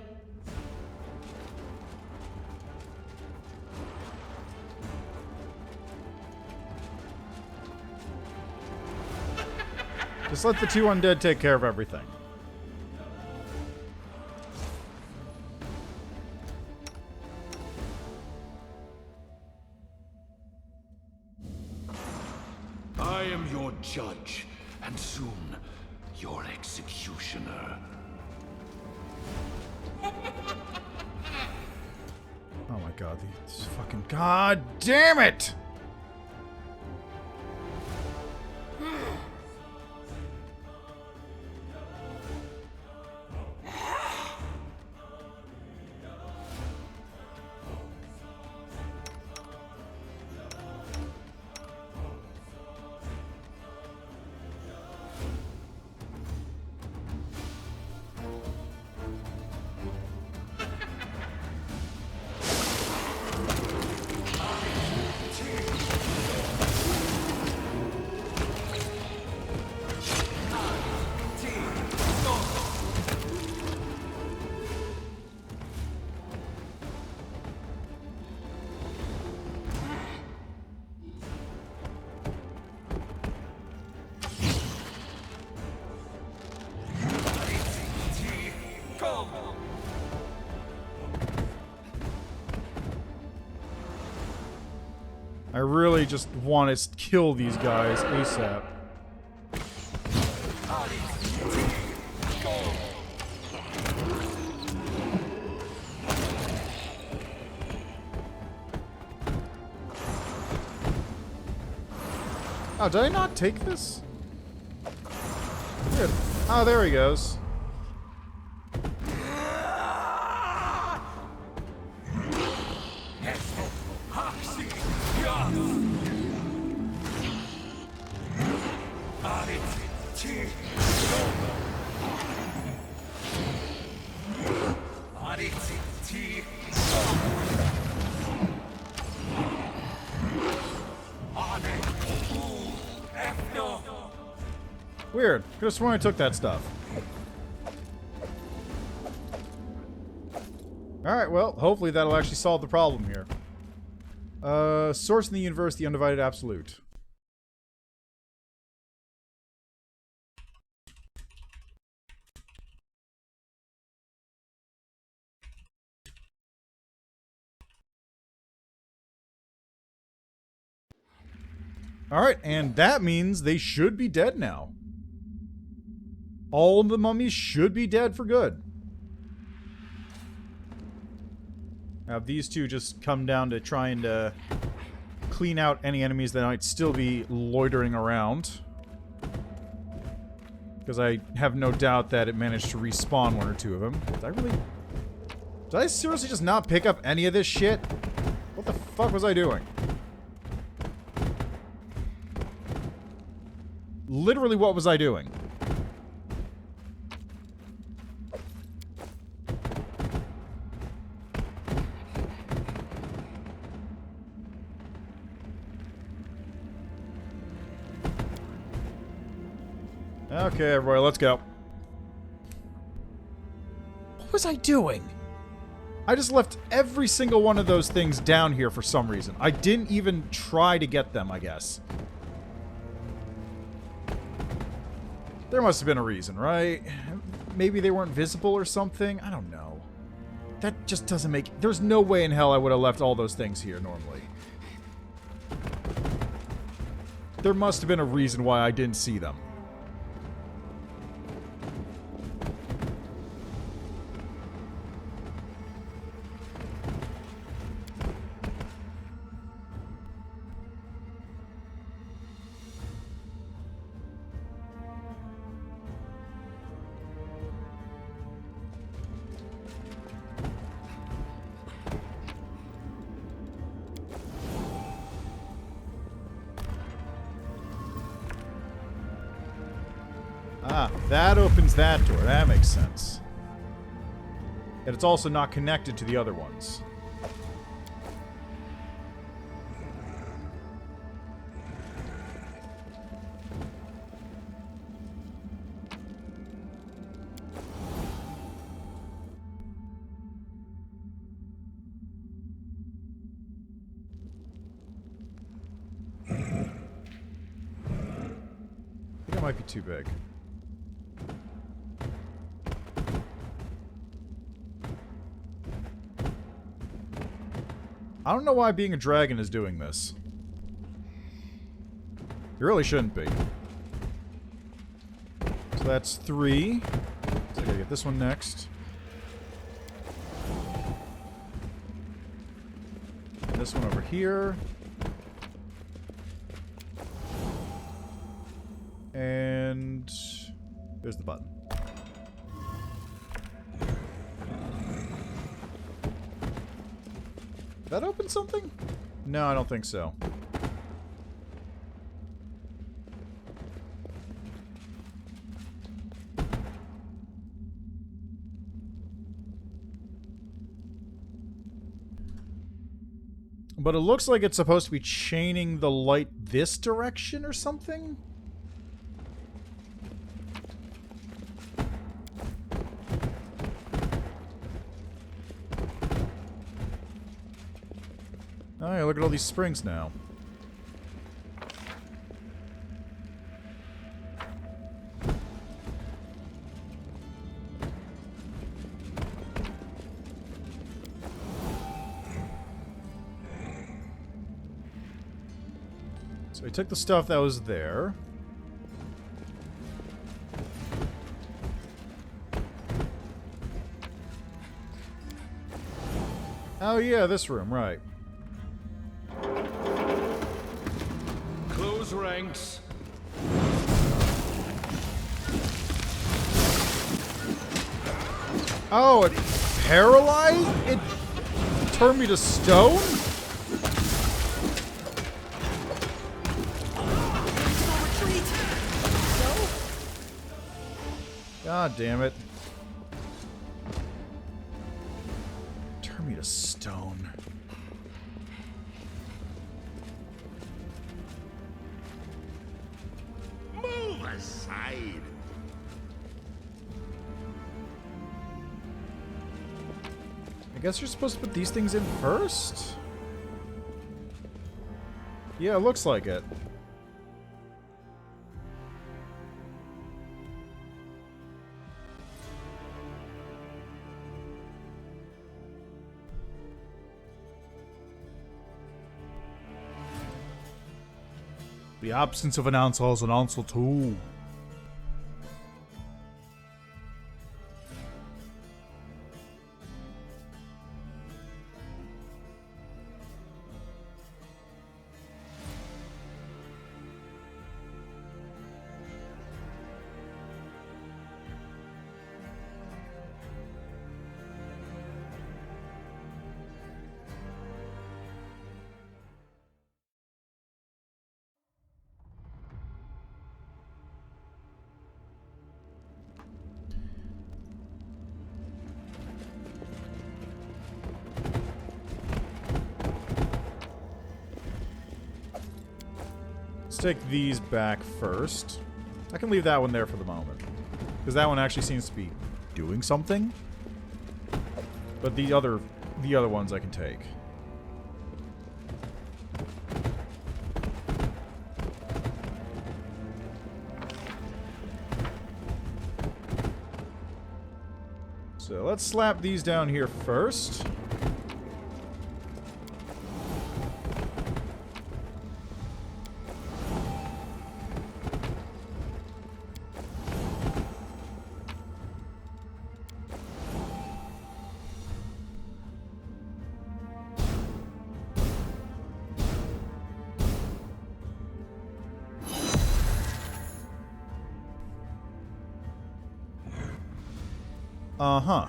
Just let the 2 undead take care of everything. I am your judge, and soon your executioner. Oh my god, these fucking... God damn it! I really just want to kill these guys ASAP. Oh, did I not take this? Weird. Oh, there he goes. Weird. Could have sworn I took that stuff. Alright, well, hopefully that'll actually solve the problem here. Source in the universe, the undivided absolute. Alright, and that means they should be dead now. All of the mummies should be dead for good. Have these two just come down to trying to clean out any enemies that might still be loitering around. Because I have no doubt that it managed to respawn one or two of them. Did I seriously just not pick up any of this shit? What the fuck was I doing? Literally, what was I doing? Okay, everybody, let's go. What was I doing? I just left every single one of those things down here for some reason. I didn't even try to get them, I guess. There must have been a reason, right? Maybe they weren't visible or something? I don't know. That just doesn't make... There's no way in hell I would have left all those things here normally. There must have been a reason why I didn't see them. Ah, that opens that door. That makes sense. And it's also not connected to the other ones. I think it might be too big. I don't know why being a dragon is doing this. It really shouldn't be. So that's 3. So I gotta get this one next. And this one over here. And there's the button. That open something? No, I don't think so. But it looks like it's supposed to be chaining the light this direction or something? Oh yeah, look at all these springs now. So we took the stuff that was there. Oh yeah, this room, right. Close ranks. Oh, it paralyzed? It turned me to stone? God damn it. Turn me to stone. Move aside. I guess you're supposed to put these things in first? Yeah, it looks like it. The absence of an answer is an answer too. Let's take these back first. I can leave that one there for the moment, because that one actually seems to be doing something. But the other ones I can take. So let's slap these down here first. Uh-huh.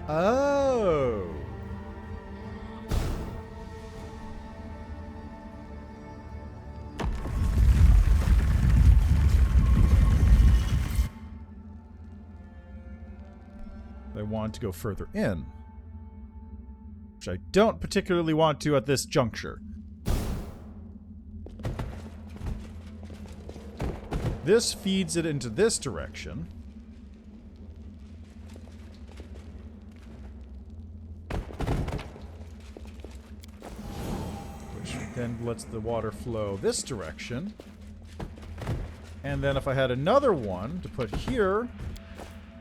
Oh. They want to go further in, which I don't particularly want to at this juncture. This feeds it into this direction. Which then lets the water flow this direction. And then if I had another one to put here,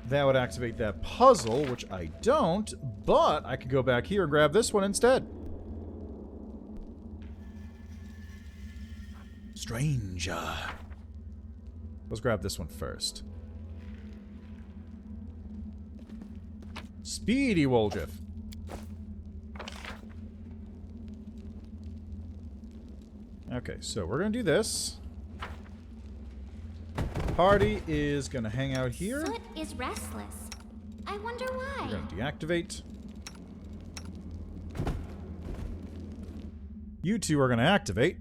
that would activate that puzzle, which I don't, but I could go back here and grab this one instead. Stranger. Let's grab this one first. Speedy Woljif. Okay, so we're gonna do this. Party is gonna hang out here. Soot is restless. I wonder why. We're gonna deactivate. You two are gonna activate.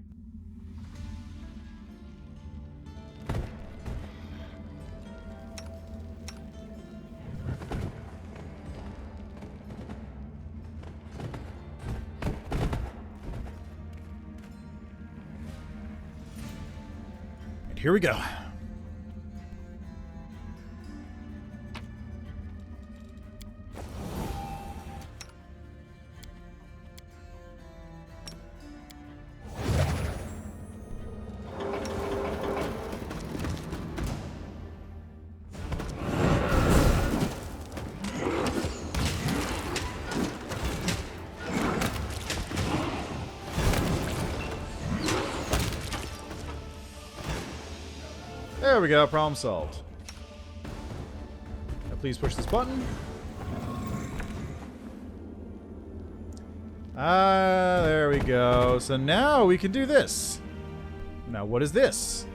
Here we go. There we go, problem solved. Now please push this button. Ah, there we go. So now we can do this. Now, what is this?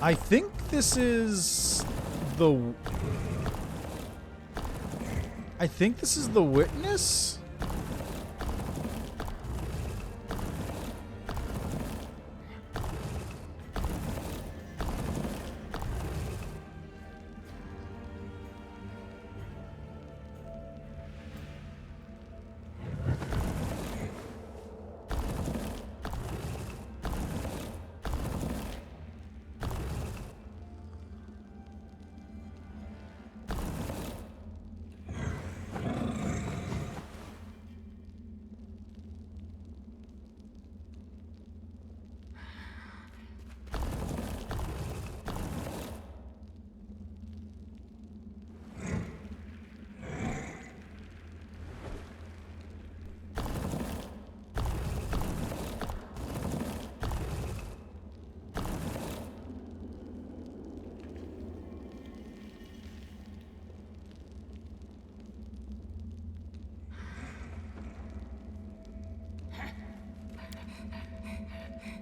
I think this is the... I think this is the witness?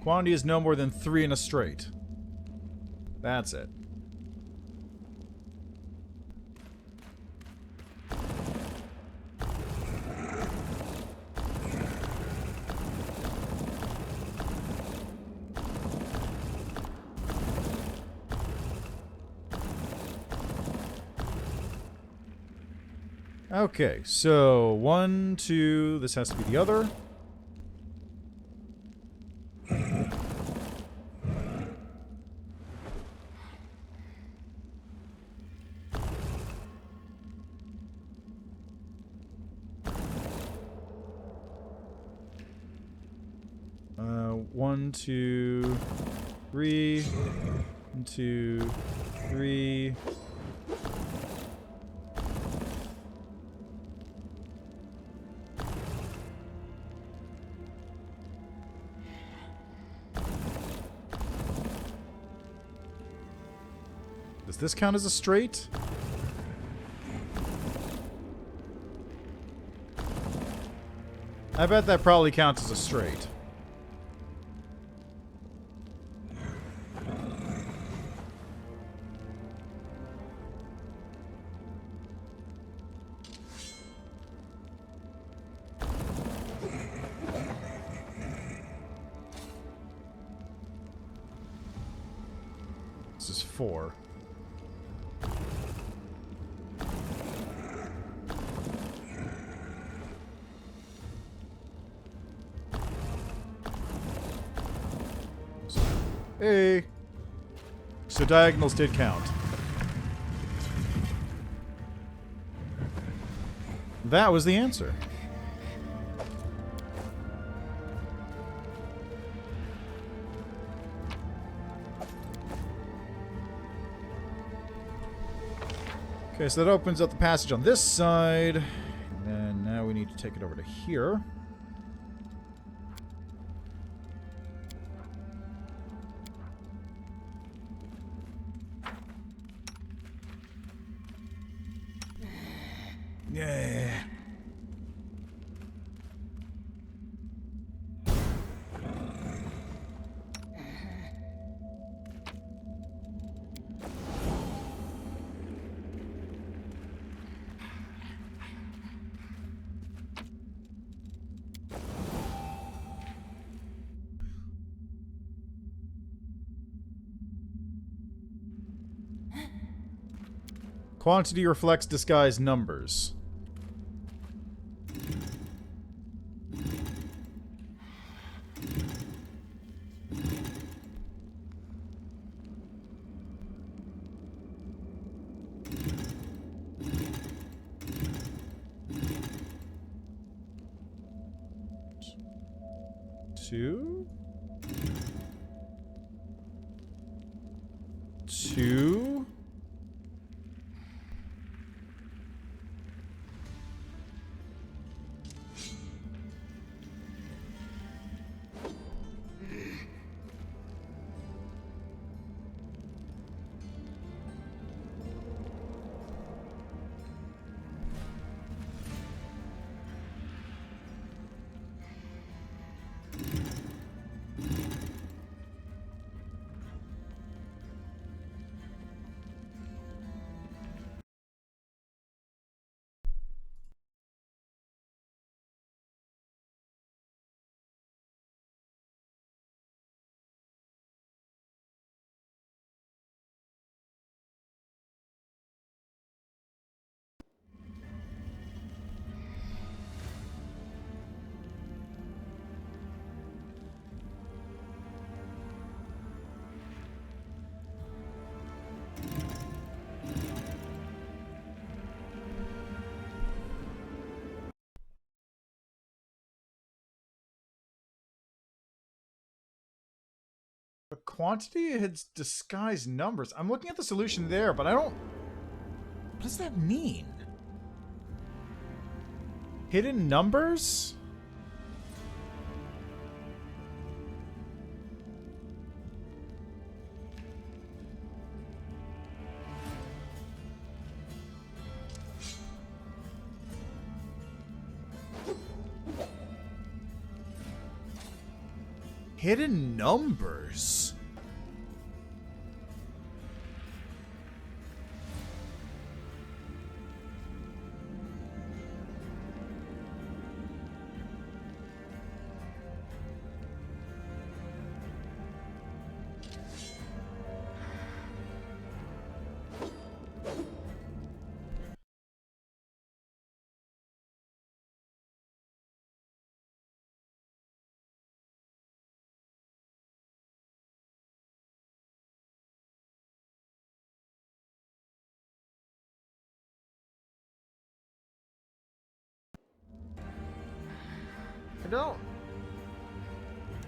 Quantity is no more than 3 in a straight. That's it. Okay, so 1, 2, this has to be the other. One, two, three. 1, 2, 3. Does this count as a straight? I bet that probably counts as a straight. This is 4. Hey. So diagonals did count. That was the answer. Okay, so that opens up the passage on this side. And then now we need to take it over to here. Yeah. Quantity reflects disguise numbers. 2. 2. The quantity hits disguised numbers. I'm looking at the solution there, but I don't... What does that mean? Hidden numbers? Hidden numbers?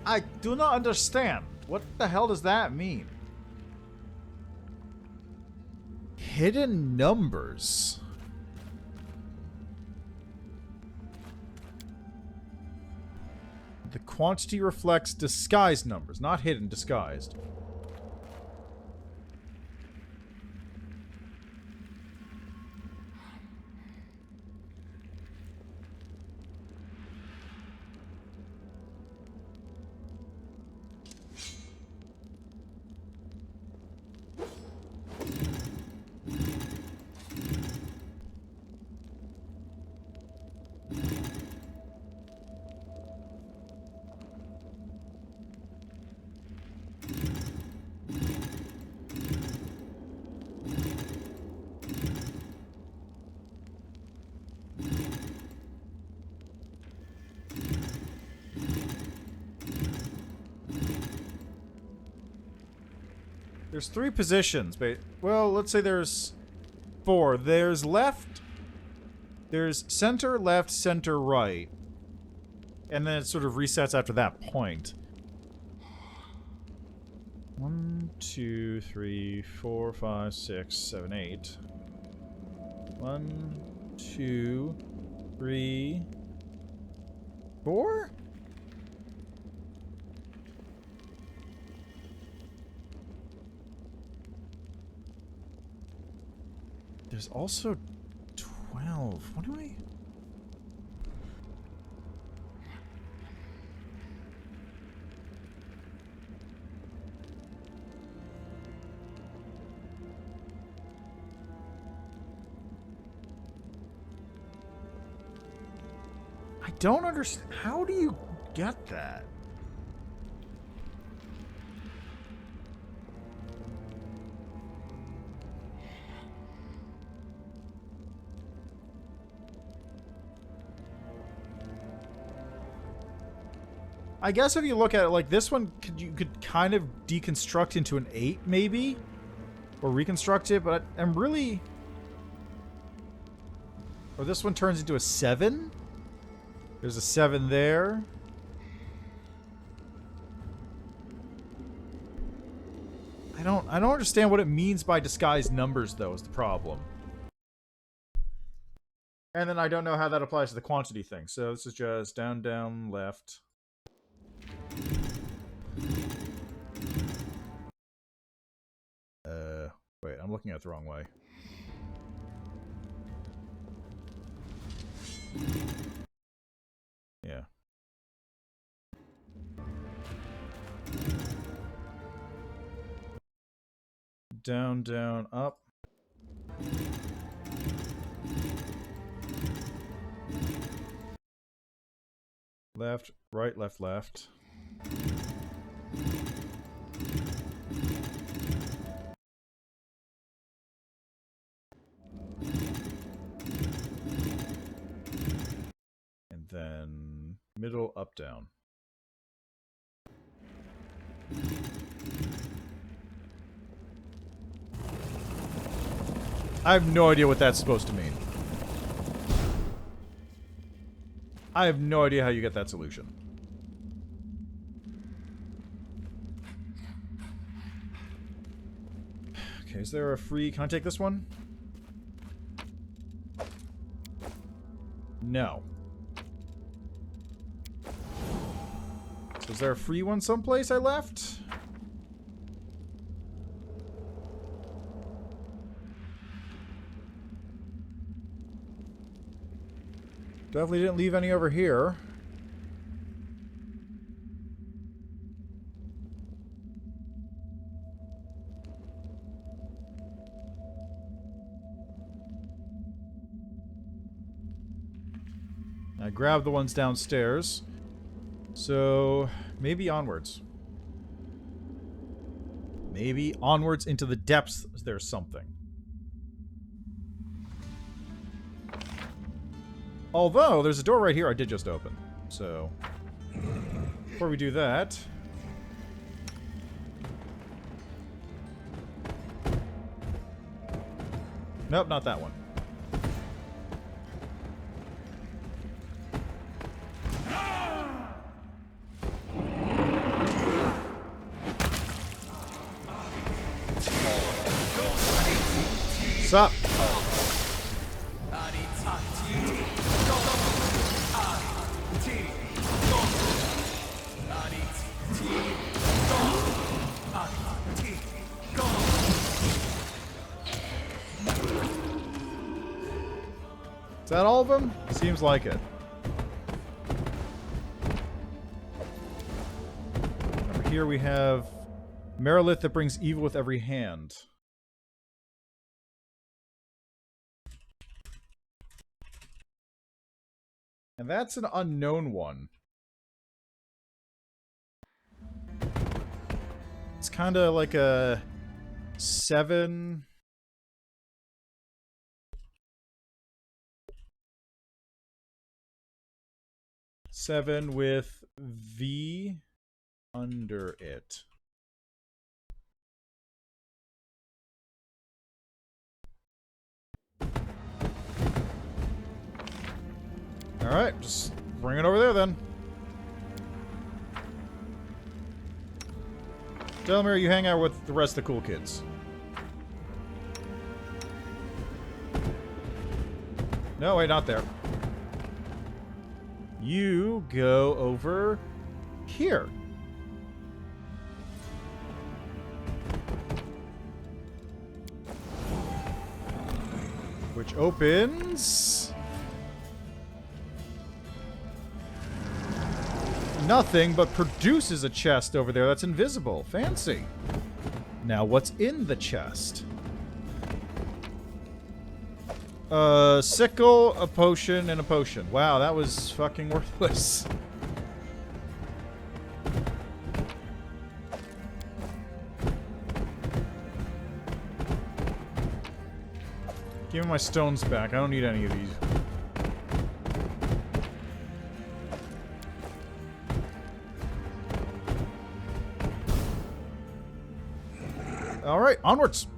I do not understand. What the hell does that mean? Hidden numbers. The quantity reflects disguised numbers, not hidden, disguised. There's 3 positions, but well, let's say there's 4. There's left, there's center, left, center, right. And then it sort of resets after that point. 1, 2, 3, 4, 5, 6, 7, 8. 1, 2, 3, 4? There's also 12. What do I... I don't understand. How do you get that? I guess if you look at it like this one, you could kind of deconstruct into an 8, maybe? Or reconstruct it, but I'm really... Or this one turns into a 7? There's a 7 there. I don't understand what it means by disguised numbers, though, is the problem. And then I don't know how that applies to the quantity thing. So this is just down, down, left. Wait, I'm looking at it the wrong way. Yeah. Down, down, up. Left, right, left, left. And then middle, up, down. I have no idea what that's supposed to mean. I have no idea how you get that solution. Okay, is there a free... Can I take this one? No. So is there a free one someplace I left? Definitely didn't leave any over here. I grabbed the ones downstairs. So, maybe onwards. Maybe onwards into the depths there's something. Although, there's a door right here I did just open. So, before we do that... Nope, not that one. What's up? Is that all of them? Seems like it. Over here we have Merilith that brings evil with every hand. And that's an unknown one. It's kind of like a 7... Seven with V under it. Alright, just bring it over there then. Delmir, you hang out with the rest of the cool kids. No, wait, not there. You go over here. Which opens... nothing, but produces a chest over there that's invisible. Fancy. Now, what's in the chest? A sickle, a potion, and a potion. Wow, that was fucking worthless. Give me my stones back. I don't need any of these. Alright, onwards!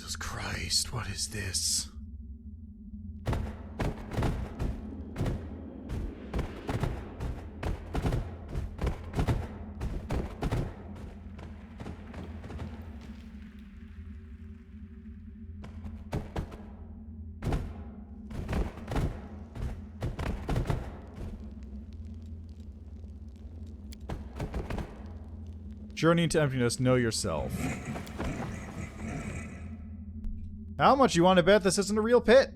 Jesus Christ, what is this? Journey into emptiness, know yourself. How much you want to bet this isn't a real pit?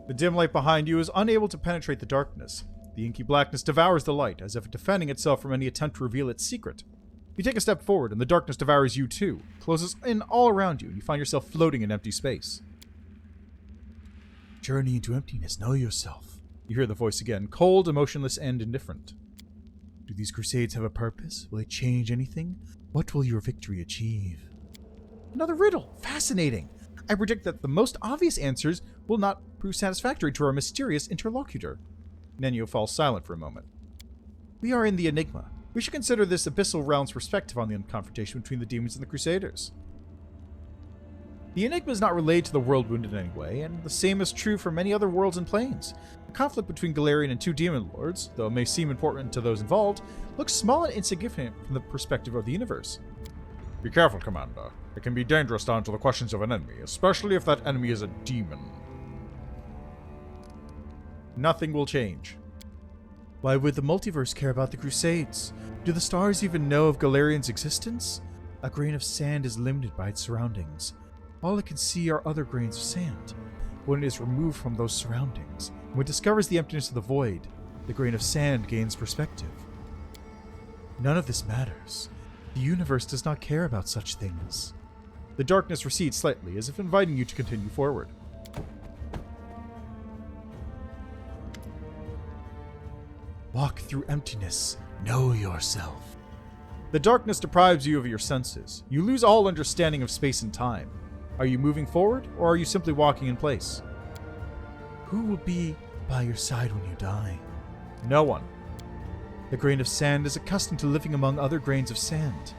The dim light behind you is unable to penetrate the darkness. The inky blackness devours the light, as if defending itself from any attempt to reveal its secret. You take a step forward, and the darkness devours you too, closes in all around you, and you find yourself floating in empty space. Journey into emptiness, know yourself. You hear the voice again, cold, emotionless, and indifferent. Do these crusades have a purpose? Will they change anything? What will your victory achieve? Another riddle! Fascinating! I predict that the most obvious answers will not prove satisfactory to our mysterious interlocutor. Nenio falls silent for a moment. We are in the Enigma. We should consider this abyssal realm's perspective on the confrontation between the demons and the Crusaders. The Enigma is not related to the world wound in any way, and the same is true for many other worlds and planes. The conflict between Galarian and two demon lords, though it may seem important to those involved, looks small and insignificant from the perspective of the universe. Be careful, Commander. It can be dangerous to answer the questions of an enemy, especially if that enemy is a demon. Nothing will change. Why would the multiverse care about the Crusades? Do the stars even know of Galarian's existence? A grain of sand is limited by its surroundings. All it can see are other grains of sand. When it is removed from those surroundings, when it discovers the emptiness of the void, the grain of sand gains perspective. None of this matters. The universe does not care about such things. The darkness recedes slightly, as if inviting you to continue forward. Walk through emptiness. Know yourself. The darkness deprives you of your senses. You lose all understanding of space and time. Are you moving forward, or are you simply walking in place? Who will be by your side when you die? No one. The grain of sand is accustomed to living among other grains of sand.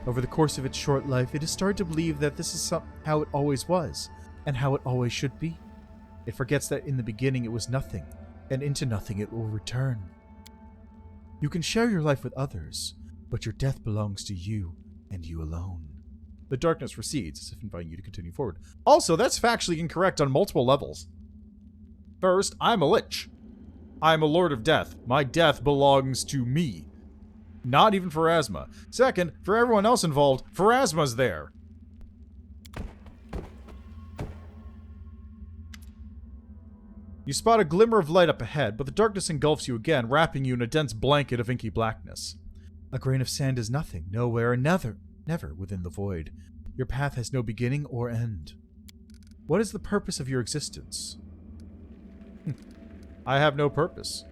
Over the course of its short life, it has started to believe that this is how it always was, and how it always should be. It forgets that in the beginning it was nothing, and into nothing it will return. You can share your life with others, but your death belongs to you, and you alone. The darkness recedes, as if inviting you to continue forward. Also, that's factually incorrect on multiple levels. First, I'm a lich. I'm a lord of death. My death belongs to me. Not even Pharasma. Second, for everyone else involved, Pharasma's there. You spot a glimmer of light up ahead, but the darkness engulfs you again, wrapping you in a dense blanket of inky blackness. A grain of sand is nothing, nowhere, and never within the void. Your path has no beginning or end. What is the purpose of your existence? I have no purpose.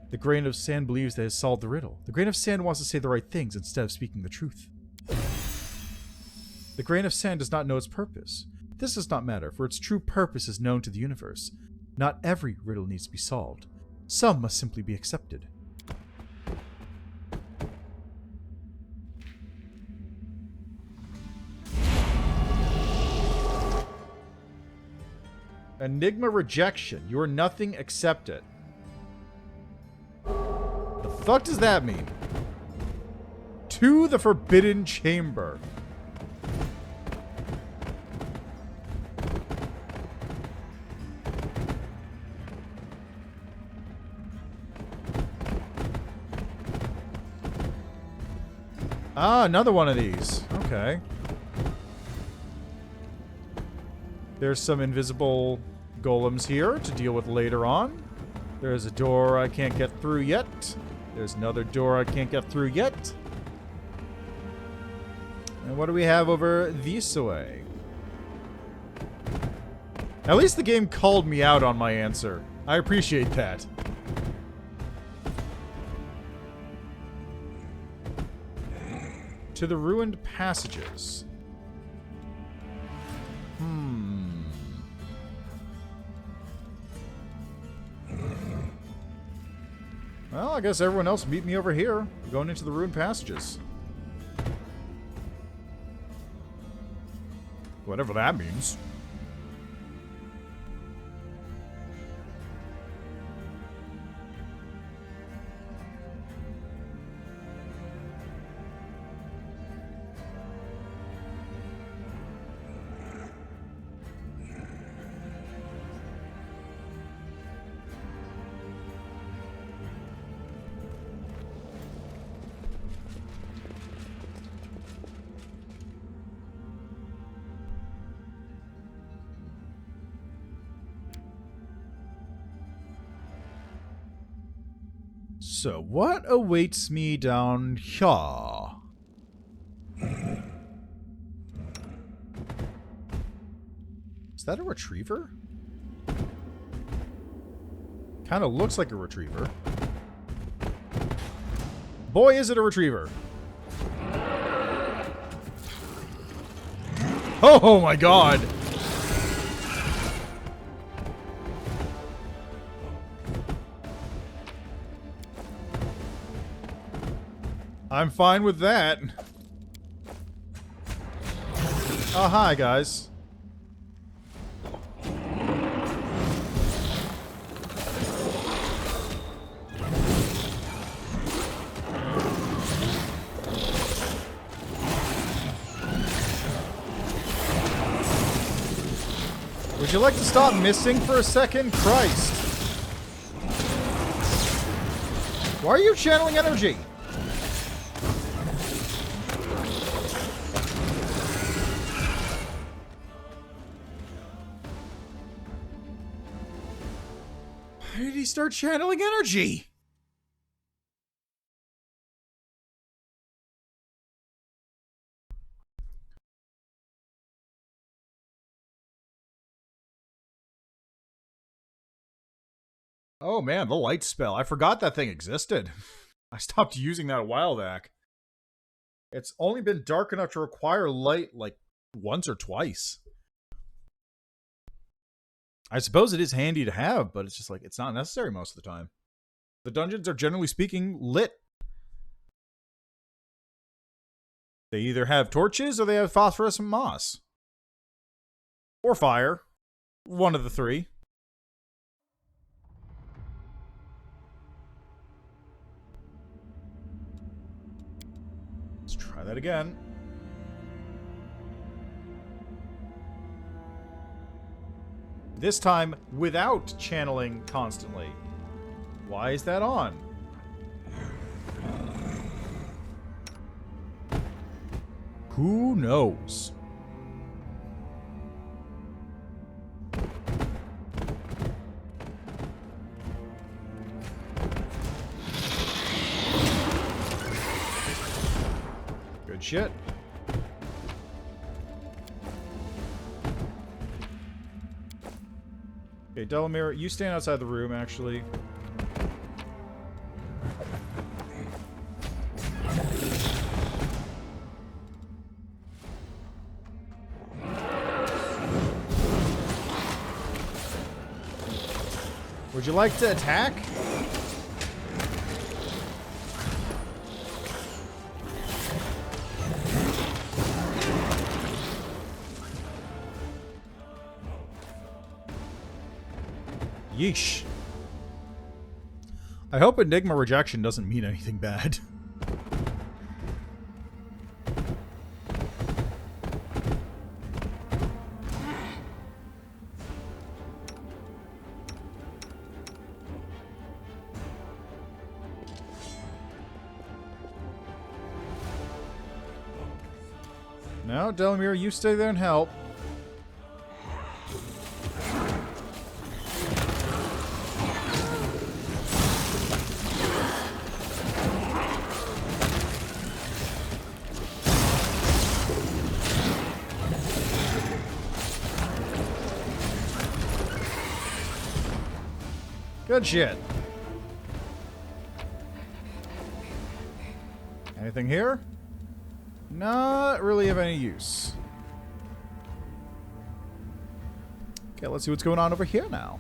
The grain of sand believes that it has solved the riddle. The grain of sand wants to say the right things instead of speaking the truth. The grain of sand does not know its purpose. This does not matter, for its true purpose is known to the universe. Not every riddle needs to be solved. Some must simply be accepted. Enigma rejection. You are nothing, accept it. The fuck does that mean? To the Forbidden Chamber. Ah, another one of these. Okay. There's some invisible golems here to deal with later on. There's a door I can't get through yet. There's another door I can't get through yet. And what do we have over this way? At least the game called me out on my answer. I appreciate that. To the ruined passages. Well, I guess everyone else meet me over here. Going into the ruined passages. Whatever that means. So, what awaits me down here? Is that a retriever? Kind of looks like a retriever. Boy, is it a retriever. Oh my god! I'm fine with that. Oh, hi, guys. Would you like to stop missing for a second? Christ. Why are you channeling energy? Why did he start channeling energy? Oh man, the light spell. I forgot that thing existed. I stopped using that a while back. It's only been dark enough to require light like once or twice. I suppose it is handy to have, but it's just like, it's not necessary most of the time. The dungeons are generally speaking lit. They either have torches or they have phosphorescent moss. Or fire. One of the three. Let's try that again. This time without channeling constantly. Why is that on? Who knows? Good shit. Okay, Delamere, you stand outside the room, actually. Would you like to attack? Yeesh. I hope Enigma rejection doesn't mean anything bad. No, Delamere, you stay there and help. Good shit. Anything here? Not really of any use. Okay, let's see what's going on over here now.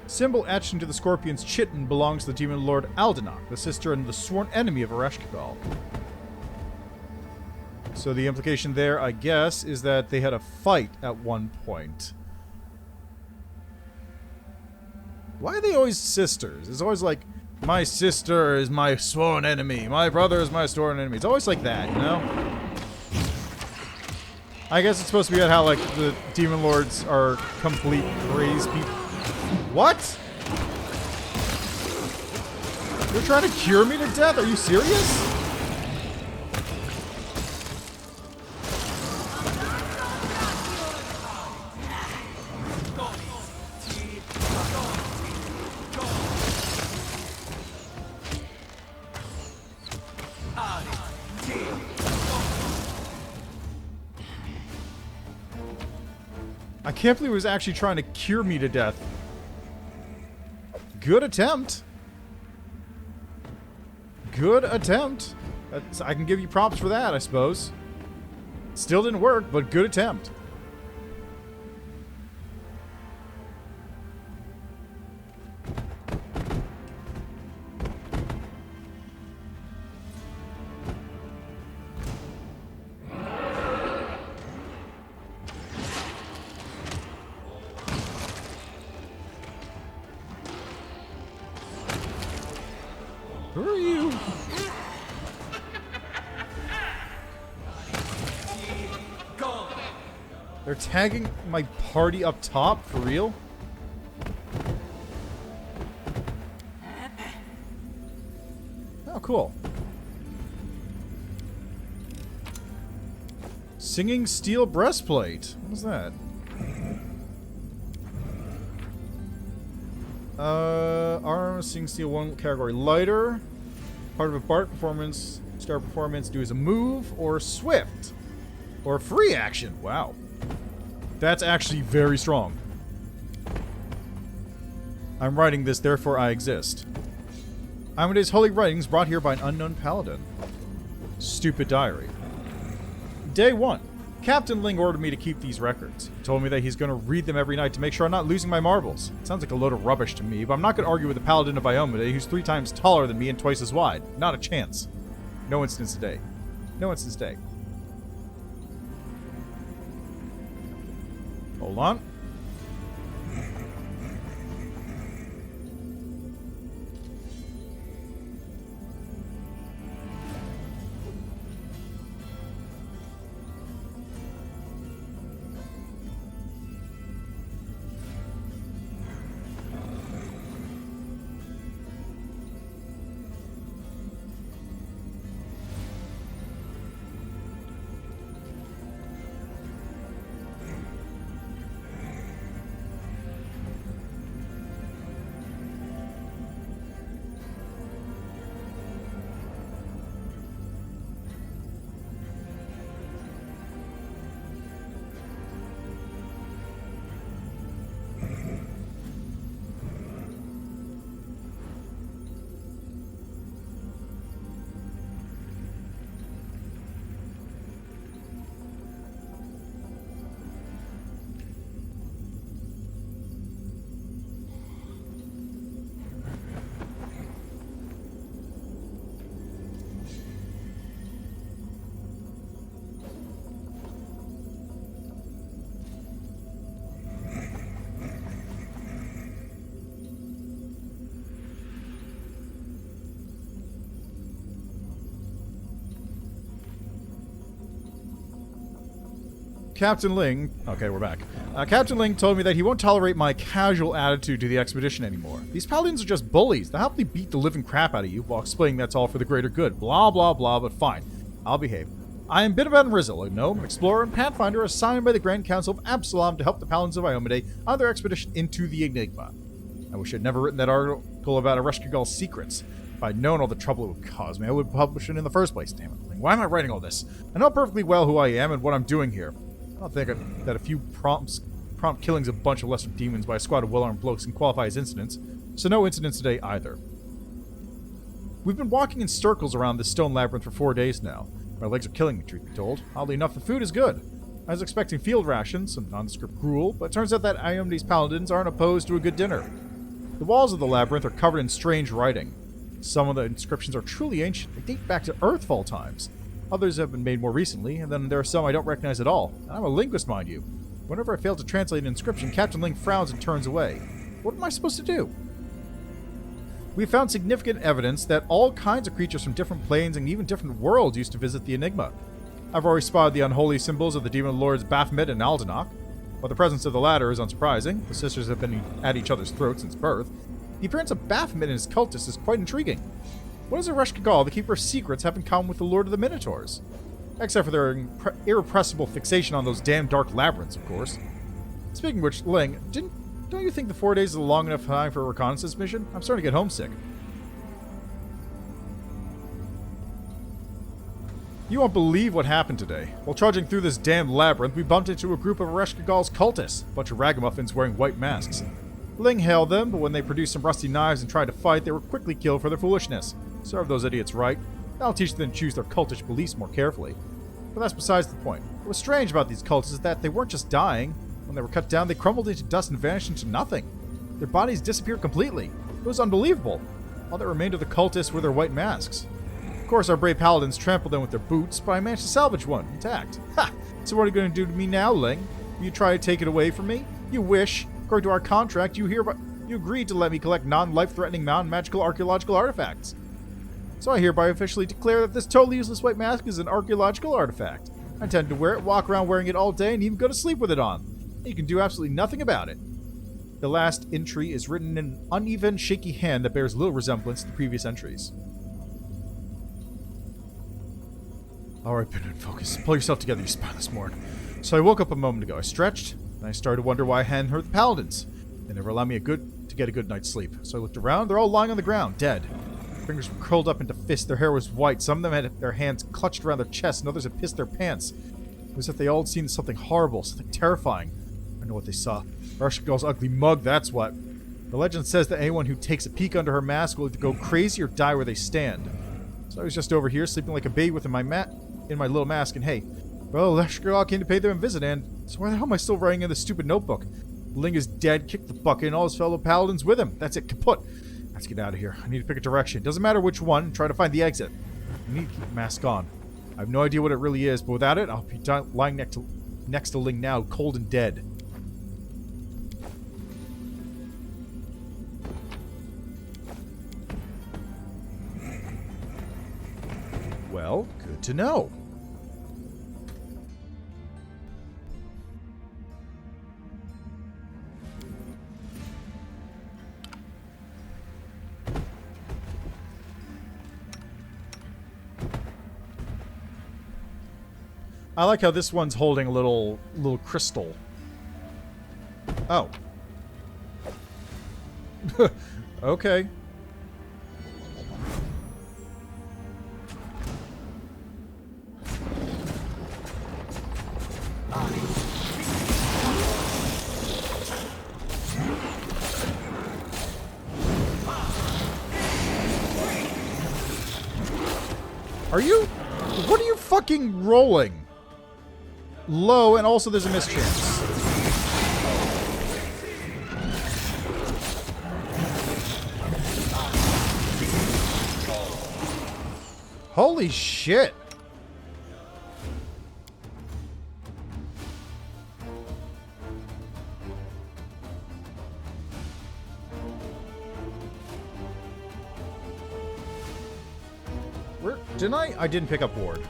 Symbol etched into the scorpion's chitin belongs to the demon lord Aldenok, the sister and the sworn enemy of Ereshkigal. So the implication there, I guess, is that they had a fight at one point. Why are they always sisters? It's always like, my sister is my sworn enemy, my brother is my sworn enemy. It's always like that, you know? I guess it's supposed to be about how, like, the demon lords are complete crazy people. What? You're trying to cure me to death? Are you serious? I can't believe he was actually trying to cure me to death. Good attempt. Good attempt. I can give you props for that, I suppose. Still didn't work, but good attempt. Who are you? They're tagging my party up top? For real? Oh, cool. Singing steel breastplate. What is that? Arm, sing steel, one category lighter. Part of a Bart performance, star performance, do as a move, or swift. Or free action. Wow. That's actually very strong. I'm writing this, therefore I exist. Amadeus' holy writings brought here by an unknown paladin. Stupid diary. Day 1. Captain Ling ordered me to keep these records. He told me that he's going to read them every night to make sure I'm not losing my marbles. It sounds like a load of rubbish to me, but I'm not going to argue with the paladin of Iomade who's 3 times taller than me and twice as wide. Not a chance. No instance today. No instance today. Hold on. Captain Ling... Okay, we're back. Captain Ling told me that he won't tolerate my casual attitude to the expedition anymore. These paladins are just bullies. They'll happily beat the living crap out of you while explaining that's all for the greater good. Blah, blah, blah, but fine. I'll behave. I am Bitavan Rizzle, a gnome, explorer, and pathfinder assigned by the Grand Council of Absalom to help the paladins of Iomade on their expedition into the Enigma. I wish I'd never written that article about Ereshkigal's secrets. If I'd known all the trouble it would cause me, I would publish it in the first place. Damn it, Ling. Why am I writing all this? I know perfectly well who I am and what I'm doing here. I don't think that a few prompt killings of a bunch of lesser demons by a squad of well-armed blokes can qualify as incidents, so no incidents today either. We've been walking in circles around this stone labyrinth for 4 days now. My legs are killing me, truth be told. Oddly enough, the food is good. I was expecting field rations, some nondescript gruel, but it turns out that Iomede's paladins aren't opposed to a good dinner. The walls of the labyrinth are covered in strange writing. Some of the inscriptions are truly ancient. They date back to Earthfall times. Others have been made more recently, and then there are some I don't recognize at all. And I'm a linguist, mind you. Whenever I fail to translate an inscription, Captain Ling frowns and turns away. What am I supposed to do? We found significant evidence that all kinds of creatures from different planes and even different worlds used to visit the Enigma. I've already spotted the unholy symbols of the demon lords Baphomet and Aldanach. While the presence of the latter is unsurprising, the sisters have been at each other's throats since birth, the appearance of Baphomet and his cultists is quite intriguing. What does Eresh Kigal, the Keeper of Secrets, have in common with the Lord of the Minotaurs? Except for their irrepressible fixation on those damn dark labyrinths, of course. Speaking of which, Ling, don't you think the 4 days is a long enough time for a reconnaissance mission? I'm starting to get homesick. You won't believe what happened today. While trudging through this damn labyrinth, we bumped into a group of Eresh Kigal's cultists, a bunch of ragamuffins wearing white masks. Ling hailed them, but when they produced some rusty knives and tried to fight, they were quickly killed for their foolishness. Serve those idiots right. That'll teach them to choose their cultish beliefs more carefully. But that's besides the point. What was strange about these cultists is that they weren't just dying. When they were cut down, they crumbled into dust and vanished into nothing. Their bodies disappeared completely. It was unbelievable. All that remained of the cultists were their white masks. Of course, our brave paladins trampled them with their boots, but I managed to salvage one, intact. Ha! So what are you going to do to me now, Ling? Will you try to take it away from me? You wish. According to our contract, you agreed to let me collect non-life-threatening non-magical archaeological artifacts. So I hereby officially declare that this totally useless white mask is an archaeological artifact. I intend to wear it, walk around wearing it all day, and even go to sleep with it on. And you can do absolutely nothing about it. The last entry is written in an uneven, shaky hand that bears little resemblance to the previous entries. Alright, Pinwin, focus. Pull yourself together, you spineless morn. So I woke up a moment ago. I stretched, and I started to wonder why I hadn't hurt the paladins. They never allowed me to get a good night's sleep. So I looked around. They're all lying on the ground, dead. Their fingers were curled up into fists. Their hair was white. Some of them had their hands clutched around their chests, and others had pissed their pants. It was as if they all had seen something horrible, something terrifying. I know what they saw. Eresh Kigal's ugly mug, that's what. The legend says that anyone who takes a peek under her mask will either go crazy or die where they stand. So I was just over here, sleeping like a baby within my in my little mask, and hey, well, Eresh Kigal came to pay them a visit, and so why the hell am I still writing in this stupid notebook? Ling is dead, kicked the bucket, and all his fellow paladins with him. That's it, kaput. Let's get out of here. I need to pick a direction. Doesn't matter which one, try to find the exit. I need to keep the mask on. I have no idea what it really is, but without it, I'll be lying next to Ling now, cold and dead. Well, good to know. I like how this one's holding a little crystal. Oh. Okay. What are you fucking rolling? Low, and also there's a mischance. Holy shit. Didn't I? I didn't pick up ward.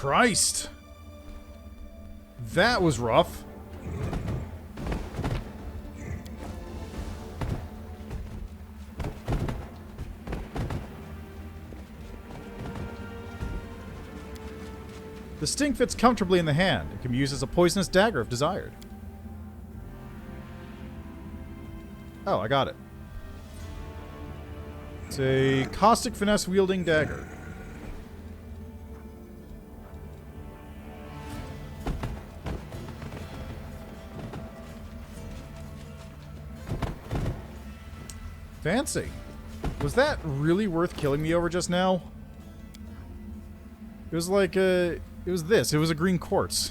Christ. That was rough. The sting fits comfortably in the hand. It can be used as a poisonous dagger if desired. Oh, I got it. It's a caustic finesse wielding dagger. Fancy. Was that really worth killing me over just now? It was like a... It was this. It was a green quartz.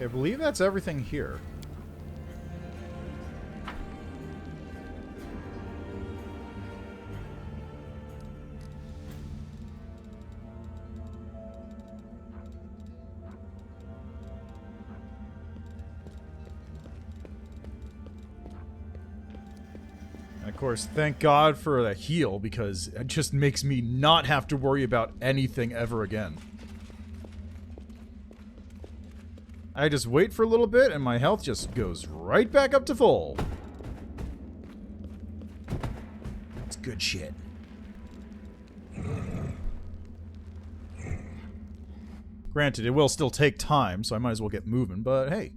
I believe that's everything here. Of course, thank God for the heal, because it just makes me not have to worry about anything ever again. I just wait for a little bit and my health just goes right back up to full. It's good shit. Granted, it will still take time, so I might as well get moving, but hey.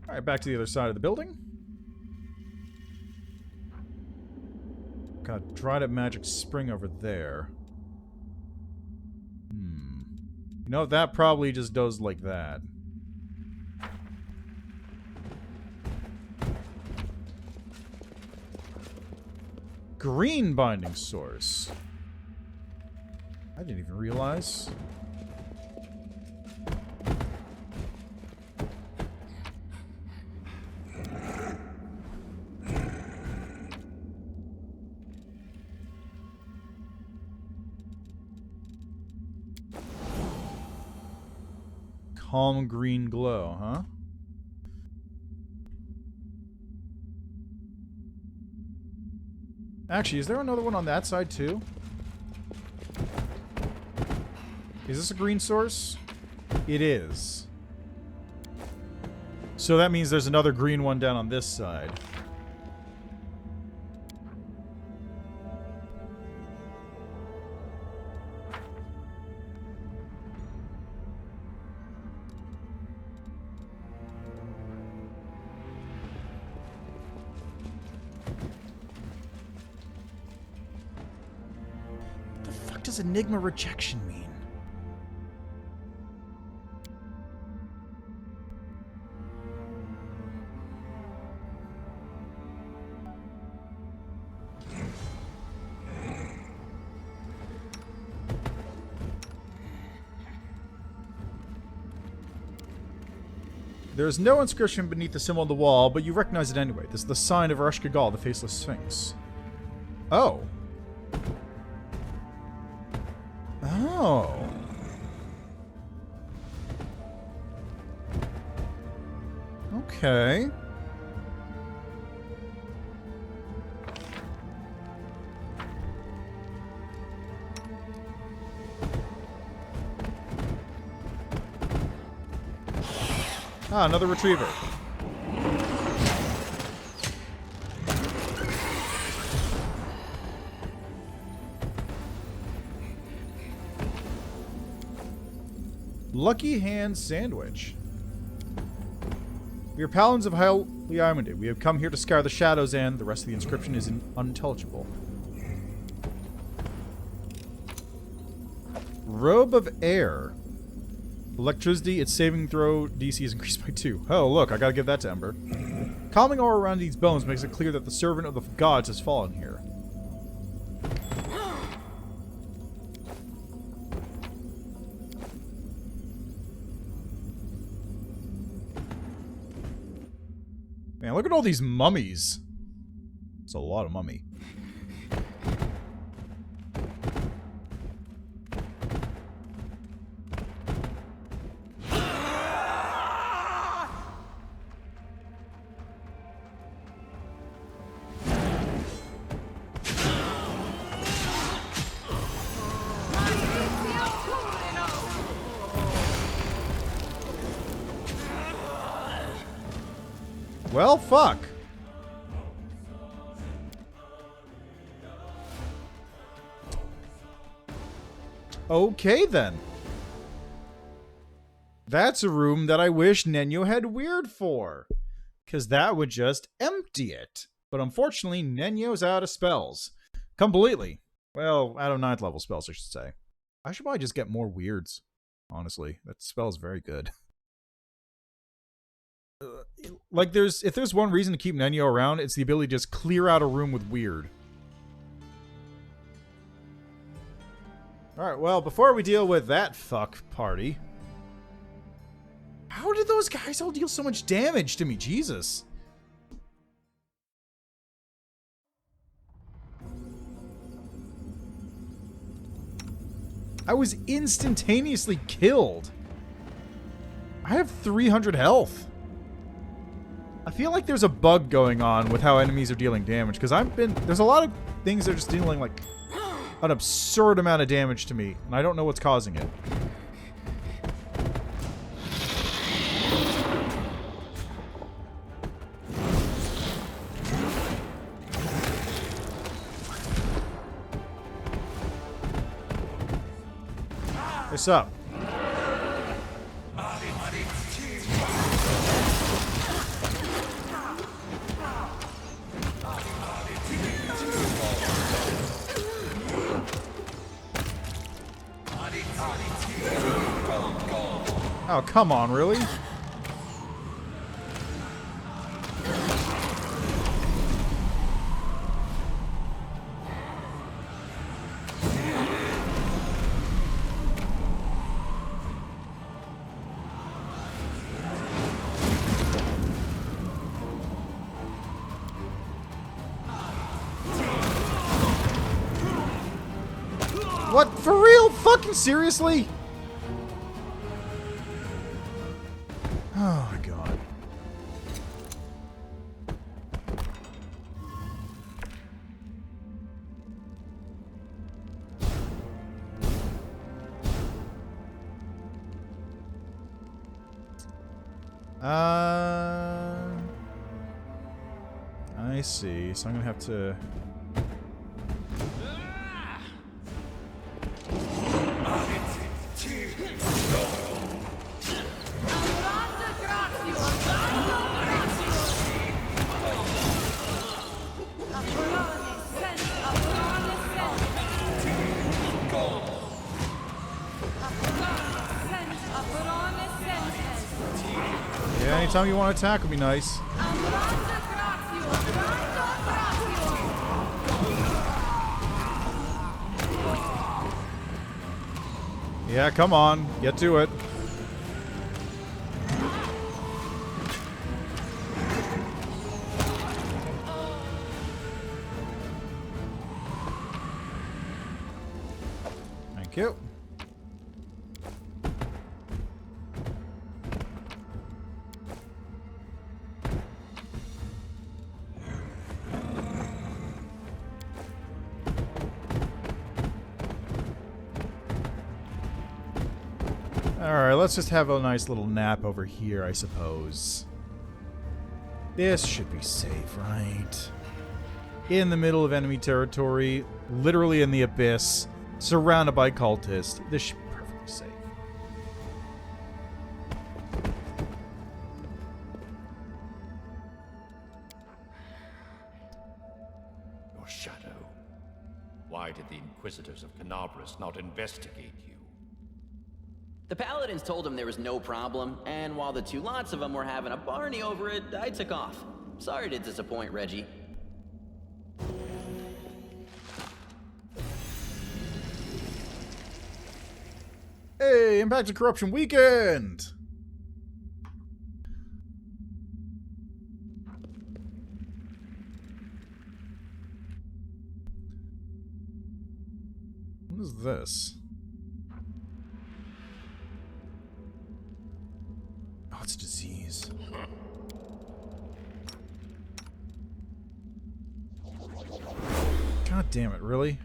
Alright, back to the other side of the building. Got dried up magic spring over there. You know, that probably just does like that. Green binding source. I didn't even realize. Calm green glow, huh? Actually, is there another one on that side too? Is this a green source? It is. So that means there's another green one down on this side. What does Enigma rejection mean? There is no inscription beneath the symbol on the wall, but you recognize it anyway. This is the sign of Ereshkigal, the Faceless Sphinx. Oh. Oh. Okay. Ah, another retriever. Lucky Hand Sandwich. We are paladins of Highly Islanded. We have come here to scour the shadows, and the rest of the inscription is unintelligible. Robe of Air. Electricity, its saving throw DC is increased by 2. Oh, look, I gotta give that to Ember. Calming aura around these bones makes it clear that the servant of the gods has fallen here. Man, look at all these mummies. It's a lot of mummy. Well, fuck. Okay, then. That's a room that I wish Nenyo had Weird for. Because that would just empty it. But unfortunately, Nenyo's out of spells. Completely. Well, out of 9th level spells, I should say. I should probably just get more Weirds. Honestly, that spell is very good. Like, if there's one reason to keep Nenyo around, it's the ability to just clear out a room with Weird. Alright, well, before we deal with that fuck party... How did those guys all deal so much damage to me? Jesus. I was instantaneously killed. I have 300 health. I feel like there's a bug going on with how enemies are dealing damage, because there's a lot of things that are just dealing, like, an absurd amount of damage to me, and I don't know what's causing it. What's up? Oh, come on, really? What? For real? Fucking seriously? Oh my god. I see. So I'm gonna have to... Yeah, anytime you want to attack would be nice. Yeah, come on. Get to it. Thank you. Alright, let's just have a nice little nap over here, I suppose. This should be safe, right? In the middle of enemy territory, literally in the abyss, surrounded by cultists. This should be perfectly safe. Your shadow. Why did the Inquisitors of Canabras not investigate you? The Paladins told him there was no problem, and while the two lots of them were having a Barney over it, I took off. Sorry to disappoint, Reggie. Hey, Impact and Corruption Weekend! What is this? Oh, it's a disease. God damn it, really?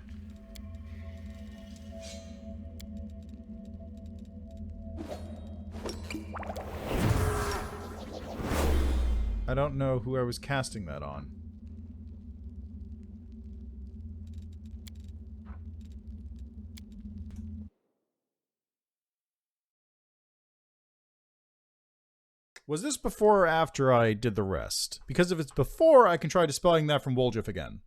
I don't know who I was casting that on. Was this before or after I did the rest? Because if it's before, I can try dispelling that from Woljif again.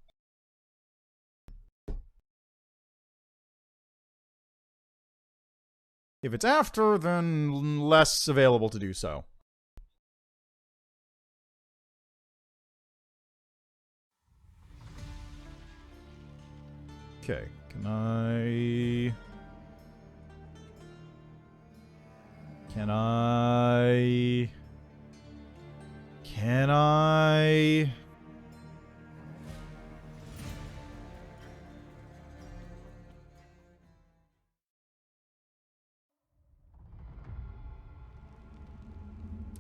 If it's after, then less available to do so. Okay, can I...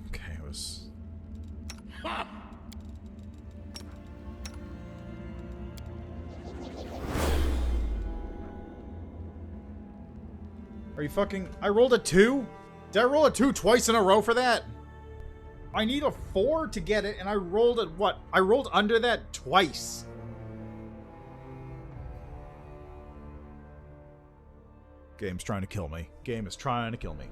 Okay, it was... Are you fucking... I rolled a 2? Did I roll a 2 twice in a row for that? I need a 4 to get it, and I rolled at what? I rolled under that twice. Game's trying to kill me. Game is trying to kill me.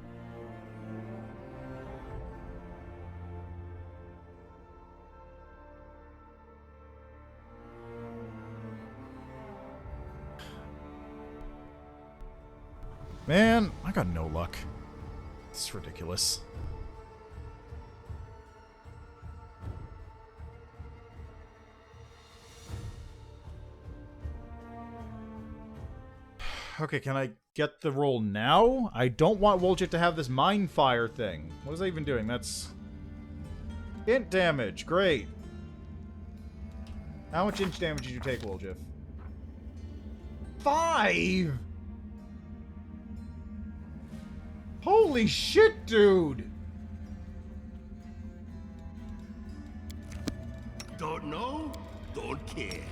Man, I got no luck. It's ridiculous. Okay, can I get the roll now? I don't want Woljif to have this mind fire thing. What is that even doing? That's... int damage. Great. How much inch damage did you take, Woljif? 5! Holy shit, dude! Don't know? Don't care.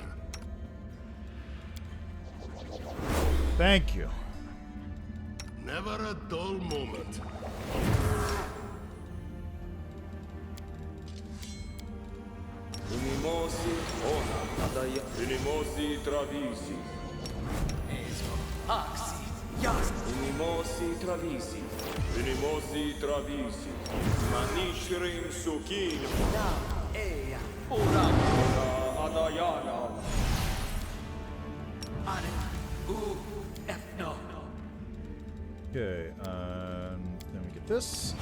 Thank you. Never a dull moment. Inimosi ona adaya. Inimosi travisi. Inimosi travisi. Inimosi travisi. Manishrim sukin. Ora adayana. Okay, then we get this.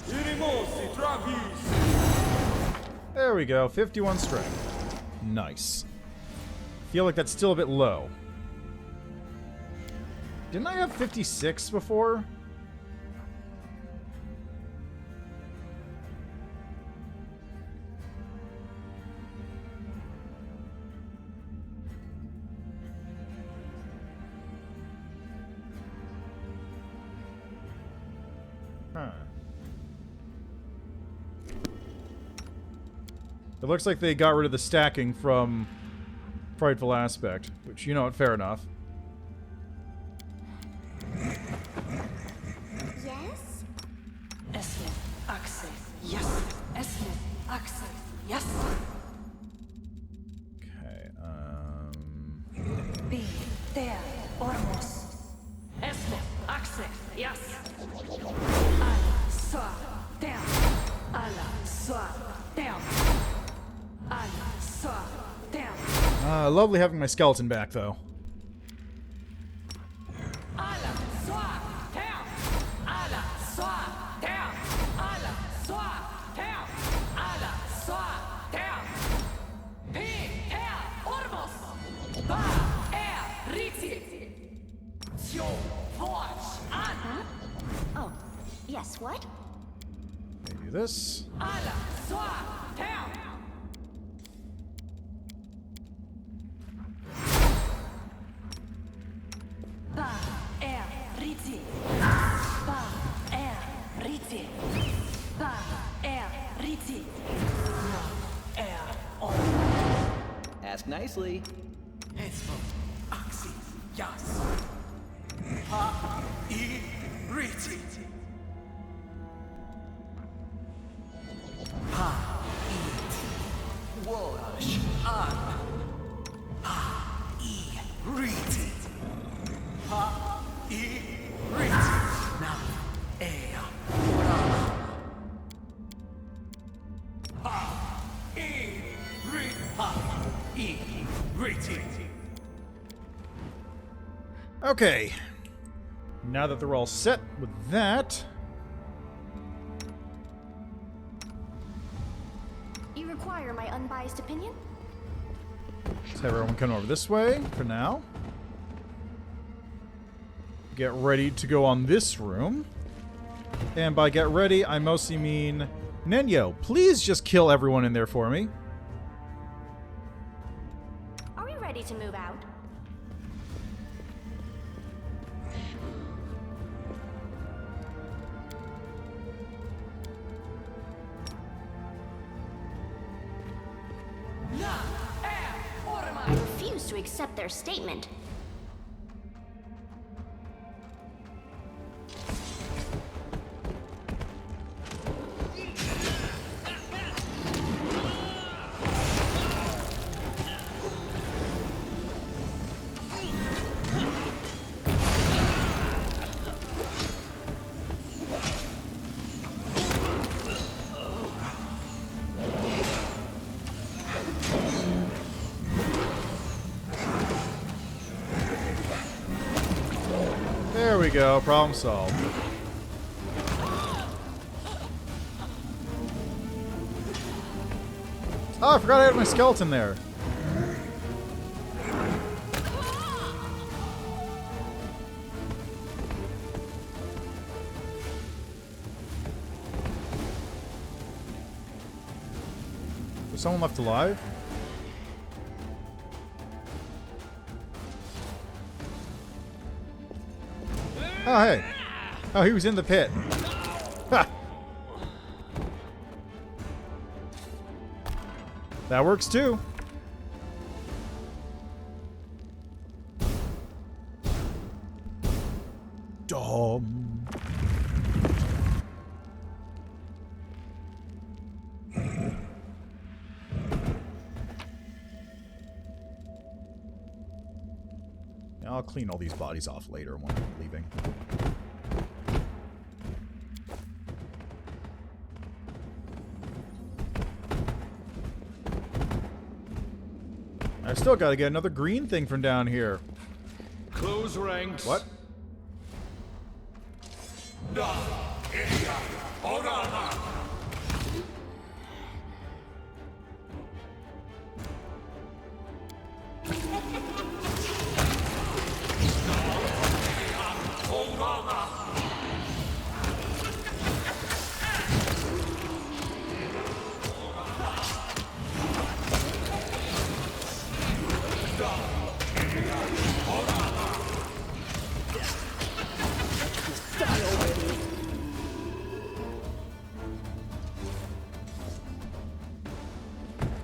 Inimosi travisi. There we go, 51 strength. Nice. Feel like that's still a bit low. Didn't I have 56 before? Huh. It looks like they got rid of the stacking from Frightful Aspect, which, you know what, fair enough. Yes? Esme, Axel, yes. Esme, Axel, yes. Okay, Be there, Ormos. Esme, Axel, yes. Alla, swa, down. Alla, swa, down. Alla, swa, down. lovely having my skeleton back, though. Alla, swa, down. Alla, swa, down. Alla, swa, down. Alla, swa, down. Ormos. Ba, Riti. Tjo, Forge, Anna. Oh, yes, what? Maybe do this. Ala, soa, down. Ba, riti. Ba, riti. Ba, riti. No, on. Ask nicely. Esvo, Axi, Yas. Ha, I, Riti. Ha, I, Wash, An. Ha, I, Riti. Ha, I, Riti. Na, Ea, Ora. Ha, I, Riti. Ha, I, Riti. Okay. Now that they're all set with that, You require my unbiased opinion? let's have everyone come over this way for now. Get ready to go on this room. And by get ready, I mostly mean Nenyo, please just kill everyone in there for me. Are we ready to move out? I refuse to accept their statement. There we go, problem solved. Oh, I forgot I had my skeleton there. Was someone left alive? Oh, hey. Oh, he was in the pit. Ha! That works too. Dumb. I'll clean all these bodies off later when I'm leaving. I still gotta get another green thing from down here. Close ranks. What?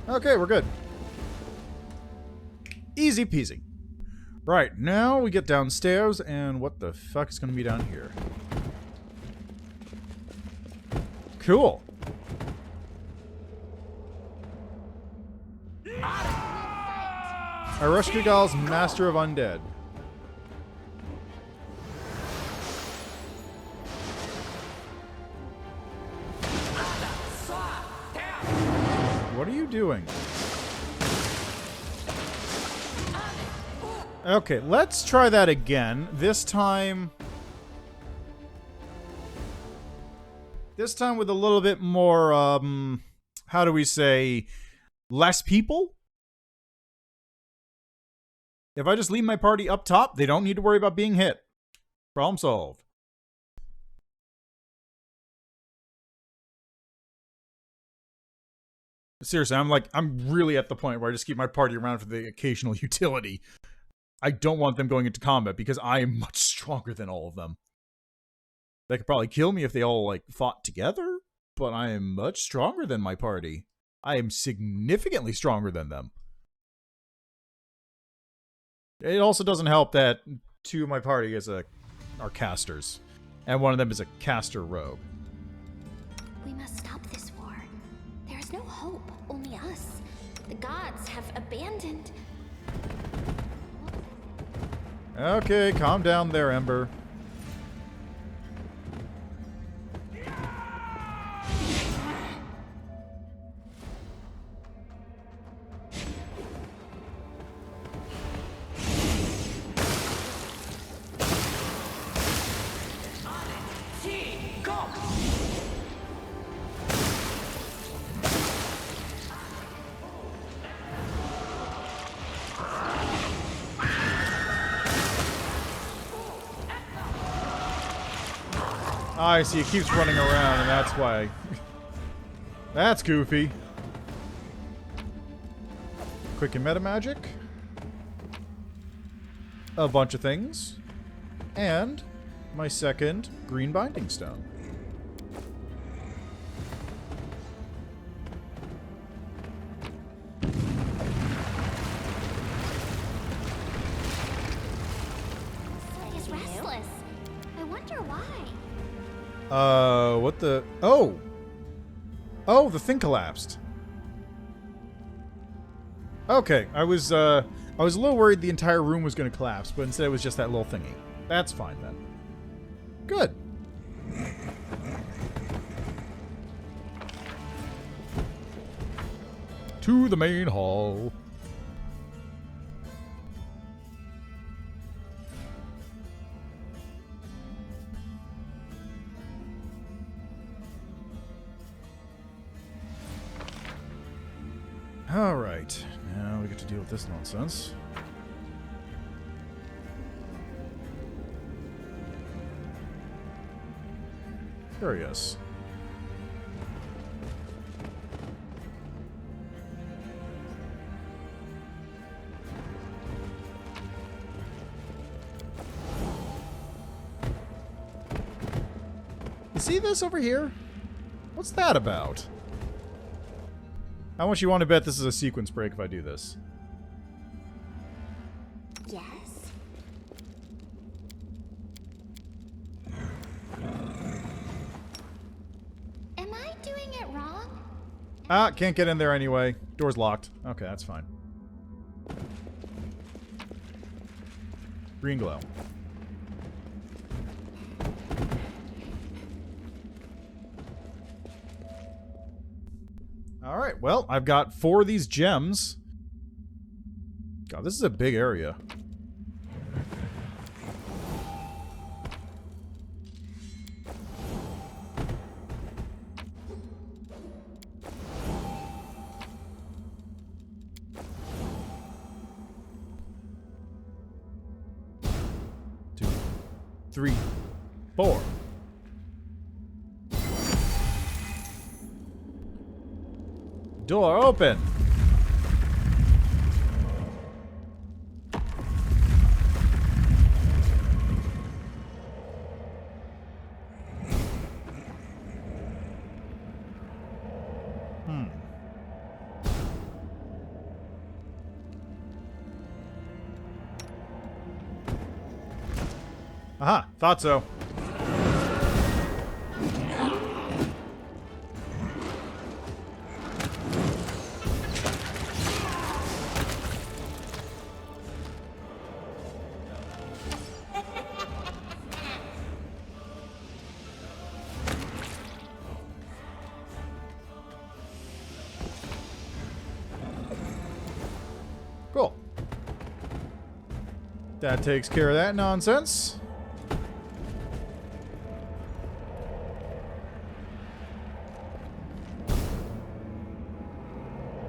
Okay, we're good. Easy peasy. Right, now we get downstairs, and what the fuck is going to be down here? Cool. Areshkigal's Master of Undead. What are you doing? Okay, let's try that again. This time with a little bit more, how do we say, less people? If I just leave my party up top, they don't need to worry about being hit. Problem solved. seriously, I'm really at the point where I just keep my party around for the occasional utility. I don't want them going into combat because I am much stronger than all of them. They could probably kill me if they all, like, fought together, but I am much stronger than my party. I am significantly stronger than them. It also doesn't help that 2 of my party are casters, and one of them is a caster rogue. We must stop this war. There is no hope, only us. The gods have abandoned. Okay, calm down there, Ember. I see, it keeps running around, and that's why. That's goofy. Quick and meta magic. A bunch of things. And my second green binding stone. He's restless. I wonder why. What the... Oh! Oh, the thing collapsed. Okay, I was a little worried the entire room was going to collapse, but instead it was just that little thingy. That's fine, then. Good. To the main hall. Alright, now we get to deal with this nonsense. Curious. You see this over here? What's that about? How much you want to bet this is a sequence break if I do this? Yes. Am I doing it wrong? Ah, can't get in there anyway. Door's locked. Okay, that's fine. Green glow. Alright, well, I've got 4 of these gems. God, this is a big area. Two, 3, 4. Door open. Aha, thought so. Cool. That takes care of that nonsense.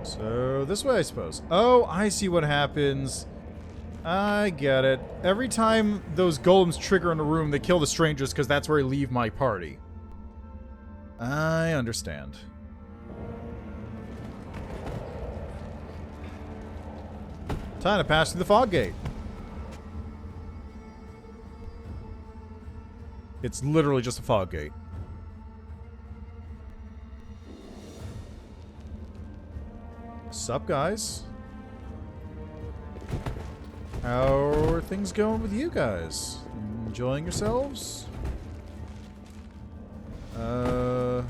So, this way, I suppose. Oh, I see what happens. I get it. Every time those golems trigger in a room, they kill the strangers because that's where I leave my party. I understand. Time to pass through the fog gate. It's literally just a fog gate. Sup, guys? How are things going with you guys? Enjoying yourselves? I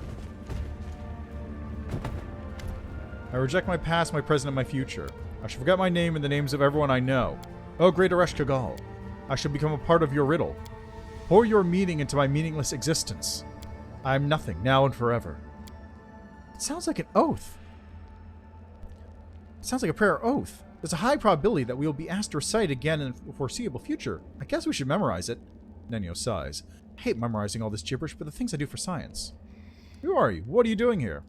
reject my past, my present, and my future. I shall forget my name and the names of everyone I know. Oh, great Aresh Kagal. I shall become a part of your riddle. Pour your meaning into my meaningless existence. I am nothing, now and forever. It sounds like an oath. It sounds like a prayer oath. There's a high probability that we will be asked to recite again in the foreseeable future. I guess we should memorize it. Nenio sighs. I hate memorizing all this gibberish, but the things I do for science. Who are you? What are you doing here?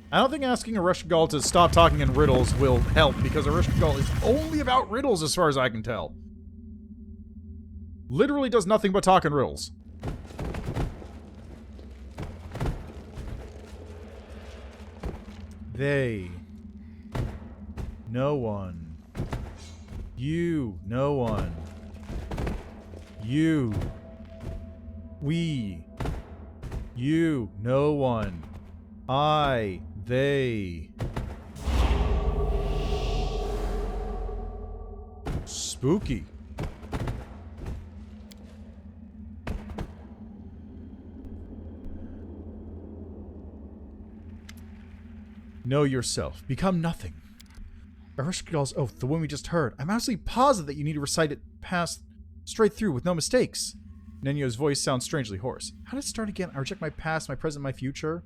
I don't think asking Aresh Kagal to stop talking in riddles will help, because Aresh Kagal is only about riddles as far as I can tell. Literally does nothing but talk in riddles. They. No one. You. No one. You. We. You. No one. I. They. Spooky. Know yourself. Become nothing. Aresh Kagal's oath, the one we just heard. I'm absolutely positive that you need to recite it past straight through with no mistakes. Nenio's voice sounds strangely hoarse. How did it start again? I reject my past, my present, my future.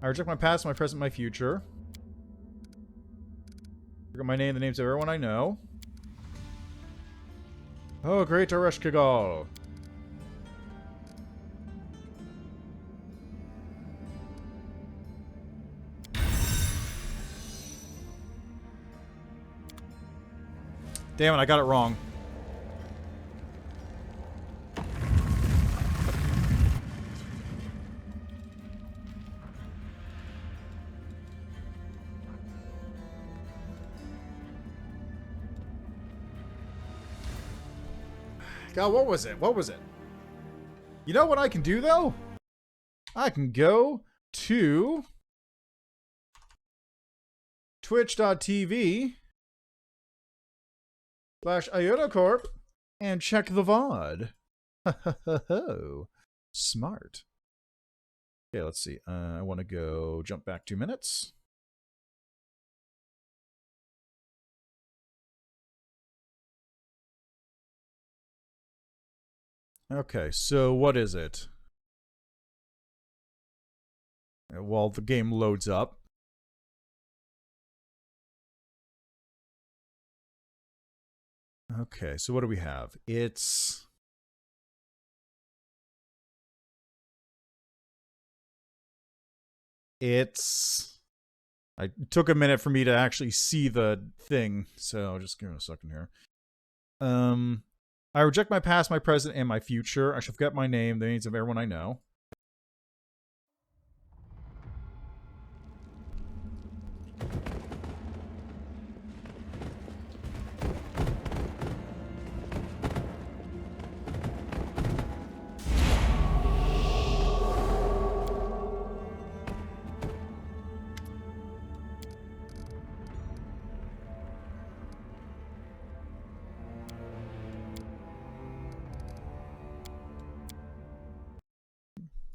I reject my past, my present, my future. Forget my name, the names of everyone I know. Oh, great Aresh Kagal. Damn it, I got it wrong. God, what was it? What was it? You know what I can do, though? I can go to twitch.tv/IotoCorp and check the VOD. Ho. Smart. Okay, let's see. I want to go jump back 2 minutes. Okay, so what is it? While the game loads up. Okay, so what do we have? It's... It took a minute for me to actually see the thing, so just give me a second here. I reject my past, my present, and my future. I shall forget my name, the names of everyone I know.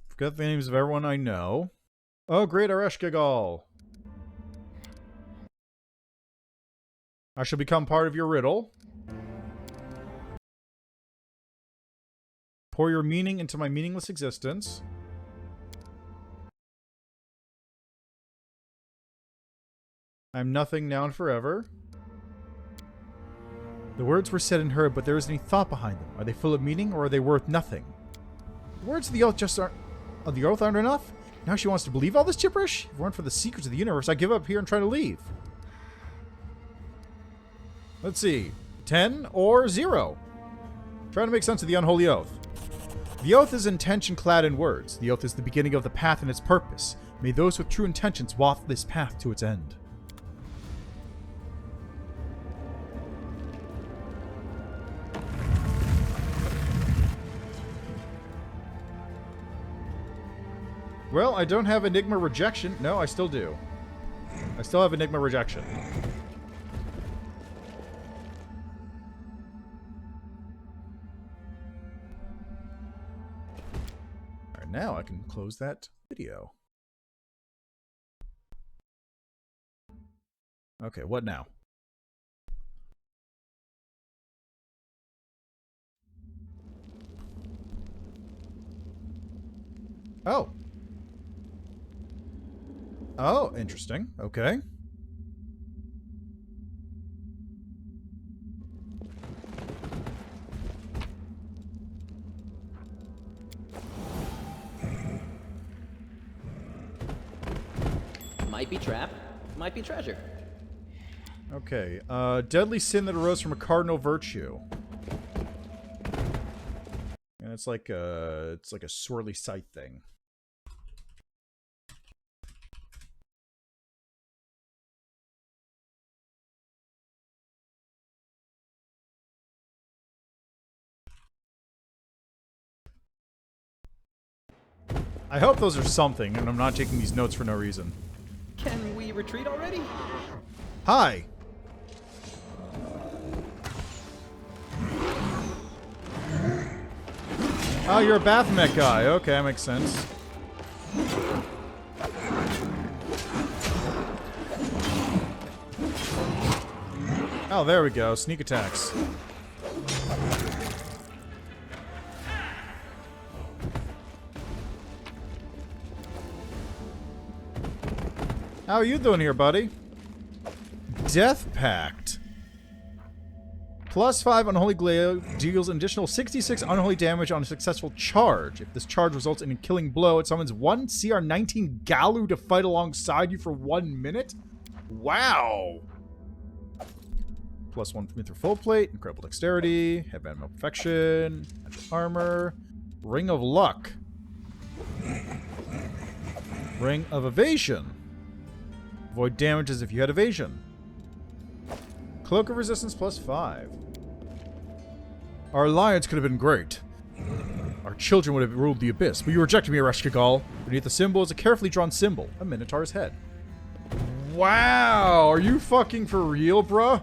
Forget the names of everyone I know. Oh, great Aresh Kagal. I shall become part of your riddle. Pour your meaning into my meaningless existence. I'm nothing now and forever. The words were said and heard, but there isn't any thought behind them. Are they full of meaning, or are they worth nothing? The words of the oath just aren't... the oath aren't enough? Now she wants to believe all this gibberish? If it weren't for the secrets of the universe, I'd give up here and try to leave. Let's see. 10 or 0? Trying to make sense of the unholy oath. The oath is intention clad in words. The oath is the beginning of the path and its purpose. May those with true intentions walk this path to its end. Well, I don't have Enigma rejection. No, I still do. I still have Enigma rejection. Alright, now I can close that video. Okay, what now? Oh. Oh, interesting. Okay. Might be trap, might be treasure. Okay. Deadly sin that arose from a cardinal virtue. And it's like a swirly sight thing. I hope those are something, and I'm not taking these notes for no reason. Can we retreat already? Hi! Oh, you're a Baphomet guy. Okay, that makes sense. Oh, there we go. Sneak attacks. How are you doing here, buddy? Death Pact. +5 Unholy Glaive deals an additional 66 unholy damage on a successful charge. If this charge results in a killing blow, it summons 1 CR19 Galu to fight alongside you for 1 minute? Wow! +1 from Mithril Full Plate, Incredible Dexterity, Headband of Perfection, Magic Armor, Ring of Luck, Ring of Evasion. Avoid damages if you had evasion. Cloak of Resistance +5. Our alliance could have been great. Our children would have ruled the abyss, but you rejected me, Ereshkigal. Beneath the symbol is a carefully drawn symbol, a Minotaur's head. Wow! Are you fucking for real, bruh?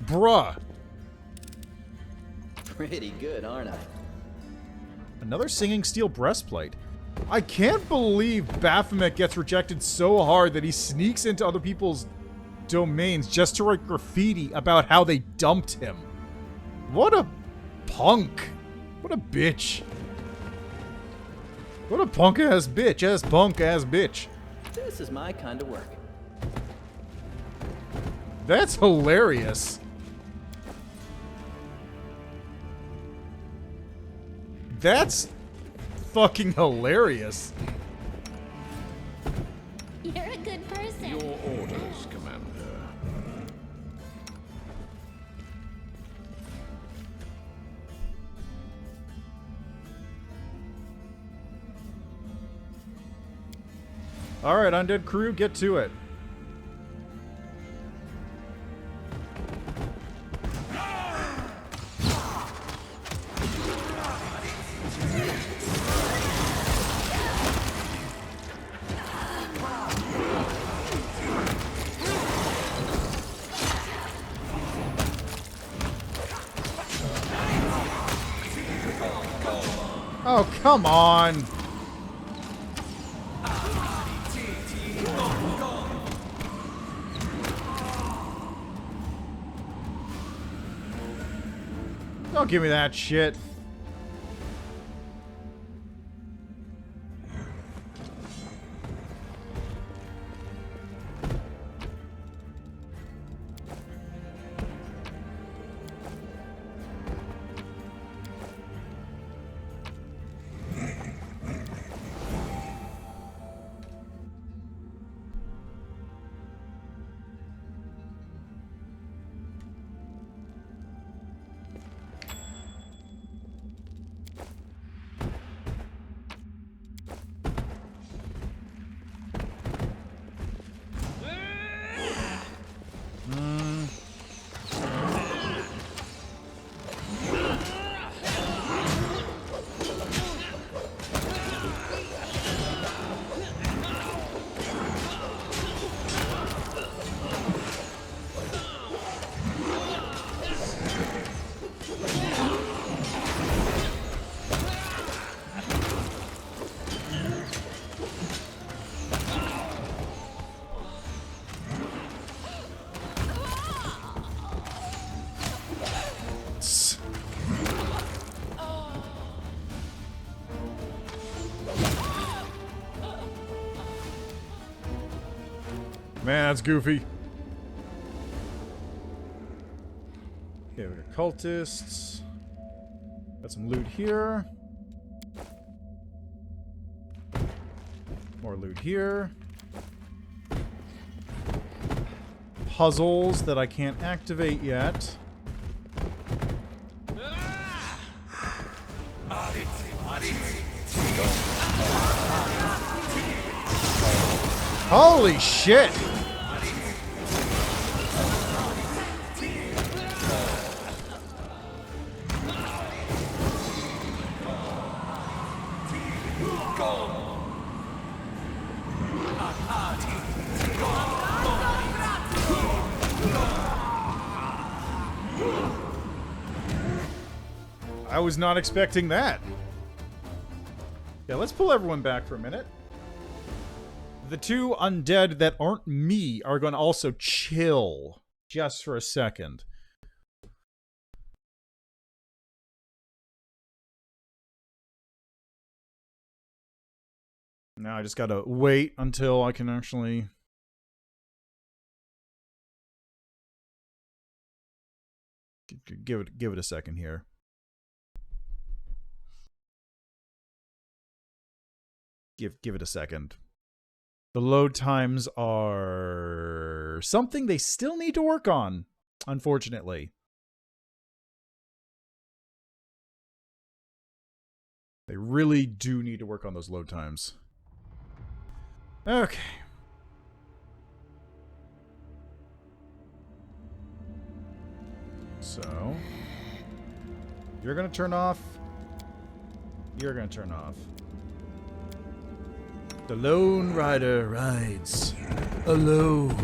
Bruh. Pretty good, aren't I? Another Singing Steel Breastplate. I can't believe Baphomet gets rejected so hard that he sneaks into other people's domains just to write graffiti about how they dumped him. What a punk. What a bitch. What a punk-ass bitch. Ass punk-ass bitch. This is my kind of work. That's hilarious. That's fucking hilarious. You're a good person. Your orders, Commander. Alright, Undead Crew, get to it. Oh, come on! Don't give me that shit. man, that's goofy. Okay, we got cultists. Got some loot here. More loot here. Puzzles that I can't activate yet. Holy shit! I was not expecting that. Yeah, let's pull everyone back for a minute. The two undead that aren't me are going to also chill just for a second. Now I just gotta wait until I can actually... Give it a second here. Give it a second. The load times are something they still need to work on, unfortunately. They really do need to work on those load times. Okay. So, you're gonna turn off. You're gonna turn off. The Lone Rider rides alone.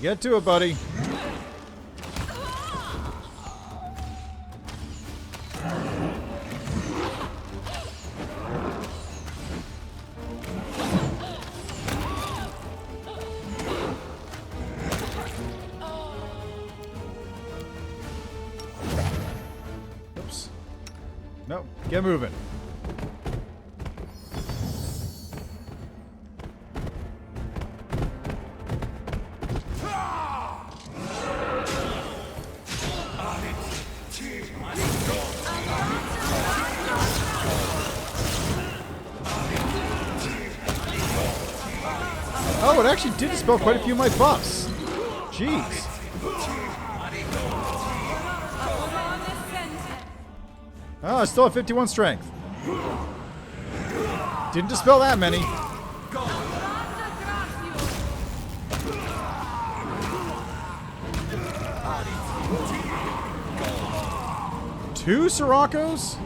Get to it, buddy. Oops. No, get moving. Oh, it actually did dispel quite a few of my buffs. Jeez. Oh, I still have 51 strength. Didn't dispel that many. Two Sirocco's?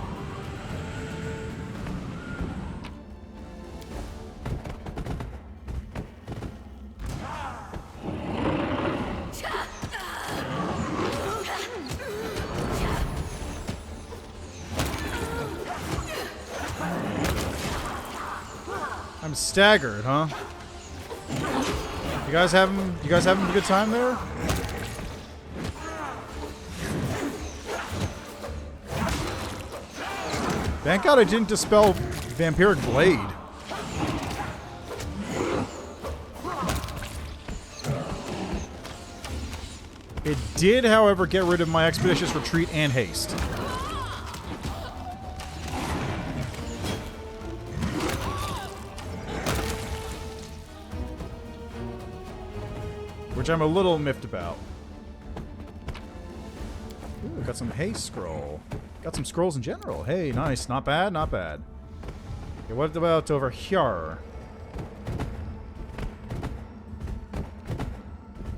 I'm staggered, huh? You guys having a good time there? Thank God I didn't dispel Vampiric Blade. It did, however, get rid of my Expeditious Retreat and Haste. Which I'm a little miffed about. Ooh, got some haste scroll. Got some scrolls in general. Hey, nice. Not bad, not bad. Okay, what about over here?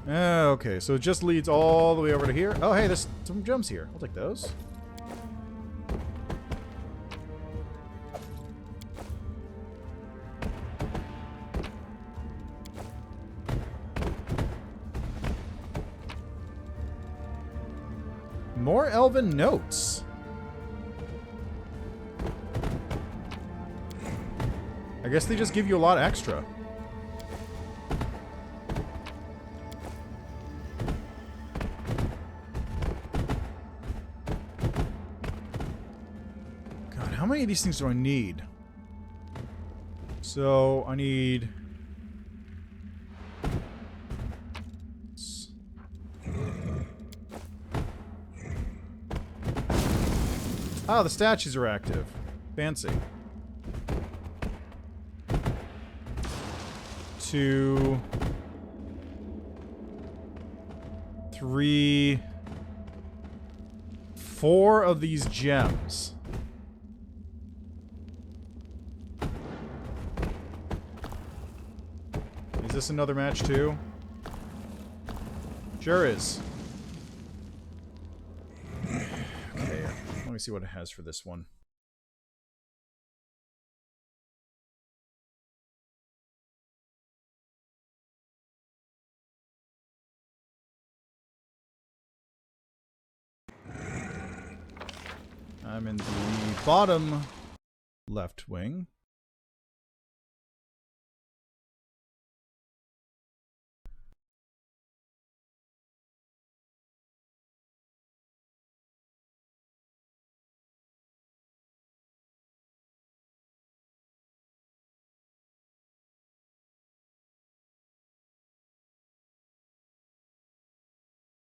Okay, so it just leads all the way over to here. Oh, hey, there's some gems here. I'll take those. More elven notes. I guess they just give you a lot extra. God, how many of these things do I need? So, I need... Ah, the statues are active. Fancy. 2, 3, 4 of these gems. Is this another match too? Sure is. Okay, let me see what it has for this one. I'm in the bottom left wing.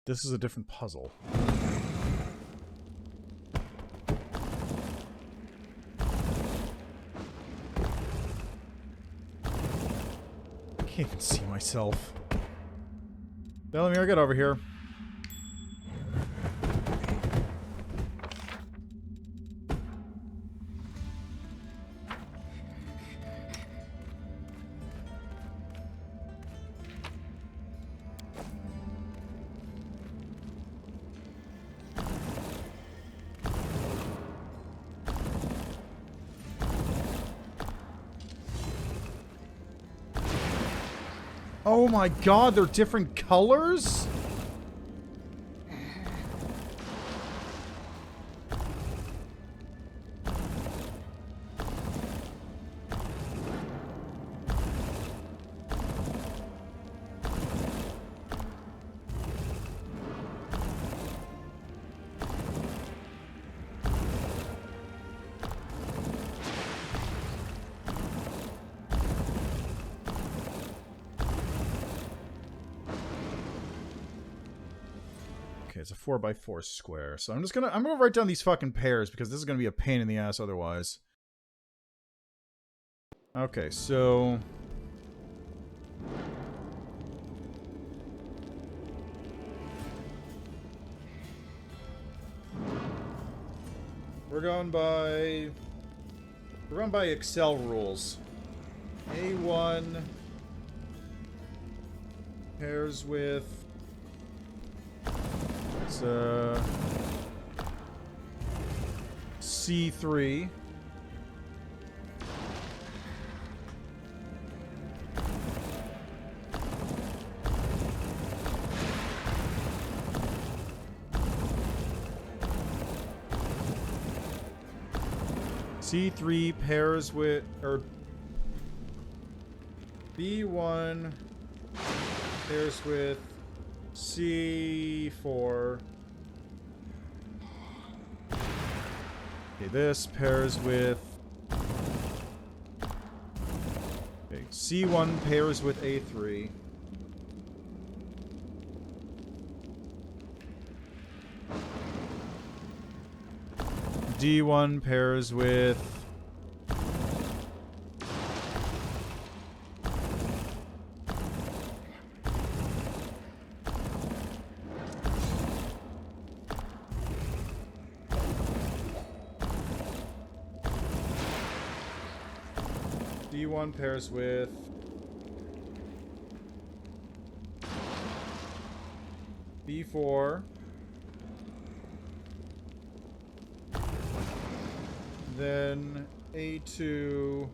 This is a different puzzle. I can't even see myself. Bellamere, get over here. Oh my god, they're different colors? It's a 4x4 square. So I'm gonna write down these fucking pairs because this is gonna be a pain in the ass otherwise. Okay, so we're going by Excel rules. A1 pairs with C3. C3 pairs with, or B1 pairs with C4. Okay, this pairs with... Okay, C1 pairs with A3. D1 pairs with... D1 pairs with... B4. Then A2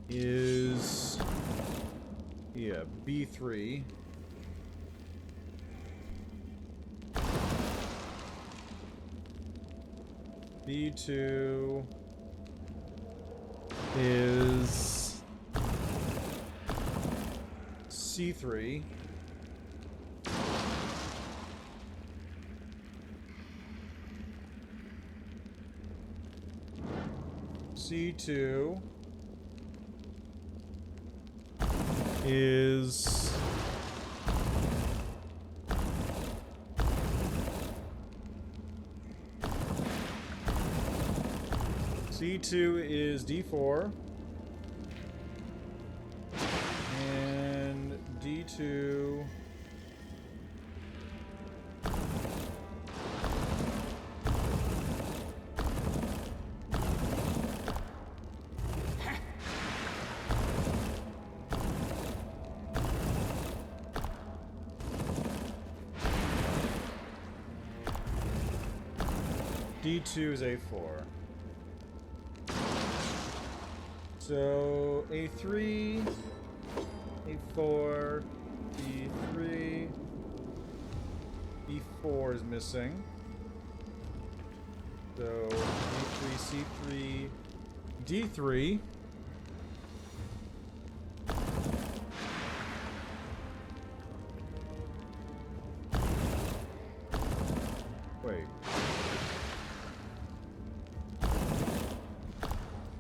is... yeah, B3. B2 is C3. C2 is C2 is D4 and D2 D2 is A4. So A3, A4, D3, B4 is missing. So A3, C3, D3. Wait.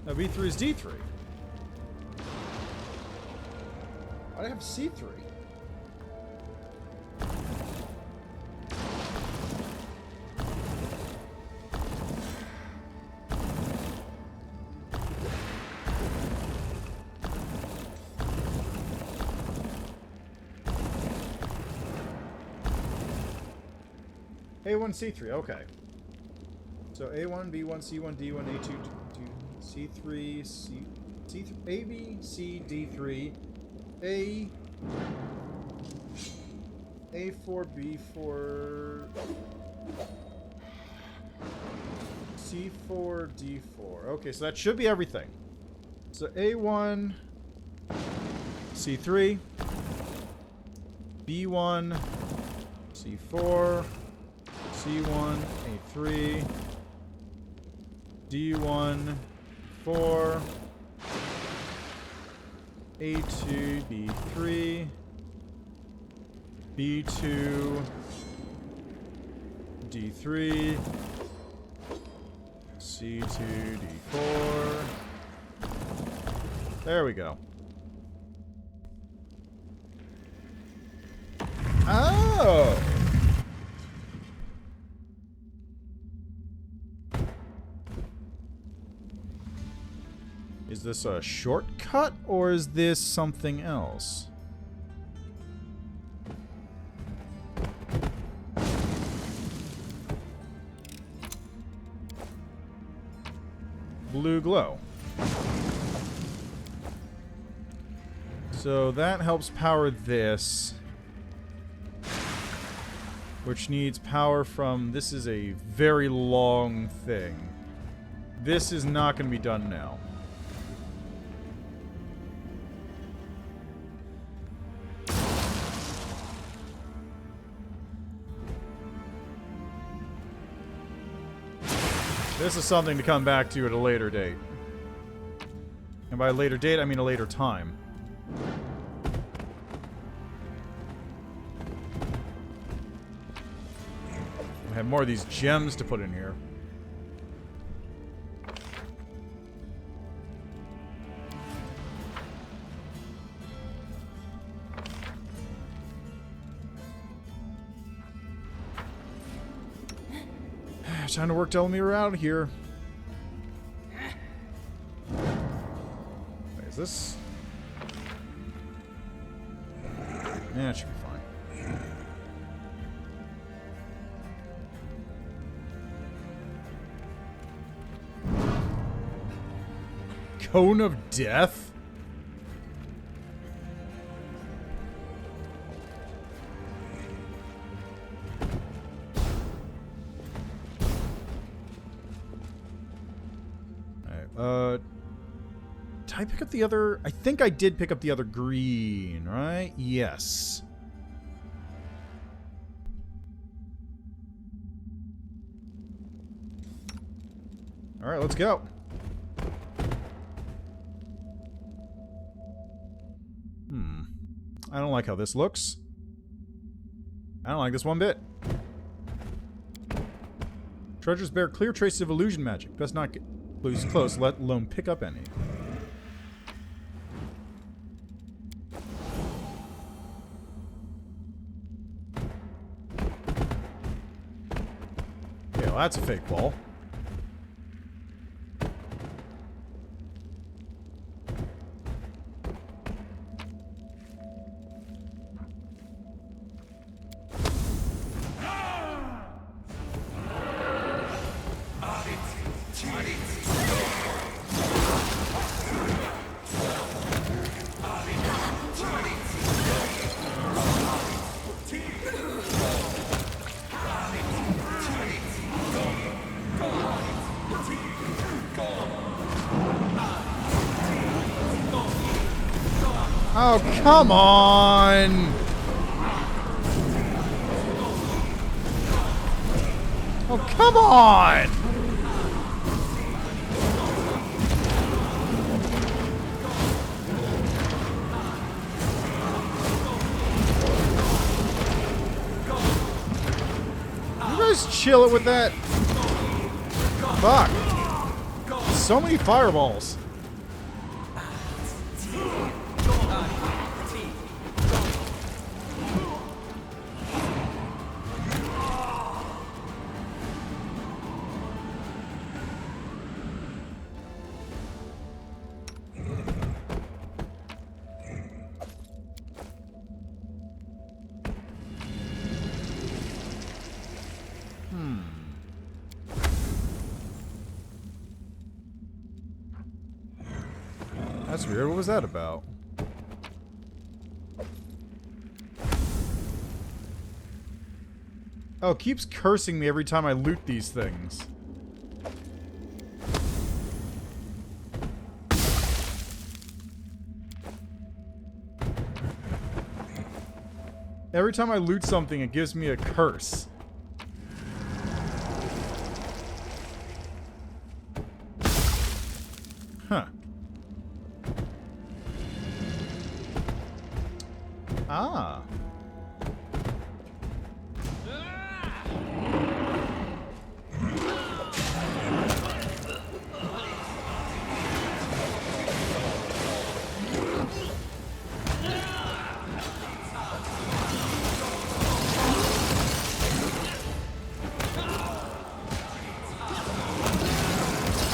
No, B3 is D3. I have C3. A1, C3, okay. So A1, B1, C1, D1, A2, C3, C3, A, B, C, D3, A, A4, B4, C4, D4. Okay, so that should be everything. So A1, C3, B1, C4, C1, A3, D1, 4, A2, B3, B2, D3, C2, D4. There we go. Oh! Is this a shortcut, or is this something else? Blue glow. So that helps power this, which needs power from... This is a very long thing. This is not going to be done now. This is something to come back to at a later date. And by a later date, I mean a later time. I have more of these gems to put in here. Time to work Delamere out of here. Wait, is this? Yeah, it should be fine. Cone of Death? Did I pick up the other? I think I did pick up the other green, right? Yes. Alright, let's go. I don't like how this looks. I don't like this one bit. Treasures bear clear traces of illusion magic. Best not get close, let alone pick up any. Okay, well that's a fake wall. Oh, come on! Oh, come on! You guys chill it with that. Fuck. So many fireballs. That's weird. What was that about? Oh, it keeps cursing me every time I loot these things. Every time I loot something, it gives me a curse. Huh. Ah.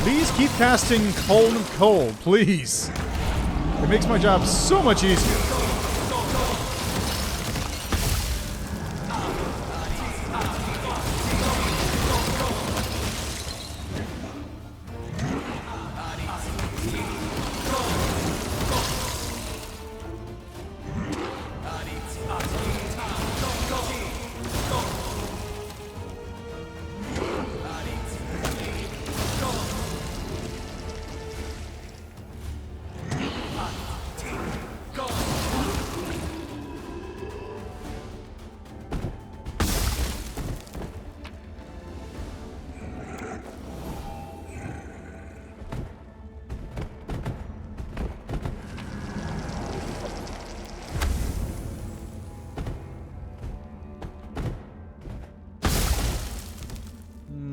Please keep casting Cold and Cold, please. It makes my job so much easier.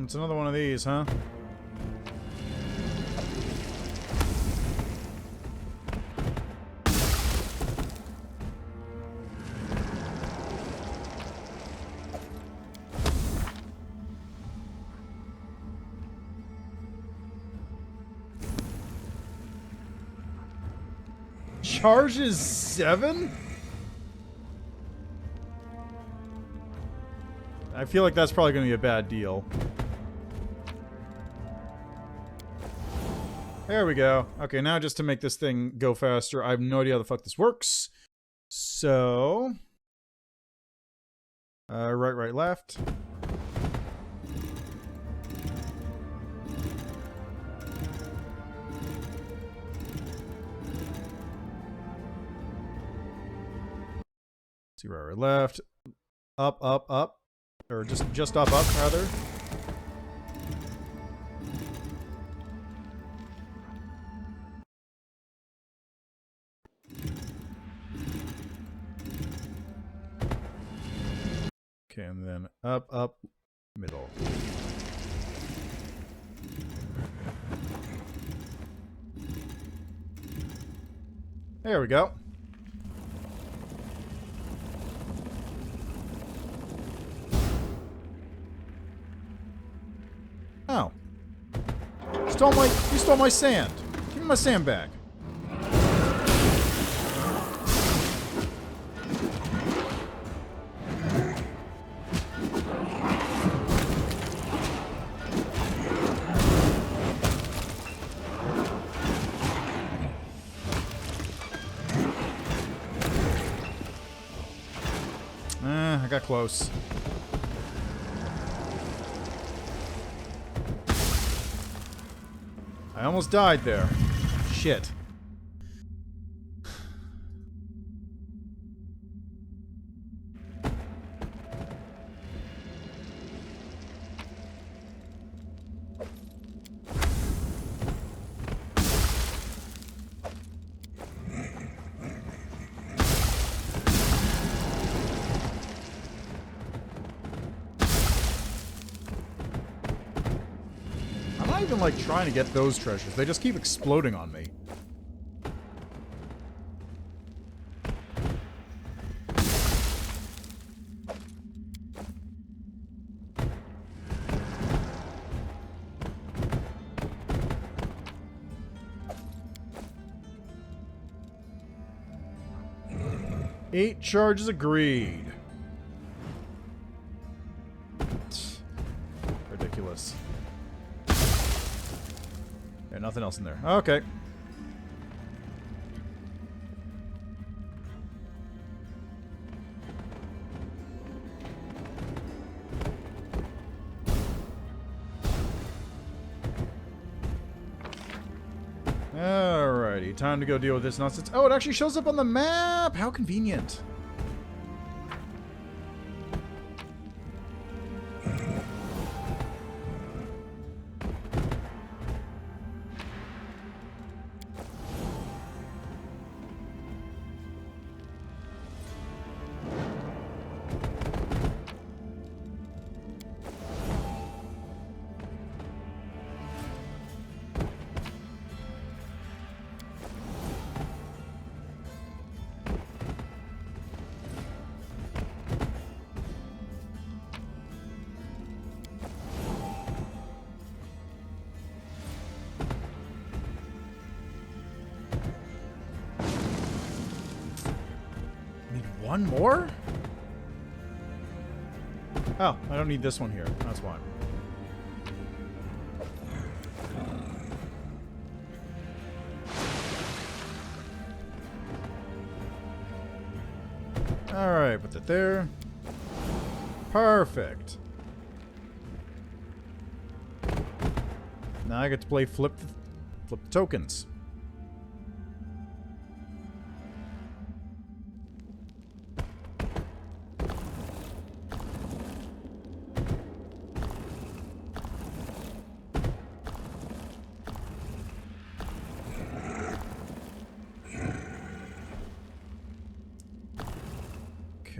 It's another one of these, huh? Charges 7? I feel like that's probably going to be a bad deal. There we go. Okay, now just to make this thing go faster, I have no idea how the fuck this works. So... right, left. See, right, left. Up. Or just up, rather. Okay, and then up, middle. There we go. Oh. You stole my sand. Give me my sand back. I got close. I almost died there. Shit. I'm not even, like, trying to get those treasures. They just keep exploding on me. Eight charges agreed. Ridiculous. Yeah, nothing else in there. Okay. Alrighty, time to go deal with this nonsense. Oh, it actually shows up on the map! How convenient. One more? Oh, I don't need this one here. That's why. Alright, put that there. Perfect. Now I get to play flip the tokens.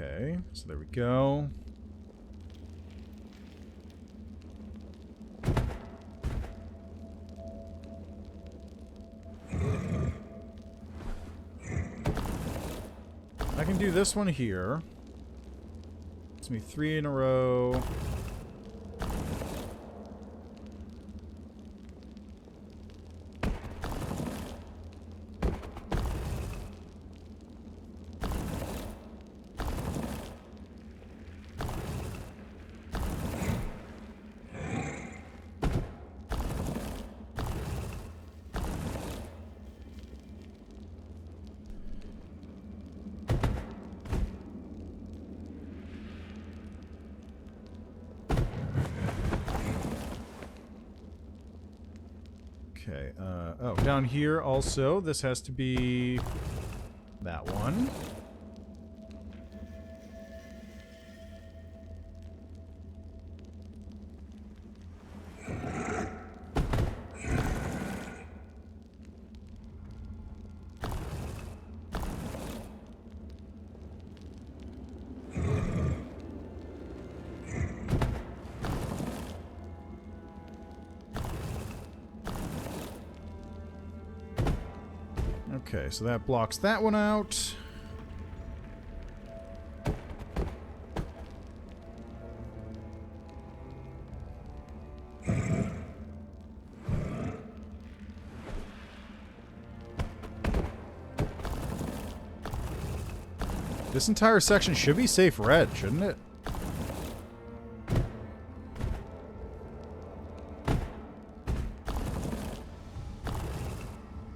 Okay, so there we go. I can do this one here. It's me 3 in a row. Okay, oh, down here also, this has to be that one. Okay, so that blocks that one out. This entire section should be safe red, shouldn't it?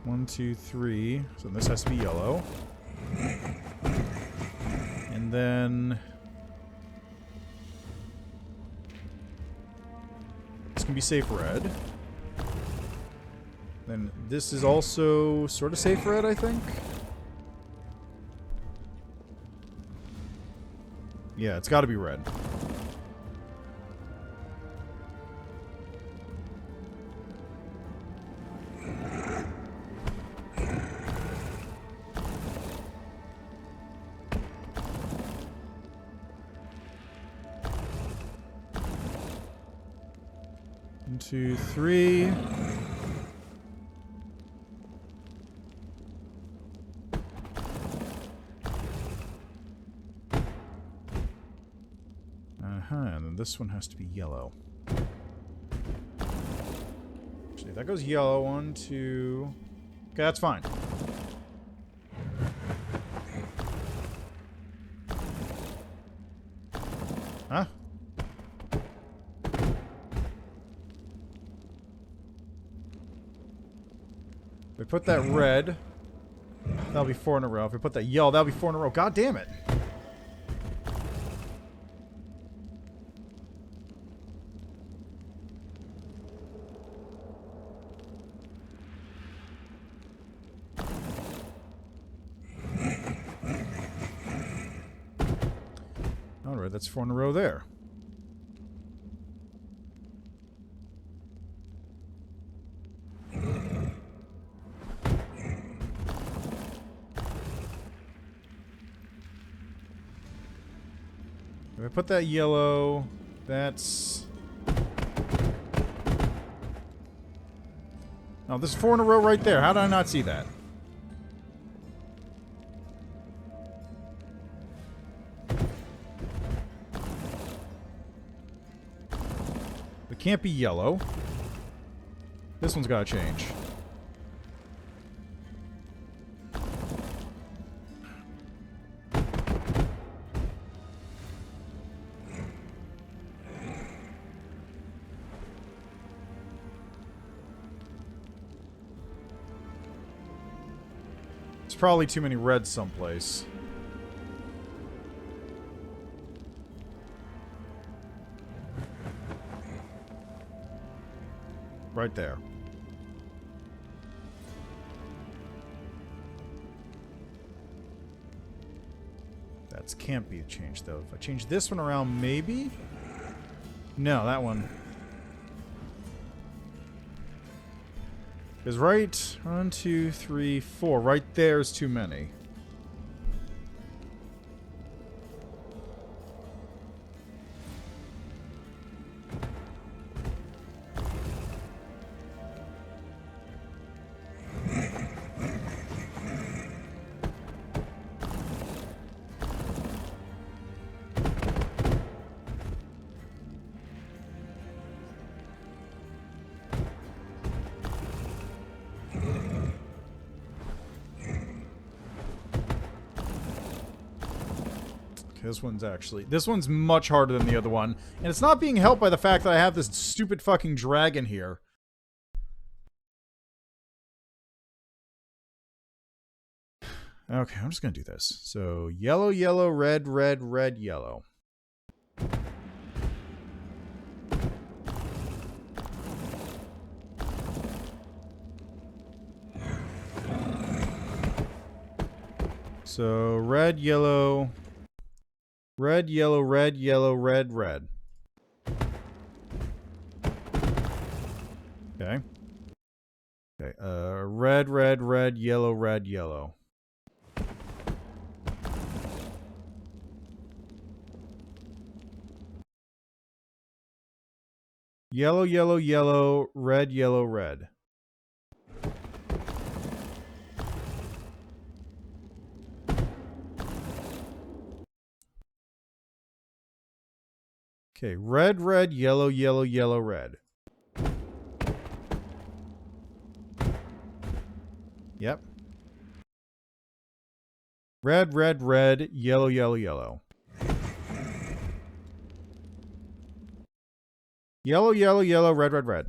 One, two, three. So this has to be yellow. And then this can be safe red. Then this is also sort of safe red, I think. Yeah, it's got to be red. One, two, three. And then this one has to be yellow. Actually, that goes yellow. One, two. Okay, that's fine. Huh? If we put that red, that'll be 4 in a row. If we put that yellow, that'll be 4 in a row. God damn it. Alright, that's 4 in a row there. If I put that yellow, that's... Oh, this is 4 in a row right there. How did I not see that? It can't be yellow. This one's got to change. There's probably too many reds someplace. Right there. That can't be changed, though. If I change this one around, maybe? No, that one. Because right, 1, 2, 3, 4. Right there is too many. This one's much harder than the other one. And it's not being helped by the fact that I have this stupid fucking dragon here. Okay, I'm just gonna do this. So, yellow, yellow, red, red, red, yellow. So, red, yellow... Red, yellow, red, yellow, red, red. Okay. Okay, red, red, red, yellow, red, yellow. Yellow, yellow, yellow, red, yellow, red. Okay, red, red, yellow, yellow, yellow, red. Yep. Red, red, red, yellow, yellow, yellow. Yellow, yellow, yellow, red, red, red.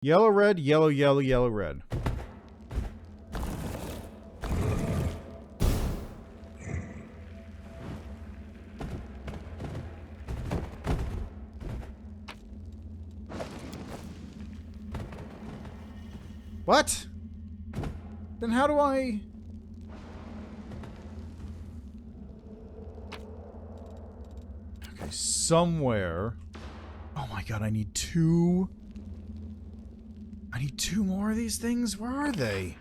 Yellow, red, yellow, yellow, yellow, red. What? Then how do I... Okay, somewhere... Oh my god, I need two... I need two more of these things? Where are they?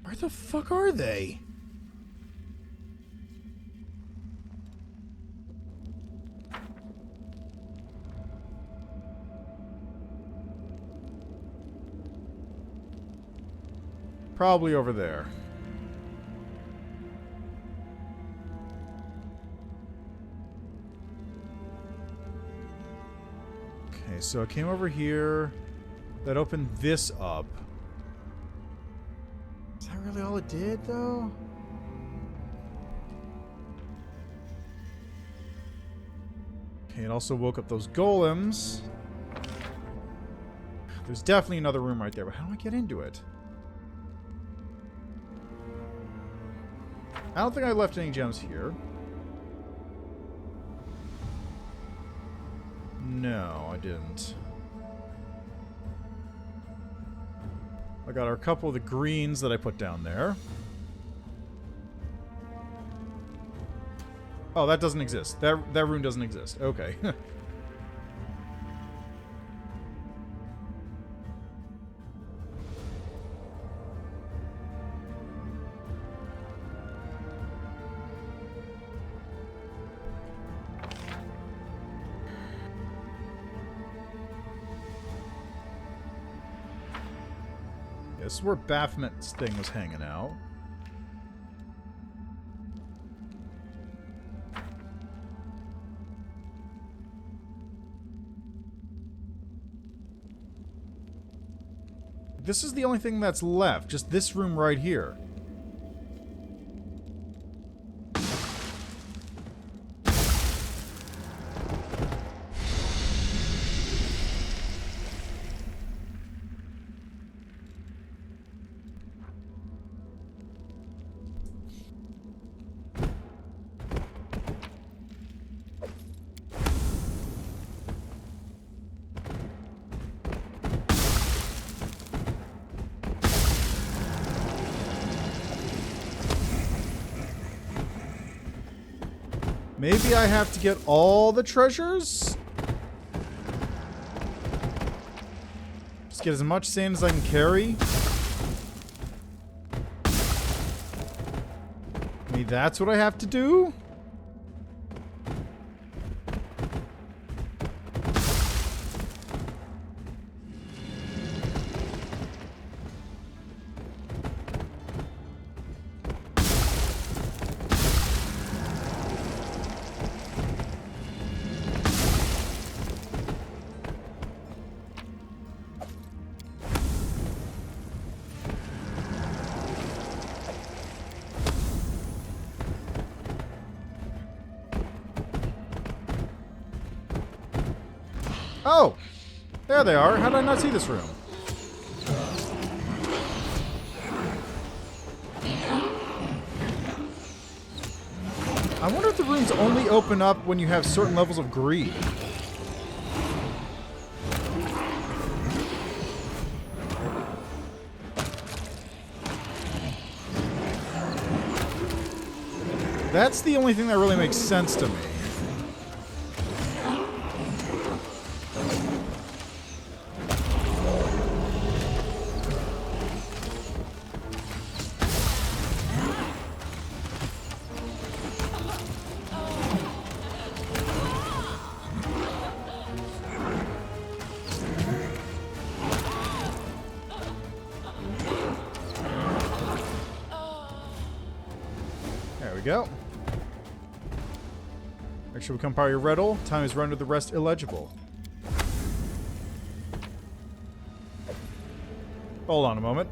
Where the fuck are they? Probably over there. Okay, so I came over here. That opened this up. Is that really all it did, though? Okay, it also woke up those golems. There's definitely another room right there, but how do I get into it? I don't think I left any gems here. No, I didn't. I got a couple of the greens that I put down there. Oh, that doesn't exist. That room doesn't exist. Okay. This is where Baphomet's thing was hanging out. This is the only thing that's left. Just this room right here. Maybe I have to get all the treasures? Just get as much sand as I can carry? Maybe that's what I have to do? Oh! There they are. How did I not see this room? I wonder if the rooms only open up when you have certain levels of greed. That's the only thing that really makes sense to me. go. Actually become part of your riddle. Time is rendered the rest illegible. Hold on a moment.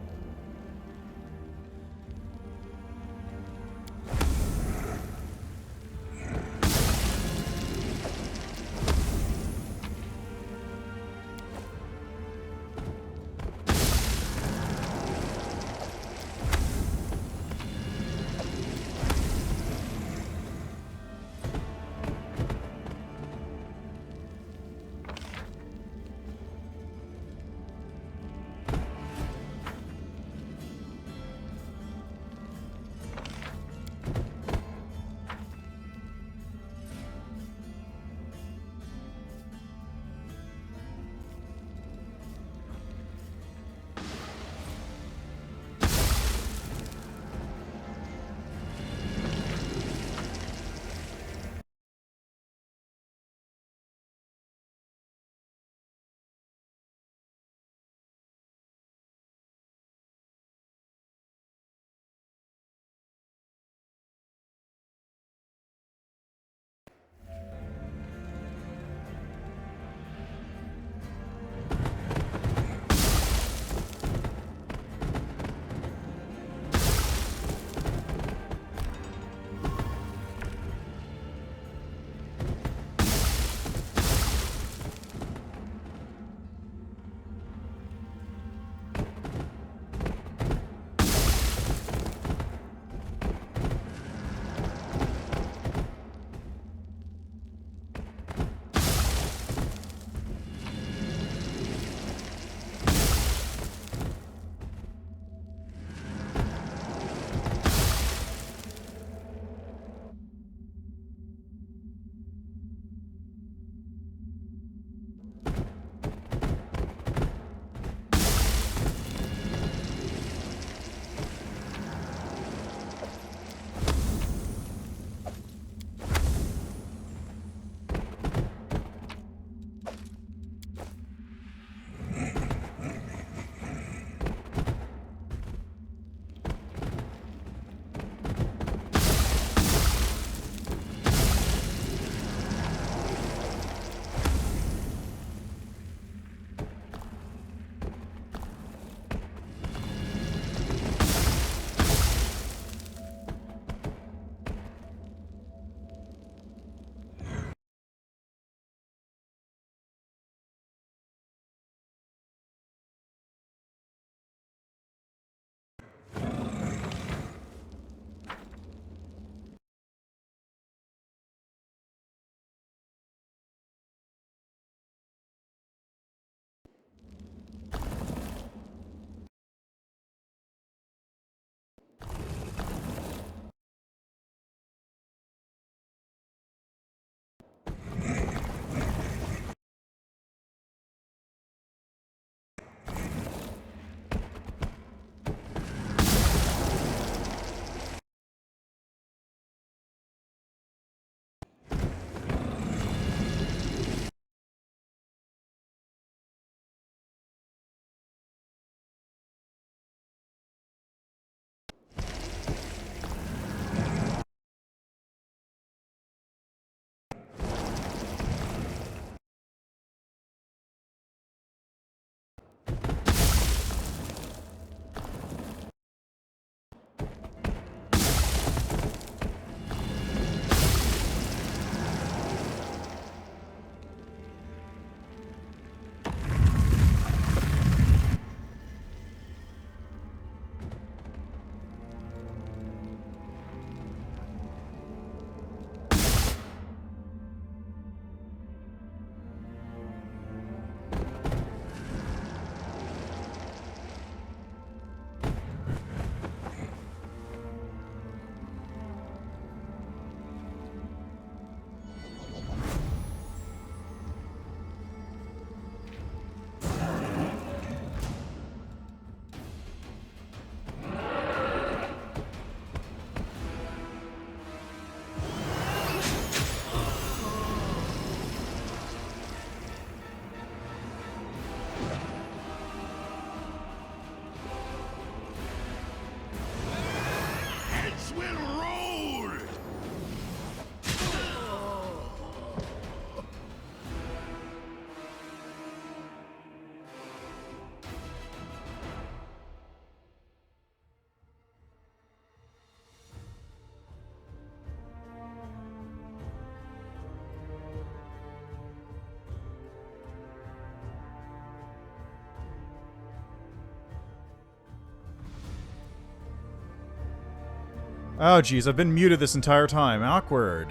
Oh, geez, I've been muted this entire time. Awkward.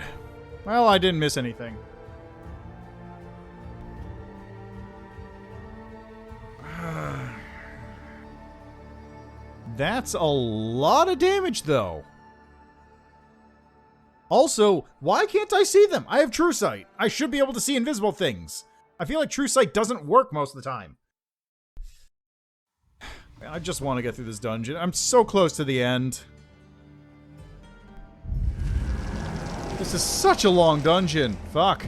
Well, I didn't miss anything. That's a lot of damage, though. Also, why can't I see them? I have True Sight. I should be able to see invisible things. I feel like True Sight doesn't work most of the time. I just want to get through this dungeon. I'm so close to the end. This is such a long dungeon. Fuck.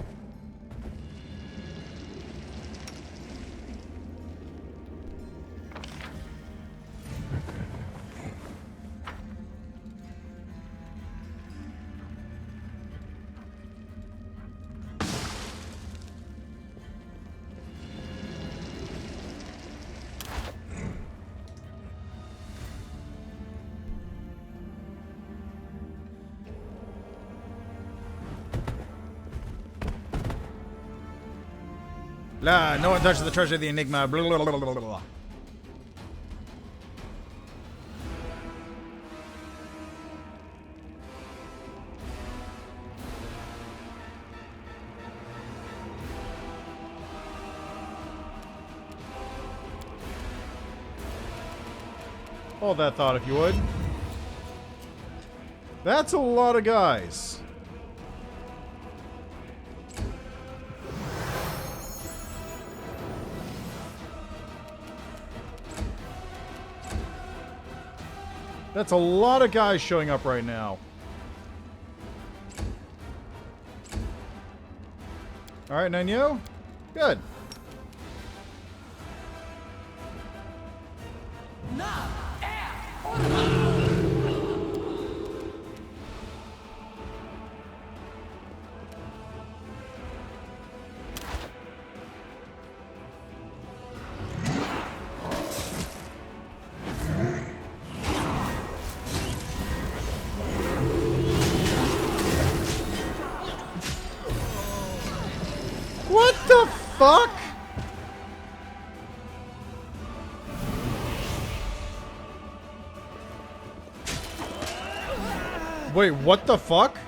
La, no one touches the treasure of the Enigma. Blah, blah, blah, blah, blah. Hold that thought if you would. That's a lot of guys. That's a lot of guys showing up right now. Alright, Nanyo. Good. What the fuck? Wait, what the fuck?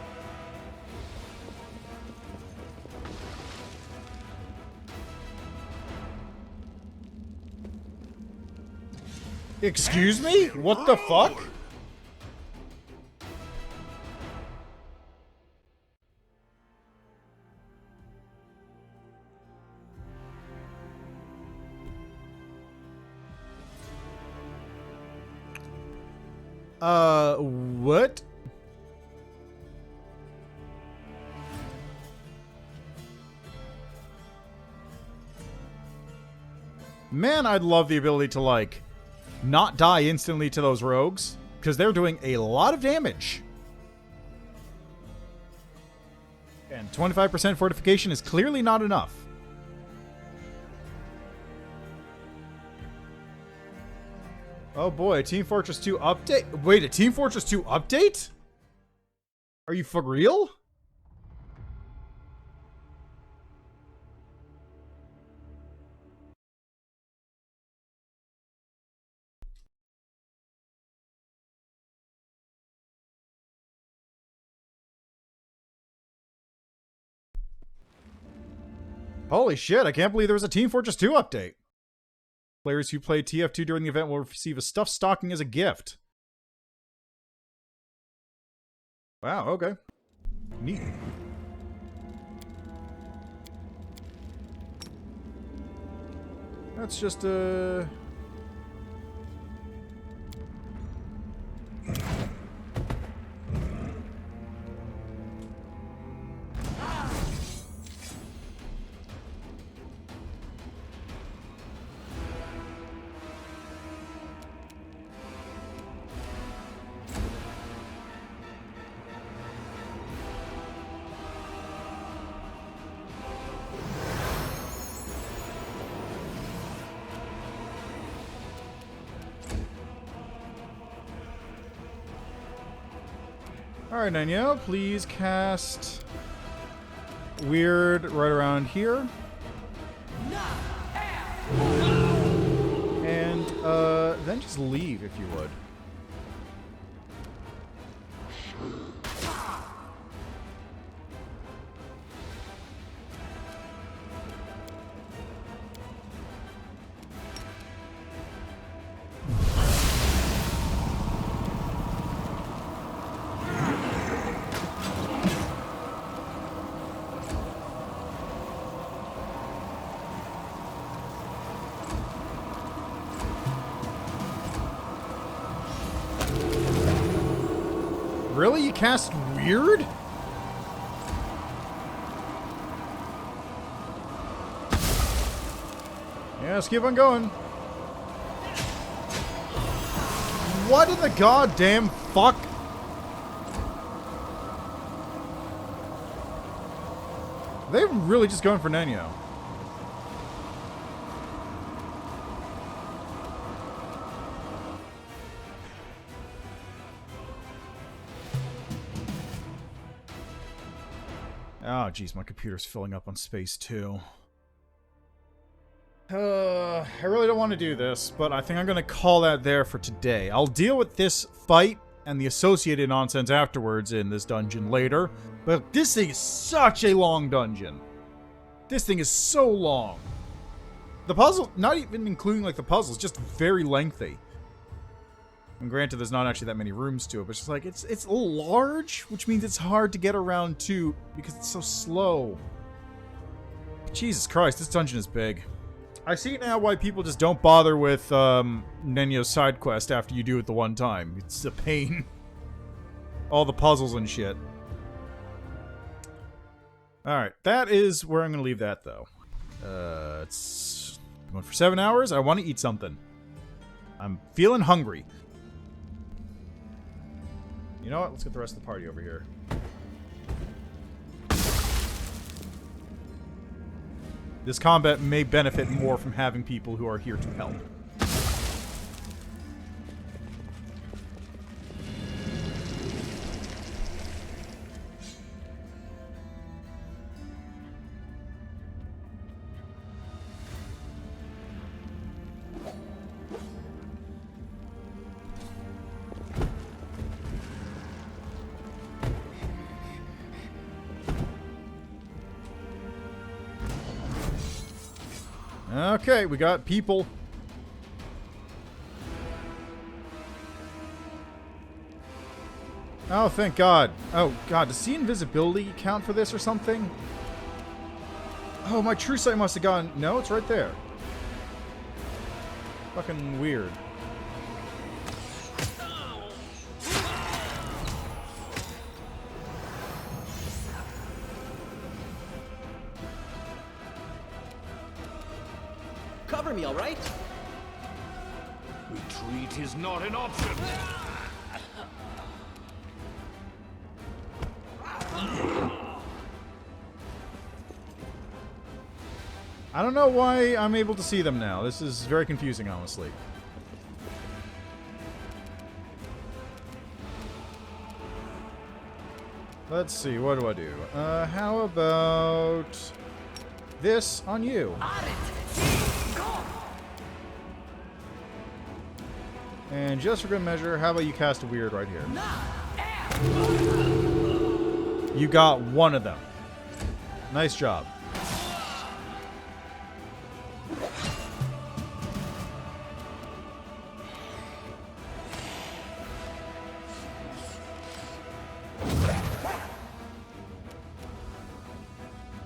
Excuse me? What the fuck? What? Man, I'd love the ability to, like, not die instantly to those rogues, because they're doing a lot of damage. And 25% fortification is clearly not enough. Oh boy, a Team Fortress 2 update? Wait, a Team Fortress 2 update? Are you for real? Holy shit, I can't believe there was a Team Fortress 2 update. Players who play TF2 during the event will receive a stuffed stocking as a gift. Wow, okay. Neat. That's just Alright, Nanyo, please cast Weird right around here. And then just leave if you would. Really? You cast weird? Yeah, let's keep on going. What in the goddamn fuck? They're really just going for Nenyo. Oh, jeez, my computer's filling up on space, too. I really don't want to do this, but I think I'm going to call that there for today. I'll deal with this fight and the associated nonsense afterwards in this dungeon later, but this thing is such a long dungeon. This thing is so long. The puzzle, not even including like the puzzles, just very lengthy. And granted, there's not actually that many rooms to it, but it's just like, it's large, which means it's hard to get around too, because it's so slow. Jesus Christ, this dungeon is big. I see now why people just don't bother with Nenyo's side quest after you do it the one time. It's a pain. All the puzzles and shit. Alright, that is where I'm going to leave that, though. It's going for 7 hours. I want to eat something. I'm feeling hungry. You know what? Let's get the rest of the party over here. This combat may benefit more from having people who are here to help. Okay, we got people. Oh, thank God. Oh, God. Does the invisibility count for this or something? Oh, my true sight must have gone... No, it's right there. Fucking weird. Cover me, all right? Retreat is not an option. I don't know why I'm able to see them now. This is very confusing, honestly. Let's see, what do I do? How about this on you? And just for good measure, how about you cast a weird right here? You got one of them. Nice job.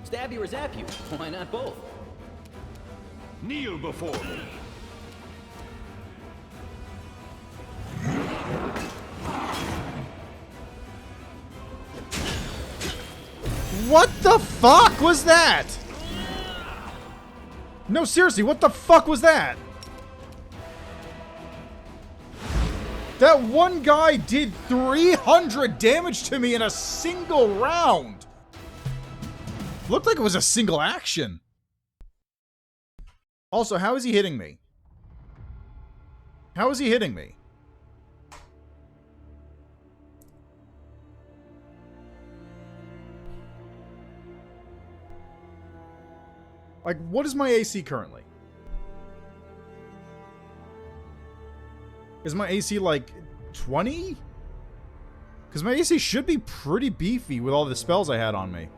Stab you or zap you? Why not both? Kneel before me. What the fuck was that? No, seriously, what the fuck was that? That one guy did 300 damage to me in a single round. Looked like it was a single action. Also, how is he hitting me? How is he hitting me? Like, what is my AC currently? Is my AC like 20? Because my AC should be pretty beefy with all the spells I had on me.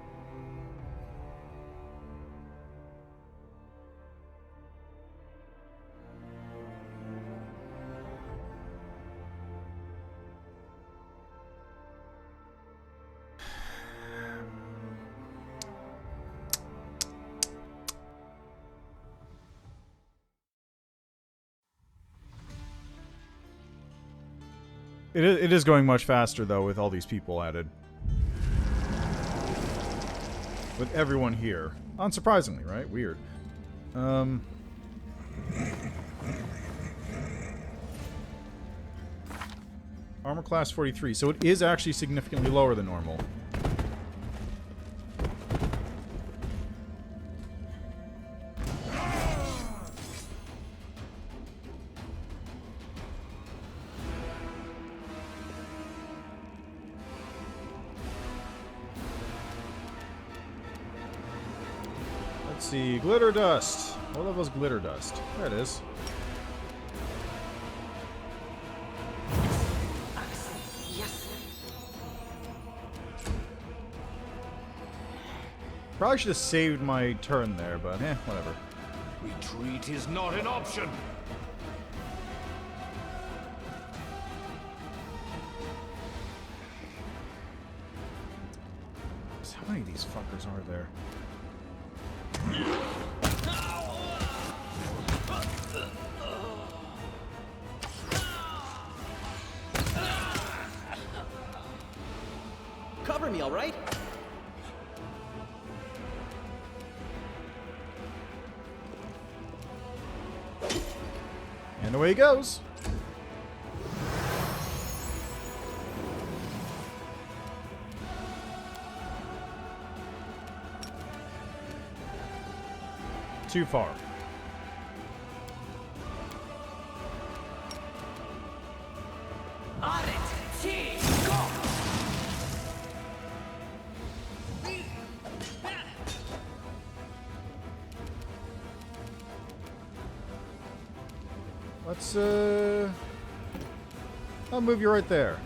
It is going much faster, though, with all these people added. With everyone here. Unsurprisingly, right? Weird. Armor class 43, so it is actually significantly lower than normal. Let's see, glitter dust. What level is glitter dust? There it is. Probably should have saved my turn there, but whatever. Retreat is not an option. So how many of these fuckers are there? Cover me, all right? And away he goes. Too far. On it! T! Go! Let's, I'll move you right there.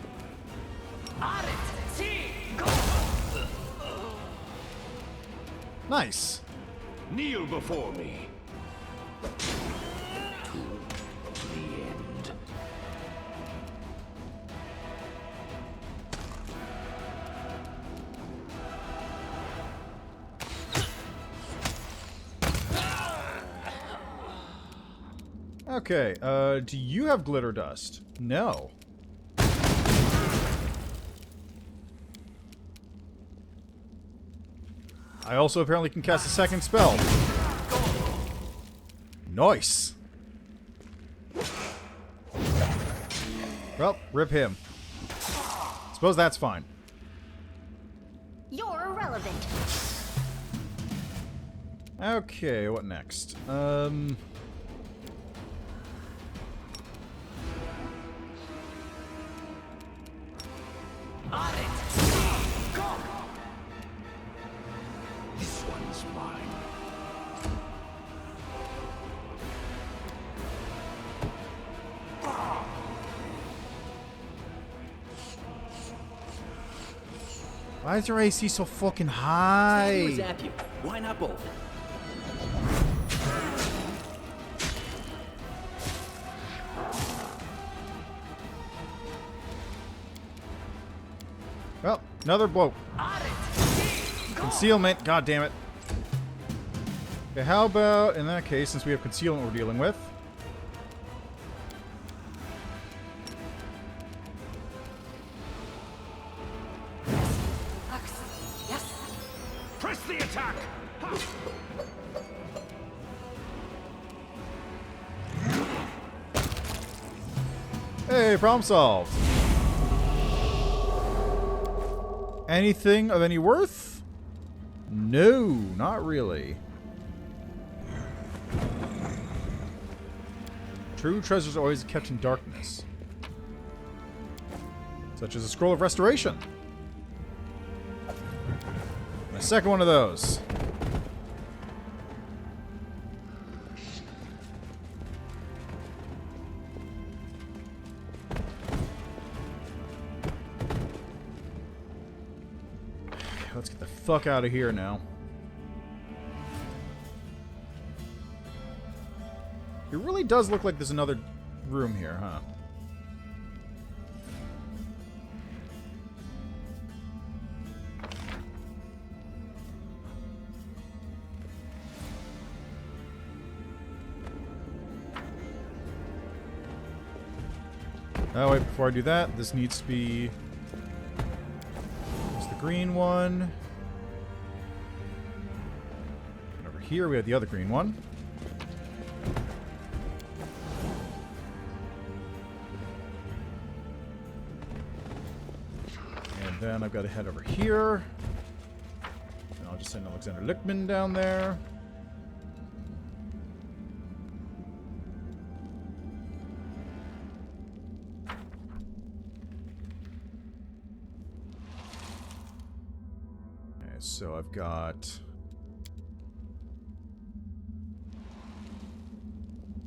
On it! T! Go! Nice. Kneel before me. To the end. Okay, do you have glitter dust? No. I also apparently can cast a second spell. Nice. Well, rip him. Suppose that's fine. You're irrelevant. Okay, what next? On it! Go! This one's mine. Why is your AC so fucking You high? zap you. Why not both? Well, another blow. On it! T! Go! Concealment, god damn it. Okay, how about, in that case, since we have concealment we're dealing with. Yes! Press the attack. Ha! Hey, problem solved. Anything of any worth? No, not really. True treasures are always kept in darkness. Such as a scroll of restoration. And a second one of those. Let's get the fuck out of here now. It really does look like there's another room here, huh? Oh, wait, before I do that, this needs to be... It's the green one. And over here, we have the other green one. And then I've got to head over here. And I'll just send Alexander Lichtman down there. So I've got...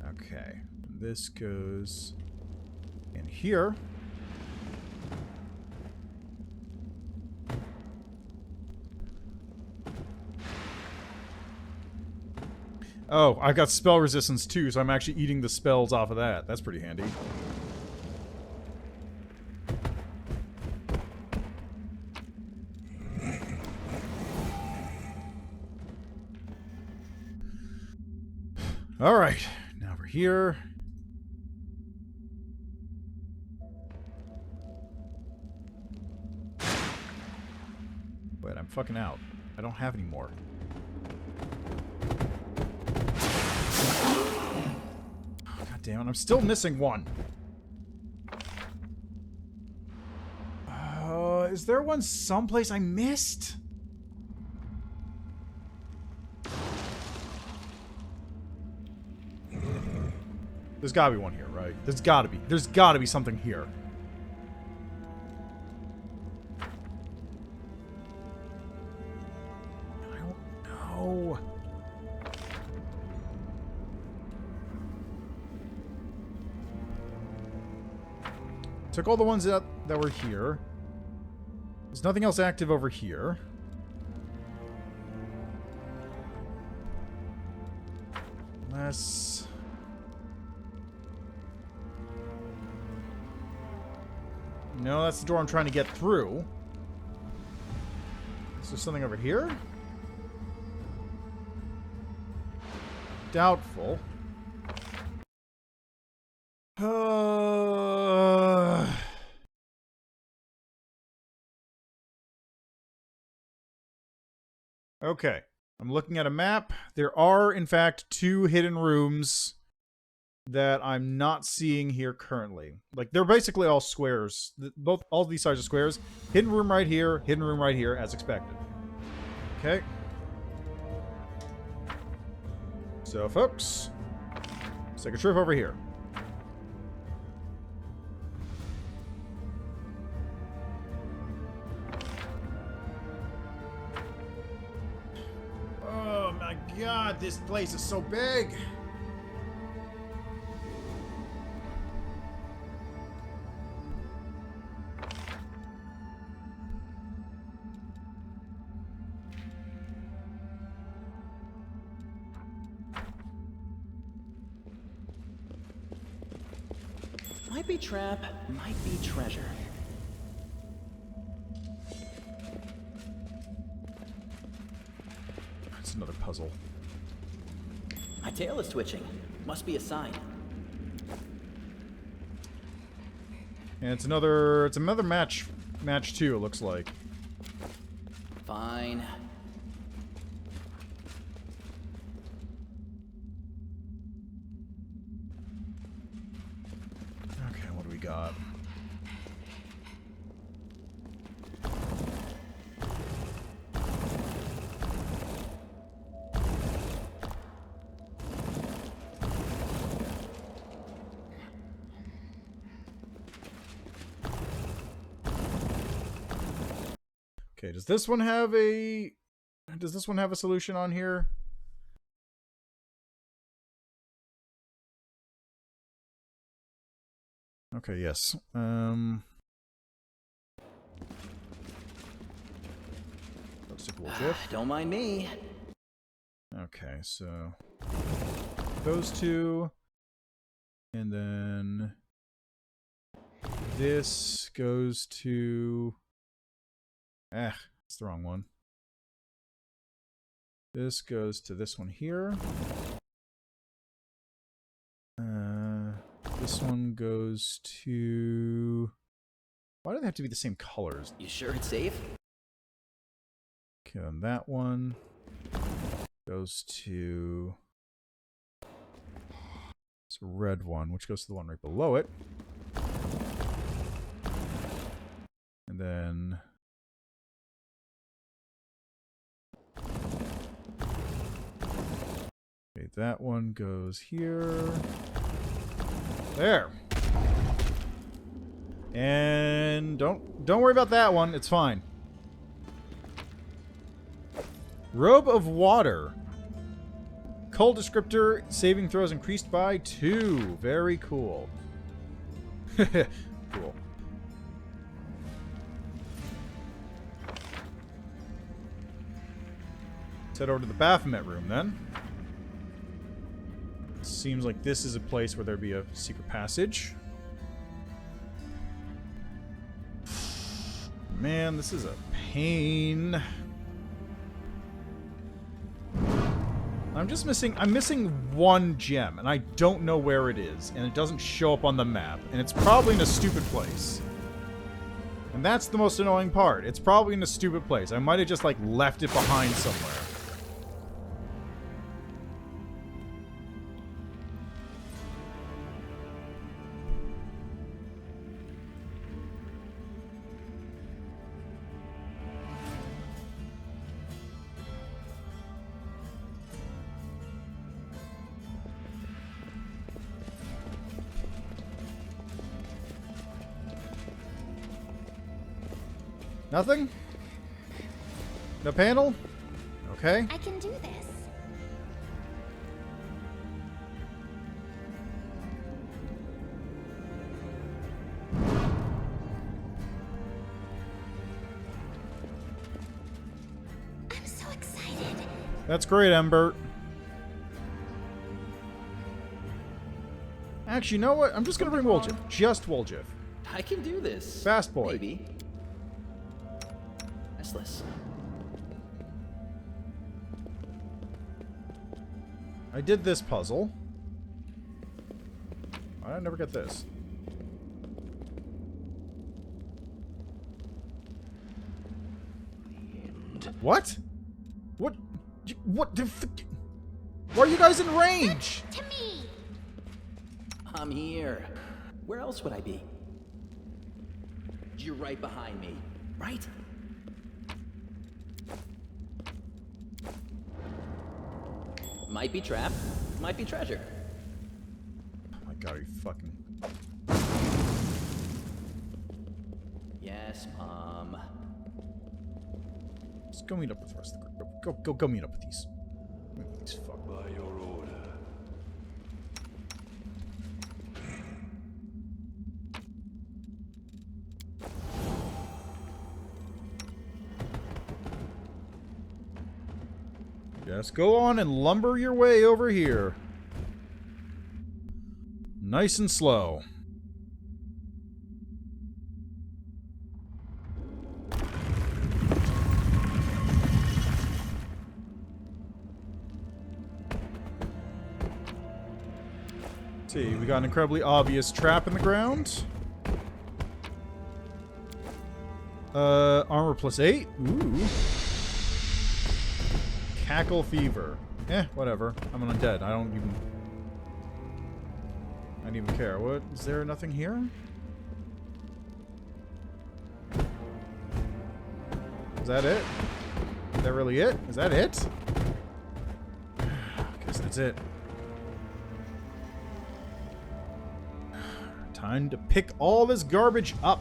Okay. This goes in here. Oh, I've got spell resistance too, so I'm actually eating the spells off of that. That's pretty handy. Alright, now we're here. Wait, I'm fucking out. I don't have any more. Oh, God damn it, I'm still missing one. Is there one someplace I missed? There's gotta be one here, right? There's gotta be. There's gotta be something here. I don't know. Took all the ones that were here. There's nothing else active over here. Unless... No, that's the door I'm trying to get through. Is there something over here? Doubtful. Okay. I'm looking at a map. There are, in fact, 2 hidden rooms that I'm not seeing here currently. Like, they're basically all squares. All these sides are squares. Hidden room right here, as expected. Okay. So, folks, let's take a trip over here. Oh my God, this place is so big! Might be trap, might be treasure. That's another puzzle. My tail is twitching. Must be a sign. And it's another match 2, it looks like. Fine. Okay, what do we got? Okay, does this one have a solution on here? Okay, yes. Obstacle shift. Don't mind me. Okay, so those 2, and then this goes to... it's the wrong one. This goes to this one here. This one goes to... Why do they have to be the same colors? You sure it's safe? Okay, then that one goes to... It's a red one, which goes to the one right below it. And then... Okay, that one goes here. There. And don't worry about that one. It's fine. Robe of Water. Cold descriptor, saving throws increased by 2. Very cool. Cool. Let's head over to the Baphomet room then. Seems like this is a place where there'd be a secret passage. Man, this is a pain. I'm missing one gem, and I don't know where it is, and it doesn't show up on the map, and it's probably in a stupid place. And that's the most annoying part. It's probably in a stupid place. I might have just, like, left it behind somewhere. Nothing? No panel? Okay. I can do this. I'm so excited. That's great, Ember. Actually, you know what? I'm just gonna bring Woljif. Just Woljif. I can do this. Fast boy. Maybe. Restless. I did this puzzle. Why did I never get this? What? What? What the f... Why are you guys in range? To me. I'm here. Where else would I be? You're right behind me, right? Might be trap, might be treasure. Oh my god, are you fucking... Yes, Mom. Just go meet up with the rest of the group. Go meet up with these. These fuck. By your order. Just go on and lumber your way over here. Nice and slow. Let's see, we got an incredibly obvious trap in the ground. Armor +8. Ooh. Cackle fever. Whatever. I'm an undead. I don't even care. What? Is there nothing here? Is that it? Is that really it? Is that it? Guess that's it. Time to pick all this garbage up.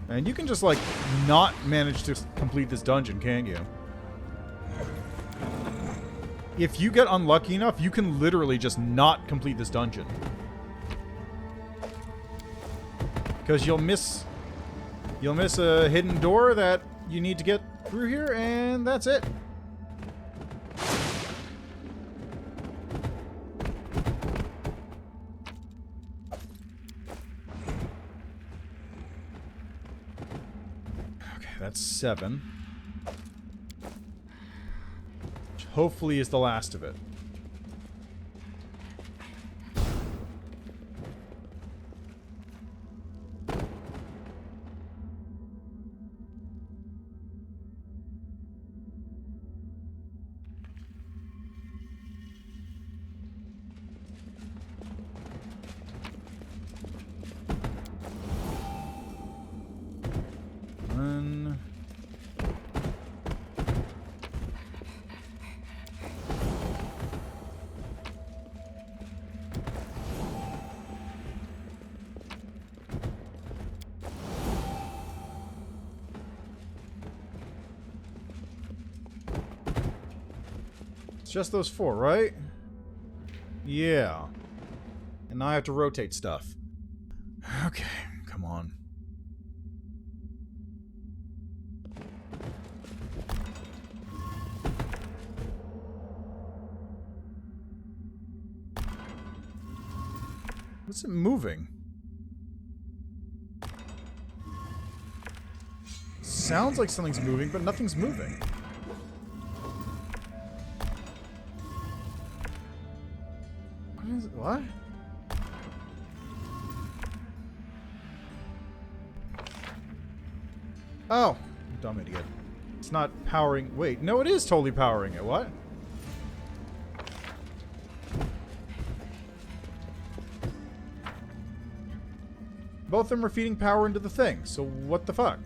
And you can just, like, not manage to complete this dungeon, can't you? If you get unlucky enough, you can literally just not complete this dungeon. Because you'll miss a hidden door that you need to get through here, and that's it. 7. Which hopefully is the last of it. It's just those 4, right? Yeah. And now I have to rotate stuff. Okay, come on. What's it moving? Sounds like something's moving, but nothing's moving. What is it? What? Oh, dumb idiot. It's not powering. Wait, no, it is totally powering it. What? Both of them are feeding power into the thing, so what the fuck?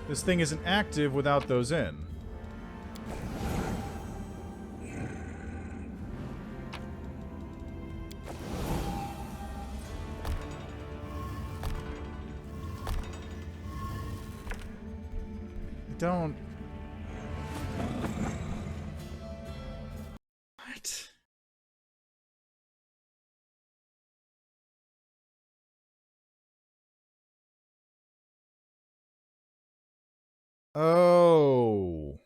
This thing isn't active without those in. Don't... What? Oh.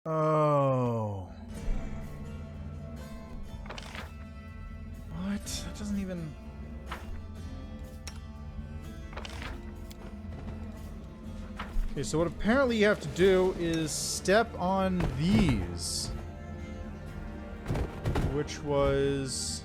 Oh. What? That doesn't even... Okay, so what apparently you have to do is step on these. Which was...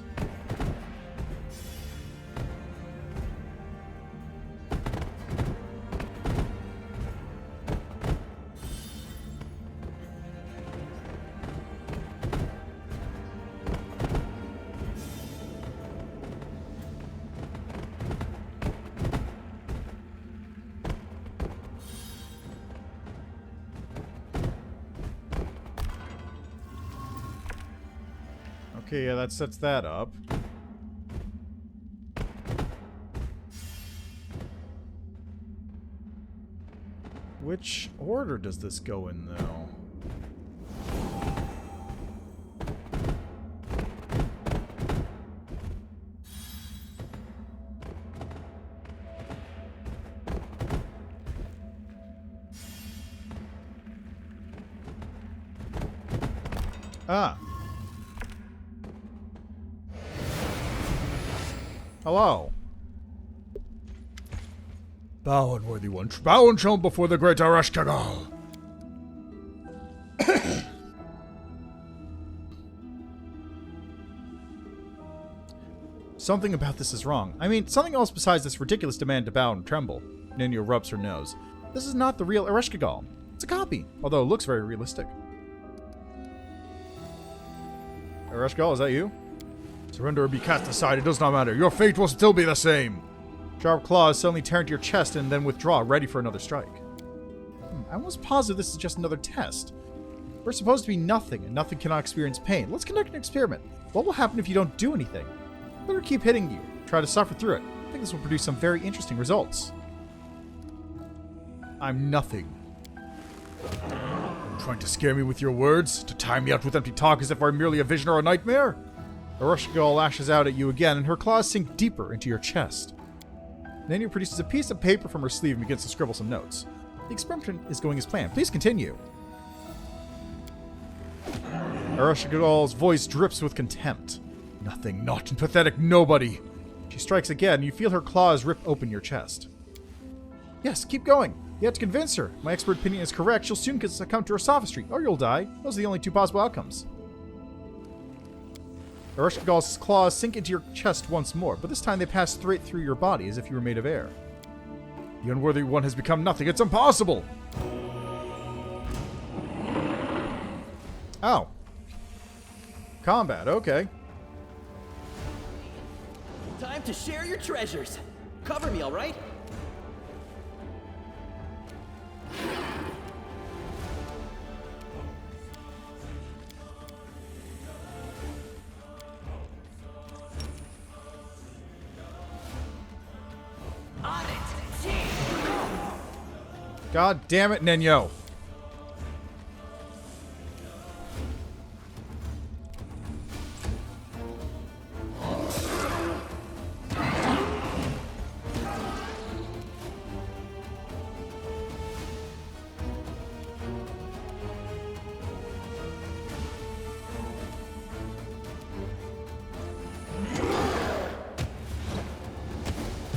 Okay, yeah, that sets that up. Which order does this go in, though? Ah. Hello. Bow, unworthy one. Bow and show before the great Arashkagal. Something about this is wrong. I mean, something else besides this ridiculous demand to bow and tremble. Nino rubs her nose. This is not the real Arashkagal. It's a copy, although it looks very realistic. Arashkagal, is that you? Surrender or be cast aside, it does not matter. Your fate will still be the same. Sharp claws suddenly tear into your chest and then withdraw, ready for another strike. I'm almost positive this is just another test. We're supposed to be nothing, and nothing cannot experience pain. Let's conduct an experiment. What will happen if you don't do anything? Let her keep hitting you. Try to suffer through it. I think this will produce some very interesting results. I'm nothing. Trying to scare me with your words? To tire me out with empty talk as if I'm merely a vision or a nightmare? Erushkigal lashes out at you again, and her claws sink deeper into your chest. Nenyo produces a piece of paper from her sleeve and begins to scribble some notes. The experiment is going as planned. Please continue. Erushkigal's voice drips with contempt. Nothing, not and pathetic nobody. She strikes again. You feel her claws rip open your chest. Yes, keep going. You have to convince her. My expert opinion is correct. She'll soon succumb to her sophistry, or you'll die. Those are the only two possible outcomes. Erushkigal's claws sink into your chest once more, but this time they pass straight through your body as if you were made of air. The unworthy one has become nothing. It's impossible! Oh. Combat, okay. Time to share your treasures. Cover me, all right? On it, team, go! God damn it, Nenyo.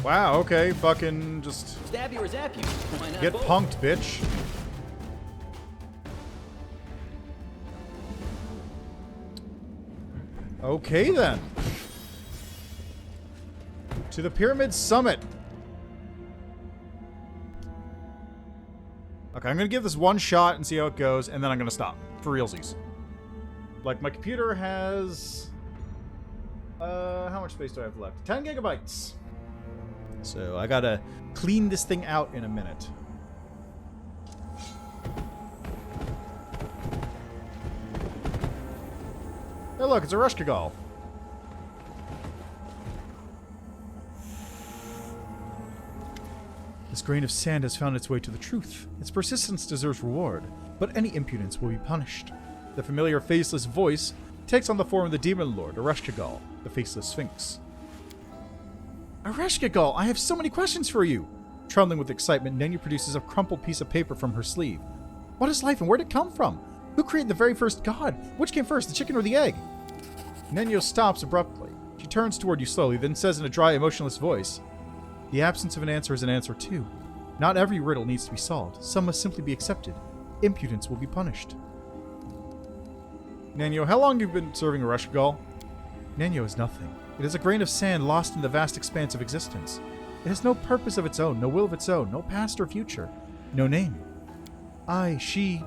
Wow, okay, fucking just Stab you or zap you. Why not get both? punked, bitch. Okay then. To the pyramid summit. Okay, I'm gonna give this one shot and see how it goes, and then I'm gonna stop. For realsies. Like, my computer has... how much space do I have left? 10 gigabytes. So I gotta clean this thing out in a minute. Hey look, it's a Erushkigal. This grain of sand has found its way to the truth. Its persistence deserves reward, but any impudence will be punished. The familiar faceless voice takes on the form of the demon lord, Erushkigal, the faceless sphinx. Erushkigal, I have so many questions for you! Trembling with excitement, Nenyo produces a crumpled piece of paper from her sleeve. What is life and where did it come from? Who created the very first god? Which came first, the chicken or the egg? Nenyo stops abruptly. She turns toward you slowly, then says in a dry, emotionless voice, The absence of an answer is an answer too. Not every riddle needs to be solved. Some must simply be accepted. Impudence will be punished. Nenyo, how long have you been serving Erushkigal? Nenyo is nothing. It is a grain of sand lost in the vast expanse of existence. It has no purpose of its own, no will of its own, no past or future, no name. I, she...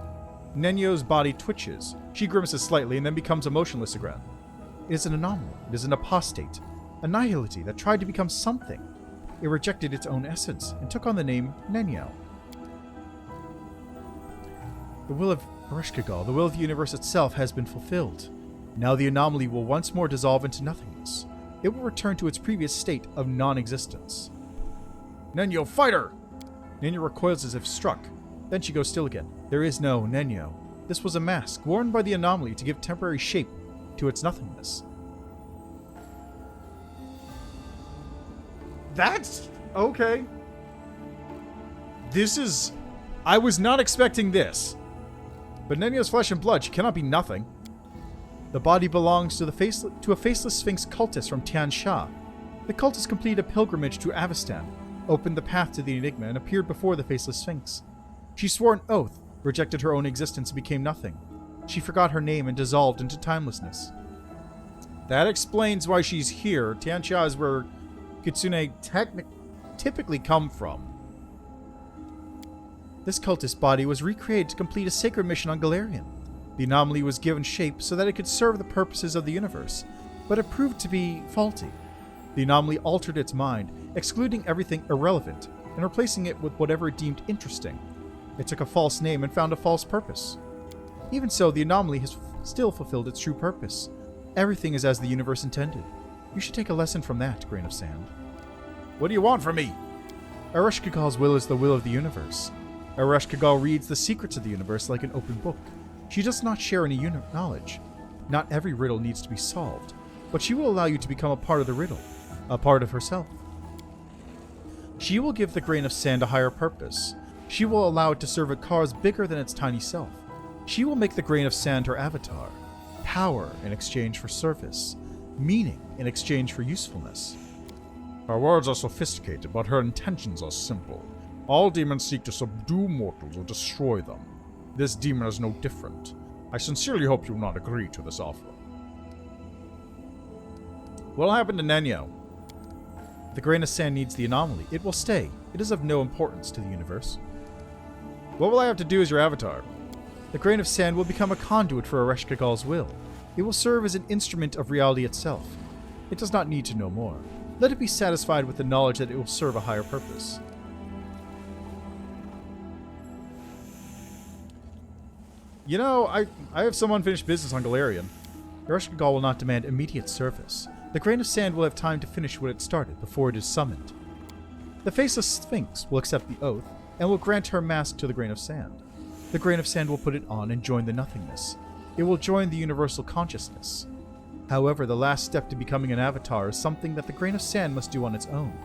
Nenyo's body twitches. She grimaces slightly and then becomes emotionless again. It is an anomaly. It is an apostate. A nihility that tried to become something. It rejected its own essence and took on the name Nenyo. The will of Erushkigal, the will of the universe itself, has been fulfilled. Now the anomaly will once more dissolve into nothingness. It will return to its previous state of non-existence. Nenyo, fight her! Nenyo recoils as if struck. Then she goes still again. There is no Nenyo. This was a mask worn by the anomaly to give temporary shape to its nothingness. That's... okay. This is... I was not expecting this. But Nenyo's flesh and blood, she cannot be nothing. The body belongs to a faceless sphinx cultist from Tian Sha. The cultist completed a pilgrimage to Avestan, opened the path to the Enigma, and appeared before the faceless sphinx. She swore an oath, rejected her own existence, and became nothing. She forgot her name and dissolved into timelessness. That explains why she's here. Tian Sha is where Kitsune typically come from. This cultist body was recreated to complete a sacred mission on Galarian. The anomaly was given shape so that it could serve the purposes of the universe, but it proved to be faulty. The anomaly altered its mind, excluding everything irrelevant, and replacing it with whatever it deemed interesting. It took a false name and found a false purpose. Even so, the anomaly has still fulfilled its true purpose. Everything is as the universe intended. You should take a lesson from that, grain of sand. What do you want from me? Erushkigal's will is the will of the universe. Erushkigal reads the secrets of the universe like an open book. She does not share any knowledge. Not every riddle needs to be solved. but she will allow you to become a part of the riddle, a part of herself. She will give the grain of sand a higher purpose. She will allow it to serve a cause bigger than its tiny self. She will make the grain of sand her avatar. Power in exchange for service. Meaning in exchange for usefulness. Her words are sophisticated, but her intentions are simple. All demons seek to subdue mortals or destroy them. This demon is no different. I sincerely hope you will not agree to this offer. What will happen to Nenyo? The grain of sand needs the anomaly. It will stay. It is of no importance to the universe. What will I have to do as your avatar? The grain of sand will become a conduit for Ereshkigal's will. It will serve as an instrument of reality itself. It does not need to know more. Let it be satisfied with the knowledge that it will serve a higher purpose. You know, I have some unfinished business on Galarian. Ereshkigal will not demand immediate service. The grain of sand will have time to finish what it started before it is summoned. The Faceless Sphinx will accept the oath and will grant her mask to the grain of sand. The grain of sand will put it on and join the nothingness. It will join the universal consciousness. However, the last step to becoming an avatar is something that the grain of sand must do on its own.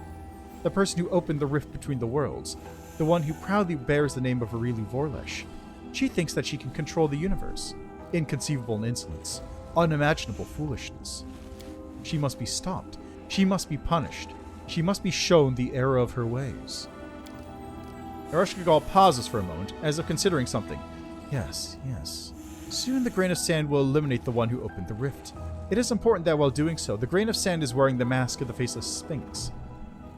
The person who opened the rift between the worlds, the one who proudly bears the name of Aurelie Vorlesh, she thinks that she can control the universe. Inconceivable insolence. Unimaginable foolishness. She must be stopped. She must be punished. She must be shown the error of her ways. Ereshkigal pauses for a moment, as if considering something. Yes. Soon the grain of sand will eliminate the one who opened the rift. It is important that while doing so, the grain of sand is wearing the mask of the Faceless Sphinx.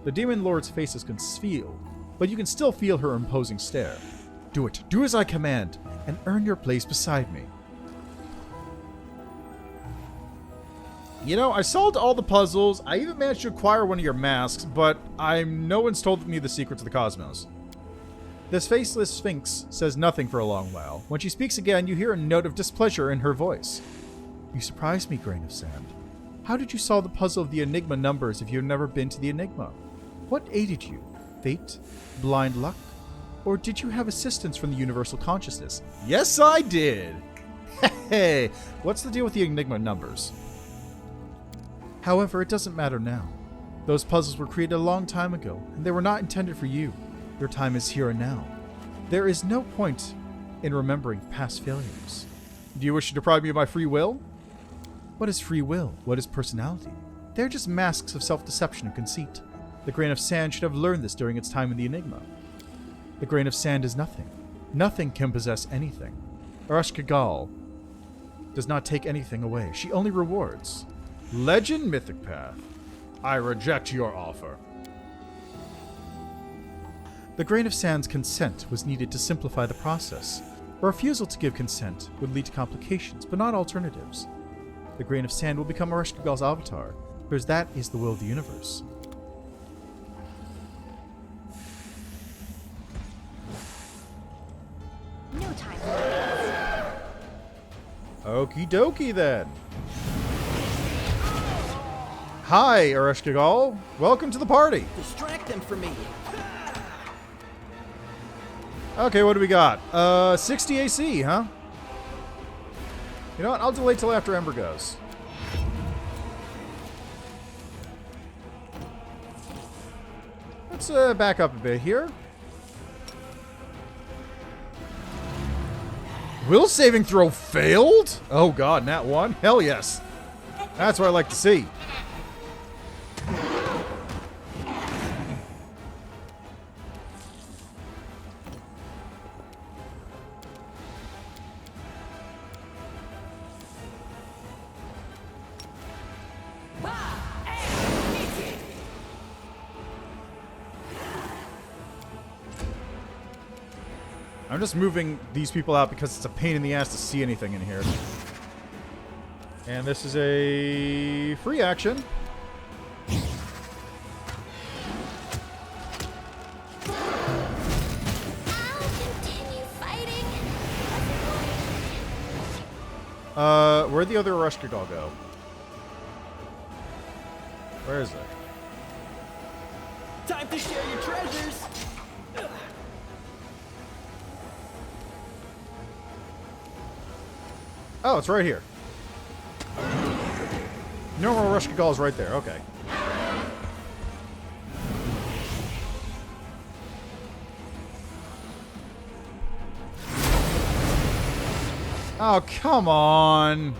The Demon Lord's face is concealed, but you can still feel her imposing stare. Do it. Do as I command, and earn your place beside me. You know, I solved all the puzzles. I even managed to acquire one of your masks, but no one's told me the secrets of the cosmos. This Faceless Sphinx says nothing for a long while. When she speaks again, you hear a note of displeasure in her voice. You surprised me, grain of sand. How did you solve the puzzle of the Enigma numbers if you have never been to the Enigma? What aided you? Fate? Blind luck? Or did you have assistance from the universal consciousness? Yes, I did! Hey, what's the deal with the Enigma numbers? However, it doesn't matter now. Those puzzles were created a long time ago, and they were not intended for you. Your time is here and now. There is no point in remembering past failures. Do you wish to deprive me of my free will? What is free will? What is personality? They are just masks of self-deception and conceit. The grain of sand should have learned this during its time in the Enigma. The grain of sand is nothing. Nothing can possess anything. Ereshkigal does not take anything away. She only rewards. Legend Mythic Path. I reject your offer. The grain of sand's consent was needed to simplify the process. A refusal to give consent would lead to complications, but not alternatives. The grain of sand will become Ereshkigal's avatar, because that is the will of the universe. No time for this. Okie dokie then. Hi, Ereshkigal. Welcome to the party. Distract them from me. Okay, what do we got? 60 AC, huh? You know what? I'll delay till after Ember goes. Let's back up a bit here. Will saving throw failed? Oh god, nat 1? Hell yes. That's what I like to see. I'm just moving these people out because it's a pain in the ass to see anything in here. And this is a free action. Where'd the other Ereshkigal go? Where is it? Time to share your treasures. Oh, it's right here. No more Rush Gal's right there. Okay. Oh, come on.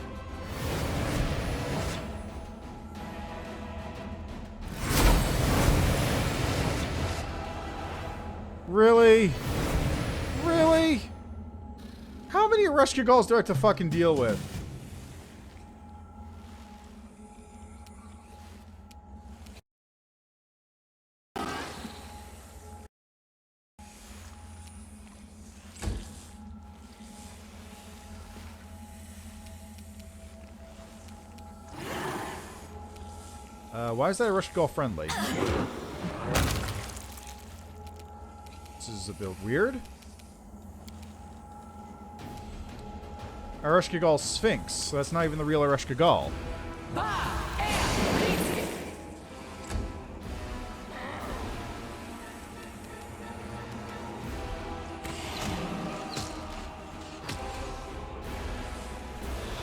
Really? Really? How many Rush Gals do I have to fucking deal with? Why is that a Rush Gal friendly? This is a bit weird. Rush Gal Sphinx. So that's not even the real Rush Gal. Got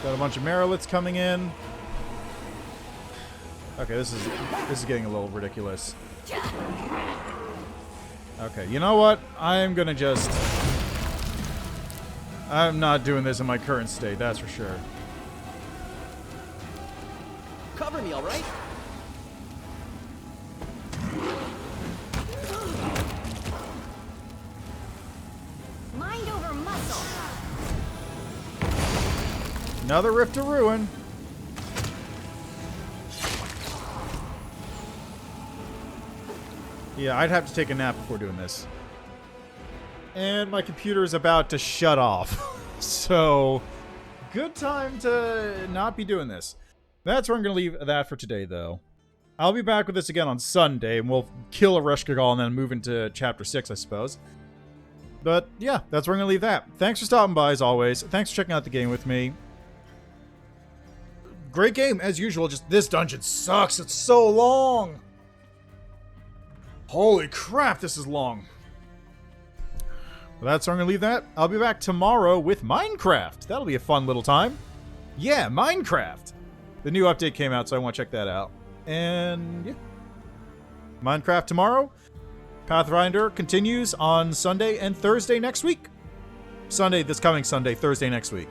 a bunch of Mariliths coming in. Okay, this is getting a little ridiculous. Okay, you know what? I'm gonna just... I'm not doing this in my current state, that's for sure. Cover me, all right? Mind over muscle. Another Rift to Ruin. Yeah, I'd have to take a nap before doing this. And my computer is about to shut off. So, good time to not be doing this. That's where I'm going to leave that for today, though. I'll be back with this again on Sunday, and we'll kill a Rush Gal and then move into Chapter 6, I suppose. But, yeah, that's where I'm going to leave that. Thanks for stopping by, as always. Thanks for checking out the game with me. Great game, as usual. Just this dungeon sucks. It's so long. Holy crap, this is long. Well, that's where I'm going to leave that. I'll be back tomorrow with Minecraft. That'll be a fun little time. Yeah, Minecraft. The new update came out, so I want to check that out. And, yeah. Minecraft tomorrow. Pathfinder continues on Sunday and Thursday next week. Sunday, this coming Sunday, Thursday next week.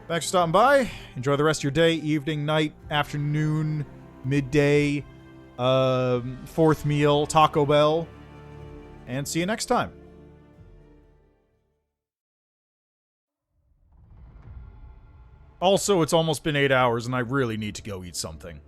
Thanks for stopping by. Enjoy the rest of your day, evening, night, afternoon, midday, fourth meal, Taco Bell, and see you next time. Also, it's almost been 8 hours, and I really need to go eat something.